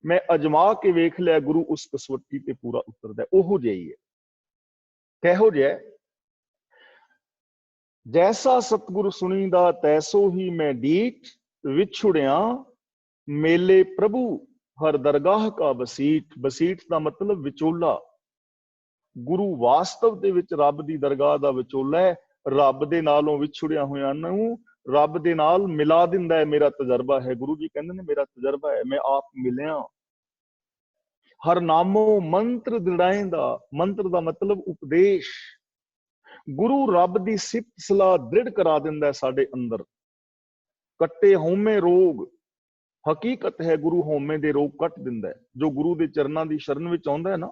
ਮੈਂ ਅਜਮਾ ਕੇ ਵੇਖ ਲਿਆ, ਗੁਰੂ ਉਸ ਕਸਵੱਟੀ ਤੇ ਪੂਰਾ ਉਤਰਦਾ। ਉਹੋ ਜਿਹਾ ਹੀ ਹੈ। ਕਿਹੋ ਜਿਹਾ? ਜੈਸਾ ਸਤਿਗੁਰ ਸੁਣੀਦਾ ਤੈਸੋ ਹੀ ਮੈਂ ਡੀਠ, ਵਿਛੁੜਿਆ ਮੇਲੇ ਪ੍ਰਭੂ ਹਰ ਦਰਗਾਹ ਕਾ ਬਸੀਠ। ਬਸੀਠ ਦਾ ਮਤਲਬ ਵਿਚੋਲਾ। ਗੁਰੂ ਵਾਸਤਵ ਦੇ ਵਿੱਚ ਰੱਬ ਦੀ ਦਰਗਾਹ ਦਾ ਵਿਚੋਲਾ ਹੈ। ਰੱਬ ਦੇ ਨਾਲੋਂ ਵਿਛੁੜਿਆ ਹੋਇਆਂ ਨੂੰ ਰੱਬ ਦੇ ਨਾਲ ਮਿਲਾ ਦਿੰਦਾ ਹੈ। ਮੇਰਾ ਤਜਰਬਾ ਹੈ, ਗੁਰੂ ਜੀ ਕਹਿੰਦੇ ਨੇ ਮੇਰਾ ਤਜਰਬਾ ਹੈ, ਮੈਂ ਆਪ ਮਿਲਿਆ। ਹਰ ਨਾਮੋ ਮੰਤਰ ਦ੍ਰਿੜਾਏਂਦਾ। ਮੰਤਰ ਦਾ ਮਤਲਬ ਉਪਦੇਸ਼। ਗੁਰੂ ਰੱਬ ਦੀ ਸਿਫਤ ਸਲਾਹ ਦ੍ਰਿੜ ਕਰਾ ਦਿੰਦਾ ਸਾਡੇ ਅੰਦਰ। ਕੱਟੇ ਹਉਮੈ ਰੋਗ, ਹਕੀਕਤ ਹੈ ਗੁਰੂ ਹਉਮੈ ਦੇ ਰੋਗ ਕੱਟ ਦਿੰਦਾ ਹੈ। ਜੋ ਗੁਰੂ ਦੇ ਚਰਨਾਂ ਦੀ ਸ਼ਰਨ ਵਿੱਚ ਆਉਂਦਾ ਹੈ ਨਾ,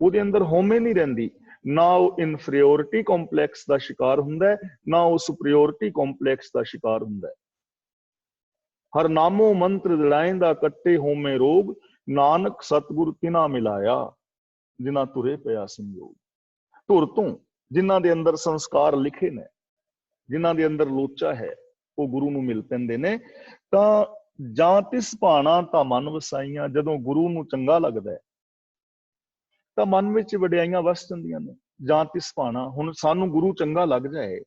ਉਹਦੇ ਅੰਦਰ ਹਉਮੈ ਨਹੀਂ ਰਹਿੰਦੀ। ਨਾ ਉਹ ਇਨਫੀਰੀਓਰਿਟੀ ਕੰਪਲੈਕਸ ਦਾ ਸ਼ਿਕਾਰ ਹੁੰਦਾ ਹੈ, ਨਾ ਉਹ ਸੁਪਰੀਓਰਿਟੀ ਕੰਪਲੈਕਸ ਦਾ ਸ਼ਿਕਾਰ ਹੁੰਦਾ ਹੈ। ਹਰ ਨਾਮੋ ਮੰਤਰ ਦ੍ਰਿੜਾਏਂਦਾ, ਕੱਟੇ ਹਉਮੈ ਰੋਗ, ਨਾਨਕ ਸਤਿਗੁਰ ਤਿਨਾ ਮਿਲਾਇਆ, ਜਿਨ੍ਹਾਂ ਤੁਰੇ ਪਿਆ ਸੰਜੋਗ। ਧੁਰ ਤੋਂ ਜਿਨ੍ਹਾਂ ਦੇ ਅੰਦਰ ਸੰਸਕਾਰ ਲਿਖੇ ਨੇ, ਜਿਨ੍ਹਾਂ ਦੇ ਅੰਦਰ ਲੋਚਾ ਹੈ, ਉਹ ਗੁਰੂ ਨੂੰ ਮਿਲ ਪੈਂਦੇ ਨੇ। ਤਾਂ ਜਾਂ ਤਿਸ ਭਾਣਾ ਤਾਂ ਮਨ ਵਸਾਈਆਂ। ਜਦੋਂ ਗੁਰੂ ਨੂੰ ਚੰਗਾ ਲੱਗਦਾ ਹੈ ਤਾਂ ਮਨ ਵਿੱਚ ਵਡਿਆਈਆਂ ਵਸ ਜਾਂਦੀਆਂ ਨੇ। ਜਾਂ ਤਿਸ ਭਾਣਾ, ਹੁਣ ਸਾਨੂੰ ਗੁਰੂ ਚੰਗਾ ਲੱਗ ਜਾਏ,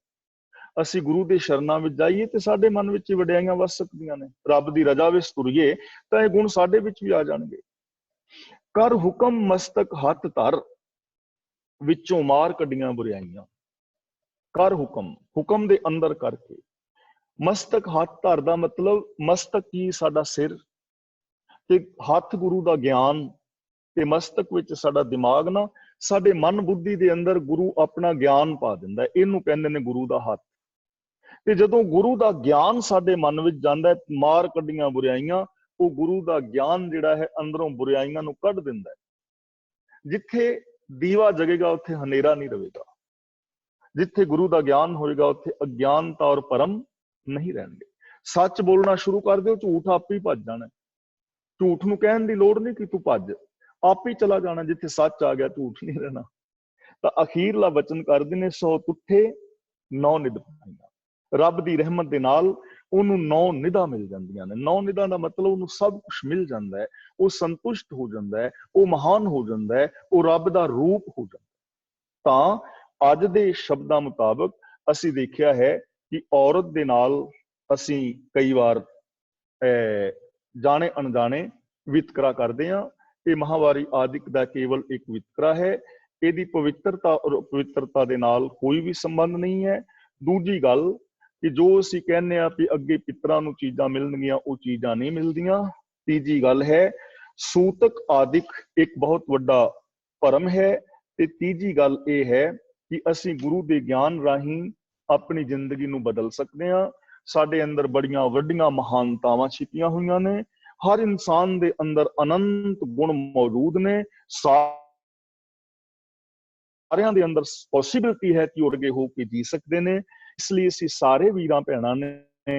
ਅਸੀਂ ਗੁਰੂ ਦੇ ਸ਼ਰਨਾਂ ਵਿੱਚ ਜਾਈਏ ਤੇ ਸਾਡੇ ਮਨ ਵਿੱਚ ਵਡਿਆਈਆਂ ਵਸ ਸਕਦੀਆਂ ਨੇ। ਰੱਬ ਦੀ ਰਜ਼ਾ ਵਿੱਚ ਤੁਰੀਏ ਤਾਂ ਇਹ ਗੁਣ ਸਾਡੇ ਵਿੱਚ ਵੀ ਆ ਜਾਣਗੇ। ਕਰ ਹੁਕਮ ਮਸਤਕ ਹੱਥ ਧਰ, ਵਿੱਚੋਂ ਮਾਰ ਕੱਢੀਆਂ ਬੁਰਾਈਆਂ। ਕਰ ਹੁਕਮ, ਹੁਕਮ ਦੇ ਅੰਦਰ ਕਰਕੇ। ਮਸਤਕ ਹੱਥ ਧਰ ਦਾ ਮਤਲਬ, ਮਸਤਕ ਕੀ? ਸਾਡਾ ਸਿਰ, ਤੇ ਹੱਥ ਗੁਰੂ ਦਾ ਗਿਆਨ, ਤੇ ਮਸਤਕ ਵਿੱਚ ਸਾਡਾ ਦਿਮਾਗ। ਨਾ ਸਾਡੇ ਮਨ ਬੁੱਧੀ ਦੇ ਅੰਦਰ ਗੁਰੂ ਆਪਣਾ ਗਿਆਨ ਪਾ ਦਿੰਦਾ, ਇਹਨੂੰ ਕਹਿੰਦੇ ਨੇ ਗੁਰੂ ਦਾ ਹੱਥ। ਤੇ ਜਦੋਂ ਗੁਰੂ ਦਾ ਗਿਆਨ ਸਾਡੇ ਮਨ ਵਿੱਚ ਜਾਂਦਾ ਹੈ, ਮਾਰ ਕੱਢੀਆਂ ਬੁਰਾਈਆਂ, ਉਹ ਗੁਰੂ ਦਾ ਗਿਆਨ ਜਿਹੜਾ ਹੈ ਅੰਦਰੋਂ ਬੁਰਾਈਆਂ ਨੂੰ ਕੱਢ ਦਿੰਦਾ ਹੈ। ਜਿੱਥੇ ਦੀਵਾ ਜਗੇਗਾ ਉੱਥੇ ਹਨੇਰਾ ਨਹੀਂ ਰਹੇਗਾ। ਜਿੱਥੇ ਗੁਰੂ ਦਾ ਗਿਆਨ ਹੋਏਗਾ ਉੱਥੇ ਅਗਿਆਨਤਾ ਔਰ ਭਰਮ ਨਹੀਂ ਰਹਿਣਗੇ। ਸੱਚ ਬੋਲਣਾ ਸ਼ੁਰੂ ਕਰ ਦਿਓ, ਝੂਠ ਆਪੇ ਹੀ ਭੱਜ ਜਾਣਾ। ਝੂਠ ਨੂੰ ਕਹਿਣ ਦੀ ਲੋੜ ਨਹੀਂ ਕਿ ਤੂੰ ਭੱਜ, ਆਪ ਹੀ ਚਲਾ ਜਾਣਾ। ਜਿੱਥੇ ਸੱਚ ਆ ਗਿਆ ਝੂਠ ਨਹੀਂ ਰਹਿਣਾ। ਤਾਂ ਅਖੀਰਲਾ ਵਚਨ ਕਰਦੇ ਨੇ, 100 ਤੁੱਠੇ 9 ਨਿਧ ਪਾਈਆਂ। ਰੱਬ ਦੀ ਰਹਿਮਤ ਦੇ ਨਾਲ ਉਹਨੂੰ 9 ਨਿਧਾਂ ਮਿਲ ਜਾਂਦੀਆਂ ਨੇ। 9 ਨਿਧਾਂ ਦਾ ਮਤਲਬ ਉਹਨੂੰ ਸਭ ਕੁਝ ਮਿਲ ਜਾਂਦਾ ਹੈ। ਉਹ ਸੰਤੁਸ਼ਟ ਹੋ ਜਾਂਦਾ ਹੈ, ਉਹ ਮਹਾਨ ਹੋ ਜਾਂਦਾ ਹੈ, ਉਹ ਰੱਬ ਦਾ ਰੂਪ ਹੋ ਜਾਂਦਾ ਹੈ। ਤਾਂ ਅੱਜ ਦੇ ਸ਼ਬਦਾਂ ਮੁਤਾਬਕ ਅਸੀਂ ਦੇਖਿਆ ਹੈ ਕਿ ਔਰਤ ਦੇ ਨਾਲ ਅਸੀਂ ਕਈ ਵਾਰ ਜਾਣੇ ਅਣਜਾਣੇ ਵਿਤਕਰਾ ਕਰਦੇ ਹਾਂ। ਇਹ ਮਹਾਵਾਰੀ ਆਦਿਕ ਦਾ ਕੇਵਲ ਇੱਕ ਵਿਤਕਰਾ ਹੈ। ਇਹਦੀ ਪਵਿੱਤਰਤਾ ਔਰ ਅਪਵਿੱਤਰਤਾ ਦੇ ਨਾਲ ਕੋਈ ਵੀ ਸੰਬੰਧ ਨਹੀਂ ਹੈ। ਦੂਜੀ ਗੱਲ ਕਿ ਜੋ ਅਸੀਂ ਕਹਿੰਦੇ ਆ ਵੀ ਅੱਗੇ ਪਿੱਤਰਾਂ ਨੂੰ ਚੀਜ਼ਾਂ ਮਿਲਣਗੀਆਂ, ਉਹ ਚੀਜ਼ਾਂ ਨਹੀਂ ਮਿਲਦੀਆਂ। ਤੀਜੀ ਗੱਲ ਹੈ, ਸੂਤਕ ਆਦਿਕ ਇੱਕ ਬਹੁਤ ਵੱਡਾ ਭਰਮ ਹੈ। ਤੇ ਤੀਜੀ ਗੱਲ ਇਹ ਹੈ ਕਿ ਅਸੀਂ ਗੁਰੂ ਦੇ ਗਿਆਨ ਰਾਹੀਂ ਆਪਣੀ ਜ਼ਿੰਦਗੀ ਨੂੰ ਬਦਲ ਸਕਦੇ ਹਾਂ। ਸਾਡੇ ਅੰਦਰ ਬੜੀਆਂ ਵੱਡੀਆਂ ਮਹਾਨਤਾਵਾਂ ਛਿਪੀਆਂ ਹੋਈਆਂ ਨੇ। ਹਰ ਇਨਸਾਨ ਦੇ ਅੰਦਰ ਅਨੰਤ ਗੁਣ ਮੌਜੂਦ ਨੇ। ਸਾਰਿਆਂ ਦੇ ਅੰਦਰ ਪੋਸੀਬਿਲਿਟੀ ਹੈ ਕਿ ਉਹ ਅੱਗੇ ਹੋ ਕੇ ਜੀ ਸਕਦੇ ਨੇ। ਇਸ ਲਈ ਅਸੀਂ ਸਾਰੇ ਵੀਰਾਂ ਭੈਣਾਂ ਨੇ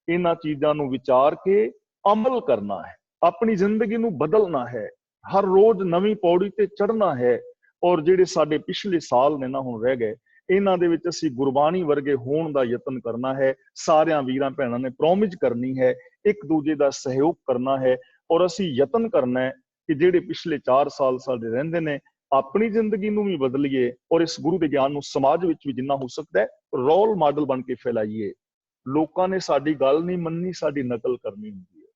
ਇਹਨਾਂ ਚੀਜ਼ਾਂ ਨੂੰ ਵਿਚਾਰ ਕੇ ਅਮਲ ਕਰਨਾ ਹੈ, ਆਪਣੀ ਜ਼ਿੰਦਗੀ ਨੂੰ ਬਦਲਣਾ ਹੈ, ਹਰ ਰੋਜ਼ ਨਵੀਂ ਪੌੜੀ ਤੇ ਚੜ੍ਹਨਾ ਹੈ। ਔਰ ਜਿਹੜੇ ਸਾਡੇ ਪਿਛਲੇ ਸਾਲ ਨੇ ਨਾ ਹੁਣ ਰਹਿ ਗਏ, ਇਹਨਾਂ ਦੇ ਵਿੱਚ ਅਸੀਂ ਗੁਰਬਾਣੀ ਵਰਗੇ ਹੋਣ ਦਾ ਯਤਨ ਕਰਨਾ ਹੈ। ਸਾਰਿਆਂ ਵੀਰਾਂ ਭੈਣਾਂ ਨੇ ਪ੍ਰੋਮਿਸ ਕਰਨੀ ਹੈ, ਇੱਕ ਦੂਜੇ ਦਾ ਸਹਿਯੋਗ ਕਰਨਾ ਹੈ। ਔਰ ਅਸੀਂ ਯਤਨ ਕਰਨਾ ਹੈ ਕਿ ਜਿਹੜੇ ਪਿਛਲੇ 4 ਸਾਲ ਸਾਡੇ ਰਹਿੰਦੇ ਨੇ, ਆਪਣੀ ਜ਼ਿੰਦਗੀ ਨੂੰ ਵੀ ਬਦਲੀਏ ਔਰ ਇਸ ਗੁਰੂ ਦੇ ਗਿਆਨ ਨੂੰ ਸਮਾਜ ਵਿੱਚ ਵੀ ਜਿੰਨਾ ਹੋ ਸਕਦਾ ਹੈ ਰੋਲ ਮਾਡਲ ਬਣ ਕੇ ਫੈਲਾਈਏ। ਲੋਕਾਂ ਨੇ ਸਾਡੀ ਗੱਲ ਨਹੀਂ ਮੰਨਣੀ, ਸਾਡੀ ਨਕਲ ਕਰਨੀ ਹੁੰਦੀ ਹੈ।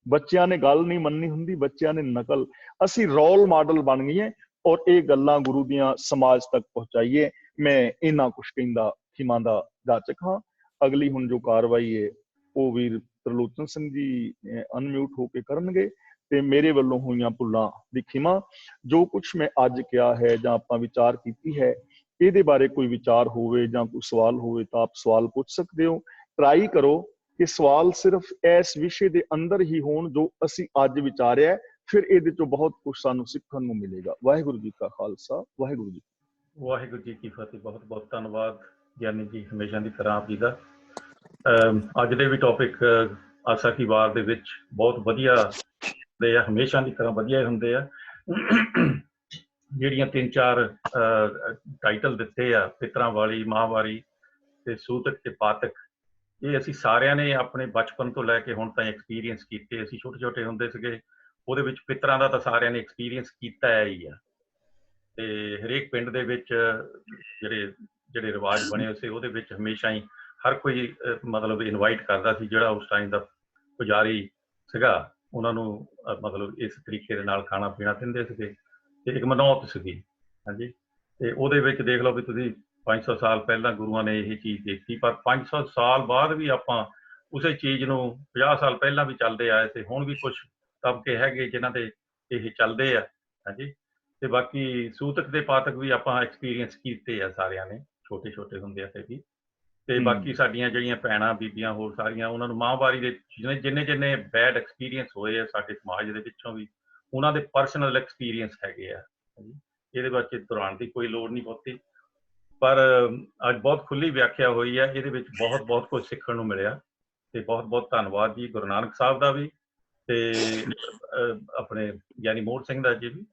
ਬੱਚਿਆਂ ਨੇ ਗੱਲ ਨਹੀਂ ਮੰਨਣੀ ਹੁੰਦੀ, ਬੱਚਿਆਂ ਨੇ ਨਕਲ। ਅਸੀਂ ਰੋਲ ਮਾਡਲ ਬਣ ਗਏ ਔਰ ਇਹ ਗੱਲਾਂ ਗੁਰੂ ਦੀਆਂ ਸਮਾਜ ਤੱਕ ਪਹੁੰਚਾਈਏ। ਮੈਂ ਇਹਨਾਂ ਕੁਛ ਕਹਿੰਦਾ ਖਿਮਾ ਦਾ ਜਾਚਕ ਹਾਂ। ਅਗਲੀ ਹੁਣ ਜੋ ਕਾਰਵਾਈ ਹੈ ਉਹ ਵੀਰ ਤਰਲੋਚਨ ਸਿੰਘ ਜੀ ਅਨਮਿਊਟ ਹੋ ਕੇ ਕਰਨਗੇ। ਤੇ ਮੇਰੇ ਵੱਲੋਂ ਹੋਈਆਂ ਭੁੱਲਾਂ ਦੀ ਖਿਮਾ। ਜੋ ਕੁਛ ਮੈਂ ਅੱਜ ਕਿਹਾ ਹੈ ਜਾਂ ਆਪਾਂ ਵਿਚਾਰ ਕੀਤੀ ਹੈ, ਇਹਦੇ ਬਾਰੇ ਕੋਈ ਵਿਚਾਰ ਹੋਵੇ ਜਾਂ ਕੋਈ ਸਵਾਲ ਹੋਵੇ ਤਾਂ ਆਪ ਸਵਾਲ ਪੁੱਛ ਸਕਦੇ ਹੋ। ਟਰਾਈ ਕਰੋ ਕਿ ਸਵਾਲ ਸਿਰਫ ਇਸ ਵਿਸ਼ੇ ਦੇ ਅੰਦਰ ਹੀ ਹੋਣ ਜੋ ਅਸੀਂ ਅੱਜ ਵਿਚਾਰਿਆ, ਫਿਰ ਇਹਦੇ ਚੋਂ ਬਹੁਤ ਕੁਛ ਸਾਨੂੰ ਸਿੱਖਣ ਨੂੰ ਮਿਲੇਗਾ। ਵਾਹਿਗੁਰੂ ਜੀ ਕਾ ਖਾਲਸਾ, ਵਾਹਿਗੁਰੂ ਜੀ ਕੀ ਫਤਿਹ। ਬਹੁਤ ਬਹੁਤ ਧੰਨਵਾਦ ਗਿਆਨੀ ਜੀ, ਹਮੇਸ਼ਾ ਦੀ ਤਰ੍ਹਾਂ ਆਪ ਜੀ ਦਾ। ਅੱਜ ਦੇ ਵੀ ਟੌਪਿਕ ਆਸਾ ਕੀ ਵਾਰ ਦੇ ਵਿੱਚ ਬਹੁਤ ਵਧੀਆ ਹੁੰਦੇ ਆ, ਹਮੇਸ਼ਾ ਦੀ ਤਰ੍ਹਾਂ ਵਧੀਆ ਹੁੰਦੇ ਆ। ਜਿਹੜੀਆਂ 3-4 ਟਾਈਟਲ ਦਿੱਤੇ ਆ, ਪਿਤਰਾਂ ਵਾਲੀ, ਮਾਹਵਾਰੀ ਤੇ ਸੂਤਕ ਤੇ ਪਾਤਕ, ਇਹ ਅਸੀਂ ਸਾਰਿਆਂ ਨੇ ਆਪਣੇ ਬਚਪਨ ਤੋਂ ਲੈ ਕੇ ਹੁਣ ਤਾਈਂ ਐਕਸਪੀਰੀਅੰਸ ਕੀਤੇ। ਅਸੀਂ ਛੋਟੇ ਛੋਟੇ ਹੁੰਦੇ ਸੀਗੇ, ਉਹਦੇ ਵਿੱਚ ਪਿਤਰਾਂ ਦਾ ਤਾਂ ਸਾਰਿਆਂ ਨੇ ਐਕਸਪੀਰੀਅੰਸ ਕੀਤਾ ਹੀ ਆ। ਤੇ ਹਰੇਕ ਪਿੰਡ ਦੇ ਵਿੱਚ ਜਿਹੜੇ ਰਿਵਾਜ ਬਣੇ ਹੋਏ ਸੀ, ਉਹਦੇ ਵਿੱਚ ਹਮੇਸ਼ਾ ਹੀ ਹਰ ਕੋਈ ਮਤਲਬ ਇਨਵਾਈਟ ਕਰਦਾ ਸੀ, ਜਿਹੜਾ ਉਸ ਟਾਈਮ ਦਾ ਪੁਜਾਰੀ ਸੀਗਾ, ਉਹਨਾਂ ਨੂੰ ਮਤਲਬ ਇਸ ਤਰੀਕੇ ਦੇ ਨਾਲ ਖਾਣਾ ਪੀਣਾ ਦਿੰਦੇ ਸੀਗੇ ਤੇ ਇੱਕ ਮਨੌਤ ਸੀਗੀ। ਹਾਂਜੀ, ਤੇ ਉਹਦੇ ਵਿੱਚ ਦੇਖ ਲਓ ਵੀ ਤੁਸੀਂ 500 ਸਾਲ ਪਹਿਲਾਂ ਗੁਰੂਆਂ ਨੇ ਇਹ ਚੀਜ਼ ਦੇਖੀ, ਪਰ 500 ਸਾਲ ਬਾਅਦ ਵੀ ਆਪਾਂ ਉਸੇ ਚੀਜ਼ ਨੂੰ 50 ਸਾਲ ਪਹਿਲਾਂ ਵੀ ਚੱਲਦੇ ਆਏ ਤੇ ਹੁਣ ਵੀ ਕੁਝ ਤਬਕੇ ਹੈਗੇ ਜਿਨ੍ਹਾਂ ਦੇ ਇਹ ਚੱਲਦੇ ਆ। ਹਾਂਜੀ, ਤੇ ਬਾਕੀ ਸੂਤਕ ਤੇ ਪਾਤਕ ਵੀ ਆਪਾਂ ਐਕਸਪੀਰੀਅੰਸ ਕੀਤੇ ਆ ਸਾਰਿਆਂ ਨੇ, ਛੋਟੇ ਛੋਟੇ ਹੁੰਦੇ ਆ ਵੀ। ਤੇ ਬਾਕੀ ਸਾਡੀਆਂ ਜਿਹੜੀਆਂ ਭੈਣਾਂ ਬੀਬੀਆਂ ਹੋਰ ਸਾਰੀਆਂ, ਉਹਨਾਂ ਨੂੰ ਮਾਹਵਾਰੀ ਦੇ ਜਿੰਨੇ ਬੈਡ ਐਕਸਪੀਰੀਅੰਸ ਹੋਏ ਆ ਸਾਡੇ ਸਮਾਜ ਦੇ ਵਿੱਚੋਂ ਵੀ, ਉਹਨਾਂ ਦੇ ਪਰਸਨਲ ਐਕਸਪੀਰੀਅੰਸ ਹੈਗੇ ਆ। ਇਹਦੇ ਵਿੱਚ ਦੌਰਾਨ ਦੀ ਕੋਈ ਲੋੜ ਨਹੀਂ ਬਹੁਤੀ, ਪਰ ਅੱਜ ਬਹੁਤ ਖੁੱਲੀ ਵਿਆਖਿਆ ਹੋਈ ਹੈ, ਇਹਦੇ ਵਿੱਚ ਬਹੁਤ ਬਹੁਤ ਕੁਝ ਸਿੱਖਣ ਨੂੰ ਮਿਲਿਆ। ਤੇ ਬਹੁਤ ਬਹੁਤ ਧੰਨਵਾਦ ਜੀ ਗੁਰੂ ਨਾਨਕ ਸਾਹਿਬ ਦਾ ਵੀ, ਤੇ ਆਪਣੇ ਗਿਆਨੀ ਮੋਹਰ ਸਿੰਘ ਦਾ ਜੀ ਵੀ,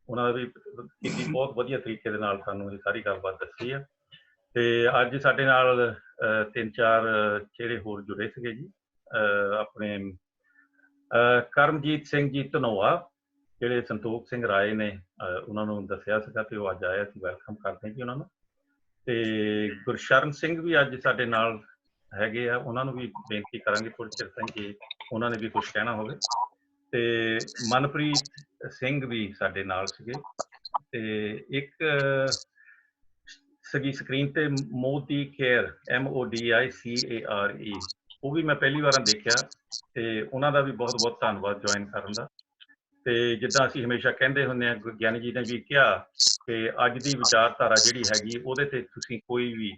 ਉਹਨਾਂ ਦਾ ਵੀ ਕਿੰਨੀ ਬਹੁਤ ਵਧੀਆ ਤਰੀਕੇ ਦੇ ਨਾਲ ਸਾਨੂੰ ਇਹ ਸਾਰੀ ਗੱਲਬਾਤ ਦੱਸੀ ਆ। ਤੇ ਅੱਜ ਸਾਡੇ ਨਾਲ 3-4 ਚਿਹਰੇ ਹੋਰ ਜੁੜੇ ਸੀਗੇ ਜੀ। ਆਪਣੇ ਕਰਮਜੀਤ ਸਿੰਘ ਜੀ ਧਨੋਆ, ਜਿਹੜੇ ਸੰਤੋਖ ਸਿੰਘ ਰਾਏ ਨੇ ਉਹਨਾਂ ਨੂੰ ਦੱਸਿਆ ਸੀਗਾ ਤੇ ਉਹ ਅੱਜ ਆਏ, ਅਸੀਂ ਵੈਲਕਮ ਕਰਦੇ ਹਾਂ ਜੀ ਉਹਨਾਂ ਨੂੰ। ਤੇ ਗੁਰਸ਼ਰਨ ਸਿੰਘ ਵੀ ਅੱਜ ਸਾਡੇ ਨਾਲ ਹੈਗੇ ਆ, ਉਹਨਾਂ ਨੂੰ ਵੀ ਬੇਨਤੀ ਕਰਾਂਗੇ ਥੋੜ੍ਹੀ ਚਿਰ ਸਿੰਘ ਜੀ ਉਹਨਾਂ ਨੇ ਵੀ ਕੁਝ ਕਹਿਣਾ ਹੋਵੇ। ਤੇ ਮਨਪ੍ਰੀਤ ਸਿੰਘ ਵੀ ਸਾਡੇ ਨਾਲ ਸੀਗੇ, ਤੇ ਇੱਕ ਸੀਗੀ ਸਕਰੀਨ ਤੇ ਮੋਦੀ ਕੇਅਰ, MODICARE, ਉਹ ਵੀ ਮੈਂ ਪਹਿਲੀ ਵਾਰ ਦੇਖਿਆ, ਤੇ ਉਹਨਾਂ ਦਾ ਵੀ ਬਹੁਤ ਬਹੁਤ ਧੰਨਵਾਦ ਜੁਆਇਨ ਕਰਨ ਦਾ। ਤੇ ਜਿੱਦਾਂ ਅਸੀਂ ਹਮੇਸ਼ਾ ਕਹਿੰਦੇ ਹੁੰਦੇ ਹਾਂ, ਗਿਆਨੀ ਜੀ ਨੇ ਵੀ ਕਿਹਾ ਕਿ ਅੱਜ ਦੀ ਵਿਚਾਰਧਾਰਾ ਜਿਹੜੀ ਹੈਗੀ, ਉਹਦੇ ਤੇ ਤੁਸੀਂ ਕੋਈ ਵੀ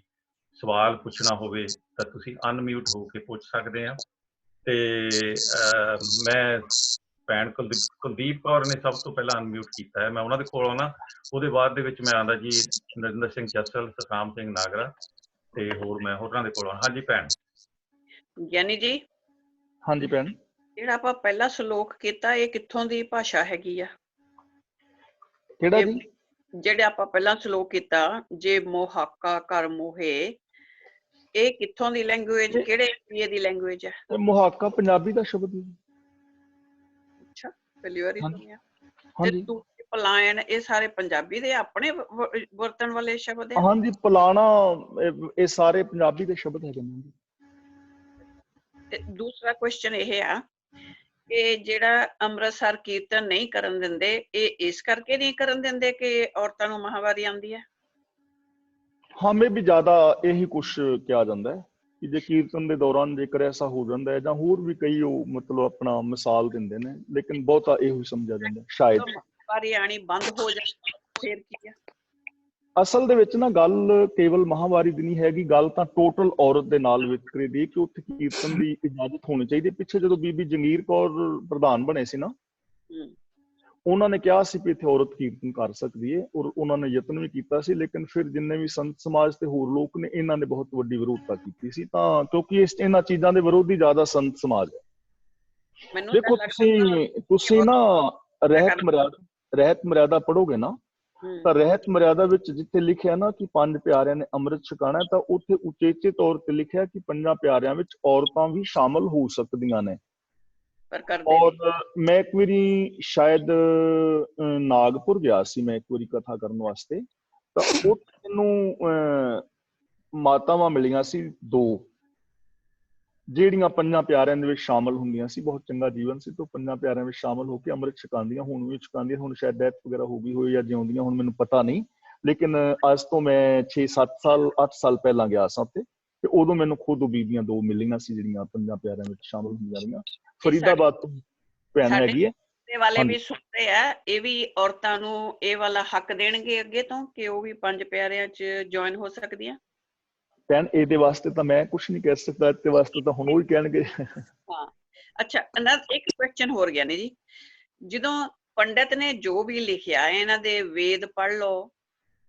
ਸਵਾਲ ਪੁੱਛਣਾ ਹੋਵੇ ਤਾਂ ਤੁਸੀਂ ਅਨਮਿਊਟ ਹੋ ਕੇ ਪੁੱਛ ਸਕਦੇ ਆ। ਤੇ ਮੈਂ ਭੈਣ ਕੁਲਦੀਪ ਕੌਰ ਨੇ ਸਭ ਤੋਂ ਪਹਿਲਾਂ ਅਨਮਿਊਟ ਕੀਤਾ ਹੈ, ਮੈਂ ਉਹਨਾਂ ਦੇ ਕੋਲ ਆਉਣਾ, ਉਹਦੇ ਬਾਅਦ ਦੇ ਵਿੱਚ ਮੈਂ ਆਉਂਦਾ ਜੀ ਨਰਿੰਦਰ ਸਿੰਘ ਜੱਸਲ, ਸਤਨਾਮ ਸਿੰਘ ਨਾਗਰਾ, ਤੇ ਹੋਰ ਮੈਂ ਹੋਰਾਂ ਦੇ ਕੋਲ ਆਉਣਾ। ਹਾਂਜੀ ਭੈਣ। ਗਿਆਨੀ ਜੀ। ਹਾਂਜੀ ਭੈਣ। ਜਿਹੜਾ ਆਪਾਂ ਪਹਿਲਾ ਸ਼ਲੋਕ ਕੀਤਾ, ਇਹ ਕਿੱਥੋਂ ਦੀ ਭਾਸ਼ਾ ਹੈਗੀ ਆ? ਕਿਹੜਾ ਜੀ? ਜਿਹੜੇ ਆਪਾਂ ਪਹਿਲਾਂ ਸ਼ਲੋਕ ਕੀਤਾ, ਜੇ ਮੋਹਾਕਾ ਕਰ ਮੋਹੇ, ਇਹ ਕਿੱਥੋਂ ਦੀ ਲੈਂਗੁਏਜ, ਕਿਹੜੇ ਏਰੀਏ ਦੀ ਲੈਂਗੁਏਜ ਹੈ? ਮੁਹਾਕਾ ਪੰਜਾਬੀ ਦਾ ਸ਼ਬਦ ਹੈ। ਅੱਛਾ, ਪਹਿਲੀ ਵਾਰੀ ਸੁਣਿਆ। ਹਾਂਜੀ। ਤੇ ਪਲਾਇਨ, ਇਹ ਸਾਰੇ ਪੰਜਾਬੀ ਦੇ ਆਪਣੇ ਵਰਤਣ ਵਾਲੇ ਸ਼ਬਦ ਹੈ? ਹਾਂਜੀ, ਪਲਾਣਾ, ਇਹ ਸਾਰੇ ਪੰਜਾਬੀ ਦੇ ਸ਼ਬਦ ਹੈਗੇ ਨੇ। ਤੇ ਦੂਸਰਾ ਕੁਐਸਚਨ ਇਹ ਆ ਕਿ ਜਿਹੜਾ ਅੰਮ੍ਰਿਤਸਰ ਕੀਰਤਨ ਨਹੀਂ ਕਰਨ ਦਿੰਦੇ, ਇਹ ਇਸ ਕਰਕੇ ਨਹੀਂ ਕਰਨ ਦਿੰਦੇ ਕਿ ਔਰਤਾਂ ਨੂੰ ਮਾਹਵਾਰੀ ਆਉਂਦੀ ਹੈ? ਹਾਂ, ਮੈਂ ਵੀ ਜ਼ਿਆਦਾ ਇਹੀ ਕੁਛ ਕਿਹਾ ਜਾਂਦਾ ਹੈ ਕਿ ਜੇ ਕੀਰਤਨ ਦੇ ਦੌਰਾਨ ਜੇਕਰ ਐਸਾ ਹੋ ਜਾਂਦਾ ਹੈ, ਜਾਂ ਹੋਰ ਵੀ ਕਈ ਉਹ ਮਤਲਬ ਆਪਣਾ ਮਿਸਾਲ ਦਿੰਦੇ ਨੇ, ਲੇਕਿਨ ਬਹੁਤਾ ਇਹੋ ਹੀ ਸਮਝਿਆ ਜਾਂਦਾ ਸ਼ਾਇਦ। ਮਾਹਵਾਰੀ ਆਣੀ ਬੰਦ ਹੋ ਜਾਏ ਫਿਰ ਕੀ ਹੈ? ਅਸਲ ਦੇ ਵਿੱਚ ਨਾ ਗੱਲ ਕੇਵਲ ਮਾਹਵਾਰੀ ਦੀ ਨਹੀਂ ਹੈਗੀ, ਗੱਲ ਤਾਂ ਟੋਟਲ ਔਰਤ ਦੇ ਨਾਲ ਵਿਤਕਰੇ ਦੀ, ਕਿ ਉੱਥੇ ਕੀਰਤਨ ਦੀ ਇਜਾਜ਼ਤ ਹੋਣੀ ਚਾਹੀਦੀ। ਪਿੱਛੇ ਜਦੋਂ ਬੀਬੀ ਜੰਗੀਰ ਕੌਰ ਪ੍ਰਧਾਨ ਬਣੇ ਸੀ ਨਾ, ਉਹਨਾਂ ਨੇ ਕਿਹਾ ਸੀ ਕਿ ਇੱਥੇ ਔਰਤ ਕੀਰਤਨ ਕਰ ਸਕਦੀ ਹੈ, ਔਰ ਉਹਨਾਂ ਨੇ ਯਤਨ ਵੀ ਕੀਤਾ ਸੀ, ਲੇਕਿਨ ਫਿਰ ਜਿੰਨੇ ਵੀ ਸੰਤ ਸਮਾਜ ਤੇ ਹੋਰ ਲੋਕ ਨੇ, ਇਹਨਾਂ ਨੇ ਬਹੁਤ ਵੱਡੀ ਵਿਰੋਧਤਾ ਕੀਤੀ ਸੀ, ਤਾਂ ਕਿਉਂਕਿ ਇਹਨਾਂ ਚੀਜ਼ਾਂ ਦੇ ਵਿਰੋਧੀ ਜ਼ਿਆਦਾ ਸੰਤ ਸਮਾਜ ਹੈ। ਦੇਖੋ ਤੁਸੀਂ ਨਾ ਰਹਿਤ ਮਰਿਆਦਾ ਪੜੋਗੇ ਨਾ, ਤਾਂ ਰਹਿਤ ਮਰਿਆਦਾ ਵਿੱਚ ਜਿੱਥੇ ਲਿਖਿਆ ਨਾ ਕਿ 5 ਪਿਆਰਿਆਂ ਨੇ ਅੰਮ੍ਰਿਤ ਛਕਾਣਾ, ਤਾਂ ਉੱਥੇ ਉਚੇਚੇ ਤੌਰ ਤੇ ਲਿਖਿਆ ਕਿ 5 ਪਿਆਰਿਆਂ ਵਿੱਚ ਔਰਤਾਂ ਵੀ ਸ਼ਾਮਲ ਹੋ ਸਕਦੀਆਂ ਨੇ। ਔਰ ਮੈਂ ਇੱਕ ਵਾਰੀ ਸ਼ਾਇਦ ਨਾਗਪੁਰ ਗਿਆ ਸੀ, ਮੈਂ ਇੱਕ ਵਾਰੀ ਕਥਾ ਕਰਨ ਵਾਸਤੇ, ਤਾਂ ਉੱਥੇ ਮੈਨੂੰ ਮਾਤਾਵਾਂ ਮਿਲੀਆਂ ਸੀ 2, ਜਿਹੜੀਆਂ 5 ਪਿਆਰਿਆਂ ਦੇ ਵਿੱਚ ਸ਼ਾਮਲ ਹੁੰਦੀਆਂ ਸੀ। ਬਹੁਤ ਚੰਗਾ ਜੀਵਨ ਸੀ, ਤੋਂ 5 ਪਿਆਰਿਆਂ ਵਿੱਚ ਸ਼ਾਮਲ ਹੋ ਕੇ ਅੰਮ੍ਰਿਤ ਛਕਾਉਂਦੀਆਂ, ਹੁਣ ਵੀ ਛਕਾਉਂਦੀਆਂ, ਹੁਣ ਸ਼ਾਇਦ ਡੈਥ ਵਗੈਰਾ ਹੋ ਗਈ ਹੋਈ ਜਾਂ ਜਿਉਂਦੀਆਂ, ਹੁਣ ਮੈਨੂੰ ਪਤਾ ਨਹੀਂ, ਲੇਕਿਨ ਅੱਜ ਤੋਂ ਮੈਂ 6-7 ਸਾਲ 8 ਸਾਲ ਪਹਿਲਾਂ ਗਿਆ ਸਾਂ ਉੱਥੇ। ਤੇ ਉਦੋਂ ਮੈਨੂੰ ਖੁਦ ਉਹ ਬੀਬੀਆਂ 2 ਮਿਲੀਆਂ ਸੀ ਜਿਹੜੀਆਂ 5 ਪਿਆਰਿਆਂ ਵਿੱਚ ਸ਼ਾਮਲ ਹੁੰਦੀਆਂ ਰਹੀਆਂ। ਫਰੀਦਾਬਾਦ ਤੋਂ ਭੈਣ ਹੈਗੀ ਹੈ ਵਾਲੇ ਵੀ ਸੁਣਦੇ ਆ, ਇਹ ਵੀ ਔਰਤਾਂ ਨੂੰ ਇਹ ਵਾਲਾ ਹੱਕ ਦੇਣਗੇ ਅੱਗੇ ਤੋਂ ਕਿ ਉਹ ਵੀ 5 ਪਿਆਰਿਆਂ 'ਚ ਜੁਆਇਨ ਹੋ ਸਕਦੀਆਂ? ਭੈਣ ਇਹਦੇ ਵਾਸਤੇ ਤਾਂ ਮੈਂ ਕੁਝ ਨਹੀਂ ਕਹਿ ਸਕਦਾ, ਇਹਦੇ ਵਾਸਤੇ ਤਾਂ ਹੁਣ ਉਹ ਹੀ ਕਹਿਣਗੇ। ਹਾਂ, ਅੱਛਾ, ਇੱਕ ਕੁਐਸਚਨ ਹੋਰ ਗਿਆ ਨੇ ਜੀ। ਜਦੋਂ ਪੰਡਿਤ ਨੇ ਜੋ ਵੀ ਲਿਖਿਆ, ਇਹਨਾਂ ਦੇ ਵੇਦ ਪੜ੍ਹ ਲਓ,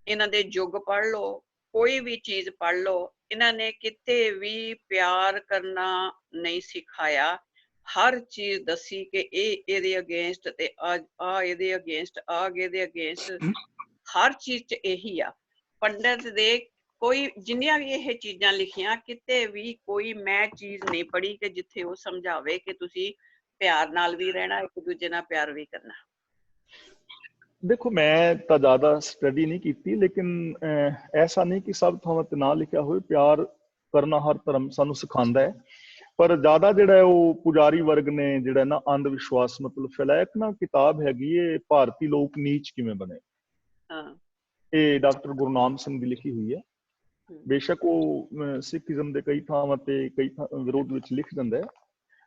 ਇਹਨਾਂ ਦੇ ਯੁੱਗ ਪੜ੍ਹ ਲਓ, ਕੋਈ ਵੀ ਚੀਜ਼ ਪੜ੍ਹ ਲਓ, ਇਹਨਾਂ ਨੇ ਕਿਤੇ ਵੀ ਪਿਆਰ ਕਰਨਾ ਨਹੀਂ ਸਿਖਾਇਆ। ਹਰ ਚੀਜ਼ ਦੱਸੀ ਕਿ ਇਹ ਇਹਦੇ ਅਗੇਂਸਟ ਤੇ ਆ ਇਹਦੇ ਅਗੇਂਸਟ, ਆ ਇਹਦੇ ਅਗੇਂਸਟ, ਹਰ ਚੀਜ਼ 'ਚ ਇਹੀ ਆ। ਪੰਡਿਤ ਦੇ ਕੋਈ ਜਿੰਨੀਆਂ ਵੀ ਇਹ ਚੀਜ਼ਾਂ ਲਿਖੀਆਂ, ਕਿਤੇ ਵੀ ਕੋਈ ਮੈਂ ਚੀਜ਼ ਨਹੀਂ ਪੜ੍ਹੀ ਕਿ ਜਿੱਥੇ ਉਹ ਸਮਝਾਵੇ ਕਿ ਤੁਸੀਂ ਪਿਆਰ ਨਾਲ ਵੀ ਰਹਿਣਾ, ਇੱਕ ਦੂਜੇ ਨਾਲ ਪਿਆਰ ਵੀ ਕਰਨਾ। ਦੇਖੋ, ਮੈਂ ਤਾਂ ਜ਼ਿਆਦਾ ਸਟੱਡੀ ਨਹੀਂ ਕੀਤੀ, ਲੇਕਿਨ ਐਸਾ ਨਹੀਂ ਕਿ ਸਭ ਥਾਵਾਂ ਤੇ ਨਾ ਲਿਖਿਆ ਹੋਵੇ। ਪਿਆਰ ਕਰਨਾ ਹਰ ਧਰਮ ਸਾਨੂੰ ਸਿਖਾਉਂਦਾ ਹੈ, ਪਰ ਜ਼ਿਆਦਾ ਜਿਹੜਾ ਹੈ ਉਹ ਪੁਜਾਰੀ ਵਰਗ ਨੇ ਜਿਹੜਾ ਨਾ ਅੰਧ ਵਿਸ਼ਵਾਸ ਮਤਲਬ ਫੈਲਾਇਆ। ਇੱਕ ਨਾ ਕਿਤਾਬ ਹੈਗੀ ਹੈ, ਭਾਰਤੀ ਲੋਕ ਨੀਚ ਕਿਵੇਂ ਬਣੇ, ਇਹ ਡਾਕਟਰ ਗੁਰਨਾਮ ਸਿੰਘ ਦੀ ਲਿਖੀ ਹੋਈ ਹੈ। ਬੇਸ਼ੱਕ ਉਹ ਸਿੱਖੀਜ਼ਮ ਦੇ ਕਈ ਥਾਵਾਂ ਤੇ ਕਈ ਵਿਰੋਧ ਵਿੱਚ ਲਿਖ ਦਿੰਦਾ ਹੈ,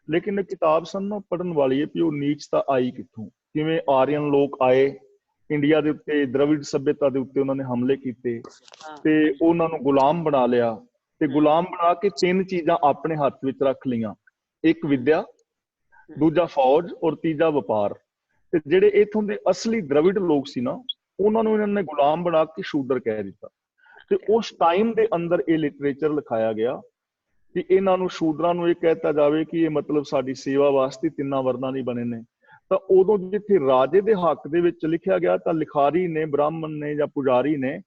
ਲੇਕਿਨ ਇਹ ਕਿਤਾਬ ਸਾਨੂੰ ਪੜ੍ਹਨ ਵਾਲੀ ਹੈ ਵੀ ਉਹ ਨੀਚਤਾ ਆਈ ਕਿੱਥੋਂ, ਕਿਵੇਂ ਆਰੀਅਨ ਲੋਕ ਆਏ ਇੰਡੀਆ ਦੇ ਉੱਤੇ, ਦ੍ਰਵਿੜ ਸੱਭਿਅਤਾ ਦੇ ਉੱਤੇ ਉਹਨਾਂ ਨੇ ਹਮਲੇ ਕੀਤੇ ਤੇ ਉਹਨਾਂ ਨੂੰ ਗੁਲਾਮ ਬਣਾ ਲਿਆ, ਤੇ ਗੁਲਾਮ ਬਣਾ ਕੇ 3 ਚੀਜ਼ਾਂ ਆਪਣੇ ਹੱਥ ਵਿੱਚ ਰੱਖ ਲਈਆਂ, ਇੱਕ ਵਿਦਿਆ, ਦੂਜਾ ਫੌਜ ਔਰ ਤੀਜਾ ਵਪਾਰ। ਤੇ ਜਿਹੜੇ ਇੱਥੋਂ ਦੇ ਅਸਲੀ ਦ੍ਰਵਿੜ ਲੋਕ ਸੀ ਨਾ, ਉਹਨਾਂ ਨੂੰ ਇਹਨਾਂ ਨੇ ਗੁਲਾਮ ਬਣਾ ਕੇ ਸ਼ੂਦਰ ਕਹਿ ਦਿੱਤਾ। ਤੇ ਉਸ ਟਾਈਮ ਦੇ ਅੰਦਰ ਇਹ ਲਿਟਰੇਚਰ ਲਿਖਾਇਆ ਗਿਆ ਕਿ ਇਹਨਾਂ ਨੂੰ ਸ਼ੂਦਰਾਂ ਨੂੰ ਇਹ ਕਹਿਤਾ ਜਾਵੇ ਕਿ ਇਹ ਮਤਲਬ ਸਾਡੀ ਸੇਵਾ ਵਾਸਤੇ 3 ਵਰਨਾਂ ਨਹੀਂ ਬਣੇ ਨੇ। ਤਾਂ ਉਦੋਂ ਜਿੱਥੇ ਰਾਜੇ ਦੇ ਹੱਕ ਦੇ ਵਿੱਚ ਲਿਖਿਆ ਗਿਆ, ਤਾਂ ਲਿਖਾਰੀ ਨੇ, ਬ੍ਰਾਹਮਣ ਨੇ ਜਾਂ ਪੁਜਾਰੀ ਨੇ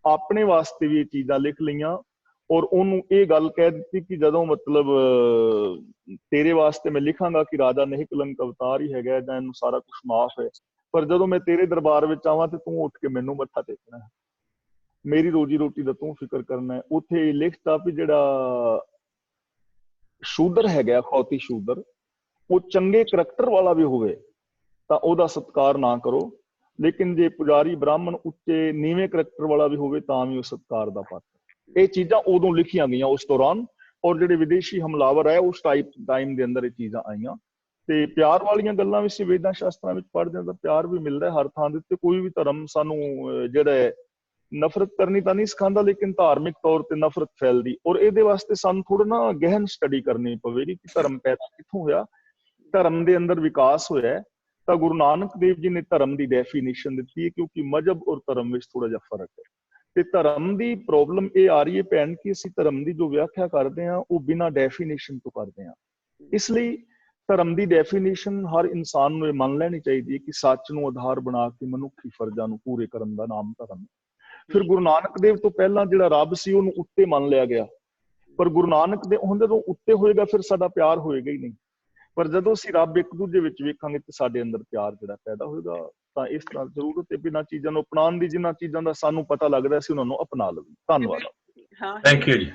ਆਪਣੇ ਵਾਸਤੇ ਵੀ ਇਹ ਚੀਜ਼ਾਂ ਲਿਖ ਲਈਆਂ ਔਰ ਉਹਨੂੰ ਇਹ ਗੱਲ ਕਹਿ ਦਿੱਤੀ ਕਿ ਜਦੋਂ ਮਤਲਬ ਤੇਰੇ ਵਾਸਤੇ ਮੈਂ ਲਿਖਾਂਗਾ ਕਿ ਰਾਜਾ ਨਿਹਕਲੰਕ ਅਵਤਾਰ ਹੀ ਹੈਗਾ ਜਾਂ ਇਹਨੂੰ ਸਾਰਾ ਕੁਛ ਮਾਫ ਹੈ, ਪਰ ਜਦੋਂ ਮੈਂ ਤੇਰੇ ਦਰਬਾਰ ਵਿੱਚ ਆਵਾਂ ਤੇ ਤੂੰ ਉੱਠ ਕੇ ਮੈਨੂੰ ਮੱਥਾ ਟੇਕਣਾ ਹੈ, ਮੇਰੀ ਰੋਜੀ ਰੋਟੀ ਦਾ ਤੂੰ ਫਿਕਰ ਕਰਨਾ ਹੈ। ਉੱਥੇ ਲਿਖਤਾ ਵੀ ਜਿਹੜਾ ਸ਼ੂਦਰ ਹੈਗਾ, ਖੌਤੀ ਸ਼ੂਦਰ, ਉਹ ਚੰਗੇ ਕਰੈਕਟਰ ਵਾਲਾ ਵੀ ਹੋਵੇ ਤਾਂ ਉਹਦਾ ਸਤਿਕਾਰ ਨਾ ਕਰੋ, ਲੇਕਿਨ ਜੇ ਪੁਜਾਰੀ ਬ੍ਰਾਹਮਣ ਉੱਚੇ ਨੀਵੇਂ ਕਰੈਕਟਰ ਵਾਲਾ ਵੀ ਹੋਵੇ ਤਾਂ ਵੀ ਉਹ ਸਤਿਕਾਰ ਦਾ ਪਾਤਰ। ਇਹ ਚੀਜ਼ਾਂ ਉਦੋਂ ਲਿਖੀਆਂ ਗਈਆਂ ਉਸ ਦੌਰਾਨ, ਔਰ ਜਿਹੜੇ ਵਿਦੇਸ਼ੀ ਹਮਲਾਵਰ ਹੈ ਉਸ ਟਾਈਮ ਦੇ ਅੰਦਰ ਇਹ ਚੀਜ਼ਾਂ ਆਈਆਂ। ਤੇ ਪਿਆਰ ਵਾਲੀਆਂ ਗੱਲਾਂ ਵੀ ਅਸੀਂ ਵੇਦਾਂ ਸ਼ਾਸਤਰਾਂ ਵਿੱਚ ਪੜ੍ਹਦੇ ਹਾਂ ਤਾਂ ਪਿਆਰ ਵੀ ਮਿਲਦਾ ਹਰ ਥਾਂ ਦੇ ਉੱਤੇ। ਕੋਈ ਵੀ ਧਰਮ ਸਾਨੂੰ ਜਿਹੜਾ ਨਫ਼ਰਤ ਕਰਨੀ ਤਾਂ ਨਹੀਂ ਸਿਖਾਉਂਦਾ, ਲੇਕਿਨ ਧਾਰਮਿਕ ਤੌਰ ਤੇ ਨਫ਼ਰਤ ਫੈਲਦੀ, ਔਰ ਇਹਦੇ ਵਾਸਤੇ ਸਾਨੂੰ ਥੋੜਾ ਨਾ ਗਹਿਨ ਸਟੱਡੀ ਕਰਨੀ ਪਵੇਗੀ ਕਿ ਧਰਮ ਪੈਦਾ ਕਿੱਥੋਂ ਹੋਇਆ, ਧਰਮ ਦੇ ਅੰਦਰ ਵਿਕਾਸ ਹੋਇਆ। ਤਾਂ ਗੁਰੂ ਨਾਨਕ ਦੇਵ ਜੀ ਨੇ ਧਰਮ ਦੀ ਡੈਫੀਨੇਸ਼ਨ ਦਿੱਤੀ ਹੈ, ਕਿਉਂਕਿ ਮਜ਼ਹਬ ਔਰ ਧਰਮ ਵਿੱਚ ਥੋੜਾ ਜਿਹਾ ਫਰਕ ਹੈ। ਤੇ ਧਰਮ ਦੀ ਪ੍ਰੋਬਲਮ ਇਹ ਆ ਰਹੀ ਹੈ ਭੈਣ ਕਿ ਅਸੀਂ ਧਰਮ ਦੀ ਜੋ ਵਿਆਖਿਆ ਕਰਦੇ ਹਾਂ ਉਹ ਬਿਨਾਂ ਡੈਫੀਨੇਸ਼ਨ ਤੋਂ ਕਰਦੇ ਹਾਂ। ਇਸ ਲਈ ਧਰਮ ਦੀ ਡੈਫੀਨੇਸ਼ਨ ਹਰ ਇਨਸਾਨ ਨੂੰ ਇਹ ਮੰਨ ਲੈਣੀ ਚਾਹੀਦੀ ਹੈ ਕਿ ਸੱਚ ਨੂੰ ਆਧਾਰ ਬਣਾ ਕੇ ਮਨੁੱਖੀ ਫਰਜ਼ਾਂ ਨੂੰ ਪੂਰੇ ਕਰਨ ਦਾ ਨਾਮ ਧਰਮ। ਫਿਰ ਗੁਰੂ ਨਾਨਕ ਦੇਵ ਤੋਂ ਪਹਿਲਾਂ ਜਿਹੜਾ ਰੱਬ ਸੀ ਉਹਨੂੰ ਉੱਤੇ ਮੰਨ ਲਿਆ ਗਿਆ, ਪਰ ਗੁਰੂ ਨਾਨਕ ਦੇ ਹੁਣ ਜਦੋਂ ਉੱਤੇ ਹੋਏਗਾ ਫਿਰ ਸਾਡਾ ਪਿਆਰ ਹੋਏਗਾ ਹੀ ਨਹੀਂ। ਪਰ ਜਦੋਂ ਅਸੀਂ ਰੱਬ ਇੱਕ ਦੂਜੇ ਵਿੱਚ ਵੇਖਾਂਗੇ ਤੇ ਸਾਡੇ ਅੰਦਰ ਪਿਆਰ ਜਿਹੜਾ ਪੈਦਾ ਹੋਏਗਾ। ਤਾਂ ਇਸ ਤਰ੍ਹਾਂ ਜ਼ਰੂਰਤ ਹੈ ਬਿਨਾਂ ਚੀਜ਼ਾਂ ਨੂੰ ਅਪਣਾਉਣ ਦੀ, ਜਿਨ੍ਹਾਂ ਚੀਜ਼ਾਂ ਦਾ ਸਾਨੂੰ ਪਤਾ ਲੱਗਦਾ ਸੀ ਉਹਨਾਂ ਨੂੰ ਅਪਣਾ ਲਈਏ। ਧੰਨਵਾਦ। ਥੈਂਕ ਯੂ ਜੀ।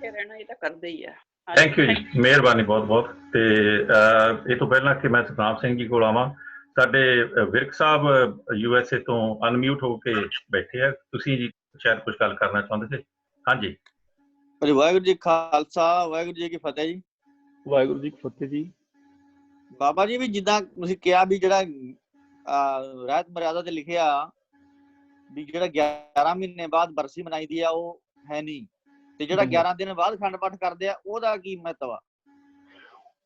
ਰਹਿਣਾ ਇਹ ਤਾਂ ਕਰਦੇ ਹੀ ਆ। ਥੈਂਕ ਯੂ ਜੀ, ਮਿਹਰਬਾਨੀ ਬਹੁਤ ਬਹੁਤ। ਤੇ ਇਹ ਤੋਂ ਪਹਿਲਾਂ ਕਿ ਮੈਂ ਸਤਨਾਮ ਸਿੰਘ ਜੀ ਕੋਲ ਆਵਾਂ, ਸਾਡੇ ਵਿਰਕ ਸਾਹਿਬ USA ਤੋਂ ਅਨਮਿਊਟ ਹੋ ਕੇ ਬੈਠੇ ਆ, ਤੁਸੀਂ ਜੀ ਸ਼ਾਇਦ ਕੁਝ ਗੱਲ ਕਰਨਾ ਚਾਹੁੰਦੇ ਸੀ। ਹਾਂਜੀ। ਵਾਹਿਗੁਰੂ ਜੀ ਖਾਲਸਾ, ਵਾਹਿਗੁਰੂ ਜੀ ਕੀ ਫਤਿਹ ਜੀ। ਵਾਹਿਗੁਰੂ ਜੀ ਕੀ ਫਤਿਹ ਜੀ। ਬਾਬਾ ਜੀ, ਵੀ ਜਿੱਦਾਂ ਤੁਸੀਂ ਕਿਹਾ ਵੀ ਜਿਹੜਾ ਰਹਿਤ ਮਰਿਆਦਾ ਤੇ ਲਿਖਿਆ ਵੀ ਜਿਹੜਾ 11 ਮਹੀਨੇ ਬਾਅਦ ਬਰਸੀ ਮਨਾਈ ਦੀ ਆ ਉਹ ਹੈ ਨਹੀਂ, ਤੇ ਜਿਹੜਾ 11 ਦਿਨ ਬਾਅਦ ਅਖੰਡ ਪਾਠ ਕਰਦੇ ਆ ਉਹਦਾ ਕੀ ਮਹੱਤਵ ਆ?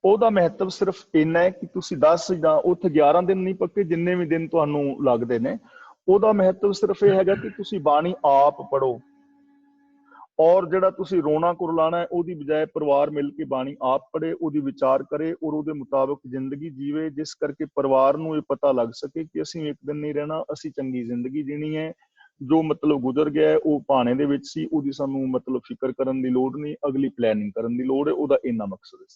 ਉਹਦਾ ਮਹੱਤਵ ਸਿਰਫ ਇੰਨਾ ਹੈ ਕਿ ਤੁਸੀਂ 10 ਜਾਂ ਉੱਥੇ 11 ਦਿਨ ਨਹੀਂ ਪੱਕੇ, ਜਿੰਨੇ ਵੀ ਦਿਨ ਤੁਹਾਨੂੰ ਲੱਗਦੇ ਨੇ, ਉਹਦਾ ਮਹੱਤਵ ਸਿਰਫ ਇਹ ਹੈਗਾ ਕਿ ਤੁਸੀਂ ਬਾਣੀ ਆਪ ਪੜ੍ਹੋ, ਔਰ ਜਿਹੜਾ ਤੁਸੀਂ ਰੋਣਾ ਕੁਰਲਾਣਾ ਹੈ ਉਹਦੀ ਬਜਾਏ ਪਰਿਵਾਰ ਮਿਲ ਕੇ ਬਾਣੀ ਆਪ ਪੜ੍ਹੇ, ਉਹਦੀ ਵਿਚਾਰ ਕਰੇ ਔਰ ਉਹਦੇ ਮੁਤਾਬਕ ਜ਼ਿੰਦਗੀ ਜੀਵੇ, ਜਿਸ ਕਰਕੇ ਪਰਿਵਾਰ ਨੂੰ ਇਹ ਪਤਾ ਲੱਗ ਸਕੇ ਕਿ ਅਸੀਂ ਇੱਕ ਦਿਨ ਨਹੀਂ ਰਹਿਣਾ, ਅਸੀਂ ਚੰਗੀ ਜ਼ਿੰਦਗੀ ਜੀਣੀ ਹੈ। ਜੋ ਮਤਲਬ ਗੁਜ਼ਰ ਗਿਆ ਉਹ ਭਾਣੇ ਦੇ ਵਿੱਚ ਸੀ, ਉਹਦੀ ਸਾਨੂੰ ਮਤਲਬ ਫਿਕਰ ਕਰਨ ਦੀ ਲੋੜ ਨਹੀਂ, ਅਗਲੀ ਪਲੈਨਿੰਗ ਕਰਨ ਦੀ ਲੋੜ ਹੈ। ਉਹਦਾ ਇੰਨਾ ਮਕਸਦ ਹੈ।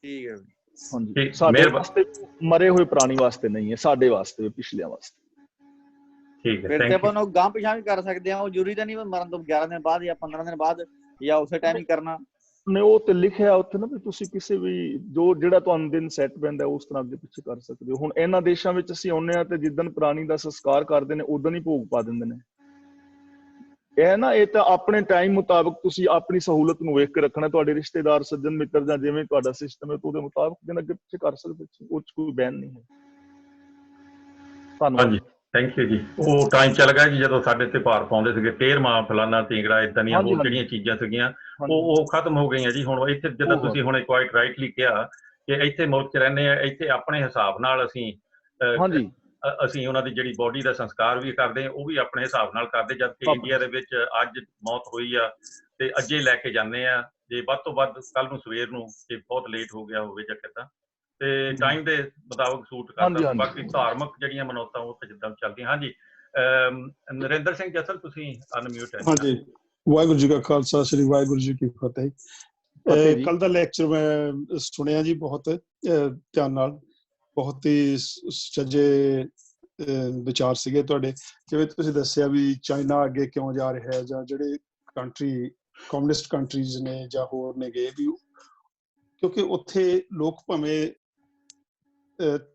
ਠੀਕ ਹੈ। ਹਾਂਜੀ, ਸਾਡੇ ਵਾਸਤੇ ਮਰੇ ਹੋਏ ਪ੍ਰਾਣੀ ਵਾਸਤੇ ਨਹੀਂ ਹੈ, ਸਾਡੇ ਵਾਸਤੇ, ਪਿਛਲਿਆਂ ਵਾਸਤੇ। ਠੀਕ ਹੈ। ਫਿਰ ਤੇ ਆਪਾਂ ਨੂੰ ਗਾਂਹ ਪਿਛਾਂਹ ਵੀ ਕਰ ਸਕਦੇ ਹਾਂ, ਉਹ ਜ਼ਰੂਰੀ ਤਾਂ ਨਹੀਂ ਮਰਨ ਤੋਂ 11 ਦਿਨ ਬਾਅਦ ਜਾਂ 15 ਦਿਨ ਬਾਅਦ ਜਾਂ ਉਸੇ ਟਾਈਮ ਹੀ ਕਰਨਾ। ਨੇ ਉਹ ਤੇ ਲਿਖਿਆ ਉੱਥੇ ਨਾ ਵੀ ਤੁਸੀਂ ਕਿਸੇ ਵੀ ਜਿਹੜਾ ਤੁਹਾਨੂੰ ਦਿਨ ਸੈੱਟ ਪੈਂਦਾ ਉਸ ਤਰ੍ਹਾਂ ਅੱਗੇ ਪਿੱਛੇ ਕਰ ਸਕਦੇ ਹੋ। ਹੁਣ ਇਹਨਾਂ ਦੇਸ਼ਾਂ ਵਿੱਚ ਅਸੀਂ ਆਉਂਦੇ ਹਾਂ ਤੇ ਜਿੱਦਣ ਪ੍ਰਾਣੀ ਦਾ ਸੰਸਕਾਰ ਕਰਦੇ ਨੇ ਉਦੋਂ ਹੀ ਭੋਗ ਪਾ ਦਿੰਦੇ ਨੇ। ਇਹ ਨਾ, ਇਹ ਤਾਂ ਆਪਣੇ ਟਾਈਮ ਮੁਤਾਬਕ ਤੁਸੀਂ ਆਪਣੀ ਸਹੂਲਤ ਨੂੰ ਵੇਖ ਕੇ ਰੱਖਣਾ। ਤੁਹਾਡੇ ਰਿਸ਼ਤੇਦਾਰ, ਸੱਜਣ ਮਿੱਤਰ ਜਾਂ ਜਿਵੇਂ ਤੁਹਾਡਾ ਸਿਸਟਮ ਹੈ, ਉਹਦੇ ਮੁਤਾਬਕ ਦਿਨ ਅੱਗੇ ਪਿੱਛੇ ਕਰ ਸਕਦੇ, ਉਹ 'ਚ ਕੋਈ ਬੈਨ ਨਹੀਂ ਹੈ। ਧੰਨਵਾਦ। ਹਾਂਜੀ, ਥੈਂਕ ਯੂ ਜੀ। ਉਹ ਟਾਈਮ ਚੱਲ ਗਿਆ ਜੀ ਜਦੋਂ ਸਾਡੇ ਤੇ ਭਾਰ ਪਾਉਂਦੇ ਸੀਗੇ, ਟੇਰਮਾ, ਫਲਾਨਾ, ਤੀਂਗੜਾ, ਇਦਾਂ ਦੀਆਂ ਹੋਰ ਜਿਹੜੀਆਂ ਚੀਜ਼ਾਂ ਸੀਗੀਆਂ ਉਹ ਖਤਮ ਹੋ ਗਈਆਂ ਜੀ। ਹੁਣ ਇੱਥੇ ਜਿੱਦਾਂ ਤੁਸੀਂ ਹੁਣ ਕੁਆਇਟ ਰਾਈਟਲੀ ਕਿਹਾ ਕਿ ਇੱਥੇ ਮੁਲਕ 'ਚ ਰਹਿੰਦੇ ਆ, ਇੱਥੇ ਆਪਣੇ ਹਿਸਾਬ ਨਾਲ ਅਸੀਂ ਉਹਨਾਂ ਦੀ ਜਿਹੜੀ ਬੋਡੀ ਦਾ ਸੰਸਕਾਰ ਵੀ ਕਰਦੇ ਹਾਂ, ਉਹ ਵੀ ਆਪਣੇ ਹਿਸਾਬ ਨਾਲ ਕਰਦੇ, ਜਦ ਕਿ ਇੰਡੀਆ ਦੇ ਵਿੱਚ ਅੱਜ ਮੌਤ ਹੋਈ ਆ ਤੇ ਅੱਜੇ ਲੈ ਕੇ ਜਾਂਦੇ ਆ, ਜੇ ਵੱਧ ਤੋਂ ਵੱਧ ਕੱਲ ਨੂੰ ਸਵੇਰ ਨੂੰ ਜੇ ਬਹੁਤ ਲੇਟ ਹੋ ਗਿਆ ਹੋਵੇ ਜਾਂ ਕਿੱਦਾਂ, ਤੇ ਟਾਈਮ ਦੇ ਮੁਤਾਬਕ ਸੂਟ ਕਰਦਾ। ਬਾਕੀ ਧਾਰਮਿਕ ਜਿਹੜੀਆਂ ਮਨੌਤਾਂ ਉਹ ਤੇ ਜਿੱਦਾਂ ਚੱਲਦੀਆਂ। ਹਾਂਜੀ, ਨਰਿੰਦਰ ਸਿੰਘ ਜਸਲ, ਤੁਸੀਂ ਅਨਮਿਊਟ ਹੈ। ਹਾਂਜੀ, ਵਾਹਿਗੁਰੂ ਜੀ ਕਾ ਖਾਲਸਾ, ਸ੍ਰੀ ਵਾਹਿਗੁਰੂ ਜੀ ਕੀ ਫਤਿਹ। ਕੱਲ ਦਾ ਲੈਕਚਰ ਮੈਂ ਸੁਣਿਆ ਜੀ, ਬਹੁਤ ਧਿਆਨ ਨਾਲ, ਬਹੁਤ ਹੀ ਸੱਜੇ ਵਿਚਾਰ ਸੀਗੇ ਤੁਹਾਡੇ। ਜਿਵੇਂ ਤੁਸੀਂ ਦੱਸਿਆ ਵੀ ਚਾਈਨਾ ਅੱਗੇ ਕਿਉਂ ਜਾ ਰਿਹਾ ਹੈ, ਜਾਂ ਜਿਹੜੇ ਕੰਟਰੀ ਕਮਿਊਨਿਸਟ ਕੰਟਰੀਜ਼ ਨੇ ਜਾਂ ਹੋਰ ਨੇ ਗਏ, ਵੀ ਕਿਉਂਕਿ ਉੱਥੇ ਲੋਕ ਭਾਵੇਂ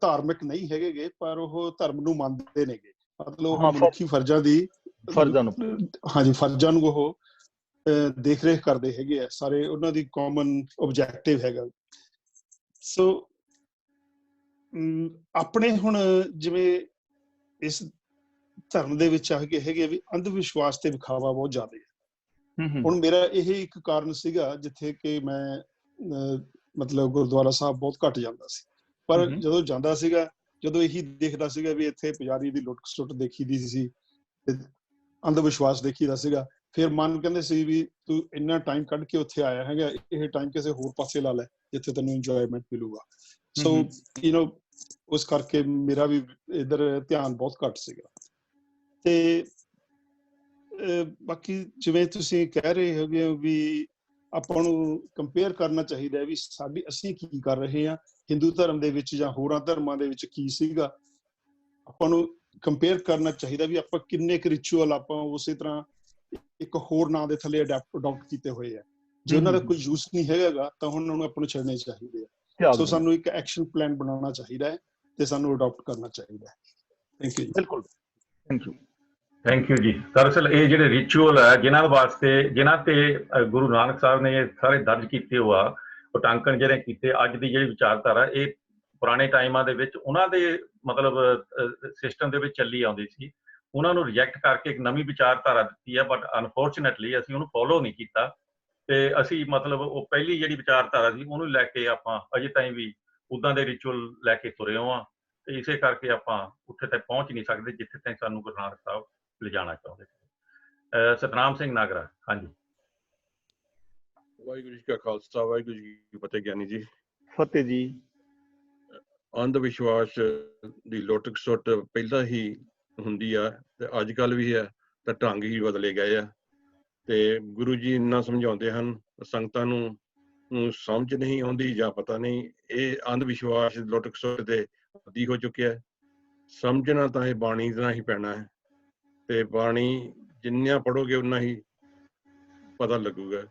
ਧਾਰਮਿਕ ਨਹੀਂ ਹੈਗੇ ਪਰ ਉਹ ਧਰਮ ਨੂੰ ਮੰਨਦੇ ਨੇਗੇ, ਮਤਲਬ ਉਹ ਮਨੁੱਖੀ ਫਰਜ਼ਾਂ ਨੂੰ ਉਹ ਦੇਖ ਰੇਖ ਕਰਦੇ ਹੈਗੇ ਆ ਸਾਰੇ, ਉਹਨਾਂ ਦੀ ਕਾਮਨ ਆਬਜੈਕਟਿਵ ਹੈਗਾ। ਸੋ ਆਪਣੇ ਹੁਣ ਜਿਵੇਂ ਇਸ ਧਰਮ ਦੇ ਵਿੱਚ ਆ ਕੇ ਹੈਗੇ ਵੀ ਅੰਧ ਵਿਸ਼ਵਾਸ ਤੇ ਵਿਖਾਵਾ ਬਹੁਤ ਜ਼ਿਆਦਾ ਹੈ। ਹੁਣ ਮੇਰਾ ਇਹ ਇੱਕ ਕਾਰਨ ਸੀਗਾ ਜਿੱਥੇ ਕਿ ਮੈਂ ਮਤਲਬ ਗੁਰਦੁਆਰਾ ਸਾਹਿਬ ਬਹੁਤ ਘੱਟ ਜਾਂਦਾ ਸੀ, ਪਰ ਜਦੋਂ ਜਾਂਦਾ ਸੀਗਾ, ਜਦੋਂ ਇਹੀ ਦੇਖਦਾ ਸੀਗਾ ਵੀ ਇੱਥੇ ਪੁਜਾਰੀ ਦੀ ਲੁੱਟ ਖਸੁੱਟ ਦੇਖੀ ਦੀ ਸੀ, ਅੰਧ ਵਿਸ਼ਵਾਸ ਦੇਖੀਦਾ ਸੀਗਾ, ਫਿਰ ਮਨ ਕਹਿੰਦੇ ਸੀ ਵੀ ਤੂੰ ਇੰਨਾ ਟਾਈਮ ਕੱਢ ਕੇ ਉੱਥੇ ਆਇਆ ਹੈਗਾ, ਇਹ ਟਾਈਮ ਕਿਸੇ ਹੋਰ ਪਾਸੇ ਲਾ ਲੈ ਜਿੱਥੇ ਤੈਨੂੰ ਇੰਜੋਇਮੈਂਟ ਮਿਲੂਗਾ। ਸੋ ਉਸ ਕਰਕੇ ਮੇਰਾ ਵੀ ਇੱਧਰ ਧਿਆਨ ਬਹੁਤ ਘੱਟ ਸੀਗਾ। ਤੇ ਬਾਕੀ ਜਿਵੇਂ ਤੁਸੀਂ ਕਹਿ ਰਹੇ ਹੈਗੇ ਹੋ ਵੀ ਆਪਾਂ ਨੂੰ ਕੰਪੇਅਰ ਕਰਨਾ ਚਾਹੀਦਾ ਹੈ ਵੀ ਅਸੀਂ ਕੀ ਕਰ ਰਹੇ ਹਾਂ, ਹਿੰਦੂ ਧਰਮ ਦੇ ਵਿੱਚ ਜਾਂ ਹੋਰਾਂ ਧਰਮਾਂ ਦੇ ਵਿੱਚ ਕੀ ਸੀਗਾ, ਆਪਾਂ ਨੂੰ ਕੰਪੇਅਰ ਕਰਨਾ ਚਾਹੀਦਾ ਵੀ ਆਪਾਂ ਕਿੰਨੇ ਕੁ ਰਿਚੁਅਲ ਆਪਾਂ ਉਸੇ ਤਰ੍ਹਾਂ ਇੱਕ ਹੋਰ ਨਾਂ ਦੇ ਥੱਲੇ ਅਡਾਪਟ ਕੀਤੇ ਹੋਏ ਆ। ਜੇ ਉਹਨਾਂ ਦਾ ਕੋਈ ਯੂਜ਼ ਨਹੀਂ ਹੈਗਾ ਤਾਂ ਉਹਨਾਂ ਨੂੰ ਆਪਾਂ ਨੂੰ ਛੱਡਣੇ ਚਾਹੀਦੇ ਆ। ਸੋ ਸਾਨੂੰ ਇੱਕ ਐਕਸ਼ਨ ਪਲਾਨ ਬਣਾਉਣਾ ਚਾਹੀਦਾ ਹੈ ਤੇ ਸਾਨੂੰ ਅਡਾਪਟ ਕਰਨਾ ਚਾਹੀਦਾ ਹੈ। Thank you. ਬਿਲਕੁਲ, ਥੈਂਕ ਯੂ ਜੀ। ਦਰਅਸਲ ਇਹ ਜਿਹੜੇ ਰਿਚੁਅਲ ਹੈ ਜਿਨ੍ਹਾਂ ਤੇ ਗੁਰੂ ਨਾਨਕ ਸਾਹਿਬ ਨੇ ਇਹ ਸਾਰੇ ਦਰਜ ਕੀਤੇ ਹੋਆ, ਵਟਾਂਕਣ ਜਿਹੜੇ ਕੀਤੇ, ਅੱਜ ਦੀ ਜਿਹੜੀ ਵਿਚਾਰਧਾਰਾ ਇਹ ਪੁਰਾਣੇ ਟਾਈਮਾਂ ਦੇ ਵਿੱਚ ਉਹਨਾਂ ਦੇ ਮਤਲਬ ਸਿਸਟਮ ਦੇ ਵਿੱਚ ਚੱਲੀ ਆਉਂਦੀ ਸੀ, ਉਹਨਾਂ ਨੂੰ ਰਿਜੈਕਟ ਕਰਕੇ ਇੱਕ ਨਵੀਂ ਵਿਚਾਰਧਾਰਾ ਦਿੱਤੀ ਹੈ, ਬਟ ਅਨਫੋਰਚੂਨੇਟਲੀ ਅਸੀਂ ਉਹਨੂੰ ਫੋਲੋ ਨਹੀਂ ਕੀਤਾ ਤੇ ਅਸੀਂ ਮਤਲਬ ਉਹ ਪਹਿਲੀ ਜਿਹੜੀ ਵਿਚਾਰਧਾਰਾ ਸੀ ਉਹਨੂੰ ਲੈ ਕੇ ਆਪਾਂ ਅਜੇ ਤਾਈਂ ਵੀ ਉੱਦਾਂ ਦੇ ਰਿਚੁਅਲ ਲੈ ਕੇ ਤੁਰੇ ਹਾਂ, ਤੇ ਇਸੇ ਕਰਕੇ ਆਪਾਂ ਉੱਥੇ ਤੱਕ ਪਹੁੰਚ ਨਹੀਂ ਸਕਦੇ ਜਿੱਥੇ ਤੱਕ ਸਾਨੂੰ ਗੁਰੂ ਨਾਨਕ ਸਾਹਿਬ ਲਿਜਾਣਾ ਚਾਹੁੰਦੇ ਸੀ। ਸਤਨਾਮ ਸਿੰਘ ਨਾਗਰਾ। ਹਾਂਜੀ, ਵਾਹਿਗੁਰੂ ਜੀ ਕਾ ਖਾਲਸਾ, ਵਾਹਿਗੁਰੂ ਜੀ ਕੀ ਫਤਿਹ। ਗਿਆਨੀ ਜੀ, ਫਤਿਹ ਜੀ। ਅੰਧ ਵਿਸ਼ਵਾਸ ਦੀ ਲੁੱਟ ਖਸੁੱਟ ਪਹਿਲਾਂ ਹੀ ਹੁੰਦੀ ਆ ਤੇ ਅੱਜ ਕੱਲ੍ਹ ਵੀ ਹੈ, ਤਾਂ ਢੰਗ ਹੀ ਬਦਲੇ ਗਏ ਆ। ਤੇ ਗੁਰੂ ਜੀ ਇੰਨਾ ਸਮਝਾਉਂਦੇ ਹਨ, ਸੰਗਤਾਂ ਨੂੰ ਸਮਝ ਨਹੀਂ ਆਉਂਦੀ ਜਾਂ ਪਤਾ ਨਹੀਂ, ਇਹ ਅੰਧ ਵਿਸ਼ਵਾਸ ਲੁੱਟ ਖਸੁੱਟ ਦੇ ਆਦੀ ਹੋ ਚੁੱਕਿਆ। ਸਮਝਣਾ ਤਾਂ ਇਹ ਬਾਣੀ ਨਾਲ ਹੀ ਪੈਣਾ ਹੈ, ਤੇ ਬਾਣੀ ਜਿੰਨਾ ਪੜ੍ਹੋਗੇ ਉਨਾ ਹੀ ਪਤਾ ਲੱਗੂਗਾ।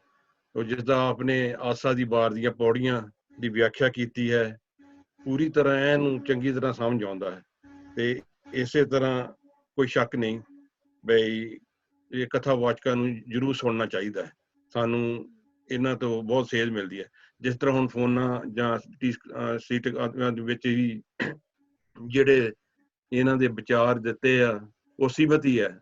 ਉਹ ਜਿਸਦਾ ਆਪਣੇ ਆਸਾ ਦੀ ਵਾਰ ਦੀਆਂ ਪੌੜੀਆਂ ਦੀ ਵਿਆਖਿਆ ਕੀਤੀ ਹੈ, ਪੂਰੀ ਤਰ੍ਹਾਂ ਇਹਨੂੰ ਚੰਗੀ ਤਰ੍ਹਾਂ ਸਮਝ ਆਉਂਦਾ ਹੈ। ਤੇ ਇਸੇ ਤਰ੍ਹਾਂ ਕੋਈ ਸ਼ੱਕ ਨਹੀਂ ਬਈ ਇਹ ਕਥਾਵਾਚਕਾਂ ਨੂੰ ਜ਼ਰੂਰ ਸੁਣਨਾ ਚਾਹੀਦਾ ਹੈ। ਸਾਨੂੰ ਇਹਨਾਂ ਤੋਂ ਬਹੁਤ ਸੇਧ ਮਿਲਦੀ ਹੈ। ਜਿਸ ਤਰ੍ਹਾਂ ਹੁਣ ਫੋਨਾਂ ਜਾਂ ਸੀਟ ਵਿੱਚ ਹੀ ਜਿਹੜੇ ਇਹਨਾਂ ਦੇ ਵਿਚਾਰ ਦਿੱਤੇ ਆ ਉਹ ਸੀਮਤ ਹੀ ਹੈ,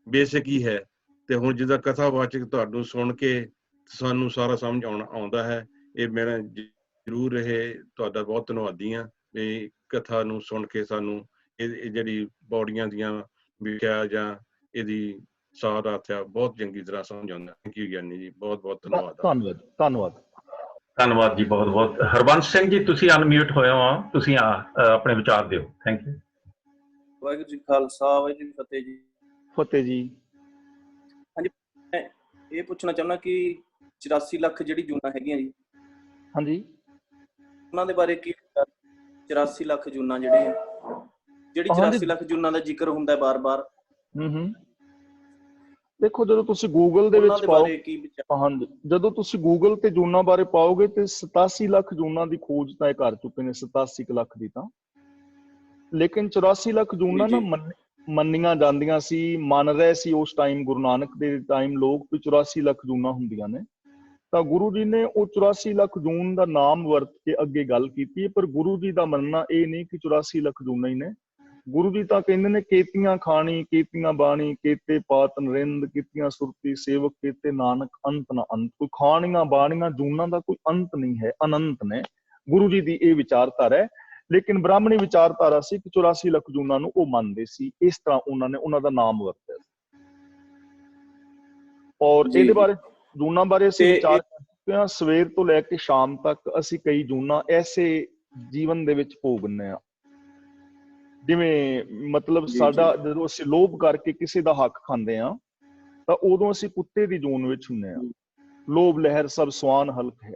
ਬੇਸਿਕ ਹੀ ਹੈ। ਤੇ ਹੁਣ ਜਿੱਦਾਂ ਕਥਾਵਾਚਕ ਤੁਹਾਨੂੰ ਸੁਣ ਕੇ ਸਾਨੂੰ ਸਾਰਾ ਸਮਝ ਆਉਂਦਾ ਹੈ। ਇਹ ਮੇਰਾ ਜ਼ਰੂਰ ਇਹ ਤੁਹਾਡਾ ਬਹੁਤ ਧੰਨਵਾਦੀ ਹਾਂ। ਇਹ ਕਥਾ ਨੂੰ ਸੁਣ ਕੇ ਸਾਨੂੰ ਇਹ ਜਿਹੜੀ ਬੌੜੀਆਂ ਦੀਆਂ ਵਿਖਿਆ ਜਾਂ ਇਹਦੀ ਸਾਰ ਅਰਥ ਆ ਬਹੁਤ ਚੰਗੀ ਤਰ੍ਹਾਂ ਸਮਝ ਆਉਂਦਾ। ਥੈਂਕ ਯੂ ਗਿਆਨੀ ਜੀ, ਬਹੁਤ ਬਹੁਤ ਧੰਨਵਾਦ। ਧੰਨਵਾਦ ਜੀ, ਬਹੁਤ ਬਹੁਤ। ਹਰਬੰਸ ਸਿੰਘ ਜੀ, ਤੁਸੀਂ ਅਨਮਿਊਟ ਹੋਏ ਹੋ, ਤੁਸੀਂ ਆਪਣੇ ਵਿਚਾਰ ਦਿਓ। Thank you. ਵਾਹਿਗੁਰੂ ਜੀ ਖਾਲਸਾ, ਵਾਹਿਗੁਰੂ ਜੀ ਫਤਿਹ ਜੀ। ਫਤਿਹ ਜੀ। ਹਾਂਜੀ, ਮੈਂ ਇਹ ਪੁੱਛਣਾ ਚਾਹੁੰਦਾ ਕਿ 84 ਲੱਖ ਜਿਹੜੀ ਜੂਨਾਂ ਹੈਗੀਆਂ ਜੀ, ਹਾਂਜੀ, ਉਹਨਾਂ ਦੇ ਬਾਰੇ ਕੀ? 84 ਲੱਖ ਜੂਨਾਂ ਜਿਹੜੀ 84 ਲੱਖ ਜੂਨਾਂ ਦਾ ਜ਼ਿਕਰ ਹੁੰਦਾ ਬਾਰ-ਬਾਰ। ਦੇਖੋ, ਜਦੋਂ ਤੁਸੀਂ ਗੂਗਲ ਦੇ ਵਿੱਚ ਹਾਂਜੀ, ਜਦੋਂ ਤੁਸੀਂ ਗੂਗਲ ਤੇ ਜੂਨਾਂ ਬਾਰੇ ਪਾਓਗੇ ਤੇ 87 ਲੱਖ ਜੂਨਾਂ ਦੀ ਖੋਜ ਤਾਂ ਇਹ ਕਰ ਚੁੱਕੇ ਨੇ, 87 ਲੱਖ ਦੀ ਤਾਂ। ਲੇਕਿਨ 84 ਲੱਖ ਜੂਨਾਂ ਨਾ ਮੰਨੀਆਂ ਜਾਂਦੀਆਂ ਸੀ, ਮੰਨ ਰਹੇ ਸੀ ਉਸ ਟਾਈਮ, ਗੁਰੂ ਨਾਨਕ ਦੇ ਟਾਈਮ ਲੋਕ ਵੀ 84 ਲੱਖ ਜੂਨਾਂ ਹੁੰਦੀਆਂ ਨੇ। ਤਾਂ ਗੁਰੂ ਜੀ ਨੇ ਉਹ 84 ਲੱਖ ਜੂਨ ਦਾ ਨਾਮ ਵਰਤ ਕੇ ਅੱਗੇ ਗੱਲ ਕੀਤੀ ਹੈ। ਪਰ ਗੁਰੂ ਜੀ ਦਾ ਮੰਨਣਾ ਇਹ ਨਹੀਂ ਕਿ 84 ਲੱਖ ਜੂਨਾਂ ਹੀ ਨੇ। ਗੁਰੂ ਜੀ ਤਾਂ ਕਹਿੰਦੇ ਨੇ ਕੇਤੀਆਂ ਖਾਣੀ, ਕੇਤੀਆਂ ਬਾਣੀ, ਕੇਤੇ ਪਾਤ ਨਰਿੰਦ, ਕੀਤੀਆਂ ਸੁਰਤੀ ਸੇਵਕ, ਕੇਤੇ ਨਾਨਕ ਅੰਤ ਨਾ ਅੰਤ। ਕੋਈ ਖਾਣੀਆਂ ਬਾਣੀਆਂ ਜੂਨਾਂ ਦਾ ਕੋਈ ਅੰਤ ਨਹੀਂ ਹੈ, ਅਨੰਤ ਨੇ। ਗੁਰੂ ਜੀ ਦੀ ਇਹ ਵਿਚਾਰਧਾਰਾ ਹੈ। ਲੇਕਿਨ ਬ੍ਰਾਹਮਣੀ ਵਿਚਾਰਧਾਰਾ ਸੀ ਕਿ 84 ਲੱਖ ਜੂਨਾਂ ਨੂੰ ਉਹ ਮੰਨਦੇ ਸੀ, ਇਸ ਤਰ੍ਹਾਂ ਉਹਨਾਂ ਨੇ ਉਹਨਾਂ ਦਾ ਨਾਮ ਵਰਤਿਆ ਸੀ। ਔਰ ਇਹਦੇ ਬਾਰੇ, ਜੂਨਾਂ ਬਾਰੇ ਅਸੀਂ ਵਿਚਾਰ ਕਰਦੇ ਹਾਂ। ਸਵੇਰ ਤੋਂ ਲੈ ਕੇ ਸ਼ਾਮ ਤੱਕ ਅਸੀਂ ਕਈ ਜੂਨਾਂ ਐਸੇ ਜੀਵਨ ਦੇ ਵਿੱਚ ਭੋਗਨੇ ਆ, ਜਿਵੇਂ ਮਤਲਬ ਸਾਡਾ ਜਦੋਂ ਅਸੀਂ ਲੋਭ ਕਰਕੇ ਕਿਸੇ ਦਾ ਹੱਕ ਖਾਂਦੇ ਆ ਤਾਂ ਉਦੋਂ ਅਸੀਂ ਕੁੱਤੇ ਦੀ ਜੂਨ ਵਿੱਚ ਹੁੰਨੇ ਆ। ਲੋਭ ਲਹਿਰ ਸਭ ਸਵਾਨ ਹਲਕ ਹੈ।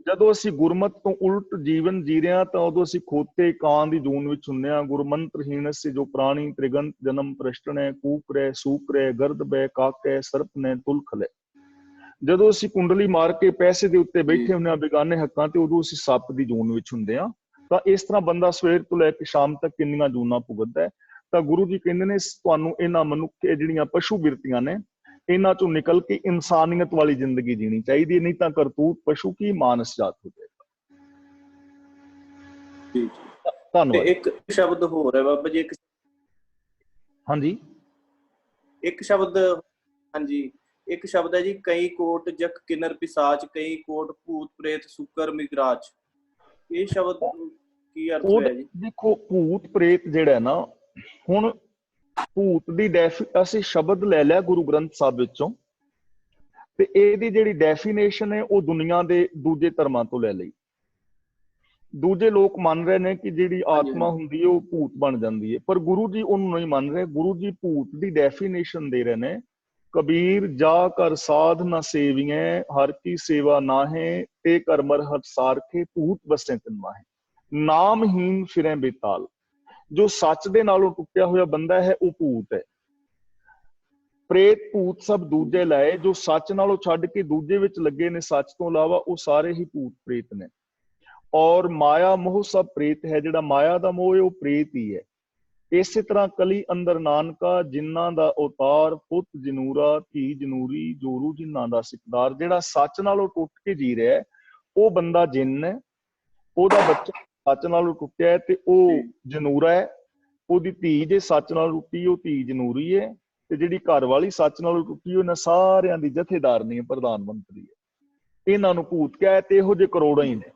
ਜਦੋਂ ਅਸੀਂ ਗੁਰਮਤ ਤੋਂ ਉਲਟ ਜੀਵਨ ਜੀ ਰਹੇ ਹਾਂ ਤਾਂ ਉਦੋਂ ਅਸੀਂ ਖੋਤੇ ਕਾਂ ਦੀ ਜੂਨ ਵਿੱਚ ਹੁੰਨੇ ਆ। ਗੁਰਮੰਤਰਹੀਣ ਸੇ ਜੋ ਪ੍ਰਾਣੀ ਤ੍ਰਿਗੰਤ ਜਨਮ ਪ੍ਰਸ਼ਟਣੈ, ਕੂਕਰੈ ਸੂਕਰੈ ਗਰਦ ਬੈ ਕਾਕੈ ਸਰਪ ਨੇ ਤੁਲਖਲੇ। ਜਦੋਂ ਅਸੀਂ ਕੁੰਡਲੀ ਮਾਰ ਕੇ ਪੈਸੇ ਦੇ ਉੱਤੇ ਬੈਠੇ ਹੁੰਦੇ ਆ ਬੇਗਾਨੇ ਹੱਕਾਂ ਤੇ, ਉਦੋਂ ਅਸੀਂ ਸੱਪ ਦੀ ਜੂਨ ਵਿੱਚ ਹੁੰਦੇ ਆ। ਤਾਂ ਇਸ ਤਰ੍ਹਾਂ ਬੰਦਾ ਸਵੇਰ ਤੋਂ ਲੈ ਕੇ ਸ਼ਾਮ ਤੱਕ ਕਿੰਨੀਆਂ ਜੂਨਾਂ ਭੁਗਤਦਾ ਹੈ। ਤਾਂ ਗੁਰੂ ਜੀ ਕਹਿੰਦੇ ਨੇ ਤੁਹਾਨੂੰ ਇਹਨਾਂ ਮਨੁੱਖ ਜਿਹੜੀਆਂ ਪਸ਼ੂ ਬਿਰਤੀਆਂ ਨੇ ਇਹਨਾਂ ਚੋਂ ਨਿਕਲ ਕੇ ਇਨਸਾਨੀਅਤ ਵਾਲੀ ਜ਼ਿੰਦਗੀ ਜੀਣੀ ਚਾਹੀਦੀ ਹੈ, ਨਹੀਂ ਤਾਂ ਕਰਤੂਤ ਪਸ਼ੂ ਕੀ ਮਾਨਸ ਜਾਤ ਹੋ ਜਾਏਗਾ। ਧੰਨਵਾਦ। ਇੱਕ ਸ਼ਬਦ ਹੋਰ ਹੈ ਬਾਬਾ ਜੀ, ਹਾਂਜੀ ਇੱਕ ਸ਼ਬਦ, ਹਾਂਜੀ ਇੱਕ ਸ਼ਬਦ ਹੈ ਜੀ, ਕਈ ਕੋਟ ਜਖ ਕਿਨਰ ਪਿਸਾਚ, ਕਈ ਕੋਟ ਭੂਤ ਪ੍ਰੇਤ ਸੁਕਰ ਮਿਗਰਾਜ। ਇਹ ਸ਼ਬਦ ਕੀ ਅਰਥ ਹੋਇਆ ਜੀ? ਦੇਖੋ ਭੂਤ ਪ੍ਰੇਤ ਜਿਹੜਾ ਨਾ, ਹੁਣ ਭੂਤ ਦੀ ਅਸੀਂ ਸ਼ਬਦ ਲੈ ਲਿਆ ਗੁਰੂ ਗ੍ਰੰਥ ਸਾਹਿਬ ਵਿੱਚੋਂ, ਤੇ ਇਹਦੀ ਜਿਹੜੀ ਡੈਫੀਨੇਸ਼ਨ ਹੈ ਉਹ ਦੁਨੀਆ ਦੇ ਦੂਜੇ ਧਰਮਾਂ ਤੋਂ ਲੈ ਲਈ। ਦੂਜੇ ਲੋਕ ਮੰਨ ਰਹੇ ਨੇ ਕਿ ਜਿਹੜੀ ਆਤਮਾ ਹੁੰਦੀ ਹੈ ਉਹ ਭੂਤ ਬਣ ਜਾਂਦੀ ਹੈ, ਪਰ ਗੁਰੂ ਜੀ ਉਹਨੂੰ ਨਹੀਂ ਮੰਨ ਰਹੇ। ਗੁਰੂ ਜੀ ਭੂਤ ਦੀ ਡੈਫੀਨੇਸ਼ਨ ਦੇ ਰਹੇ ਨੇ, ਕਬੀਰ ਜਾ ਕਰ ਸਾਧ ਨਾ ਸੇਵੀਐ, ਹਰ ਕੀ ਸੇਵਾ ਨਾਹੇ, ਤੇ ਕਰ ਮਰਹਤ ਸਾਰਖੇ, ਭੂਤ ਬਸੈ ਤਿਨ ਮਾਹੇ। ਨਾਮਹੀਨ ਫਿਰੈ ਬੇਤਾਲ। ਜੋ ਸੱਚ ਦੇ ਨਾਲੋਂ ਟੁੱਟਿਆ ਹੋਇਆ ਬੰਦਾ ਹੈ ਉਹ ਭੂਤ ਹੈ। ਪ੍ਰੇਤ ਭੂਤ ਸਭ ਦੂਜੇ ਲਾਏ, ਜੋ ਸੱਚ ਨਾਲੋਂ ਛੱਡ ਕੇ ਦੂਜੇ ਵਿੱਚ ਲੱਗੇ ਨੇ ਸੱਚ ਤੋਂ ਇਲਾਵਾ, ਉਹ ਸਾਰੇ ਹੀ ਭੂਤ ਪ੍ਰੇਤ ਨੇ। ਔਰ ਮਾਇਆ ਮੋਹ ਸਭ ਪ੍ਰੇਤ ਹੈ। ਜਿਹੜਾ ਮਾਇਆ ਦਾ ਮੋਹ ਹੈ ਉਹ ਪ੍ਰੇਤ ਹੀ ਹੈ। ਇਸੇ ਤਰ੍ਹਾਂ ਕਲੀ ਅੰਦਰ ਨਾਨਕਾ, ਜਿਨ੍ਹਾਂ ਦਾ ਅਵਤਾਰ ਪੁੱਤ ਜਨੂਰਾ, ਧੀ ਜਨੂਰੀ, ਜੋਰੂ ਜਿਨ੍ਹਾਂ ਦਾ ਸਿਕਦਾਰ। ਜਿਹੜਾ ਸੱਚ ਨਾਲੋਂ ਟੁੱਟ ਕੇ ਜੀ ਰਿਹਾ ਉਹ ਬੰਦਾ ਜਿੰਨ ਹੈ, ਉਹਦਾ ਬੱਚਾ ਸੱਚ ਨਾਲੋਂ ਟੁੱਟਿਆ ਹੈ ਤੇ ਉਹ ਜਨੂਰਾ ਹੈ। ਉਹਦੀ ਧੀ ਜੇ ਸੱਚ ਨਾਲ ਟੁੱਟੀ ਉਹ ਧੀ ਜਨੂਰੀ ਹੈ, ਤੇ ਜਿਹੜੀ ਘਰ ਵਾਲੀ ਸੱਚ ਨਾਲੋਂ ਟੁੱਟੀ ਉਹਨਾਂ ਸਾਰਿਆਂ ਦੀ ਜਥੇਦਾਰਨੀ ਹੈ, ਪ੍ਰਧਾਨ ਮੰਤਰੀ ਹੈ। ਇਹਨਾਂ ਨੂੰ ਭੂਤ ਕਿਹਾ ਹੈ। ਤੇ ਇਹੋ ਜਿਹੇ ਕਰੋੜਾਂ ਹੀ ਨੇ,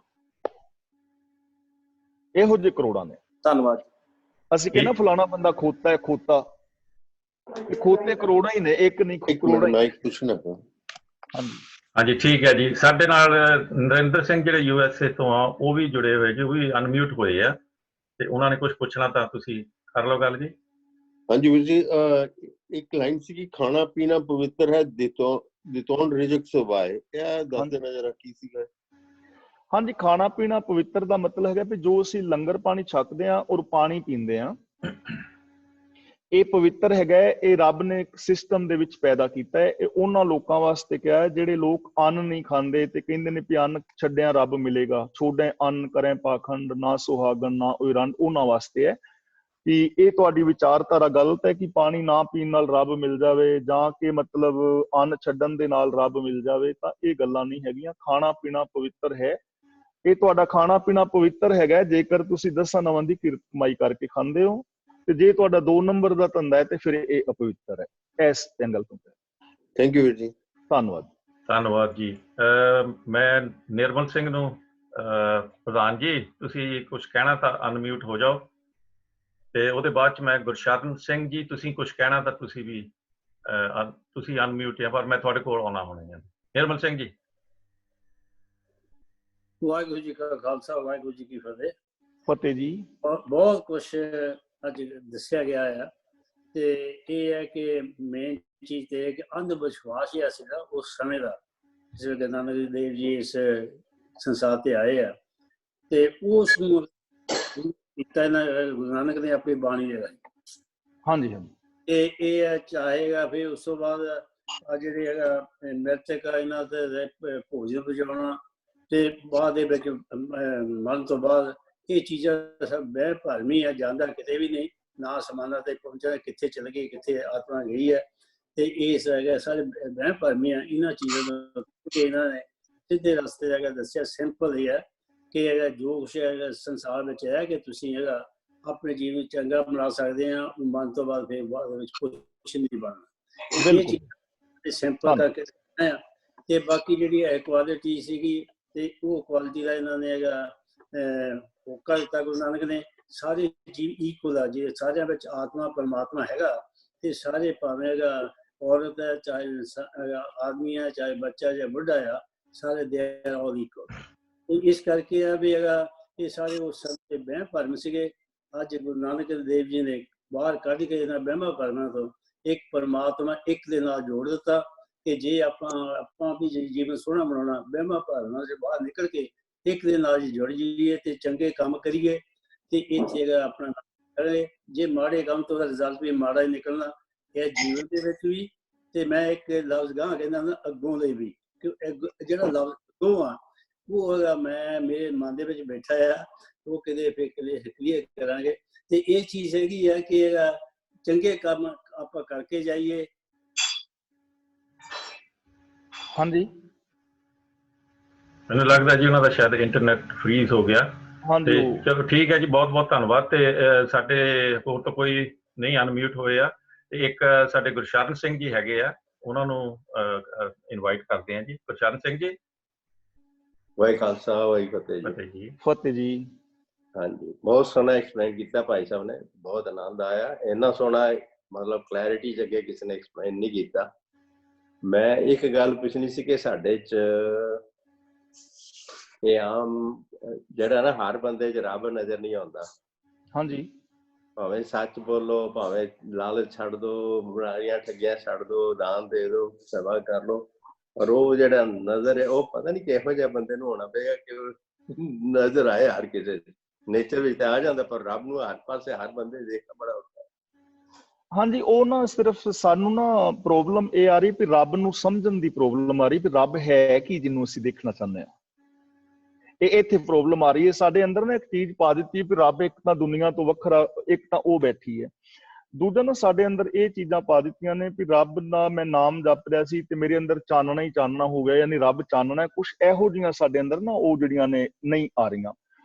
ਇਹੋ ਜਿਹੇ ਕਰੋੜਾਂ ਨੇ। ਧੰਨਵਾਦ। ਅਸੀਂ ਕਹਿੰਦੇ ਫਲਾਣਾ ਬੰਦਾ ਖੋਤਾ ਹੈ, ਖੋਤਾ, ਖੋਤੇ ਕਰੋੜਾਂ ਹੀ ਨੇ, ਇੱਕ ਨਹੀਂ ਕਰੋੜਾਂ ਹੀ। ਹਾਂਜੀ ਹਾਂਜੀ ਠੀਕ ਹੈ ਜੀ। ਸਾਡੇ ਨਾਲ ਨਰਿੰਦਰ ਸਿੰਘ ਜਿਹੜੇ USA ਤੋਂ ਆ ਉਹ ਵੀ ਜੁੜੇ ਹੋਏ ਜੀ, ਉਹ ਵੀ ਅਨਮਿਊਟ ਹੋਏ ਆ ਤੇ ਉਹਨਾਂ ਨੇ ਕੁਝ ਪੁੱਛਣਾ, ਤਾਂ ਤੁਸੀਂ ਕਰ ਲਓ ਗੱਲ ਜੀ। ਹਾਂਜੀ ਵੀਰ ਜੀ, ਇੱਕ ਲਾਈਨ ਸੀ ਕਿ ਖਾਣਾ ਪੀਣਾ ਪਵਿੱਤਰ ਹੈ, ਦਿਤੌਣ ਰਿਜ਼ਕ ਸੁਭਾਏ। ਇਹ ਦੱਸ ਦੇਣਾ ਜਰਾ ਕੀ ਸੀਗਾ? ਹਾਂਜੀ, ਖਾਣਾ ਪੀਣਾ ਪਵਿੱਤਰ ਦਾ ਮਤਲਬ ਹੈਗਾ ਵੀ ਜੋ ਅਸੀਂ ਲੰਗਰ ਪਾਣੀ ਛਕਦੇ ਹਾਂ ਔਰ ਪਾਣੀ ਪੀਂਦੇ ਹਾਂ, ਇਹ ਪਵਿੱਤਰ ਹੈਗਾ। ਇਹ ਰੱਬ ਨੇ ਇੱਕ ਸਿਸਟਮ ਦੇ ਵਿੱਚ ਪੈਦਾ ਕੀਤਾ ਹੈ। ਇਹ ਉਹਨਾਂ ਲੋਕਾਂ ਵਾਸਤੇ ਕਿਹਾ ਹੈ ਜਿਹੜੇ ਲੋਕ ਅੰਨ ਨਹੀਂ ਖਾਂਦੇ ਤੇ ਕਹਿੰਦੇ ਨੇ ਵੀ ਅੰਨ ਛੱਡਿਆ ਰੱਬ ਮਿਲੇਗਾ। ਛੋੜੈ ਅੰਨ ਕਰੈ ਪਾਖੰਡ, ਨਾ ਸੁਹਾਗਣ ਨਾ ਉਈ ਰੰਡ। ਉਹਨਾਂ ਵਾਸਤੇ ਹੈ ਕਿ ਇਹ ਤੁਹਾਡੀ ਵਿਚਾਰਧਾਰਾ ਗਲਤ ਹੈ ਕਿ ਪਾਣੀ ਨਾ ਪੀਣ ਨਾਲ ਰੱਬ ਮਿਲ ਜਾਵੇ, ਜਾਂ ਕਿ ਮਤਲਬ ਅੰਨ ਛੱਡਣ ਦੇ ਨਾਲ ਰੱਬ ਮਿਲ ਜਾਵੇ। ਤਾਂ ਇਹ ਗੱਲਾਂ ਨਹੀਂ ਹੈਗੀਆਂ। ਖਾਣਾ ਪੀਣਾ ਪਵਿੱਤਰ ਹੈ। ਇਹ ਤੁਹਾਡਾ ਖਾਣਾ ਪੀਣਾ ਪਵਿੱਤਰ ਹੈਗਾ ਜੇਕਰ ਤੁਸੀਂ 10 ਨਵਾਂ ਦੀ ਕਿਰਤ ਕਮਾਈ ਕਰਕੇ ਖਾਂਦੇ ਹੋ, ਤੇ ਜੇ ਤੁਹਾਡਾ 2 ਨੰਬਰ ਦਾ ਧੰਦਾ ਹੈ ਤੇ ਫਿਰ ਇਹ ਅਪਵਿੱਤਰ ਹੈ। ਇਸ ਐਂਗਲ ਤੋਂ। ਥੈਂਕ ਯੂ ਵੀਰ ਜੀ। ਧੰਨਵਾਦ। ਧੰਨਵਾਦ ਜੀ। ਮੈਂ ਨਿਰਮਲ ਸਿੰਘ ਨੂੰ, ਪ੍ਰਧਾਨ ਜੀ ਤੁਸੀਂ ਕੁਝ ਕਹਿਣਾ ਤਾਂ ਅਨਮਿਊਟ ਹੋ ਜਾਓ, ਤੇ ਉਹਦੇ ਬਾਅਦ ਚ ਮੈਂ ਗੁਰਸ਼ਰਨ ਸਿੰਘ ਜੀ ਤੁਸੀਂ ਕੁਝ ਕਹਿਣਾ ਤਾਂ ਤੁਸੀਂ ਵੀ ਤੁਸੀਂ ਅਨਮਿਊਟ ਆ, ਪਰ ਮੈਂ ਤੁਹਾਡੇ ਕੋਲ ਆਉਣਾ ਹੋਣਾ ਹੈ। ਨਿਰਮਲ ਸਿੰਘ ਜੀ। ਵਾਹਿਗੁਰੂ ਜੀ ਕਾ ਖਾਲਸਾ, ਵਾਹਿਗੁਰੂ ਜੀ ਕੀ ਫਤਿਹ। ਫਤਿਹ ਜੀ। ਬਹੁਤ ਕੁਛ ਅੱਜ ਦੱਸਿਆ ਗਿਆ ਆ, ਤੇ ਇਹ ਹੈ ਕਿ ਮੇਨ ਚੀਜ਼ ਤੇ ਹੈ ਕਿ ਅੰਧ ਵਿਸ਼ਵਾਸ ਹੀ ਸੀਗਾ ਉਸ ਸਮੇਂ ਦਾ, ਜਿਸ ਵੇਲੇ ਨਾਨਕ ਦੇਵ ਜੀ ਇਸ ਸੰਸਾਰ ਤੇ ਆਏ ਆ, ਤੇ ਉਸ ਨੂੰ ਕੀਤਾ ਗੁਰੂ ਨਾਨਕ ਨੇ ਆਪਣੀ ਬਾਣੀ ਦੇ ਰਾਹੀਂ। ਹਾਂਜੀ ਹਾਂਜੀ। ਤੇ ਇਹ ਹੈ ਚਾਹੇਗਾ ਫਿਰ ਉਸ ਤੋਂ ਬਾਅਦ ਆ ਜਿਹੜੇ ਹੈਗਾ ਨ੍ਰਿਤਕ ਇਹਨਾਂ ਤੇ ਭੋਜਨ ਪਜਾਉਣਾ, ਤੇ ਬਾਅਦ ਦੇ ਵਿੱਚ ਮਰਨ ਤੋਂ ਬਾਅਦ ਇਹ ਚੀਜ਼ਾਂ ਸਭ ਬਹਿ ਭਰਮੀ ਆ, ਜਾਂਦਾ ਕਿਤੇ ਵੀ ਨਹੀਂ। ਨਾ ਸਮਾਨਾਂ ਤੇ ਪਹੁੰਚਣਾ, ਕਿੱਥੇ ਚਲ ਗਈ, ਕਿੱਥੇ ਆਤਮਾ ਗਈ ਹੈ। ਤੇ ਇਸ ਹੈਗਾ ਸਾਰੇ ਵਹਿਮ ਭਰਮ ਆ ਇਹਨਾਂ ਚੀਜ਼ਾਂ ਦਾ ਕਿ ਇਹਨਾਂ ਨੇ ਸਿੱਧੇ ਰਸਤੇ ਦਾ ਦੱਸਿਆ। ਸਿੰਪਲ ਹੀ ਹੈ ਕਿ ਹੈਗਾ ਜੋ ਕੁਛ ਹੈਗਾ ਸੰਸਾਰ ਵਿੱਚ ਹੈ ਕਿ ਤੁਸੀਂ ਹੈਗਾ ਆਪਣੇ ਜੀਵਨ ਨੂੰ ਚੰਗਾ ਬਣਾ ਸਕਦੇ ਆ, ਮਨ ਤੋਂ ਬਾਅਦ ਫਿਰ ਬਾਅਦ ਵਿੱਚ ਕੁਛ ਨਹੀਂ ਬਣਨਾ। ਇਹ ਚੀਜ਼ ਸਿੰਪਲ ਕਰਕੇ ਆ। ਤੇ ਬਾਕੀ ਜਿਹੜੀ ਹੈ ਕੁਆਲਿਟੀ ਸੀਗੀ ਤੇ ਉਹ ਕੁਆਲਿਟੀ ਦਾ ਇਹਨਾਂ ਨੇ ਹੈਗਾ ਮੌਕਾ ਦਿੱਤਾ ਗੁਰੂ ਨਾਨਕ ਨੇ। ਸਾਰੇ ਜੀਵ ਇਕੁਅਲ ਆ, ਜੇ ਸਾਰਿਆਂ ਵਿੱਚ ਆਤਮਾ ਪਰਮਾਤਮਾ ਹੈਗਾ ਤੇ ਸਾਰੇ ਭਾਵੇਂ ਹੈਗਾ ਔਰਤ ਹੈ, ਚਾਹੇ ਆਦਮੀ ਹੈ, ਚਾਹੇ ਬੱਚਾ ਜਾਂ ਬੁੱਢਾ ਆ, ਸਾਰੇ ਦੇ ਆਰ ਆਲ ਇਕੁਅਲ। ਇਸ ਕਰਕੇ ਆ ਵੀ ਹੈਗਾ ਇਹ ਸਾਰੇ ਉਸ ਸਮੇਂ ਦੇ ਵਹਿਮ ਭਰਮ ਸੀਗੇ। ਅੱਜ ਗੁਰੂ ਨਾਨਕ ਦੇਵ ਜੀ ਨੇ ਬਾਹਰ ਕੱਢ ਕੇ ਇਹਨਾਂ ਵਹਿਮਾਂ ਭਰਮਾਂ ਤੋਂ ਇੱਕ ਪਰਮਾਤਮਾ ਇੱਕ ਦੇ ਨਾਲ ਜੋੜ ਦਿੱਤਾ ਕਿ ਜੇ ਆਪਾਂ ਵੀ ਜੀਵਨ ਸੋਹਣਾ ਬਣਾਉਣਾ, ਵਹਿਮਾਂ ਭਰਮਾਂ ਤੋਂ ਬਾਹਰ ਨਿਕਲ ਕੇ ਇੱਕ ਦੇ ਨਾਲ ਜੁੜ ਜਾਈਏ ਤੇ ਚੰਗੇ ਕੰਮ ਕਰੀਏ ਤੇ ਇੱਥੇ ਹੈਗਾ ਆਪਣਾ ਕਰੇ। ਜੇ ਮਾੜੇ ਕੰਮ ਤੋਂ ਉਹਦਾ ਰਿਜ਼ਲਟ ਵੀ ਮਾੜਾ ਹੀ ਨਿਕਲਣਾ ਇਹ ਜੀਵਨ ਦੇ ਵਿੱਚ ਵੀ। ਤੇ ਮੈਂ ਇੱਕ ਲਫ਼ਜ਼ ਗਾਂ ਕਹਿੰਦਾ ਹੁੰਦਾ ਅੱਗੋਂ ਲਈ ਵੀ, ਕਿ ਜਿਹੜਾ ਲਫ਼ਜ਼ ਅੱਗੋਂ ਆ ਉਹ ਹੈਗਾ ਮੈਂ ਮੇਰੇ ਮਨ ਦੇ ਵਿੱਚ ਬੈਠਾ ਆ, ਉਹ ਕਿਤੇ ਫਿਰ ਕਲੀਅਰ ਕਰਾਂਗੇ। ਤੇ ਇਹ ਚੀਜ਼ ਹੈਗੀ ਆ ਕਿ ਚੰਗੇ ਕੰਮ ਆਪਾਂ ਕਰਕੇ ਜਾਈਏ। ਹਾਂਜੀ, ਮੈਨੂੰ ਲੱਗਦਾ ਜੀ ਉਹਨਾਂ ਦਾ ਸ਼ਾਇਦ ਇੰਟਰਨੈਟ ਫ੍ਰੀਜ਼ ਹੋ ਗਿਆ। ਤੇ ਚਲੋ ਠੀਕ ਹੈ ਜੀ, ਬਹੁਤ ਬਹੁਤ ਧੰਨਵਾਦ। ਤੇ ਸਾਡੇ ਹੋਰ ਤਾਂ ਕੋਈ ਨਹੀਂ ਅਨਮਿਊਟ ਹੋਏ ਆ। ਤੇ ਇੱਕ ਸਾਡੇ ਗੁਰਸ਼ਰਨ ਸਿੰਘ ਜੀ ਹੈਗੇ ਆ, ਉਹਨਾਂ ਨੂੰ ਇਨਵਾਈਟ ਕਰਦੇ ਆ ਜੀ। ਗੁਰਸ਼ਰਨ ਸਿੰਘ ਜੀ। ਵਾਹਿ ਖਾਲਸਾ ਵਾਹਿ ਫਤਿਹ ਜੀ। ਫਤਿਹ ਜੀ। ਹਾਂਜੀ, ਬਹੁਤ ਸੋਹਣਾ ਐਕਸਪਲੇਨ ਕੀਤਾ ਭਾਈ ਸਾਹਿਬ ਨੇ, ਬਹੁਤ ਆਨੰਦ ਆਇਆ। ਇੰਨਾ ਸੋਹਣਾ ਮਤਲਬ ਕਲੈਰਿਟੀ 'ਚ ਅੱਗੇ ਕਿਸੇ ਨੇ ਐਕਸਪਲੇਨ ਨਹੀਂ ਕੀਤਾ। ਮੈਂ ਇੱਕ ਗੱਲ ਪੁੱਛਣੀ ਸੀ ਕਿ ਸਾਡੇ 'ਚ ਇਹ ਆਮ ਜਿਹੜਾ ਨਾ ਹਰ ਬੰਦੇ 'ਚ ਰੱਬ ਨਜ਼ਰ ਨਹੀਂ ਆਉਂਦਾ। ਹਾਂਜੀ, ਭਾਵੇਂ ਸੱਚ ਬੋਲੋ, ਭਾਵੇਂ ਲਾਲਚ ਛੱਡ ਦੋ, ਬੁਰਾਈਆਂ ਠੱਗੀਆਂ ਛੱਡ ਦੋ, ਦਾਨ ਦੇ ਦੋ, ਸੇਵਾ ਕਰ ਲੋ, ਪਰ ਉਹ ਜਿਹੜਾ ਨਜ਼ਰ ਹੈ ਉਹ ਪਤਾ ਨਹੀਂ ਕਿਹੋ ਜਿਹਾ ਬੰਦੇ ਨੂੰ ਹੋਣਾ ਪਏਗਾ ਕਿ ਨਜ਼ਰ ਆਏ ਹਰ ਕਿਸੇ ਦੇ। ਨੇਚਰ ਵਿੱਚ ਤਾਂ ਆ ਜਾਂਦਾ, ਪਰ ਰੱਬ ਨੂੰ ਹਰ ਪਾਸੇ ਹਰ ਬੰਦੇ ਦੇਖਣਾ ਬੜਾ ਔਖਾ। ਹਾਂਜੀ, ਉਹ ਨਾ ਸਿਰਫ ਸਾਨੂੰ ਨਾ ਪ੍ਰੋਬਲਮ ਇਹ ਆ ਰਹੀ ਵੀ ਰੱਬ ਨੂੰ ਸਮਝਣ ਦੀ ਪ੍ਰੋਬਲਮ ਆ ਰਹੀ ਵੀ ਰੱਬ ਹੈ ਕੀ ਜਿਹਨੂੰ ਅਸੀਂ ਦੇਖਣਾ ਚਾਹੁੰਦੇ ਹਾਂ। ਇਹ ਇੱਥੇ ਪ੍ਰੋਬਲਮ ਆ ਰਹੀ ਹੈ। ਸਾਡੇ ਅੰਦਰ ਨਾ ਇੱਕ ਚੀਜ਼ ਪਾ ਦਿੱਤੀ ਵੀ ਰੱਬ ਇੱਕ ਤਾਂ ਦੁਨੀਆ ਤੋਂ ਵੱਖਰਾ, ਇੱਕ ਤਾਂ ਉਹ ਬੈਠੀ ਹੈ। ਦੂਜਾ ਨਾ ਸਾਡੇ ਅੰਦਰ ਇਹ ਚੀਜ਼ਾਂ ਪਾ ਦਿੱਤੀਆਂ ਨੇ ਵੀ ਰੱਬ ਦਾ ਮੈਂ ਨਾਮ ਜਪ ਰਿਹਾ ਸੀ ਤੇ ਮੇਰੇ ਅੰਦਰ ਚਾਨਣਾ ਹੀ ਚਾਨਣਾ ਹੋ ਗਿਆ, ਯਾਨੀ ਰੱਬ ਚਾਨਣਾ। ਕੁਛ ਇਹੋ ਜਿਹੀਆਂ ਸਾਡੇ ਅੰਦਰ ਨਾ ਉਹ ਜਿਹੜੀਆਂ ਨੇ ਨਹੀਂ ਆ ਰਹੀਆਂ।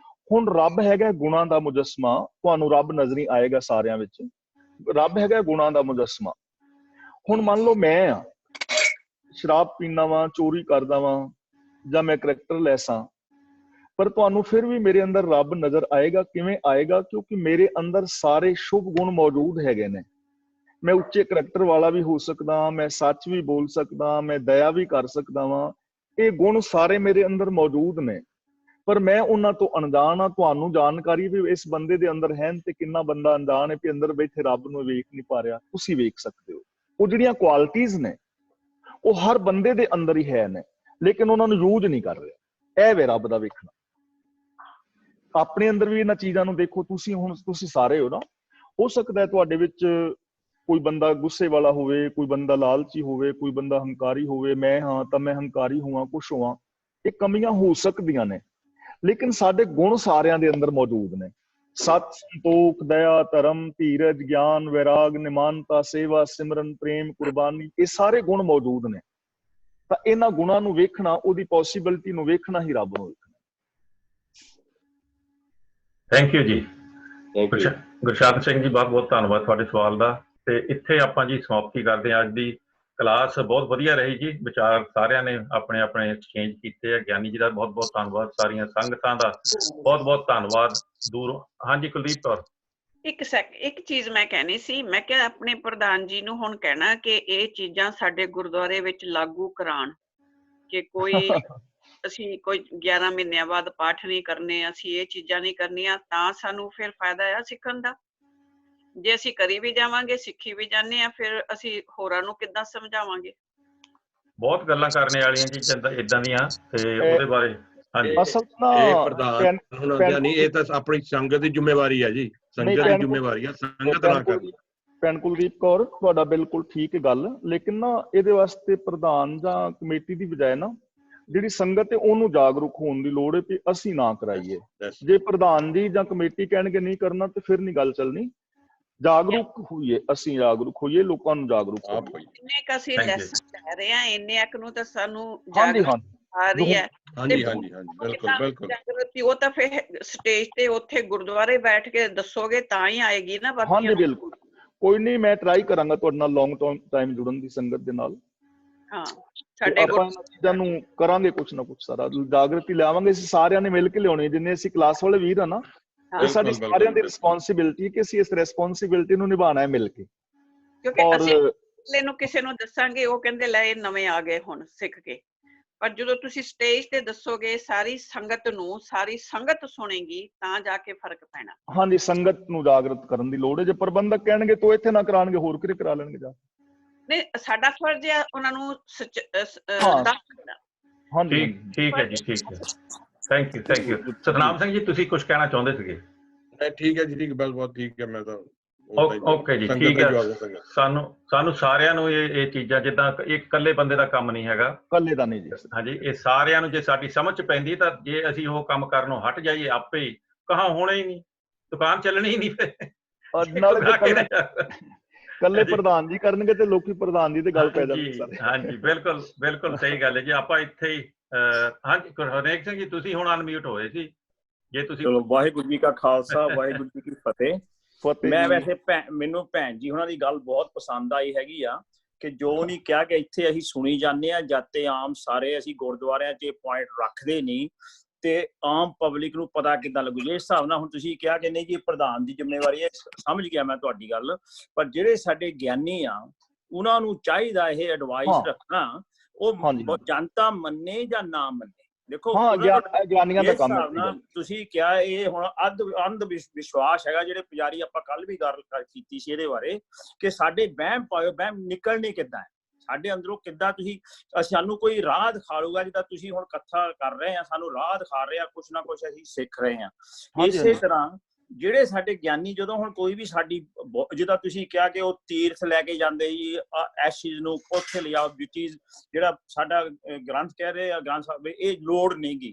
ਹੁਣ ਰੱਬ ਹੈਗਾ ਗੁਣਾਂ ਦਾ ਮੁਜੱਸਮਾ, ਤੁਹਾਨੂੰ ਰੱਬ ਨਜ਼ਰੀ ਆਏਗਾ ਸਾਰਿਆਂ ਵਿੱਚ। ਰੱਬ ਹੈਗਾ ਗੁਣਾਂ ਦਾ ਮੁਜੱਸਮਾ। ਹੁਣ ਮੰਨ ਲਓ ਮੈਂ ਆ ਸ਼ਰਾਬ ਪੀਂਦਾ ਵਾਂ, ਚੋਰੀ ਕਰਦਾ ਵਾਂ, ਜਾਂ ਮੈਂ ਕਰੈਕਟਰਲੈਸ ਹਾਂ, ਪਰ ਤੁਹਾਨੂੰ ਫਿਰ ਵੀ ਮੇਰੇ ਅੰਦਰ ਰੱਬ ਨਜ਼ਰ ਆਏਗਾ। ਕਿਵੇਂ ਆਏਗਾ? ਕਿਉਂਕਿ ਮੇਰੇ ਅੰਦਰ ਸਾਰੇ ਸ਼ੁਭ ਗੁਣ ਮੌਜੂਦ ਹੈਗੇ ਨੇ। ਮੈਂ ਉੱਚੇ ਕਰੈਕਟਰ ਵਾਲਾ ਵੀ ਹੋ ਸਕਦਾ, ਮੈਂ ਸੱਚ ਵੀ ਬੋਲ ਸਕਦਾ, ਮੈਂ ਦਇਆ ਵੀ ਕਰ ਸਕਦਾ ਵਾਂ। ਇਹ ਗੁਣ ਸਾਰੇ ਮੇਰੇ ਅੰਦਰ ਮੌਜੂਦ ਨੇ, ਪਰ ਮੈਂ ਉਹਨਾਂ ਤੋਂ ਅਣਜਾਣ ਆ। ਤੁਹਾਨੂੰ ਜਾਣਕਾਰੀ ਵੀ ਇਸ ਬੰਦੇ ਦੇ ਅੰਦਰ ਹੈ ਤੇ ਕਿੰਨਾ ਬੰਦਾ ਅਣਜਾਣ ਹੈ ਵੀ ਅੰਦਰ ਬੈਠੇ ਰੱਬ ਨੂੰ ਵੇਖ ਨਹੀਂ ਪਾ ਰਿਹਾ। ਤੁਸੀਂ ਵੇਖ ਸਕਦੇ ਹੋ। ਉਹ ਜਿਹੜੀਆਂ ਕੁਆਲਿਟੀਜ਼ ਨੇ ਉਹ ਹਰ ਬੰਦੇ ਦੇ ਅੰਦਰ ਹੀ ਹੈ ਨੇ, ਲੇਕਿਨ ਉਹਨਾਂ ਨੂੰ ਯੂਜ਼ ਨਹੀਂ ਕਰ ਰਿਹਾ। ਇਹ ਵੇ ਰੱਬ ਦਾ ਵੇਖਣਾ। ਆਪਣੇ ਅੰਦਰ ਵੀ ਇਹਨਾਂ ਚੀਜ਼ਾਂ ਨੂੰ ਦੇਖੋ। ਤੁਸੀਂ ਹੁਣ ਤੁਸੀਂ ਸਾਰੇ ਹੋ ਨਾ, ਹੋ ਸਕਦਾ ਹੈ ਤੁਹਾਡੇ ਵਿੱਚ ਕੋਈ ਬੰਦਾ ਗੁੱਸੇ ਵਾਲਾ ਹੋਵੇ, ਕੋਈ ਬੰਦਾ ਲਾਲਚੀ ਹੋਵੇ, ਕੋਈ ਬੰਦਾ ਹੰਕਾਰੀ ਹੋਵੇ। ਮੈਂ ਹਾਂ ਤਾਂ ਮੈਂ ਹੰਕਾਰੀ ਹੋਵਾਂ, ਕੁਛ ਹੋਵਾਂ। ਇਹ ਕਮੀਆਂ ਹੋ ਸਕਦੀਆਂ ਨੇ, ਲੇਕਿਨ ਸਾਡੇ ਗੁਣ ਸਾਰਿਆਂ ਦੇ ਅੰਦਰ ਮੌਜੂਦ ਨੇ। ਸਤ, ਸੰਤੋਖ, ਦਇਆ, ਧਰਮ, ਧੀਰਜ, ਗਿਆਨ, ਵੈਰਾਗ, ਨਿਮਾਨਤਾ, ਸੇਵਾ, ਸਿਮਰਨ, ਪ੍ਰੇਮ, ਕੁਰਬਾਨੀ, ਇਹ ਸਾਰੇ ਗੁਣ ਮੌਜੂਦ ਨੇ। ਤਾਂ ਇਹਨਾਂ ਗੁਣਾਂ ਨੂੰ ਵੇਖਣਾ, ਉਹਦੀ ਪੋਸੀਬਿਲਿਟੀ ਨੂੰ ਵੇਖਣਾ ਹੀ ਰੱਬ ਨੂੰ ਵੇਖਣਾ। ਥੈਂਕ ਯੂ ਜੀ ਗੁਰਸ਼ਰਨ ਸਿੰਘ ਜੀ, ਬਹੁਤ ਬਹੁਤ ਧੰਨਵਾਦ ਤੁਹਾਡੇ ਸਵਾਲ ਦਾ। ਤੇ ਇੱਥੇ ਆਪਾਂ ਜੀ ਸਮਾਪਤੀ ਕਰਦੇ ਹਾਂ ਅੱਜ ਦੀ ਕਲਾਸ। ਬਹੁਤ ਵਧੀਆ ਰਹੀ ਜੀ, ਵਿਚਾਰ ਸਾਰਿਆਂ ਨੇ ਆਪਣੇ ਆਪਣੇ ਐਕਸਚੇਂਜ ਕੀਤੇ ਆ। ਗਿਆਨੀ ਜੀ ਦਾ ਬਹੁਤ ਬਹੁਤ ਧੰਨਵਾਦ, ਸਾਰੀਆਂ ਸੰਗਤਾਂ ਦਾ ਬਹੁਤ ਬਹੁਤ ਧੰਨਵਾਦ। ਦੂਰੋਂ ਹਾਂਜੀ ਕੁਲਦੀਪ ਕੌਰ। ਇੱਕ ਚੀਜ਼ ਮੈਂ ਕਹਿਣੀ ਸੀ। ਮੈਂ ਕਿਹਾ ਆਪਣੇ ਪ੍ਰਧਾਨ ਜੀ ਨੂੰ ਹੁਣ ਕਹਿਣਾ ਕਿ ਇਹ ਚੀਜ਼ਾਂ ਸਾਡੇ ਗੁਰਦੁਆਰੇ ਵਿੱਚ ਲਾਗੂ ਕਰਾਉਣ, ਕਿ ਕੋਈ ਅਸੀਂ ਕੋਈ 11 ਮਹੀਨਿਆਂ ਬਾਅਦ ਪਾਠ ਨਹੀਂ ਕਰਨੇ, ਅਸੀਂ ਇਹ ਚੀਜ਼ਾਂ ਨਹੀਂ ਕਰਨੀਆਂ, ਤਾਂ ਸਾਨੂੰ ਫਿਰ ਫਾਇਦਾ ਆ ਸਿੱਖਣ ਦਾ। ਜੇ ਅਸੀਂ ਕਰੀ ਵੀ ਜਾਵਾਂਗੇ, ਸਿੱਖੀ ਵੀ ਜਾਂਦੇ ਆ, ਫਿਰ ਅਸੀਂ ਹੋਰਾਂ ਨੂੰ ਕਿੱਦਾਂ ਸਮਝਾਵਾਂਗੇ? ਬਹੁਤ ਗੱਲਾਂ ਕਰਨੇ ਵਾਲੀਆਂ ਜੀ ਇਦਾਂ ਦੀਆਂ, ਤੇ ਉਹਦੇ ਬਾਰੇ ਇਹ ਪ੍ਰਧਾਨ ਹੁਣ ਨਹੀਂ, ਇਹ ਤਾਂ ਆਪਣੀ ਸੰਗਤ ਦੀ ਜ਼ਿੰਮੇਵਾਰੀ ਹੈ ਜੀ। ਸੰਗਤ ਦੀ ਜ਼ਿੰਮੇਵਾਰੀ ਹੈ, ਸੰਗਤ ਨਾ ਕਰਨੀ। ਭੈਣ ਕੁਲਦੀਪ ਕੌਰ, ਤੁਹਾਡਾ ਬਿਲਕੁਲ ਠੀਕ ਗੱਲ, ਲੇਕਿਨ ਨਾ ਇਹਦੇ ਵਾਸਤੇ ਪ੍ਰਧਾਨ ਜਾਂ ਕਮੇਟੀ ਦੀ ਬਜਾਏ ਨਾ ਜਿਹੜੀ ਸੰਗਤ ਹੈ ਉਹਨੂੰ ਜਾਗਰੂਕ ਹੋਣ ਦੀ ਲੋੜ ਹੈ ਕਿ ਅਸੀਂ ਨਾ ਕਰਾਈਏ। ਜੇ ਪ੍ਰਧਾਨ ਜੀ ਜਾਂ ਕਮੇਟੀ ਕਹਿਣਗੇ ਨਹੀਂ ਕਰਨਾ ਤੇ ਫਿਰ ਨਹੀਂ ਗੱਲ ਚੱਲਣੀ। ਜਾਗਰੂਕ ਹੋਈਏ, ਅਸੀਂ ਜਾਗਰੂਕ ਹੋਈਏ, ਲੋਕਾਂ ਨੂੰ ਜਾਗਰੂਕ ਆਪ ਕਰੀਏ। ਹੋਈ। ਇੰਨੇ ਕ ਅਸੀਂ Thank you. ਲੈਸਨ ਲੈ ਰਹੇ ਆ, ਇੰਨੇ ਕੁ ਨੂੰ ਤਾਂ ਸਾਨੂੰ ਹਾਂਜੀ ਜਾਗਰੂਕ ਆ ਰਹੀ ਹੈ। ਹਾਂਜੀ ਹਾਂਜੀ ਹਾਂਜੀ ਬਿਲਕੁਲ ਬਿਲਕੁਲ। ਜਾਗਰਤੀ ਉਹ ਤਾਂ ਫਿਰ ਸਟੇਜ ਤੇ ਉੱਥੇ ਗੁਰਦੁਆਰੇ ਬੈਠ ਕੇ ਦੱਸੋਗੇ ਤਾਂ ਹੀ ਆਏਗੀ ਨਾ ਹਾਂਜੀ ਬਾਕੀਆਂ ਨੂੰ। ਬਿਲਕੁਲ, ਕੋਈ ਨਹੀਂ, ਮੈਂ ਟਰਾਈ ਕਰਾਂਗਾ ਤੁਹਾਡੇ ਨਾਲ ਲੌਂਗ ਟਾਈਮ ਜੁੜਨ ਦੀ ਸੰਗਤ ਦੇ ਨਾਲ। ਹਾਂ ਤੇ ਸਾਡੇ ਆਪਾਂ ਇਹਨਾਂ ਚੀਜ਼ਾਂ ਨੂੰ ਕਰਾਂਗੇ ਕੁਛ ਨਾ ਕੁਛ, ਸਾਰਾ ਜਾਗਰਤੀ ਲਿਆਵਾਂਗੇ। ਅਸੀਂ ਸਾਰਿਆਂ ਨੇ ਮਿਲ ਕੇ ਲਿਆਉਣੀ, ਜਿੰਨੇ ਅਸੀਂ ਕਲਾਸ ਵਾਲੇ ਵੀਰ ਆ ਨਾ, ਇਹ ਸਾਡੀ ਬਿਲਕੁਲ, ਸਾਰਿਆਂ ਦੀ ਬਿਲਕੁਲ। ਰਿਸਪੌਂਸਿਬਿਲਟੀ ਹੈ ਕਿ ਅਸੀਂ ਇਸ ਰਿਸਪੌਂਸਿਬਿਲਟੀ ਨੂੰ ਨਿਭਾਉਣਾ ਹੈ ਮਿਲ ਕੇ। ਕਿਉਂਕਿ ਔਰ ਅਸੀਂ ਅਗਲੇ ਨੂੰ ਕਿਸੇ ਨੂੰ ਦੱਸਾਂਗੇ, ਉਹ ਕਹਿੰਦੇ ਲੈ ਇਹ ਨਵੇਂ ਆ ਗਏ ਹੁਣ ਸਿੱਖ ਕੇ, ਪਰ ਜਦੋਂ ਤੁਸੀਂ ਸਟੇਜ ਤੇ ਦੱਸੋਗੇ ਸਾਰੀ ਸੰਗਤ ਨੂੰ, ਸਾਰੀ ਸੰਗਤ ਸੁਣੇਗੀ ਤਾਂ ਜਾ ਕੇ ਫਰਕ ਪੈਣਾ। ਹਾਂਜੀ, ਸੰਗਤ ਨੂੰ ਜਾਗਰਤ ਕਰਨ ਦੀ ਲੋੜ ਹੈ। ਜੇ ਪ੍ਰਬੰਧਕ ਕਹਿਣਗੇ ਤੋ ਇੱਥੇ ਨਾ ਕਰਾਉਣਗੇ, ਹੋਰ ਕਿਤੇ ਕਰਾ ਲੈਣਗੇ ਜਾ। ਨਹੀਂ, ਸਾਡਾ ਫਰਜ਼ ਹੈ ਉਹਨਾਂ ਨੂੰ ਹਾਂ। ਦੱਸ ਦੇਣਾ। ਹਾਂਜੀ ਠੀਕ ਹੈ ਜੀ, ਠੀਕ ਹੈ। Thank you. ਸਤਨਾਮ ਸਿੰਘ ਜੀ, ਤੁਸੀਂ ਕੁਝ ਕਹਿਣਾ ਚਾਹੁੰਦੇ ਸੀਗੇ? ਠੀਕ ਹੈ ਜੀ, ਠੀਕ, ਬਹੁਤ ਠੀਕ ਹੈ। ਮੈਂ ਤਾਂ ਓਕੇ ਜੀ, ਠੀਕ ਹੈ। ਸਾਨੂੰ ਸਾਰਿਆਂ ਨੂੰ ਇਹ ਚੀਜ਼ਾਂ, ਜਿੱਦਾਂ ਇੱਕ ਇਕੱਲੇ ਬੰਦੇ ਦਾ ਕੰਮ ਨਹੀਂ ਹੈਗਾ, ਇਕੱਲੇ ਦਾ ਨਹੀਂ ਜੀ। ਹਾਂਜੀ, ਇਹ ਸਾਰਿਆਂ ਨੂੰ ਜੇ ਸਾਡੀ ਸਮਝ ਚ ਪੈਂਦੀ ਤਾਂ ਜੇ ਅਸੀਂ ਉਹ ਕੰਮ ਕਰਨੋਂ ਹਟ ਜਾਈਏ, ਆਪੇ ਹੀ ਕਹਾਂ ਹੋਣਾ ਹੀ ਨਹੀਂ, ਦੁਕਾਨ ਚੱਲਣੀ ਹੀ ਨਹੀਂ। ਫਿਰ ਇਕੱਲੇ ਪ੍ਰਧਾਨ ਜੀ ਕਰਨਗੇ ਤੇ ਲੋਕੀ ਪ੍ਰਧਾਨ ਜੀ ਤੇ ਗੱਲ ਪੈ ਜਾਂਦੀ। ਹਾਂਜੀ, ਬਿਲਕੁਲ ਸਹੀ ਗੱਲ ਹੈ ਜੀ। ਆਪਾਂ ਇੱਥੇ ਹੀ ਹਾਂਜੀ, ਹਰਨੇਕ ਸਿੰਘ ਜੀ, ਤੁਸੀਂ ਹੁਣ ਅਨਮਿਊਟ ਹੋਏ ਸੀ, ਜੇ ਤੁਸੀਂ। ਚਲੋ, ਵਾਹਿਗੁਰੂ ਜੀ ਕਾ ਖਾਲਸਾ, ਵਾਹਿਗੁਰੂ ਜੀ ਕੀ ਫਤਿਹ। ਮੈਂ ਵੈਸੇ ਮੈਨੂੰ ਭੈਣ ਜੀ ਉਹਨਾਂ ਦੀ ਗੱਲ ਬਹੁਤ ਪਸੰਦ ਆਈ ਹੈਗੀ ਆ, ਕਿ ਜੋ ਨਹੀਂ ਕਿਹਾ ਕਿ ਇੱਥੇ ਅਸੀਂ ਸੁਣੀ ਜਾਂਦੇ ਆ, ਜਾਤੇ ਆਮ ਸਾਰੇ ਅਸੀਂ ਗੁਰਦੁਆਰਿਆਂ 'ਚ ਪੁਆਇੰਟ ਰੱਖਦੇ ਨਹੀਂ, ਤੇ ਆਮ ਪਬਲਿਕ ਨੂੰ ਪਤਾ ਕਿੱਦਾਂ ਲੱਗੂ। ਜੇ ਇਸ ਹਿਸਾਬ ਨਾਲ ਹੁਣ ਤੁਸੀਂ ਕਿਹਾ ਕਿ ਨਹੀਂ ਜੀ ਪ੍ਰਧਾਨ ਦੀ ਜ਼ਿੰਮੇਵਾਰੀ ਹੈ, ਸਮਝ ਗਿਆ ਮੈਂ ਤੁਹਾਡੀ ਗੱਲ, ਪਰ ਜਿਹੜੇ ਸਾਡੇ ਗਿਆਨੀ ਆ ਉਹਨਾਂ ਨੂੰ ਚਾਹੀਦਾ ਇਹ ਐਡਵਾਈਸ ਰੱਖਣਾ, ਉਹ ਜਨਤਾ ਮੰਨੇ ਜਾਂ ਨਾ ਮੰਨੇ। ਦੇਖੋ, ਗਿਆਨੀਆਂ ਦਾ ਕੰਮ ਹੈ। ਤੁਸੀਂ ਕਿਹਾ ਇਹ ਹੁਣ ਅੰਧ ਵਿਸ਼ਵਾਸ ਹੈਗਾ, ਜਿਹੜੇ ਪੁਜਾਰੀ, ਆਪਾਂ ਕੱਲ ਵੀ ਗੱਲ ਕੀਤੀ ਸੀ ਇਹਦੇ ਬਾਰੇ, ਕਿ ਸਾਡੇ ਵਹਿਮ ਪਾਇਓ, ਵਹਿਮ ਨਿਕਲਣੀ ਕਿੱਦਾਂ ਹੈ ਸਾਡੇ ਅੰਦਰੋਂ, ਕਿੱਦਾਂ ਤੁਸੀਂ ਸਾਨੂੰ ਕੋਈ ਰਾਹ ਦਿਖਾ ਲੂਗਾ। ਜਿੱਦਾਂ ਤੁਸੀਂ ਹੁਣ ਕਥਾ ਕਰ ਰਹੇ ਆ, ਸਾਨੂੰ ਰਾਹ ਦਿਖਾ ਰਹੇ ਆ, ਕੁਛ ਨਾ ਕੁਛ ਅਸੀਂ ਸਿੱਖ ਰਹੇ ਹਾਂ। ਇਸੇ ਤਰ੍ਹਾਂ ਜਿਹੜੇ ਸਾਡੇ ਗਿਆਨੀ, ਜਦੋਂ ਹੁਣ ਕੋਈ ਵੀ ਸਾਡੀ, ਜਿੱਦਾਂ ਤੁਸੀਂ ਕਿਹਾ ਕਿ ਉਹ ਤੀਰਥ ਲੈ ਕੇ ਜਾਂਦੇ ਜੀ, ਇਸ ਚੀਜ਼ ਨੂੰ ਉੱਥੇ ਲਿਆਓ, ਚੀਜ਼ ਜਿਹੜਾ ਸਾਡਾ ਗ੍ਰੰਥ ਕਹਿ ਰਹੇ ਆ, ਗ੍ਰੰਥ ਸਾਹਿਬ, ਇਹ ਲੋੜ ਨਹੀਂ ਗੀ,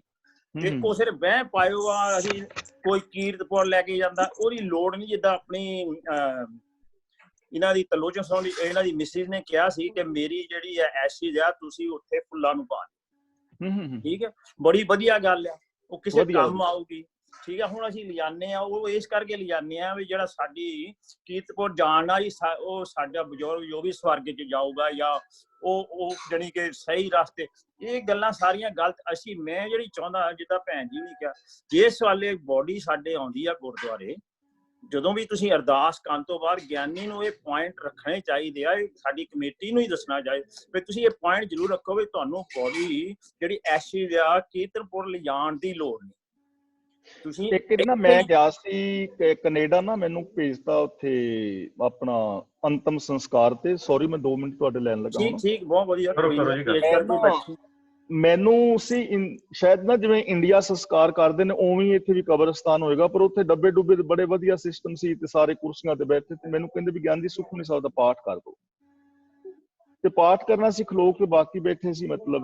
ਤੇ ਉਹ ਸਿਰਫ ਵਹਿ ਪਾਇਓ ਆ। ਅਸੀਂ ਕੋਈ ਕੀਰਤਪੁਰ ਲੈ ਕੇ ਜਾਂਦਾ, ਉਹਦੀ ਲੋੜ ਨਹੀਂ। ਜਿੱਦਾਂ ਆਪਣੀ ਇਹਨਾਂ ਦੀ ਤਲੋਚਨ ਸੌਂਦੀ, ਇਹਨਾਂ ਦੀ ਮਿਸਿਸ ਨੇ ਕਿਹਾ ਸੀ ਕਿ ਮੇਰੀ ਜਿਹੜੀ ਐਸ਼ੀਜ਼ ਆ, ਤੁਸੀਂ ਉੱਥੇ ਫੁੱਲਾਂ ਨੂੰ ਪਾ ਦਿਓ। ਠੀਕ ਹੈ, ਬੜੀ ਵਧੀਆ ਗੱਲ ਆ, ਉਹ ਕਿਸੇ ਕੰਮ ਆਊਗੀ। ਠੀਕ ਹੈ, ਹੁਣ ਅਸੀਂ ਲਿਜਾਨੇ ਆ, ਉਹ ਇਸ ਕਰਕੇ ਲਿਜਾਨੇ ਆ ਵੀ ਜਿਹੜਾ ਸਾਡੀ ਕੀਰਤਪੁਰ ਜਾਣਾ ਜੀ, ਉਹ ਸਾਡਾ ਬਜ਼ੁਰਗ ਜੋ ਵੀ ਸਵਰਗ 'ਚ ਜਾਊਗਾ, ਜਾਂ ਉਹ ਜਾਣੀ ਕਿ ਸਹੀ ਰਸਤੇ। ਇਹ ਗੱਲਾਂ ਸਾਰੀਆਂ ਗਲਤ। ਮੈਂ ਜਿਹੜੀ ਚਾਹੁੰਦਾ, ਜਿੱਦਾਂ ਭੈਣ ਜੀ ਨੇ ਕਿਹਾ, ਜਿਸ ਵਾਲੇ ਬੋਡੀ ਸਾਡੇ ਆਉਂਦੀ ਆ ਗੁਰਦੁਆਰੇ, ਜਦੋਂ ਵੀ ਤੁਸੀਂ ਅਰਦਾਸ ਕਰਨ ਤੋਂ ਬਾਅਦ ਗਿਆਨੀ ਨੂੰ ਇਹ ਪੁਆਇੰਟ ਰੱਖਣੇ ਚਾਹੀਦੇ ਆ। ਸਾਡੀ ਕਮੇਟੀ ਨੂੰ ਹੀ ਦੱਸਣਾ ਚਾਹੀਦਾ ਵੀ ਤੁਸੀਂ ਇਹ ਪੁਆਇੰਟ ਜ਼ਰੂਰ ਰੱਖੋ ਵੀ ਤੁਹਾਨੂੰ ਬੋਡੀ ਜਿਹੜੀ ਐਸੀ ਆ ਕੀਰਤਪੁਰ ਲਿਜਾਣ ਦੀ ਲੋੜ ਨਹੀਂ। ਤੁਸੀਂ ਇੱਕ ਨਾ ਮੈਂ ਗਿਆ ਸੀ ਕੈਨੇਡਾ ਨਾ, ਮੈਨੂੰ ਭੇਜਤਾ ਉੱਥੇ ਆਪਣਾ ਅੰਤਮ ਸੰਸਕਾਰ ਤੇ। ਸੌਰੀ, ਮੈਂ 2 ਮਿੰਟ ਤੁਹਾਡੇ ਲੈਣ ਲੱਗਾ। ਠੀਕ, ਬਹੁਤ ਵਧੀਆ। ਮੈਨੂੰ ਸੀ ਸ਼ਾਇਦ ਨਾ ਜਿਵੇਂ ਇੰਡੀਆ ਸੰਸਕਾਰ ਕਰਦੇ ਨੇ ਉਵੇਂ ਇੱਥੇ ਵੀ ਕਬਰਸਤਾਨ ਹੋਏਗਾ, ਪਰ ਉੱਥੇ ਡੱਬੇ ਡੁੱਬੇ ਬੜੇ ਵਧੀਆ ਸਿਸਟਮ ਸੀ ਤੇ ਸਾਰੇ ਕੁਰਸੀਆਂ ਤੇ ਬੈਠੇ ਤੇ ਮੈਨੂੰ ਕਹਿੰਦੇ ਵੀ ਗਿਆਨ ਦੀ ਸੁਖਮਨੀ ਸਾਹਿਬ ਦਾ ਪਾਠ ਕਰ ਦੋ, ਤੇ ਪਾਠ ਕਰਨਾ ਸੀ ਖਲੋ ਕੇ, ਬਾਕੀ ਬੈਠੇ ਸੀ ਮਤਲਬ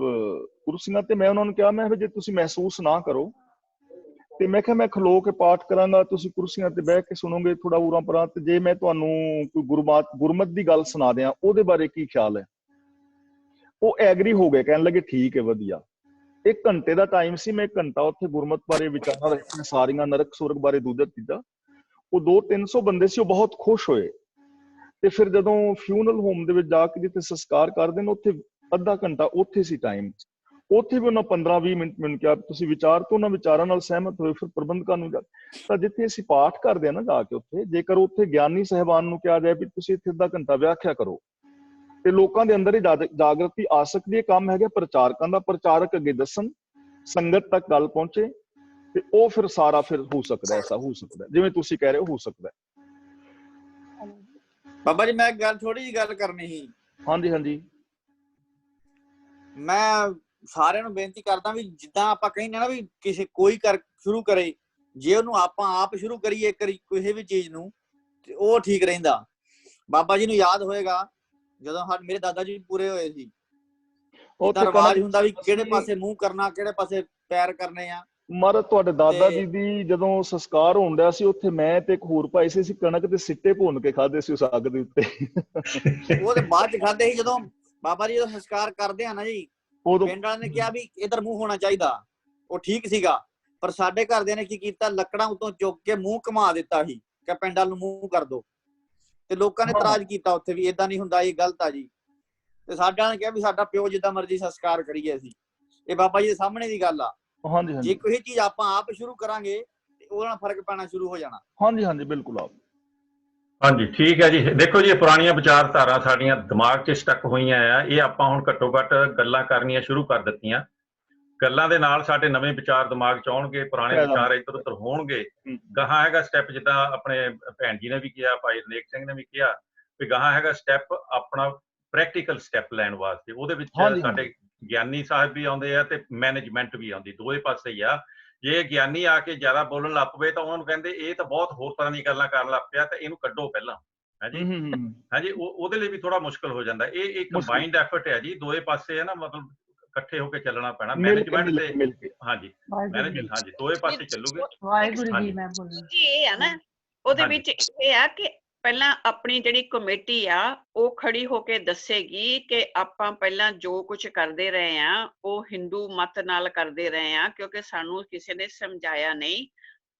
ਕੁਰਸੀਆਂ ਤੇ। ਮੈਂ ਉਹਨਾਂ ਨੂੰ ਕਿਹਾ, ਮੈਂ ਜੇ ਤੁਸੀਂ ਮਹਿਸੂਸ ਨਾ ਕਰੋ ਤੇ ਮੈਂ ਕਿਹਾ ਮੈਂ ਖਲੋ ਕੇ ਪਾਠ ਕਰਾਂਗਾ, ਤੁਸੀਂ ਕੁਰਸੀਆਂ ਤੇ ਬਹਿ ਕੇ ਸੁਣੋਗੇ ਥੋੜਾ ਉਰਾਂ ਪਰਾਂ, ਤੇ ਜੇ ਮੈਂ ਤੁਹਾਨੂੰ ਕੋਈ ਗੁਰਮਤ ਦੀ ਗੱਲ ਸੁਣਾ ਦਿਆਂ, ਉਹਦੇ ਬਾਰੇ ਕੀ ਖਿਆਲ ਹੈ? ਉਹ ਐਗਰੀ ਹੋ ਗਏ, ਕਹਿਣ ਲੱਗੇ ਠੀਕ ਹੈ, ਵਧੀਆ। 1 ਘੰਟੇ ਦਾ ਟਾਈਮ ਸੀ, ਮੈਂ 1 ਘੰਟਾ ਉੱਥੇ ਗੁਰਮਤ ਬਾਰੇ ਵਿਚਾਰਾਂ ਰੱਖੀਆਂ, ਸਾਰੀਆਂ ਨਰਕ ਸੁਰਗ ਬਾਰੇ, ਦੂਜਾ ਤੀਜਾ। ਉਹ 200-300 ਬੰਦੇ ਸੀ, ਉਹ ਬਹੁਤ ਖੁਸ਼ ਹੋਏ। ਤੇ ਫਿਰ ਜਦੋਂ ਫਿਊਨਰਲ ਹੋਮ ਦੇ ਵਿੱਚ ਜਾ ਕੇ ਜਿੱਥੇ ਸੰਸਕਾਰ ਕਰਦੇ ਨੇ, ਉੱਥੇ ਅੱਧਾ ਘੰਟਾ ਉੱਥੇ ਸੀ ਟਾਈਮ। ਉੱਥੇ ਵੀ ਉਹਨਾਂ 15-20 ਮਿੰਟ ਮੈਨੂੰ ਕਿਹਾ ਤੁਸੀਂ ਵਿਚਾਰ ਤੋਂ ਉਹਨਾਂ ਵਿਚਾਰਾਂ ਨਾਲ ਸਹਿਮਤ ਹੋਏ, ਫਿਰ ਪ੍ਰਬੰਧਕਾਂ ਨੂੰ ਤਾਂ ਜਿੱਥੇ ਅਸੀਂ ਪਾਠ ਕਰਦੇ ਆ ਨਾ ਜਾ ਕੇ ਉੱਥੇ, ਜੇਕਰ ਉੱਥੇ ਗਿਆਨੀ ਸਾਹਿਬਾਨ ਨੂੰ ਕਿਹਾ ਜਾਏ ਵੀ ਤੁਸੀਂ ਇੱਥੇ ਅੱਧਾ ਘੰਟਾ ਵਿਆਖਿਆ ਕਰੋ, ਤੇ ਲੋਕਾਂ ਦੇ ਅੰਦਰ ਹੀ ਜਾਗਰਤੀ ਆ ਸਕਦੀ ਹੈ। ਕੰਮ ਹੈਗਾ ਪ੍ਰਚਾਰਕਾਂ ਦਾ, ਪ੍ਰਚਾਰਕ ਅੱਗੇ ਦੱਸਣ, ਸੰਗਤ ਤੱਕ ਗੱਲ ਪਹੁੰਚੇ, ਤੇ ਉਹ ਫਿਰ ਸਾਰਾ ਫਿਰ ਹੋ ਸਕਦਾ, ਐਸਾ ਹੋ ਸਕਦਾ ਜਿਵੇਂ ਤੁਸੀਂ ਕਹਿ ਰਹੇ ਹੋ ਸਕਦਾ। ਬਾਬਾ ਜੀ, ਮੈਂ ਇੱਕ ਗੱਲ, ਥੋੜੀ ਜਿਹੀ ਗੱਲ ਕਰਨੀ ਸੀ। ਹਾਂਜੀ। ਮੈਂ ਸਾਰਿਆਂ ਨੂੰ ਬੇਨਤੀ ਕਰਦਾ ਵੀ ਜਿੱਦਾਂ ਆਪਾਂ ਕਹਿੰਦੇ ਨਾ ਵੀ ਕੋਈ ਸ਼ੁਰੂ ਕਰੇ, ਜੇ ਉਹਨੂੰ ਆਪਾਂ ਆਪ ਸ਼ੁਰੂ ਕਰੀਏ ਕਿਸੇ ਵੀ ਚੀਜ਼ ਨੂੰ, ਤੇ ਉਹ ਠੀਕ ਰਹਿੰਦਾ। ਬਾਬਾ ਜੀ ਨੂੰ ਯਾਦ ਹੋਏਗਾ ਜਦੋਂ ਮੇਰੇ ਦਾਦਾ ਜੀ ਪੂਰੇ ਹੋਏ ਸੀ, ਉਹਦਾ ਰਿਵਾਜ ਹੁੰਦਾ ਵੀ ਕਿਹੜੇ ਪਾਸੇ ਮੂੰਹ ਕਰਨਾ, ਕਿਹੜੇ ਪਾਸੇ ਪੈਰ ਕਰਨੇ ਆ। ਮਹਾਰਾਜ ਤੁਹਾਡੇ ਦਾਦਾ ਜੀ ਦੀ ਜਦੋਂ ਸੰਸਕਾਰ ਹੋਣ ਡਿਆ ਸੀ, ਉੱਥੇ ਮੈਂ ਤੇ ਇੱਕ ਹੋਰ ਭਾਈ ਸੀ, ਅਸੀਂ ਕਣਕ ਦੇ ਸਿੱਟੇ ਭੁੰਨ ਕੇ ਖਾਦੇ ਸੀ ਉਸ ਅੱਗ ਦੇ ਉੱਤੇ। ਉਹ ਤੇ ਬਾਅਦ ਚ ਖਾਦੇ ਸੀ, ਜਦੋਂ ਬਾਬਾ ਜੀ ਦਾ ਸੰਸਕਾਰ ਕਰਦੇ ਆ ਨਾ ਜੀ, ਉਦੋਂ ਪਿੰਡ ਵਾਲਿਆਂ ਨੇ ਕਿਹਾ ਵੀ ਇਧਰ ਮੂੰਹ ਹੋਣਾ ਚਾਹੀਦਾ, ਉਹ ਠੀਕ ਸੀਗਾ। ਪਰ ਸਾਡੇ ਘਰਦਿਆਂ ਨੇ ਕੀ ਕੀਤਾ, ਲੱਕੜਾਂ ਉਤੋਂ ਚੁੱਕ ਕੇ ਮੂੰਹ ਘੁਮਾ ਦਿੱਤਾ ਸੀ ਕਿ ਪਿੰਡ ਵੱਲ ਨੂੰ ਮੂੰਹ ਕਰ ਦੋ, ਤੇ ਲੋਕਾਂ ਨੇ ਇਤਰਾਜ਼ ਕੀਤਾ ਉੱਥੇ ਵੀ ਏਦਾਂ ਨਹੀਂ ਹੁੰਦਾ, ਇਹ ਗਲਤ ਆ ਜੀ। ਤੇ ਸਾਡਿਆਂ ਨੇ ਕਿਹਾ ਵੀ ਸਾਡਾ ਪਿਓ ਜਿੱਦਾਂ ਮਰਜ਼ੀ ਸੰਸਕਾਰ ਕਰੀਏ ਅਸੀਂ, ਇਹ ਬਾਬਾ ਜੀ ਦੇ ਸਾਹਮਣੇ ਦੀ ਗੱਲ ਆ। ਹਾਂਜੀ ਜੇ ਕੋਈ ਚੀਜ਼ ਆਪਾਂ ਆਪ ਸ਼ੁਰੂ ਕਰਾਂਗੇ ਤੇ ਉਹਦੇ ਨਾਲ ਫਰਕ ਪੈਣਾ ਸ਼ੁਰੂ ਹੋ ਜਾਣਾ। ਹਾਂਜੀ ਹਾਂਜੀ ਬਿਲਕੁਲ ਆਪ। ਹਾਂਜੀ ਠੀਕ ਹੈ ਜੀ। ਦੇਖੋ ਜੀ, ਇਹ ਪੁਰਾਣੀਆਂ ਵਿਚਾਰਧਾਰਾ ਸਾਡੀਆਂ ਦਿਮਾਗ 'ਚ ਸਟਕ ਹੋਈਆਂ ਆ, ਇਹ ਆਪਾਂ ਹੁਣ ਘੱਟੋ ਘੱਟ ਗੱਲਾਂ ਕਰਨੀਆਂ ਸ਼ੁਰੂ ਕਰ ਦਿੱਤੀਆਂ। ਗੱਲਾਂ ਦੇ ਨਾਲ ਸਾਡੇ ਨਵੇਂ ਵਿਚਾਰ ਦਿਮਾਗ 'ਚ ਆਉਣਗੇ, ਪੁਰਾਣੇ ਵਿਚਾਰ ਇੱਧਰ ਉੱਧਰ ਹੋਣਗੇ। ਗਾਹਾਂ ਹੈਗਾ ਸਟੈਪ, ਜਿੱਦਾਂ ਆਪਣੇ ਭੈਣ ਜੀ ਨੇ ਵੀ ਕਿਹਾ, ਭਾਈ ਰਣੇਕ ਸਿੰਘ ਨੇ ਵੀ ਕਿਹਾ, ਵੀ ਗਾਹਾਂ ਹੈਗਾ ਸਟੈਪ ਆਪਣਾ ਪ੍ਰੈਕਟੀਕਲ ਸਟੈਪ ਲੈਣ ਵਾਸਤੇ। ਉਹਦੇ ਵਿੱਚ ਸਾਡੇ ਗਿਆਨੀ ਸਾਹਿਬ ਵੀ ਆਉਂਦੇ ਆ ਤੇ ਮੈਨੇਜਮੈਂਟ ਵੀ ਆਉਂਦੀ, ਦੋਵੇਂ ਪਾਸੇ ਹੀ ਆ। ਜੇ ਗਿਆਨੀ ਆ ਕੇ ਜ਼ਿਆਦਾ ਬੋਲਣ ਲੱਗ ਪਵੇ ਤਾਂ ਉਹਨਾਂ ਨੂੰ ਕਹਿੰਦੇ ਇਹ ਤਾਂ ਬਹੁਤ ਹੋਰ ਤਰ੍ਹਾਂ ਦੀਆਂ ਗੱਲਾਂ ਕਰਨ ਲੱਗ ਪਿਆ, ਤੇ ਇਹਨੂੰ ਕੱਢੋ ਪਹਿਲਾਂ। ਹਾਂਜੀ ਹਾਂਜੀ, ਉਹਦੇ ਲਈ ਵੀ ਥੋੜਾ ਮੁਸ਼ਕਲ ਹੋ ਜਾਂਦਾ। ਇਹ ਕੰਬਾਈਨਡ ਐਫਰਟ ਹੈ ਜੀ, ਦੋਵੇਂ ਪਾਸੇ ਹੈ ਨਾ, ਮਤਲਬ ਇਕੱਠੇ ਹੋ ਕੇ ਚੱਲਣਾ ਪੈਣਾ। ਮੈਨੇਜਮੈਂਟ ਤੇ ਹਾਂਜੀ ਮੈਨੇਜਮੈਂਟ, ਹਾਂਜੀ ਦੋਵੇਂ ਪਾਸੇ ਚੱਲੂਗੇ। ਵਾਹਿਗੁਰੂ ਜੀ, ਮੈਂ ਬੋਲਣਾ ਇਹ ਆ ਨਾ, ਉਹਦੇ ਵਿੱਚ ਇਹ ਆ ਕਿ ਪਹਿਲਾਂ ਆਪਣੀ ਜਿਹੜੀ ਕਮੇਟੀ ਆ ਉਹ ਖੜੀ ਹੋ ਕੇ ਦੱਸੇਗੀ ਕਿ ਆਪਾਂ ਪਹਿਲਾਂ ਜੋ ਕੁਝ ਕਰਦੇ ਰਹੇ ਆ ਉਹ ਹਿੰਦੂ ਮਤ ਨਾਲ ਕਰਦੇ ਰਹੇ ਆ, ਕਿਉਂਕਿ ਸਾਨੂੰ ਕਿਸੇ ਨੇ ਸਮਝਾਇਆ ਨਹੀਂ।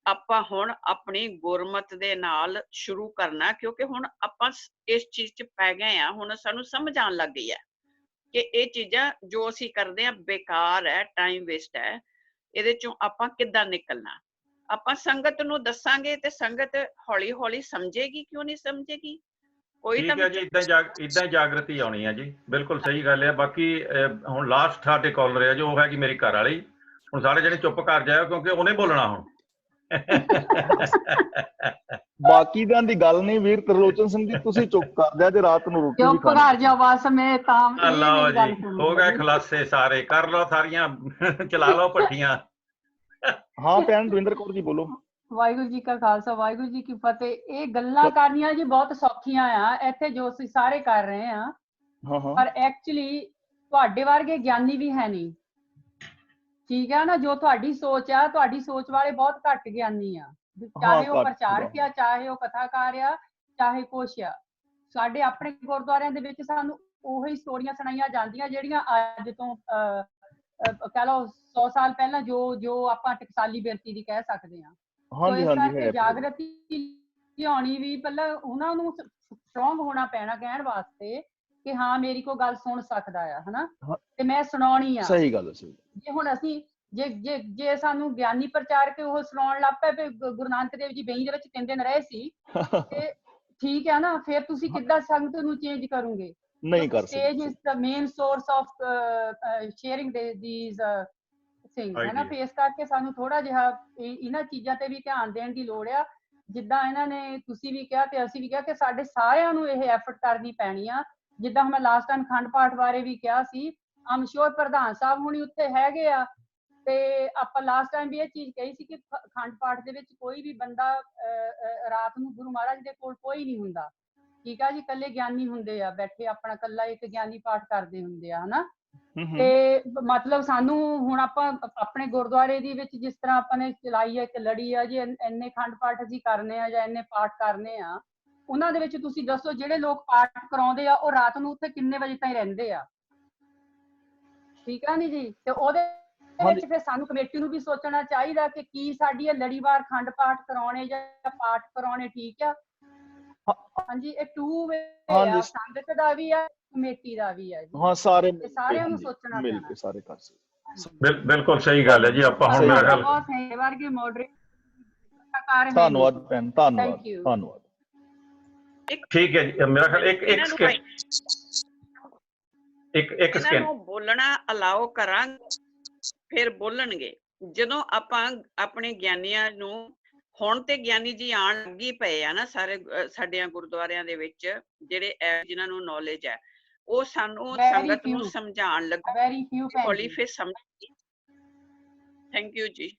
ਆਪਾਂ ਹੁਣ ਆਪਣੀ ਗੁਰਮਤ ਦੇ ਨਾਲ ਸ਼ੁਰੂ ਕਰਨਾ, ਕਿਉਂਕਿ ਹੁਣ ਆਪਾਂ ਇਸ ਚੀਜ਼ 'ਚ ਪੈ ਗਏ ਆ, ਹੁਣ ਸਾਨੂੰ ਸਮਝ ਆਉਣ ਲੱਗ ਗਈ ਹੈ ਕਿ ਇਹ ਚੀਜ਼ਾਂ ਜੋ ਅਸੀਂ ਕਰਦੇ ਆ ਬੇਕਾਰ ਹੈ, ਟਾਈਮ ਵੇਸਟ ਹੈ। ਇਹਦੇ ਚੋਂ ਆਪਾਂ ਕਿੱਦਾਂ ਨਿਕਲਣਾ, ਆਪਾਂ ਸੰਗਤ ਨੂੰ ਦੱਸਾਂਗੇ ਤੇ ਸੰਗਤ ਹੌਲੀ ਹੌਲੀ ਸਮਝੇਗੀ, ਕਿਉਂ ਨਹੀਂ ਸਮਝੇਗੀ? ਕੋਈ ਤਾਂ ਇਦਾਂ ਹੀ ਜਾਗਰਤੀ ਆਉਣੀ ਹੈ ਜੀ। ਬਿਲਕੁਲ ਸਹੀ ਗੱਲ ਹੈ। ਬਾਕੀ ਹੁਣ ਲਾਸਟ ਸਾਡੇ ਕਾਲਰ ਹੈ ਜੋ ਹੈਗੀ ਮੇਰੀ ਘਰ ਵਾਲੀ, ਹੁਣ ਸਾਰੇ ਜਿਹੜੇ ਚੁੱਪ ਕਰ ਜਾਓ ਕਿਉਂਕਿ ਉਹਨੇ ਬੋਲਣਾ ਹੁਣ। ਬਾਕੀ ਦਿਆਂ ਦੀ ਗੱਲ ਨਹੀਂ ਵੀਰ ਤਰਲੋਚਨ ਸਿੰਘ ਜੀ, ਤੁਸੀਂ ਚੁੱਪ ਕਰ ਜਾ ਜੇ ਰਾਤ ਨੂੰ ਰੋਟੀ ਵੀ ਚੁੱਪ ਕਰ ਜਾ ਬਸ, ਮੈਂ ਤਾਂ ਲਓ ਜੀ, ਹੋ ਗਏ ਖੁਲਾਸੇ ਸਾਰੇ, ਕਰ ਲਓ ਸਾਰੀਆਂ, ਚਲਾ ਲਓ ਭੱਠੀਆਂ। ਹਾਂ ਭੈਣ ਦਵਿੰਦਰ ਕੌਰ ਜੀ ਬੋਲੋ। ਵਾਹਿਗੁਰੂ ਜੀ ਕਾ ਖਾਲਸਾ, ਵਾਹਿਗੁਰੂ ਜੀ ਕੀ ਫਤਿਹ। ਇਹ ਗੱਲਾਂ ਕਰਨੀਆਂ ਜੀ ਬਹੁਤ ਸੌਖੀਆਂ ਆ ਇੱਥੇ, ਜੋ ਅਸੀਂ ਸਾਰੇ ਕਰ ਰਹੇ ਆ, ਪਰ ਐਕਚੁਅਲੀ ਤੁਹਾਡੇ ਵਰਗੇ ਗਿਆਨੀ ਵੀ ਹੈ ਨਹੀਂ, ਠੀਕ ਹੈ ਨਾ? ਜੋ ਤੁਹਾਡੀ ਸੋਚ ਆ, ਤੁਹਾਡੀ ਸੋਚ ਵਾਲੇ ਬਹੁਤ ਘੱਟ ਗਿਆਨੀ ਆ, ਚਾਹੇ ਉਹ ਪ੍ਰਚਾਰਕ ਆ, ਚਾਹੇ ਉਹ ਕਥਾਕਾਰ ਆ, ਚਾਹੇ ਕੁਛ ਆ। ਸਾਡੇ ਆਪਣੇ ਗੁਰਦੁਆਰਿਆਂ ਦੇ ਵਿੱਚ ਸਾਨੂੰ ਉਹੀ ਸਟੋਰੀਆਂ ਸੁਣਾਈਆਂ ਜਾਂਦੀਆਂ ਜਿਹੜੀਆਂ ਅੱਜ ਤੋਂ ਕਹਿ ਲਓ 100 ਸਾਲ ਪਹਿਲਾਂ ਜੋ ਆਪਾਂ ਟਕਸਾਲੀ ਬਿਰਤੀ ਦੀ ਕਹਿ ਸਕਦੇ ਹਾਂ। ਇਸ ਕਰਕੇ ਜਾਗਰਤੀ ਲਿਆਉਣੀ ਵੀ ਪਹਿਲਾਂ ਉਹਨਾਂ ਨੂੰ ਸਟਰੋਂਗ ਹੋਣਾ ਪੈਣਾ ਕਹਿਣ ਵਾਸਤੇ ਕਿ ਹਾਂ ਮੇਰੀ ਕੋਈ ਗੱਲ ਸੁਣ ਸਕਦਾ ਆ, ਹਨਾ, ਤੇ ਮੈਂ ਸੁਣਾਉਣੀ ਆ। ਸਹੀ ਗੱਲ ਹੈ। ਜੇ ਹੁਣ ਅਸੀਂ ਜੇ ਸਾਨੂੰ ਗਿਆਨੀ ਪ੍ਰਚਾਰਕ ਉਹ ਸੁਣਾਉਣ ਲੱਗ ਪਏ ਵੀ ਗੁਰੂ ਨਾਨਕ ਦੇਵ ਜੀ ਬੇਈ ਦੇ ਵਿੱਚ 3 ਦਿਨ ਰਹੇ ਸੀ, ਤੇ ਠੀਕ ਹੈ ਨਾ, ਫਿਰ ਤੁਸੀਂ ਕਿੱਦਾਂ ਸੰਗਤ ਨੂੰ ਚੇਂਜ ਕਰੋਗੇ? ਨਹੀਂ ਕਰ ਸਕਦੇ। Stage is the main source of sharing these things, ਹੈ ਨਾ? ਫੇਸ ਕਰਕੇ ਸਾਨੂੰ ਥੋੜਾ ਜਿਹਾ ਇਹਨਾਂ ਚੀਜ਼ਾਂ ਤੇ ਵੀ ਧਿਆਨ ਦੇਣ ਦੀ ਲੋੜ ਆ। ਜਿੱਦਾਂ ਇਹਨਾਂ ਨੇ ਤੁਸੀਂ ਵੀ ਕਿਹਾ ਤੇ ਅਸੀਂ ਵੀ ਕਿਹਾ ਕਿ ਸਾਡੇ ਸਾਰਿਆਂ ਨੂੰ ਇਹ ਐਫਰਟ ਕਰਨੀ ਪੈਣੀ ਆ। ਜਿੱਦਾਂ ਮੈਂ ਲਾਸਟ ਟਾਈਮ ਅਖੰਡ ਪਾਠ ਬਾਰੇ ਵੀ ਕਿਹਾ ਸੀ, ਆਮ ਸ਼ੋਰ ਪ੍ਰਧਾਨ ਸਾਹਿਬ ਹੁਣੀ ਉੱਥੇ ਹੈਗੇ ਆ, ਤੇ ਆਪਾਂ ਲਾਸਟ ਟਾਈਮ ਵੀ ਇਹ ਚੀਜ਼ ਕਹੀ ਸੀ ਕਿ ਅਖੰਡ ਪਾਠ ਦੇ ਵਿੱਚ ਕੋਈ ਵੀ ਬੰਦਾ ਰਾਤ ਨੂੰ ਗੁਰੂ ਮਹਾਰਾਜ ਦੇ ਕੋਲ ਕੋਈ ਨਹੀਂ ਹੁੰਦਾ, ਠੀਕ ਆ ਜੀ? ਇਕੱਲੇ ਗਿਆਨੀ ਹੁੰਦੇ ਆ ਬੈਠੇ, ਆਪਣਾ ਇਕੱਲਾ ਇੱਕ ਗਿਆਨੀ ਪਾਠ ਕਰਦੇ ਹੁੰਦੇ ਆ, ਹਨਾ? ਤੇ ਮਤਲਬ ਸਾਨੂੰ ਹੁਣ ਆਪਾਂ ਆਪਣੇ ਗੁਰਦੁਆਰੇ ਦੇ ਵਿੱਚ ਜਿਸ ਤਰ੍ਹਾਂ ਆਪਾਂ ਨੇ ਚਲਾਈ ਹੈ ਇੱਕ ਲੜੀ ਆ ਜੀ, ਇੰਨੇ ਅਖੰਡ ਪਾਠ ਅਸੀਂ ਕਰਨੇ ਆ ਜਾਂ ਇੰਨੇ ਪਾਠ ਕਰਨੇ ਆ, ਉਹਨਾਂ ਦੇ ਵਿੱਚ ਤੁਸੀਂ ਦੱਸੋ ਜਿਹੜੇ ਲੋਕ ਪਾਠ ਕਰਾਉਂਦੇ ਆ ਉਹ ਰਾਤ ਨੂੰ ਉੱਥੇ ਕਿੰਨੇ ਵਜੇ ਤਾਈਂ ਰਹਿੰਦੇ ਆ, ਠੀਕ ਆ ਨੀ ਜੀ? ਤੇ ਉਹਦੇ ਵਿੱਚ ਫਿਰ ਸਾਨੂੰ ਕਮੇਟੀ ਨੂੰ ਵੀ ਸੋਚਣਾ ਚਾਹੀਦਾ ਕਿ ਕੀ ਸਾਡੀ ਇਹ ਲੜੀਵਾਰ ਅਖੰਡ ਪਾਠ ਕਰਾਉਣੇ ਜਾਂ ਪਾਠ ਕਰਾਉਣੇ ਠੀਕ ਆ? ਹਾਂਜੀ, ਇਹ ਟੂ ਵੇ ਆ, ਸੰਗਤ ਦਾ ਵੀ ਆ, ਕਮੇਟੀ ਦਾ ਵੀ ਆ ਜੀ। ਹਾਂ, ਸਾਰਿਆਂ ਨੂੰ ਸੋਚਣਾ ਮਿਲ ਪੈਣਾ। ਕੇ ਸਾਰੇ ਕਰ ਸਕਦੇ। ਬਿਲਕੁਲ ਸਹੀ ਗੱਲ ਹੈ ਜੀ। ਆਪਾਂ ਹੁਣ ਮੇਰਾ ਗੱਲ ਵਰਗੇ ਮੋਡਰੇਟਰ ਧੰਨਵਾਦ ਭੈਣ, ਧੰਨਵਾਦ। ਠੀਕ ਹੈ ਜੀ। ਮੇਰਾ ਖਿਆਲ ਇੱਕ ਸਕਿੰਟ ਬੋਲਣਾ ਅਲਾਓ ਕਰਾਂਗੇ, ਫਿਰ ਬੋਲਣਗੇ। ਜਦੋਂ ਆਪਾਂ ਆਪਣੇ ਗਿਆਨੀਆਂ ਨੂੰ, ਹੁਣ ਤੇ ਗਿਆਨੀ ਜੀ ਆਣ ਲੱਗੀ ਪਏ ਆ ਨਾ ਸਾਰੇ ਸਾਡਿਆਂ ਗੁਰਦੁਆਰਿਆਂ ਦੇ ਵਿੱਚ, ਜਿਹੜੇ ਜਿਨ੍ਹਾਂ ਨੂੰ ਨੌਲੇਜ ਹੈ, ਉਹ ਸਾਨੂੰ ਸੰਗਤ ਨੂੰ ਸਮਝਾਉਣ ਲੱਗਾ, ਹੌਲੀ ਫਿਰ ਸਮਝ। ਥੈਂਕ ਯੂ ਜੀ।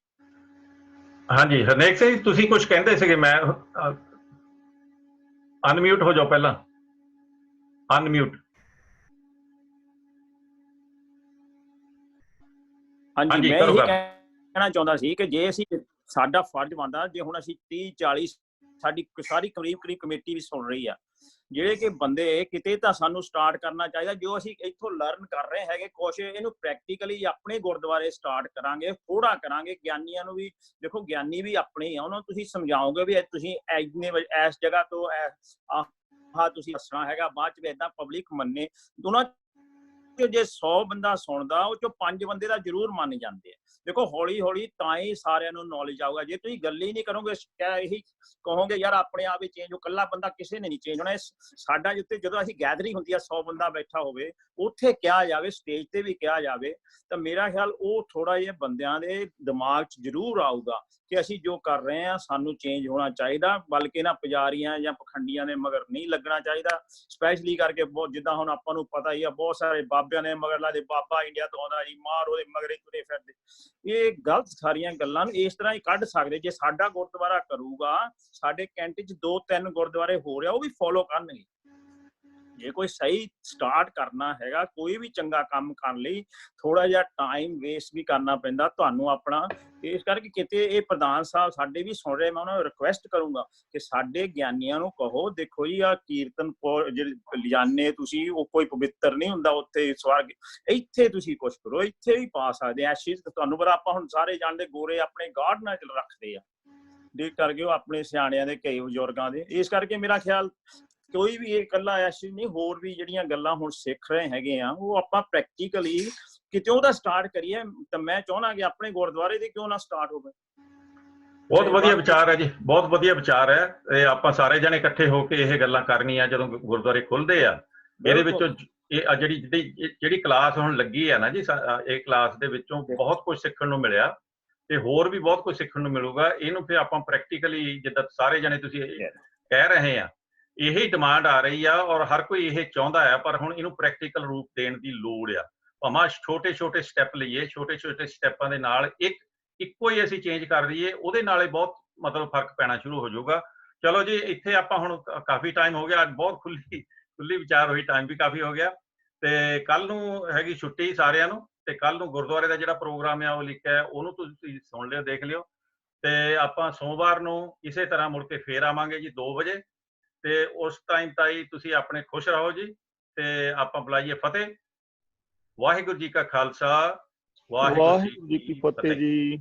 ਹਾਂਜੀ ਹਰਨੇਕ ਸਿੰਘ, ਤੁਸੀਂ ਕੁਝ ਕਹਿੰਦੇ ਸੀਗੇ, ਮੈਂ ਅਨਮਿਊਟ ਹੋ ਜਾਓ ਪਹਿਲਾਂ, ਅਨਮਿਊਟ। ਹਾਂਜੀ, ਮੈਂ ਇਹ ਕਹਿਣਾ ਚਾਹੁੰਦਾ ਸੀ ਕਿ ਜੇ ਅਸੀਂ ਸਾਡਾ ਫਰਜ਼ ਬਣਦਾ, ਜੇ ਹੁਣ ਅਸੀਂ 30-40 ਸਾਡੀ ਸਾਰੀ ਕਰੀਬ ਕਮੇਟੀ ਵੀ ਸੁਣ ਰਹੀ ਆ, ਜਿਹੜੇ ਕਿ ਬੰਦੇ ਕਿਤੇ ਤਾਂ ਸਾਨੂੰ ਸਟਾਰਟ ਕਰਨਾ ਚਾਹੀਦਾ। ਜੋ ਅਸੀਂ ਇੱਥੋਂ ਲਰਨ ਕਰ ਰਹੇ ਹੈਗੇ ਕੁਛ, ਇਹਨੂੰ ਪ੍ਰੈਕਟੀਕਲੀ ਆਪਣੇ ਗੁਰਦੁਆਰੇ ਸਟਾਰਟ ਕਰਾਂਗੇ, ਥੋੜਾ ਕਰਾਂਗੇ। ਗਿਆਨੀਆਂ ਨੂੰ ਵੀ ਦੇਖੋ, ਗਿਆਨੀ ਵੀ ਆਪਣੇ ਹੀ ਆ, ਉਹਨਾਂ ਨੂੰ ਤੁਸੀਂ ਸਮਝਾਓਗੇ ਵੀ ਤੁਸੀਂ ਇਸ ਜਗ੍ਹਾ ਤੋਂ ਆਹ ਤੁਸੀਂ ਹੱਸਣਾ ਹੈਗਾ, ਬਾਅਦ ਚ ਵੀ ਏਦਾਂ ਪਬਲਿਕ ਮੰਨੇ। ਉਹਨਾਂ ਜੇ 100 ਬੰਦਾ ਸੁਣਦਾ, ਉਹ ਚੋਂ 5 ਬੰਦੇ ਦਾ ਜ਼ਰੂਰ ਮੰਨ ਜਾਂਦੇ ਆ। ਦੇਖੋ ਹੌਲੀ ਹੌਲੀ ਤਾਂ ਹੀ ਸਾਰਿਆਂ ਨੂੰ ਨੌਲੇਜ ਆਊਗਾ। ਜੇ ਤੁਸੀਂ ਗੱਲ ਹੀ ਨਹੀਂ ਕਰੋਗੇ, ਇਹੀ ਕਹੋਗੇ ਯਾਰ ਆਪਣੇ ਆਪ ਹੀ ਚੇਂਜ ਹੋ, ਇਕੱਲਾ ਬੰਦਾ ਕਿਸੇ ਨੇ ਨਹੀਂ ਚੇਂਜ ਹੋਣਾ। ਸਾਡਾ ਜਿੱਥੇ ਜਦੋਂ ਅਸੀਂ ਗੈਦਰਿੰਗ ਹੁੰਦੀ ਆ 100 ਬੰਦਾ ਬੈਠਾ ਹੋਵੇ, ਉੱਥੇ ਕਿਹਾ ਜਾਵੇ, ਸਟੇਜ ਤੇ ਵੀ ਕਿਹਾ ਜਾਵੇ, ਤਾਂ ਮੇਰਾ ਖਿਆਲ ਉਹ ਥੋੜਾ ਜਿਹਾ ਬੰਦਿਆਂ ਦੇ ਦਿਮਾਗ 'ਚ ਜ਼ਰੂਰ ਆਊਗਾ ਕਿ ਅਸੀਂ ਜੋ ਕਰ ਰਹੇ ਹਾਂ ਸਾਨੂੰ ਚੇਂਜ ਹੋਣਾ ਚਾਹੀਦਾ। ਬਲਕਿ ਨਾ ਪੁਜਾਰੀਆਂ ਜਾਂ ਪਖੰਡੀਆਂ ਦੇ ਮਗਰ ਨਹੀਂ ਲੱਗਣਾ ਚਾਹੀਦਾ। ਸਪੈਸ਼ਲੀ ਕਰਕੇ ਬਹੁਤ, ਜਿੱਦਾਂ ਹੁਣ ਆਪਾਂ ਨੂੰ ਪਤਾ ਹੀ ਆ, ਬਹੁਤ ਸਾਰੇ ਬਾਬਿਆਂ ਨੇ ਮਗਰ ਲਾਦੇ, ਬਾਬਾ ਇੰਡੀਆ ਤੋਂ ਆਉਂਦਾ ਜੀ, ਮਾਰ ਉਹਦੇ ਮਗਰੇ ਤੁਰੇ ਫਿਰਦੇ। ਇਹ ਗਲਤ ਸਾਰੀਆਂ ਗੱਲਾਂ ਨੂੰ ਇਸ ਤਰ੍ਹਾਂ ਹੀ ਕੱਢ ਸਕਦੇ। ਜੇ ਸਾਡਾ ਗੁਰਦੁਆਰਾ ਕਰੂਗਾ, ਸਾਡੇ ਕੈਂਟ 'ਚ 2-3 ਗੁਰਦੁਆਰੇ ਹੋ ਰਿਹਾ, ਉਹ ਵੀ ਫੋਲੋ ਕਰਨਗੇ। ਜੇ ਕੋਈ ਸਹੀ ਸਟਾਰਟ ਕਰਨਾ ਹੈਗਾ, ਕੋਈ ਵੀ ਚੰਗਾ ਕੰਮ ਕਰਨ ਲਈ ਥੋੜਾ ਜਿਹਾ ਟਾਈਮ ਵੇਸਟ ਵੀ ਕਰਨਾ ਪੈਂਦਾ ਤੁਹਾਨੂੰ ਆਪਣਾ। ਇਸ ਕਰਕੇ ਕਿਤੇ ਇਹ ਪ੍ਰਧਾਨ ਸਾਹਿਬ ਸਾਡੇ ਵੀ ਸੁਣ ਰਹੇ, ਮੈਂ ਉਹਨਾਂ ਨੂੰ ਰਿਕੁਐਸਟ ਕਰੂੰਗਾ ਕਿ ਸਾਡੇ ਗਿਆਨੀਆਂ ਨੂੰ ਕਹੋ, ਦੇਖੋ ਜੀ ਆ ਕੀਰਤਨ ਜਿਹੜੇ ਲਿਜਾਨੇ ਤੁਸੀਂ, ਉਹ ਕੋਈ ਪਵਿੱਤਰ ਨਹੀਂ ਹੁੰਦਾ ਉੱਥੇ ਸਵਰਗ, ਇੱਥੇ ਤੁਸੀਂ ਕੁਛ ਕਰੋ, ਇੱਥੇ ਵੀ ਪਾ ਸਕਦੇ ਆ ਚੀਜ਼। ਤੁਹਾਨੂੰ ਪਤਾ ਆਪਾਂ ਹੁਣ ਸਾਰੇ ਜਾਣਦੇ, ਗੋਰੇ ਆਪਣੇ ਗਾਰਡਨਾਂ 'ਚ ਰੱਖਦੇ ਆ, ਦੇਖ ਕਰਕੇ ਉਹ ਆਪਣੇ ਸਿਆਣਿਆਂ ਦੇ, ਕਈ ਬਜ਼ੁਰਗਾਂ ਦੇ। ਇਸ ਕਰਕੇ ਮੇਰਾ ਖਿਆਲ ਕੋਈ ਵੀ ਇਹ ਇਕੱਲਾ ਐਸ਼ ਨਹੀਂ, ਹੋਰ ਵੀ ਜਿਹੜੀਆਂ ਗੱਲਾਂ ਹੁਣ ਸਿੱਖ ਰਹੇ ਹੈਗੇ ਆ, ਉਹ ਆਪਾਂ ਪ੍ਰੈਕਟੀਕਲੀ ਕਿਤੇ ਉਹਦਾ ਸਟਾਰਟ ਕਰੀਏ। ਤਾਂ ਮੈਂ ਚਾਹੁੰਦਾ ਕਿ ਆਪਣੇ ਗੁਰਦੁਆਰੇ ਦੇ ਕਿਉਂ ਨਾ ਸਟਾਰਟ ਹੋਵੇ। ਬਹੁਤ ਵਧੀਆ ਵਿਚਾਰ ਹੈ ਜੀ, ਬਹੁਤ ਵਧੀਆ ਵਿਚਾਰ ਹੈ। ਇਹ ਆਪਾਂ ਸਾਰੇ ਜਣੇ ਇਕੱਠੇ ਹੋ ਕੇ ਇਹ ਗੱਲਾਂ ਕਰਨੀਆਂ ਜਦੋਂ ਗੁਰਦੁਆਰੇ ਖੁੱਲਦੇ ਆ। ਇਹਦੇ ਵਿੱਚੋਂ ਇਹ ਜਿਹੜੀ ਕਲਾਸ ਹੁਣ ਲੱਗੀ ਆ ਨਾ ਜੀ, ਇਹ ਕਲਾਸ ਦੇ ਵਿੱਚੋਂ ਬਹੁਤ ਕੁਝ ਸਿੱਖਣ ਨੂੰ ਮਿਲਿਆ, ਤੇ ਹੋਰ ਵੀ ਬਹੁਤ ਕੁਝ ਸਿੱਖਣ ਨੂੰ ਮਿਲੂਗਾ। ਇਹਨੂੰ ਫਿਰ ਆਪਾਂ ਪ੍ਰੈਕਟੀਕਲੀ, ਜਿੱਦਾਂ ਸਾਰੇ ਜਣੇ ਤੁਸੀਂ ਕਹਿ ਰਹੇ ਆ, ਇਹੀ ਡਿਮਾਂਡ ਆ ਰਹੀ ਆ ਔਰ ਹਰ ਕੋਈ ਇਹ ਚਾਹੁੰਦਾ ਆ, ਪਰ ਹੁਣ ਇਹਨੂੰ ਪ੍ਰੈਕਟੀਕਲ ਰੂਪ ਦੇਣ ਦੀ ਲੋੜ ਆ। ਭਾਵੇਂ ਛੋਟੇ-ਛੋਟੇ ਸਟੈਪ ਲਈਏ, ਛੋਟੇ-ਛੋਟੇ ਸਟੈਪਾਂ ਦੇ ਨਾਲ ਇੱਕੋ ਹੀ ਅਸੀਂ ਚੇਂਜ ਕਰ ਦਈਏ, ਉਹਦੇ ਨਾਲ ਹੀ ਬਹੁਤ ਮਤਲਬ ਫਰਕ ਪੈਣਾ ਸ਼ੁਰੂ ਹੋ ਜਾਊਗਾ। ਚਲੋ ਜੀ, ਇੱਥੇ ਆਪਾਂ ਹੁਣ ਕਾਫੀ ਟਾਈਮ ਹੋ ਗਿਆ, ਅੱਜ ਬਹੁਤ ਖੁੱਲੀ ਵਿਚਾਰ ਹੋਈ, ਟਾਈਮ ਵੀ ਕਾਫੀ ਹੋ ਗਿਆ। ਤੇ ਕੱਲ ਨੂੰ ਹੈਗੀ ਛੁੱਟੀ ਸਾਰਿਆਂ ਨੂੰ, ਤੇ ਕੱਲ ਨੂੰ ਗੁਰਦੁਆਰੇ ਦਾ ਜਿਹੜਾ ਪ੍ਰੋਗਰਾਮ ਆ ਉਹ ਲਿਖਿਆ, ਉਹਨੂੰ ਤੁਸੀਂ ਸੁਣ ਲਿਓ, ਦੇਖ ਲਿਓ। ਤੇ ਆਪਾਂ ਸੋਮਵਾਰ ਨੂੰ ਇਸੇ ਤਰ੍ਹਾਂ ਮੁੜ ਕੇ ਫੇਰ ਆਵਾਂਗੇ ਜੀ 2 ਵਜੇ। ਤੇ ਉਸ ਟਾਈਮ ਤਾਈ ਤੁਸੀਂ ਆਪਣੇ ਖੁਸ਼ ਰਹੋ ਜੀ, ਤੇ ਆਪਾਂ ਬੁਲਾਈਏ ਫਤਿਹ। ਵਾਹਿਗੁਰੂ ਜੀ ਕਾ ਖਾਲਸਾ, ਵਾਹਿਗੁਰੂ ਜੀ ਕੀ ਫਤਿਹ ਜੀ।